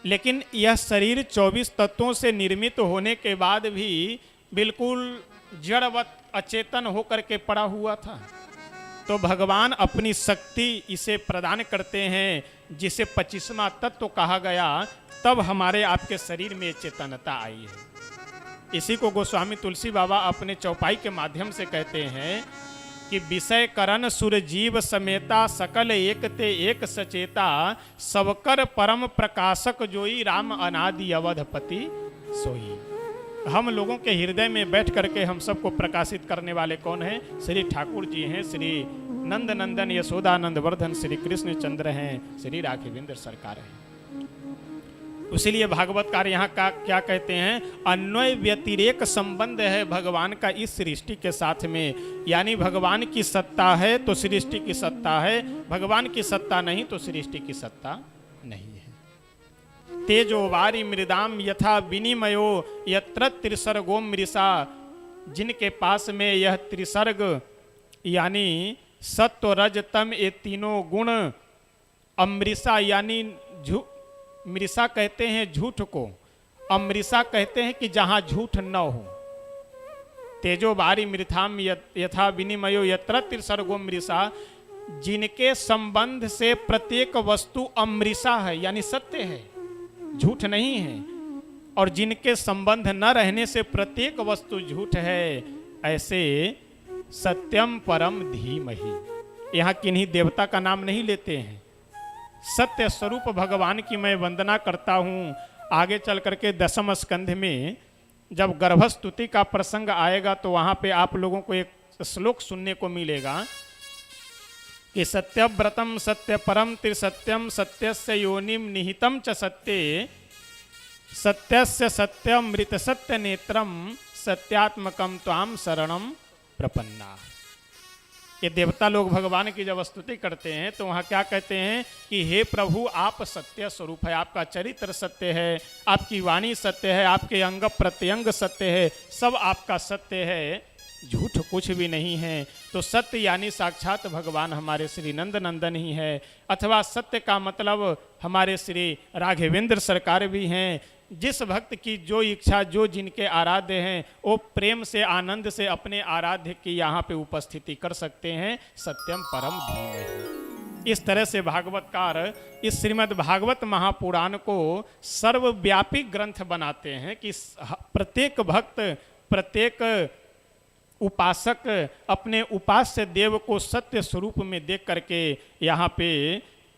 लेकिन यह शरीर 24 तत्वों से निर्मित होने के बाद भी बिल्कुल जड़वत अचेतन होकर के पड़ा हुआ था। तो भगवान अपनी शक्ति इसे प्रदान करते हैं जिसे 25वां तत्व कहा गया। तब हमारे आपके शरीर में चेतनता आई है। इसी को गोस्वामी तुलसी बाबा अपने चौपाई के माध्यम से कहते हैं कि विषय करण सुर जीव समेता सकल एक ते एक सचेता सबकर परम प्रकाशक जोई राम अनादि अवधपति सोई। हम लोगों के हृदय में बैठ करके हम सबको प्रकाशित करने वाले कौन हैं? श्री ठाकुर जी हैं, श्री नंद नंदन यशोदानंद वर्धन श्री कृष्ण चंद्र हैं, श्री राघवेंद्र सरकार हैं। इसीलिए भागवतकार यहाँ का क्या कहते हैं? अन्वय व्यतिरेक संबंध है भगवान का इस सृष्टि के साथ में। यानी भगवान की सत्ता है तो सृष्टि की सत्ता है, भगवान की सत्ता नहीं तो सृष्टि की सत्ता नहीं है। तेजो वारी मृदाम यथा विनिमयो यत्र त्रिसर्गो मृषा, जिनके पास में यह त्रिसर्ग यानी सत्व रज तम ये तीनों गुण, अमृषा यानी मृषा कहते हैं झूठ को, अमृषा कहते हैं कि जहां झूठ न हो। तेजो बारी मृथाम यथा विनिमयो यत्र त्रिसर्गो मृषा, जिनके संबंध से प्रत्येक वस्तु अमृषा है यानी सत्य है, झूठ नहीं है, और जिनके संबंध न रहने से प्रत्येक वस्तु झूठ है, ऐसे सत्यम परम धीमहि। यहाँ किन्हीं देवता का नाम नहीं लेते हैं, सत्य स्वरूप भगवान की मैं वंदना करता हूँ। आगे चल करके 10वें स्कंध में जब गर्भस्तुति का प्रसंग आएगा तो वहाँ पे आप लोगों को एक श्लोक सुनने को मिलेगा कि सत्यव्रतम सत्य परम त्रिसत्यम सत्यस्य योनिम निहितम च सत्ये सत्यस्य सत्यमृत सत्य नेत्रम सत्यात्मकम त्वाम शरणम प्रपन्ना। ये देवता लोग भगवान की जब स्तुति करते हैं तो वहाँ क्या कहते हैं कि हे प्रभु आप सत्य स्वरूप है, आपका चरित्र सत्य है, आपकी वाणी सत्य है, आपके अंग प्रत्यंग सत्य है, सब आपका सत्य है, झूठ कुछ भी नहीं है। तो सत्य यानी साक्षात भगवान हमारे श्री नंद नंदन ही है, अथवा सत्य का मतलब हमारे श्री राघवेंद्र सरकार भी हैं। जिस भक्त की जो इच्छा, जो जिनके आराध्य हैं, वो प्रेम से आनंद से अपने आराध्य की यहाँ पे उपस्थिति कर सकते हैं। सत्यम परम धीमहि। इस तरह से भागवतकार इस श्रीमद् भागवत महापुराण को सर्वव्यापी ग्रंथ बनाते हैं कि प्रत्येक भक्त, प्रत्येक उपासक अपने उपास्य देव को सत्य स्वरूप में देख करके यहाँ पे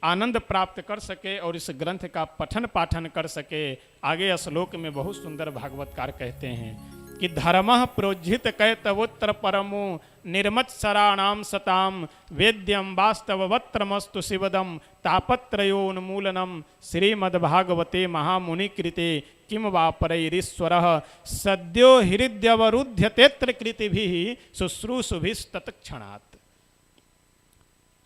आनंद प्राप्त कर सके और इस ग्रंथ का पठन पाठन कर सके। आगे श्लोक में बहुत सुंदर भागवतकार कहते हैं कि धर्मः प्रोज्झित कैतवोत्तर परमो निर्मत्सराणाम सताम वेद्यम वास्तववत्रमस्तु शिवदम तापत्रयोन्मूलनम श्रीमद्भागवते महामुनिकृते किम वा परैरीश्वरः सद्यो हृद्यवरुध्यतेत्र कृतिभिः शुश्रूषुभिस्तत्क्षणात्।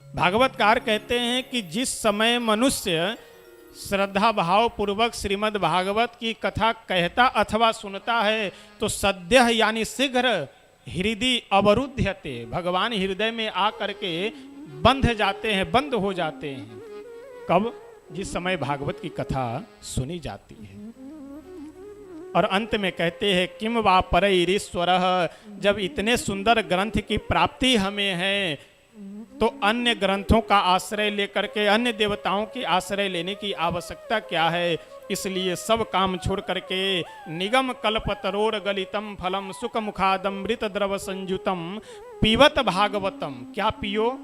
भागवतकार कहते हैं कि जिस समय मनुष्य श्रद्धा भाव पूर्वक श्रीमद् भागवत की कथा कहता अथवा सुनता है तो सद्य यानी शीघ्र हृदय अवरुध्यते, भगवान हृदय में आ करके बंध जाते हैं, बंद हो जाते हैं। कब? जिस समय भागवत की कथा सुनी जाती है। और अंत में कहते हैं किम वा परैरीश्वरः, जब इतने सुंदर ग्रंथ की प्राप्ति हमें है तो अन्य ग्रंथों का आश्रय लेकर के अन्य देवताओं की आश्रय लेने की आवश्यकता क्या है। इसलिए सब काम छोड़ करके निगम कल्पतरोर गलितम फलम सुख मुखादमृत द्रव संयुतम पीवत भागवतम, क्या पियो?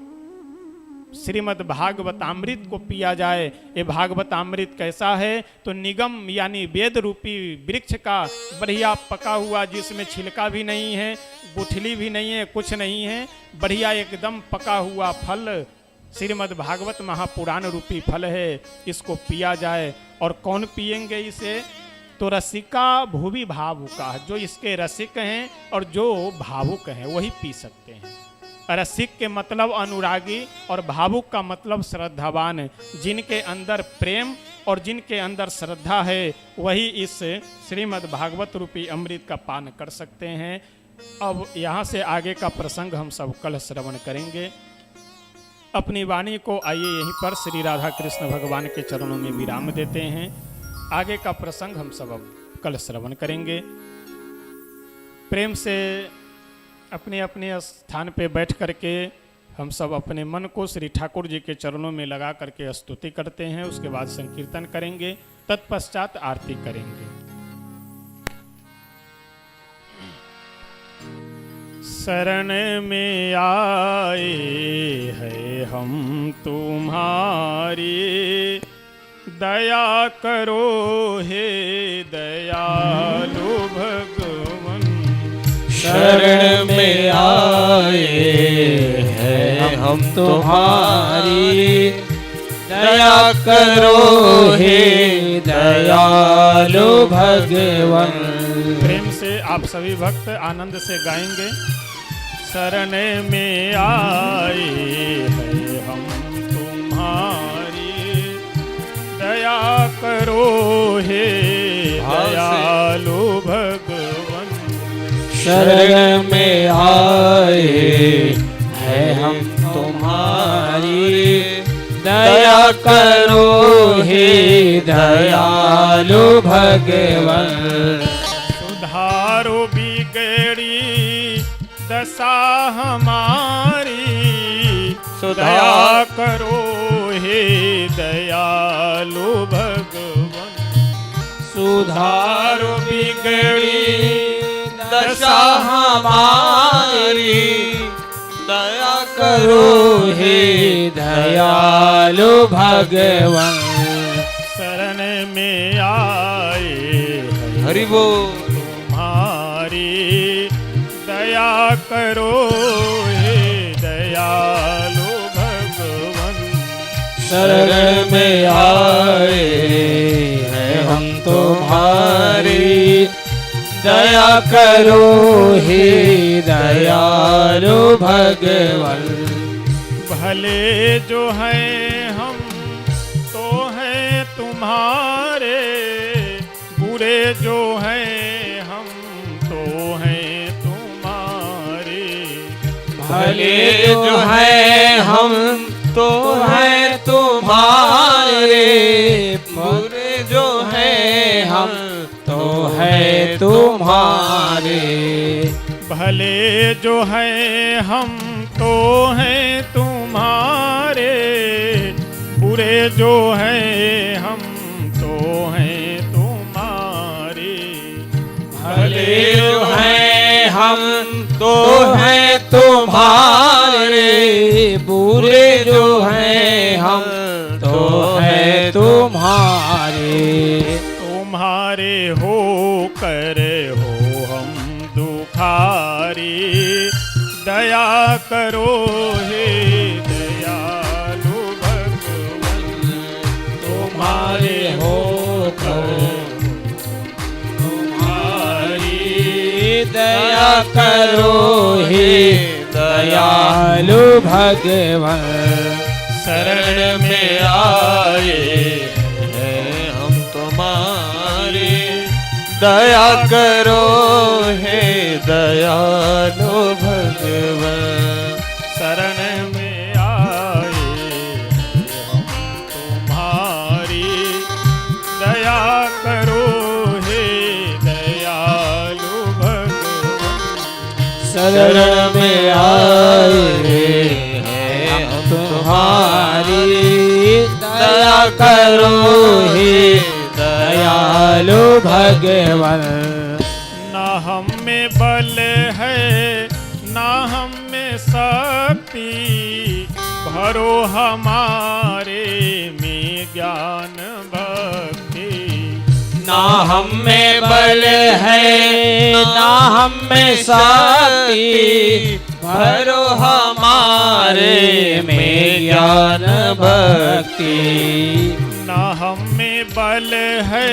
श्रीमद् भागवतामृत को पिया जाए। ये भागवतामृत कैसा है? तो निगम यानी वेद रूपी वृक्ष का बढ़िया पका हुआ, जिसमें छिलका भी नहीं है, गुठली भी नहीं है, कुछ नहीं है, बढ़िया एकदम पका हुआ फल श्रीमद् भागवत महापुराण रूपी फल है। इसको पिया जाए। और कौन पिएंगे इसे? तो रसिका भुवि भावुका, जो इसके रसिक हैं और जो भावुक हैं वही पी सकते हैं। रसिक के मतलब अनुरागी और भावुक का मतलब श्रद्धावान। जिनके अंदर प्रेम और जिनके अंदर श्रद्धा है वही इस श्रीमद् भागवत रूपी अमृत का पान कर सकते हैं। अब यहाँ से आगे का प्रसंग हम सब कल श्रवण करेंगे। अपनी वाणी को आइए यहीं पर श्री राधा कृष्ण भगवान के चरणों में विराम देते हैं। आगे का प्रसंग हम सब अब कल श्रवण करेंगे। प्रेम से अपने अपने स्थान पे बैठ करके हम सब अपने मन को श्री ठाकुर जी के चरणों में लगा करके स्तुति करते हैं। उसके बाद संकीर्तन करेंगे, तत्पश्चात आरती करेंगे। शरण में आए हैं हम तुम्हारी, दया करो हे दयालु भगवान। शरण में आए हैं हम तुम्हारी, दया करो हे दयालु भगवन। प्रेम से आप सभी भक्त आनंद से गाएंगे। शरण में आए हैं हम तुम्हारी, दया करो हे दयालु भगवन। शरण में आए हैं हम तुम्हारी, दया करो हे दयालु भगवन। सुधारो बिगड़ी दशा हमारी, दया करो हे दयालु भगवन। सुधारो बिगड़ी दशा हमारी, दया करो हे दयालु भगवन। शरण में आए हैं हरि बोल। तुम्हारी, दया करो हे दयालु भगवन। शरण में आए हैं हम तुम्हारी, दया करो हे दयालु भगवन। भले जो हैं हम तो हैं तुम्हारे, बुरे जो हैं हम तो हैं तुम्हारे। भले जो हैं हम तो हैं तुम्हारे, बुरे जो हैं हम तो हैं तुम्हारे। भले जो हैं हम तो हैं तुम्हारे, बुरे जो हैं हम तो हैं तुम्हारे। भले जो हैं हम तो हैं तुम्हारे, बुरे जो हैं हम तो हैं तुम्हारे। तुम्हारे हो कर हो हम दुखारी, दया करो हे दयालु भगवन। तुम्हारे हो कर तुम्हारी, दया करो हे दयालु भगवन। शरण में आए हैं हम तुम्हारी, दया करो हे दयालु भगवन। शरण में आए हम तुम्हारी, दया करो हे दयालु भगवन। शरण में आए हैं हम तुम्हारी, दया करो हे दयालु भगवन। ना हम में बल है ना हम में शक्ति, भरो हमारे में ज्ञान भक्ति। ना हम में बल है ना हम में शक्ति, भरो हमारे में ज्ञान भक्ति। ना हम में बल है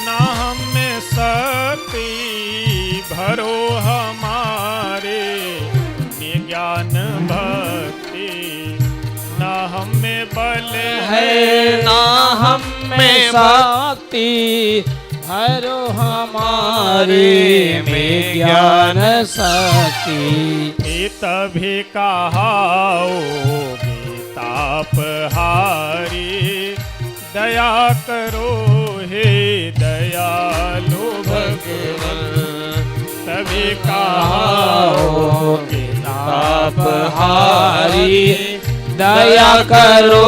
ना हम में शक्ति, भरो हमारे में ज्ञान भक्ति। ना हम में बल है ना हम में शक्ति, भरो हमारे में ज्ञान शक्ति। तभी कहाओगे ताप हारी, दया करो हे दयालु भगवन। तभी कहाओगे ताप हारी, दया करो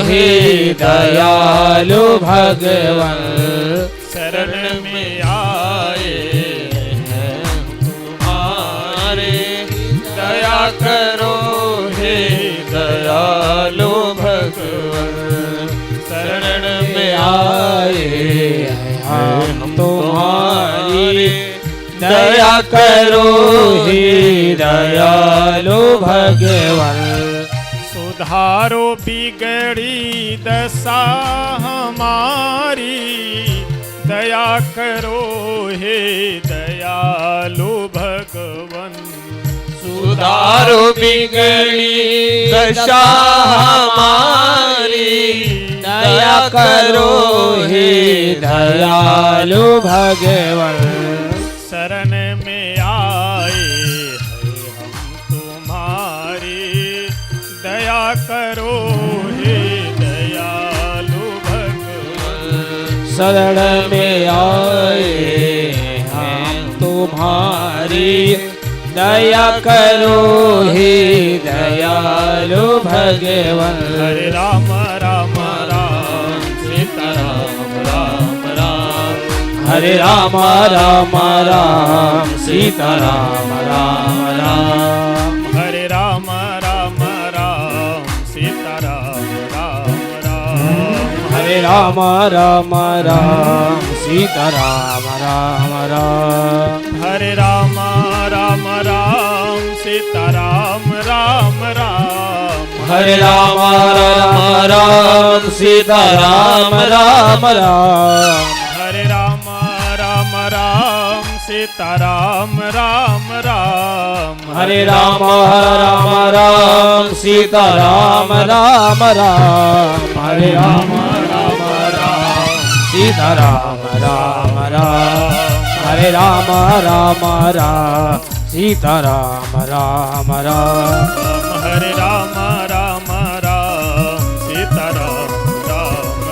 हे दयालु भगवन। शरण में आए हैं तुम्हारे, दया करो हे दयालु भगवन। शरण में आए हैं हम तुम्हारी, दया करो हे दयालु भगवान। सुधारो बिगड़ी दशा हमारी, दया करो हे दयालु भगवन। सुधारो बिगड़ी दशा हमारी, दया करो हे दयालु भगवान। शरण में आए हैं हम तुम्हारी, दया करो हे दयालु भगवन। शरण में आए हम तुम्हारी, दया करो हे दयालु भगवान। हरे राम राम राम सीता राम राम राम। हरे राम राम राम सीता राम राम राम। हरे राम राम राम सीता राम राम राम। हरे राम राम राम सीता राम राम राम। हरे राम राम राम सीता राम राम राम। हरे राम राम राम सीता राम राम राम। हरे राम राम राम सीता राम राम राम। हरे राम राम राम सीता राम राम राम। हरे राम राम राम सीता राम राम राम। हरे राम राम राम सीता राम राम राम। हरे राम राम राम सीता राम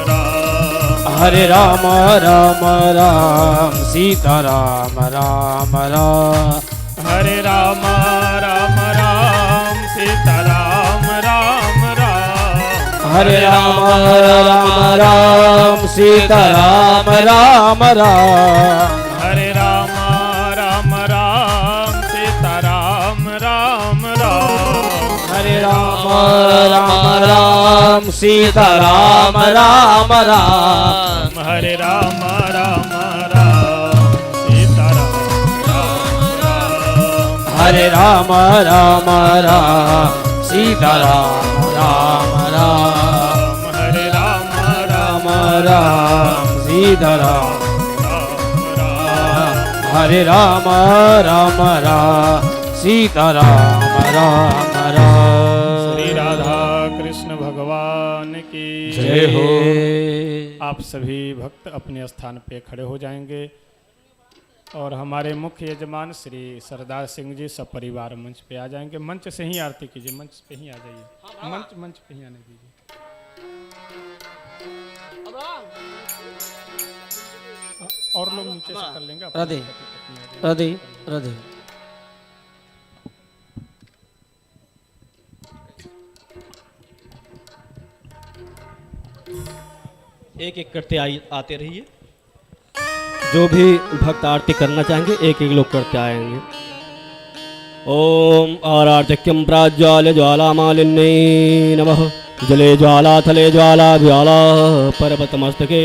राम राम। हरे राम राम राम सीता राम राम राम। हरे राम राम राम सीता राम राम राम। हरे राम राम राम सीता राम राम राम। हरे राम राम राम सीता राम राम राम। हरे राम राम राम सीता राम राम राम। हरे राम राम राम सीता राम राम राम। हरे राम राम राम सीता राम राम राम। हरे राम राम राम सीता राम। हरे राम राम राम सीता राम राम राम। श्री राधा कृष्ण भगवान की जय हो। आप सभी भक्त अपने स्थान पे खड़े हो जाएंगे और हमारे मुख्य यजमान श्री सरदार सिंह जी सब परिवार मंच पे आ जाएंगे। मंच से ही आरती कीजिए, मंच पे ही आ जाइए। मंच पे ही आने दीजिए। और लोग नीचे से कर लेंगे। राधे राधे राधे। एक एक करते आते रहिए। जो भी भक्त आरती करना चाहेंगे एक एक लोग करते आएंगे। ओम आरार्चक्यम प्राज्वाल्य ज्वालामालिन्यै नमः। जले ज्वाला थले ज्वाला ज्वाला पर्वतमस्तके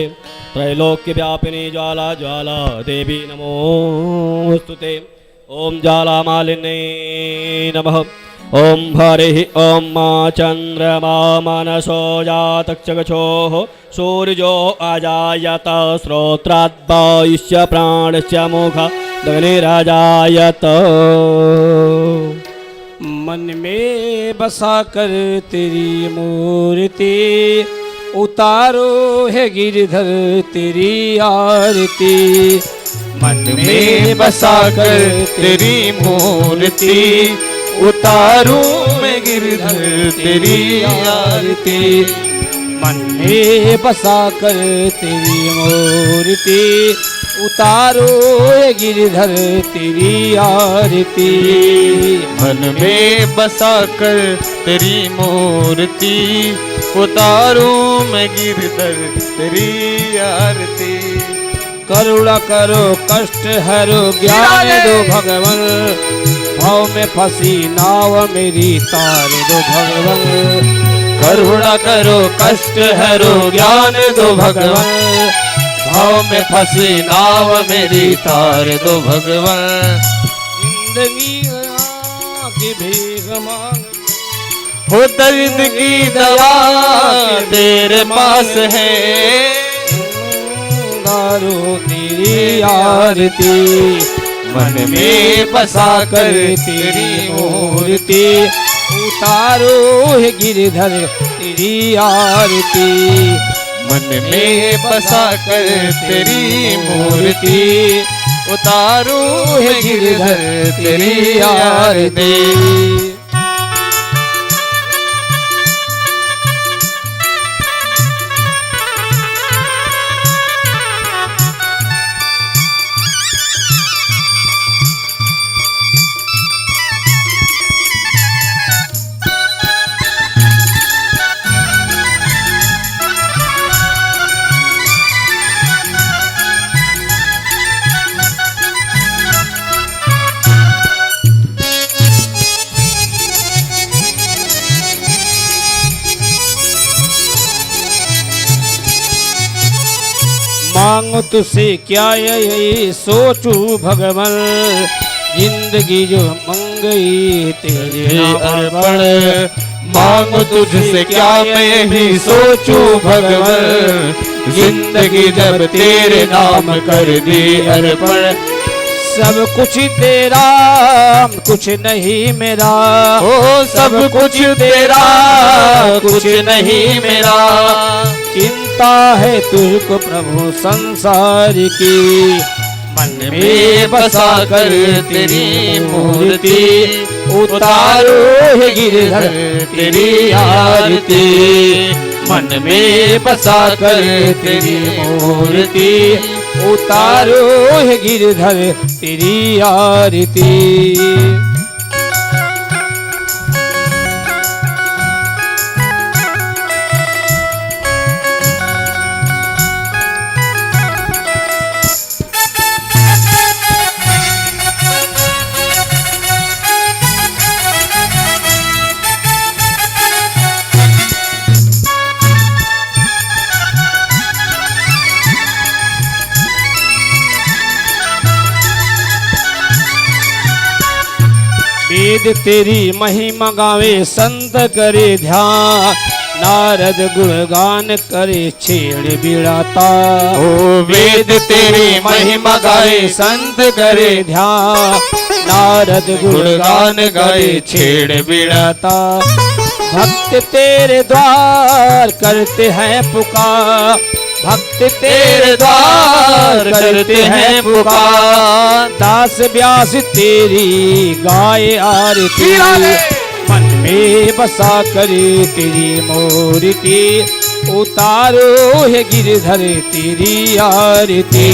त्रैलोक्य व्यापिनी ज्वाला ज्वाला देवी नमोस्तुते। ओम ज्वालामालिन्यै नमः। ओम हरिः ओम मा चन्द्रमा मनसो जातक्षगछोः सूर्यो अजायत श्रोत्राद्वायुष्य प्राणस्य मुखादग्निरजायत। मन में बसा कर तेरी मूर्ति उतारो है गिरधर तेरी आरती। मन में बसा कर तेरी मूर्ति उतारूं मैं गिरधर तेरी आरती। मन में बसा कर तेरी मूर्ति उतारो ये गिरधर तेरी आरती। मन में बसा कर तेरी मूर्ति उतारूं मैं गिरधर तेरी आरती। करुणा करो कष्ट हरो ज्ञान दो भगवन। भाव में फंसी नाव मेरी तार दो भगवन। करुणा करो कष्ट हरो ज्ञान दो भगवान। भाव में फंसी नाव मेरी तार दो भगवन। जिंदगी की भीख मांग हो दर्द की दवा तेरे पास है, दारू तेरी आरती मन में बसा कर तेरी मूर्ति उतारो है गिरधर तेरी आरती मन में बसा कर तेरी मूर्ति उतारू है गिरधर तेरी आरती। मांगो तुझसे क्या यही सोचू भगवान, जिंदगी जो मंगई तेरे अर्पण। मांगो तुझसे क्या मैं भी सोचूं भगवान, जिंदगी जब तेरे नाम कर दी अर्पण। सब कुछ तेरा कुछ नहीं मेरा, ओ सब कुछ तेरा कुछ नहीं मेरा। चिंता है तुझको प्रभु संसार की, मन में बसा कर तेरी मूर्ति उतारो है गिरधर तेरी आरती। मन में बसा कर तेरी मूर्ति उतारो है गिरधर तेरी आरती। वेद तेरी महिमा गावे संत करे ध्यान, नारद गुणगान करे छेड़ बिड़ाता। ओ वेद तेरी महिमा गाए संत करे ध्यान, नारद गुणगान गाए छेड़ बिड़ाता। भक्त तेरे द्वार करते हैं पुकार, भक्त तेरे द्वार करते हैं पुकार। दास व्यास तेरी गाए आरती, मन में बसा करे तेरी मूर्ति उतारो है गिरधर तेरी आरती।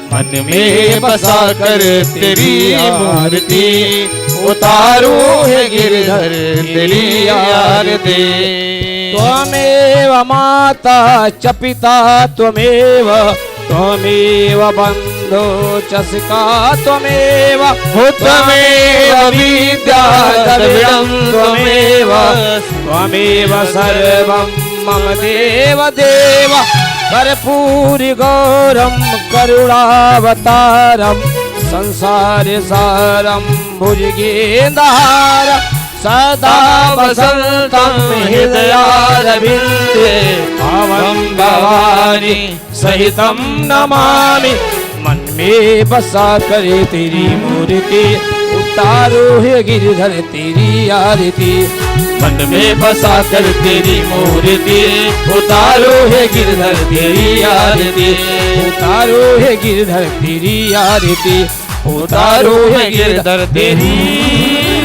मन में बसा कर तेरी मूर्ति उतारो है गिरधर तेरी आरती। त्वमेव माता च पिता त्वमेव, त्वमेव बन्धो च सखा त्वमेव, त्वमेव विद्या द्रविणं त्वमेव, त्वमेव सर्वं मम देव देव। कर्पूरि गौरं करुणावतारं, संसार सारं भुजगेन्द्रहारं, सदा वसन्तं हृदयारविन्दे भवं भवानी सहितं नमामि। मन में बसा करे तेरी मूर्ति उतारो है गिरधर तेरी आरती। मन में बसा कर तेरी मूर्ति उतारो है गिरधर तेरी आरती। उतारो है गिरधर तेरी आरती, उतारो है गिरधर तेरी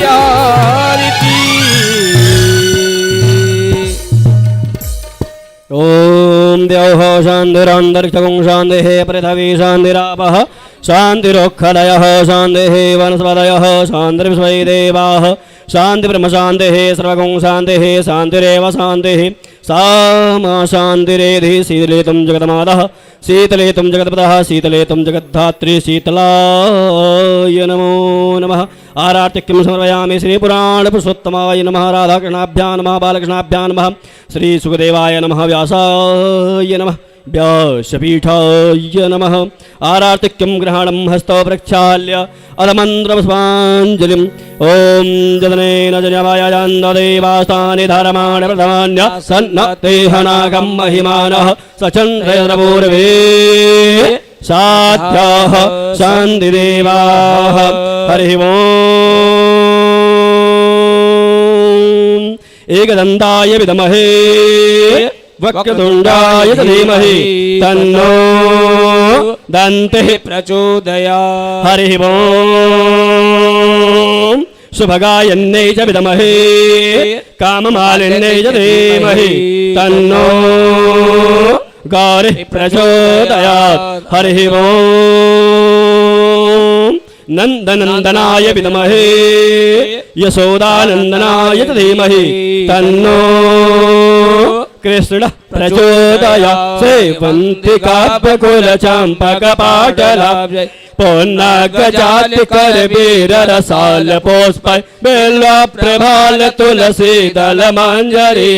आरती। ओम द्यौः शान्तिरन्तरिक्षगुं शान्तिः पृथिवी शान्तिरापः शान्तिरोक्षदयः शान्तिः वनस्पतयः शान्तिर्विश्वै देवाः शान्ति ब्रह्म शान्तिः सर्वगुं शान्तिः शान्तिरेव शान्तिः सा मा शान्तिरेधि शीतलेतुं जगन्मातः शीतलेतुं जगत्पतः शीतलेतुं जगद्धात्री शीतलाय नमो नमः। आरार्तिक्यं समर्पयामि श्रीपुराणपुरुषोत्तमाय नमः, राधाकृष्णाभ्यां नमः, बालकृष्णाभ्यां नमः, श्रीसुखदेवाय नमः, व्यासाय नमः। व्यासपीठाय नमः। आरार्तिक्यं ग्रहणं हस्तो प्रक्षाल्य अलमन्त्रपुष्पाञ्जलिम् ॐ जदनेन जन्यवायाजान्ददेवास्तानि धर्माणि प्रथमान्य सन्नतेहनागं महिमानः सचन्द्रपूर्वे साध्याः शान्तिदेवाः हरिः ओम्। एकदन्ताय विद्महे वक्रतुण्डाय धीमहि तन्नो दन्तिः प्रचोदयात्। हरिः ओम्। शुभगायन्यै च विद्महे काममालिन्यै च धीमहि तन्नो गौरिः प्रचोदयात्। हरिः ओम्। नन्दनन्दनाय विद्महे यशोदानन्दनाय च धीमहि तन्नो कृष्ण प्रचोदयात्। सेवन्ति काव्यकुलचम्पकपाटलाब्जै पौन्नागजाति करवीर रसाल पुष्प बेला प्रभाल तुलसी दल मंजरी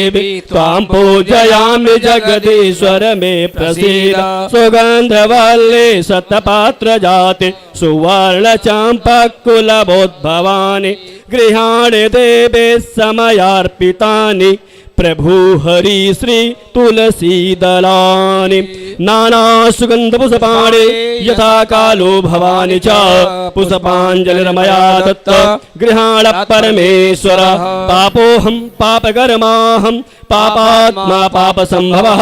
त्वां पूजयामि जगदीश्वर मे प्रसीद। सुगंधवल्ली शतपात्र जाति सुवर्ण चंपक कुलबोद्भवानि गृहाणि देवे समयार्पितानि प्रभु हरि श्री तुलसी दलानि नाना सुगंध पुष्पाणि यथा कालो भवानि च पुष्पाञ्जलिर्मया दत्त गृहाण परमेश्वर। पापोऽहं पापकर्माहं पापात्मा पापसंभवः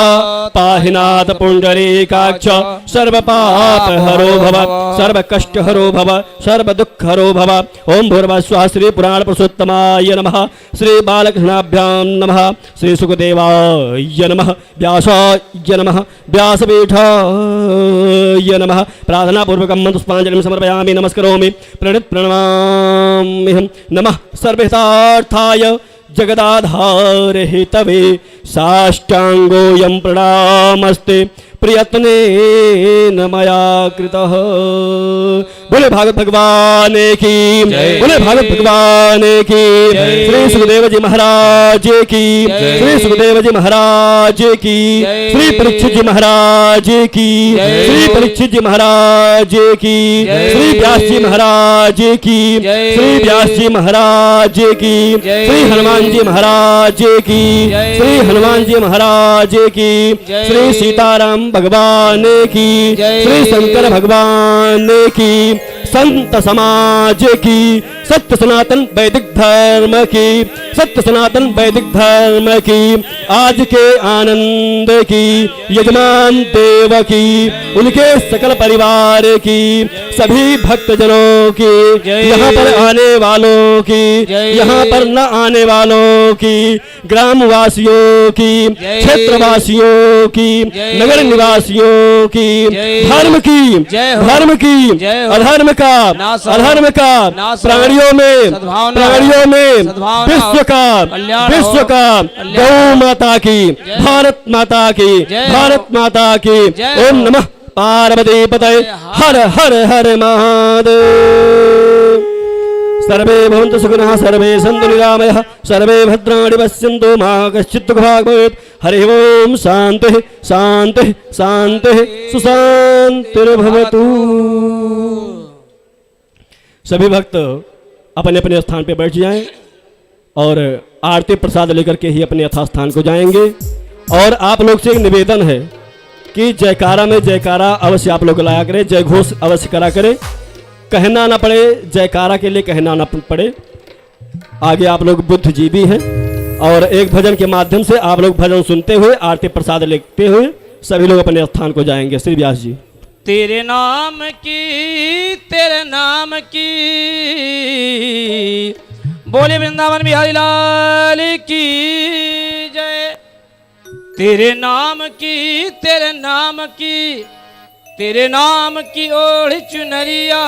पाहि नाथ पुण्डरीकाक्ष सर्वपापहरो भव सर्वकष्टहरो भव सर्वदुःखहरो भव। ओं भूर्भुवस्सुवः श्री पुराण पुरुषोत्तमाय नमः। श्री बालकृष्णाभ्यां नमः। श्री सुखदेवाय नमः। व्यासाय नमः। व्यासपीठाय नमः। प्रार्थना पूर्वकं पुष्पाञ्जलिं समर्पयामि नमस्करोमि प्रणमाम्यहं। नमः सर्वहितार्थाय जगदाधार हेतवे साष्टांगोऽयं प्रणामस्ते प्रयत्नेन मया कृतः। बोले भागवत भगवान की बोले भागवत भगवान की। श्री सुखदेव जी महाराज की श्री सुखदेव जी महाराज की श्री परीक्षित जी महाराज की श्री परीक्षित जी महाराज की श्री व्यास जी महाराज की श्री व्यास जी महाराज की श्री हनुमान जी महाराज की श्री हनुमान जी महाराज की श्री सीताराम भगवान की श्री शंकर भगवान की संत समाज की सत्य सनातन वैदिक धर्म की सत्य सनातन वैदिक धर्म की आज के आनंद की यजमान देव की उनके सकल परिवार की सभी भक्तजनों की यहाँ पर आने वालों की यहाँ पर न आने वालों की ग्रामवासियों की क्षेत्रवासियों की नगर निवासियों की धर्म की अधर्म का प्राणियों में विश्व का गौ माता की भारत माता की ओम नमः पार्वती पतये हर हर हर महादेव। सर्वे भवन्तु सुखिनः सर्वे सन्तु निरामयः सर्वे भद्राणि पश्यन्तु मा कश्चित् दुःखभाग् भवेत्। हरिः ओम शान्तिः शान्तिः शान्तिः सुशान्तिर्भवतु। सभी भक्त अपने अपने स्थान पे बैठ जाएं और आरती प्रसाद लेकर के ही अपने यथास्थान को जाएंगे। और आप लोग से एक निवेदन है कि जयकारा में जयकारा अवश्य आप लोग लाया करें, जय घोष अवश्य करा करें। कहना ना पड़े, जयकारा के लिए कहना ना पड़े। आगे आप लोग बुद्धिजीवी हैं और एक भजन के माध्यम से आप लोग भजन सुनते हुए आरती प्रसाद लेते हुए सभी लोग अपने स्थान को जाएंगे। श्री व्यास जी। तेरे नाम की बोले वृंदावन बिहारी लाल की जय। तेरे नाम की ओढ़ चुनरिया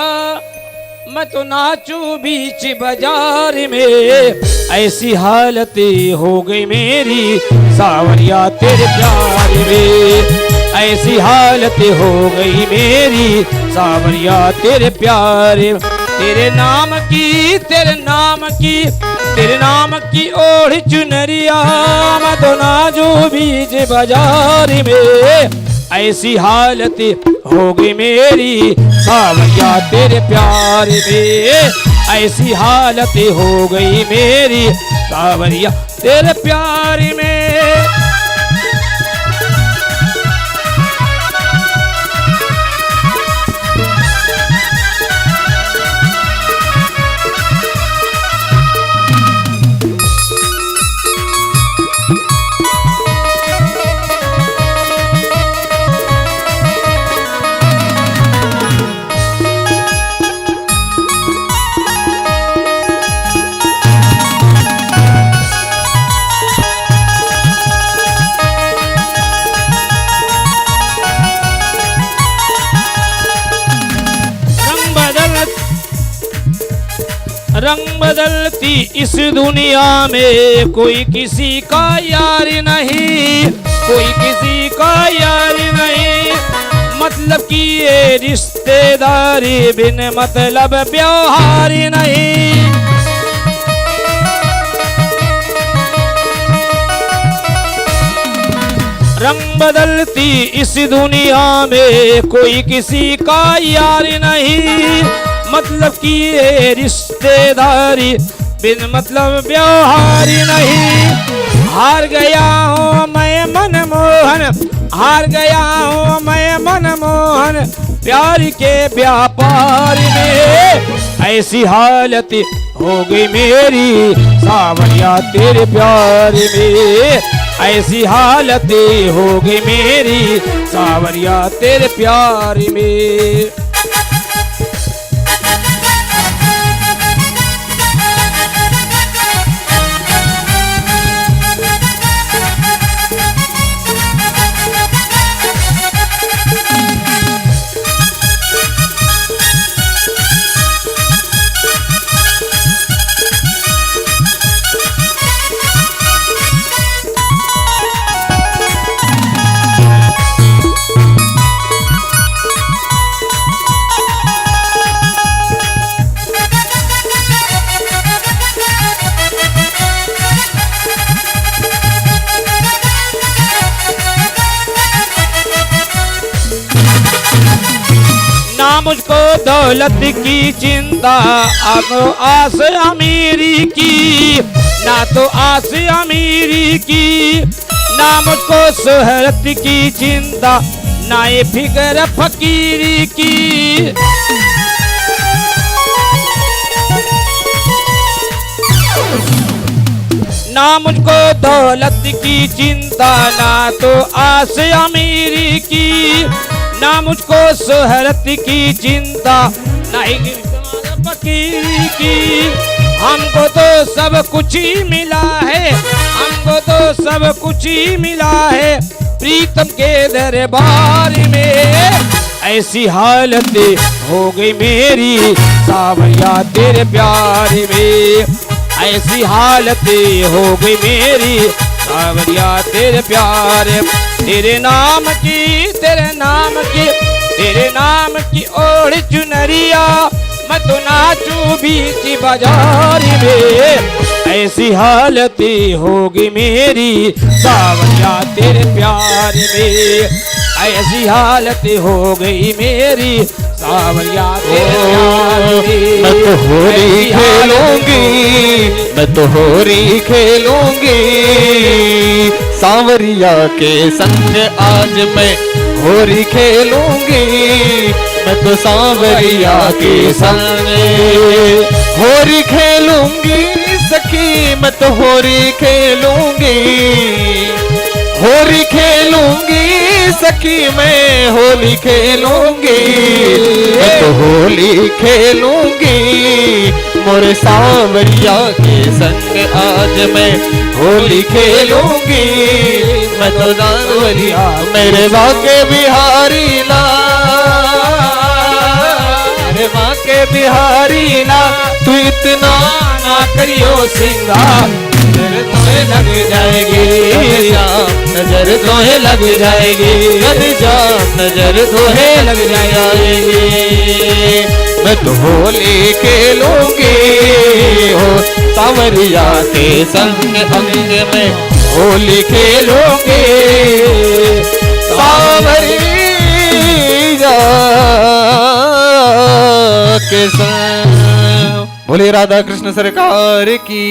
मैं तो नाचू बीच बाजार में। ऐसी हालत हो गई मेरी सावरिया तेरे प्यार में। ऐसी हालत हो गई मेरी सावरिया तेरे प्यार। तेरे नाम की ओढ़ चुनरिया मैं तो नाचू बीच बाजार में। ऐसी हालत हो गई मेरी सावरिया तेरे प्यार में, ऐसी हालत हो गई मेरी सावरिया तेरे प्यार में। रंग बदलती इस दुनिया में कोई किसी का यार नहीं, कोई किसी का यार नहीं। मतलब कि ये रिश्तेदारी बिन मतलब व्यवहार नहीं। रंग बदलती इस दुनिया में कोई किसी का यार नहीं। मतलब कि ये रिश्तेदारी बिन मतलब व्यवहार नहीं। हार गया हूँ मैं मनमोहन, हार गया हूँ मैं मनमोहन प्यार के व्यापार में। ऐसी हालत हो गई मेरी सावरिया तेरे प्यार में, ऐसी हालत हो गई मेरी सावरिया तेरे प्यार में। ना मुझको दौलत की चिंता अब आस अमीरी की, ना तो आस अमीरी की। ना मुझको शोहरत की चिंता ना ये फिक्र फकीरी की। ना मुझको दौलत की चिंता ना तो आस अमीरी की। ना मुझको शोहरत की चिंता ना ही फकीरी की। हमको तो सब कुछ ही मिला है, हमको तो सब कुछ ही मिला है प्रीतम के दरबार में। ऐसी हालत हो गई मेरी सावरिया तेरे प्यार में, ऐसी हालत हो गई मेरी सावरिया तेरे प्यार। तेरे नाम की, तेरे नाम की, तेरे नाम की ओढ़ चुनरिया मैं तो नाचूं बीच बाजार में। ऐसी हालत होगी मेरी सावरिया तेरे प्यार में, ऐसी हालत हो गई मेरी सावरिया तेरे प्यार में। मैं तो होली खेलूंगी, मैं तो होली खेलूंगी सांवरिया के संग आज मैं होली खेलूंगी। मैं तो सांवरिया के संग होली खेलूंगी सखी, मैं तो होली खेलूंगी, होली खेलूंगी सखी मैं होली खेलूंगी। मैं तो होली खेलूंगी मोरे सांवरिया के संग आज मैं होली खेलूंगी। मैं तो सांवरिया मेरे बाके बिहारी ला, मेरे बाके बिहारी ला तू इतना ना करियो सिंगार, नजर तोहे लग जाएगी नजर तोहे लग जाएगी, नजर तोहे लग जाएगी। मैं तो होली खेलूंगी हो सांवरिया के संग अंग में होली खेलूंगी। सावरिया के संग। बोले राधा कृष्ण सरकार की।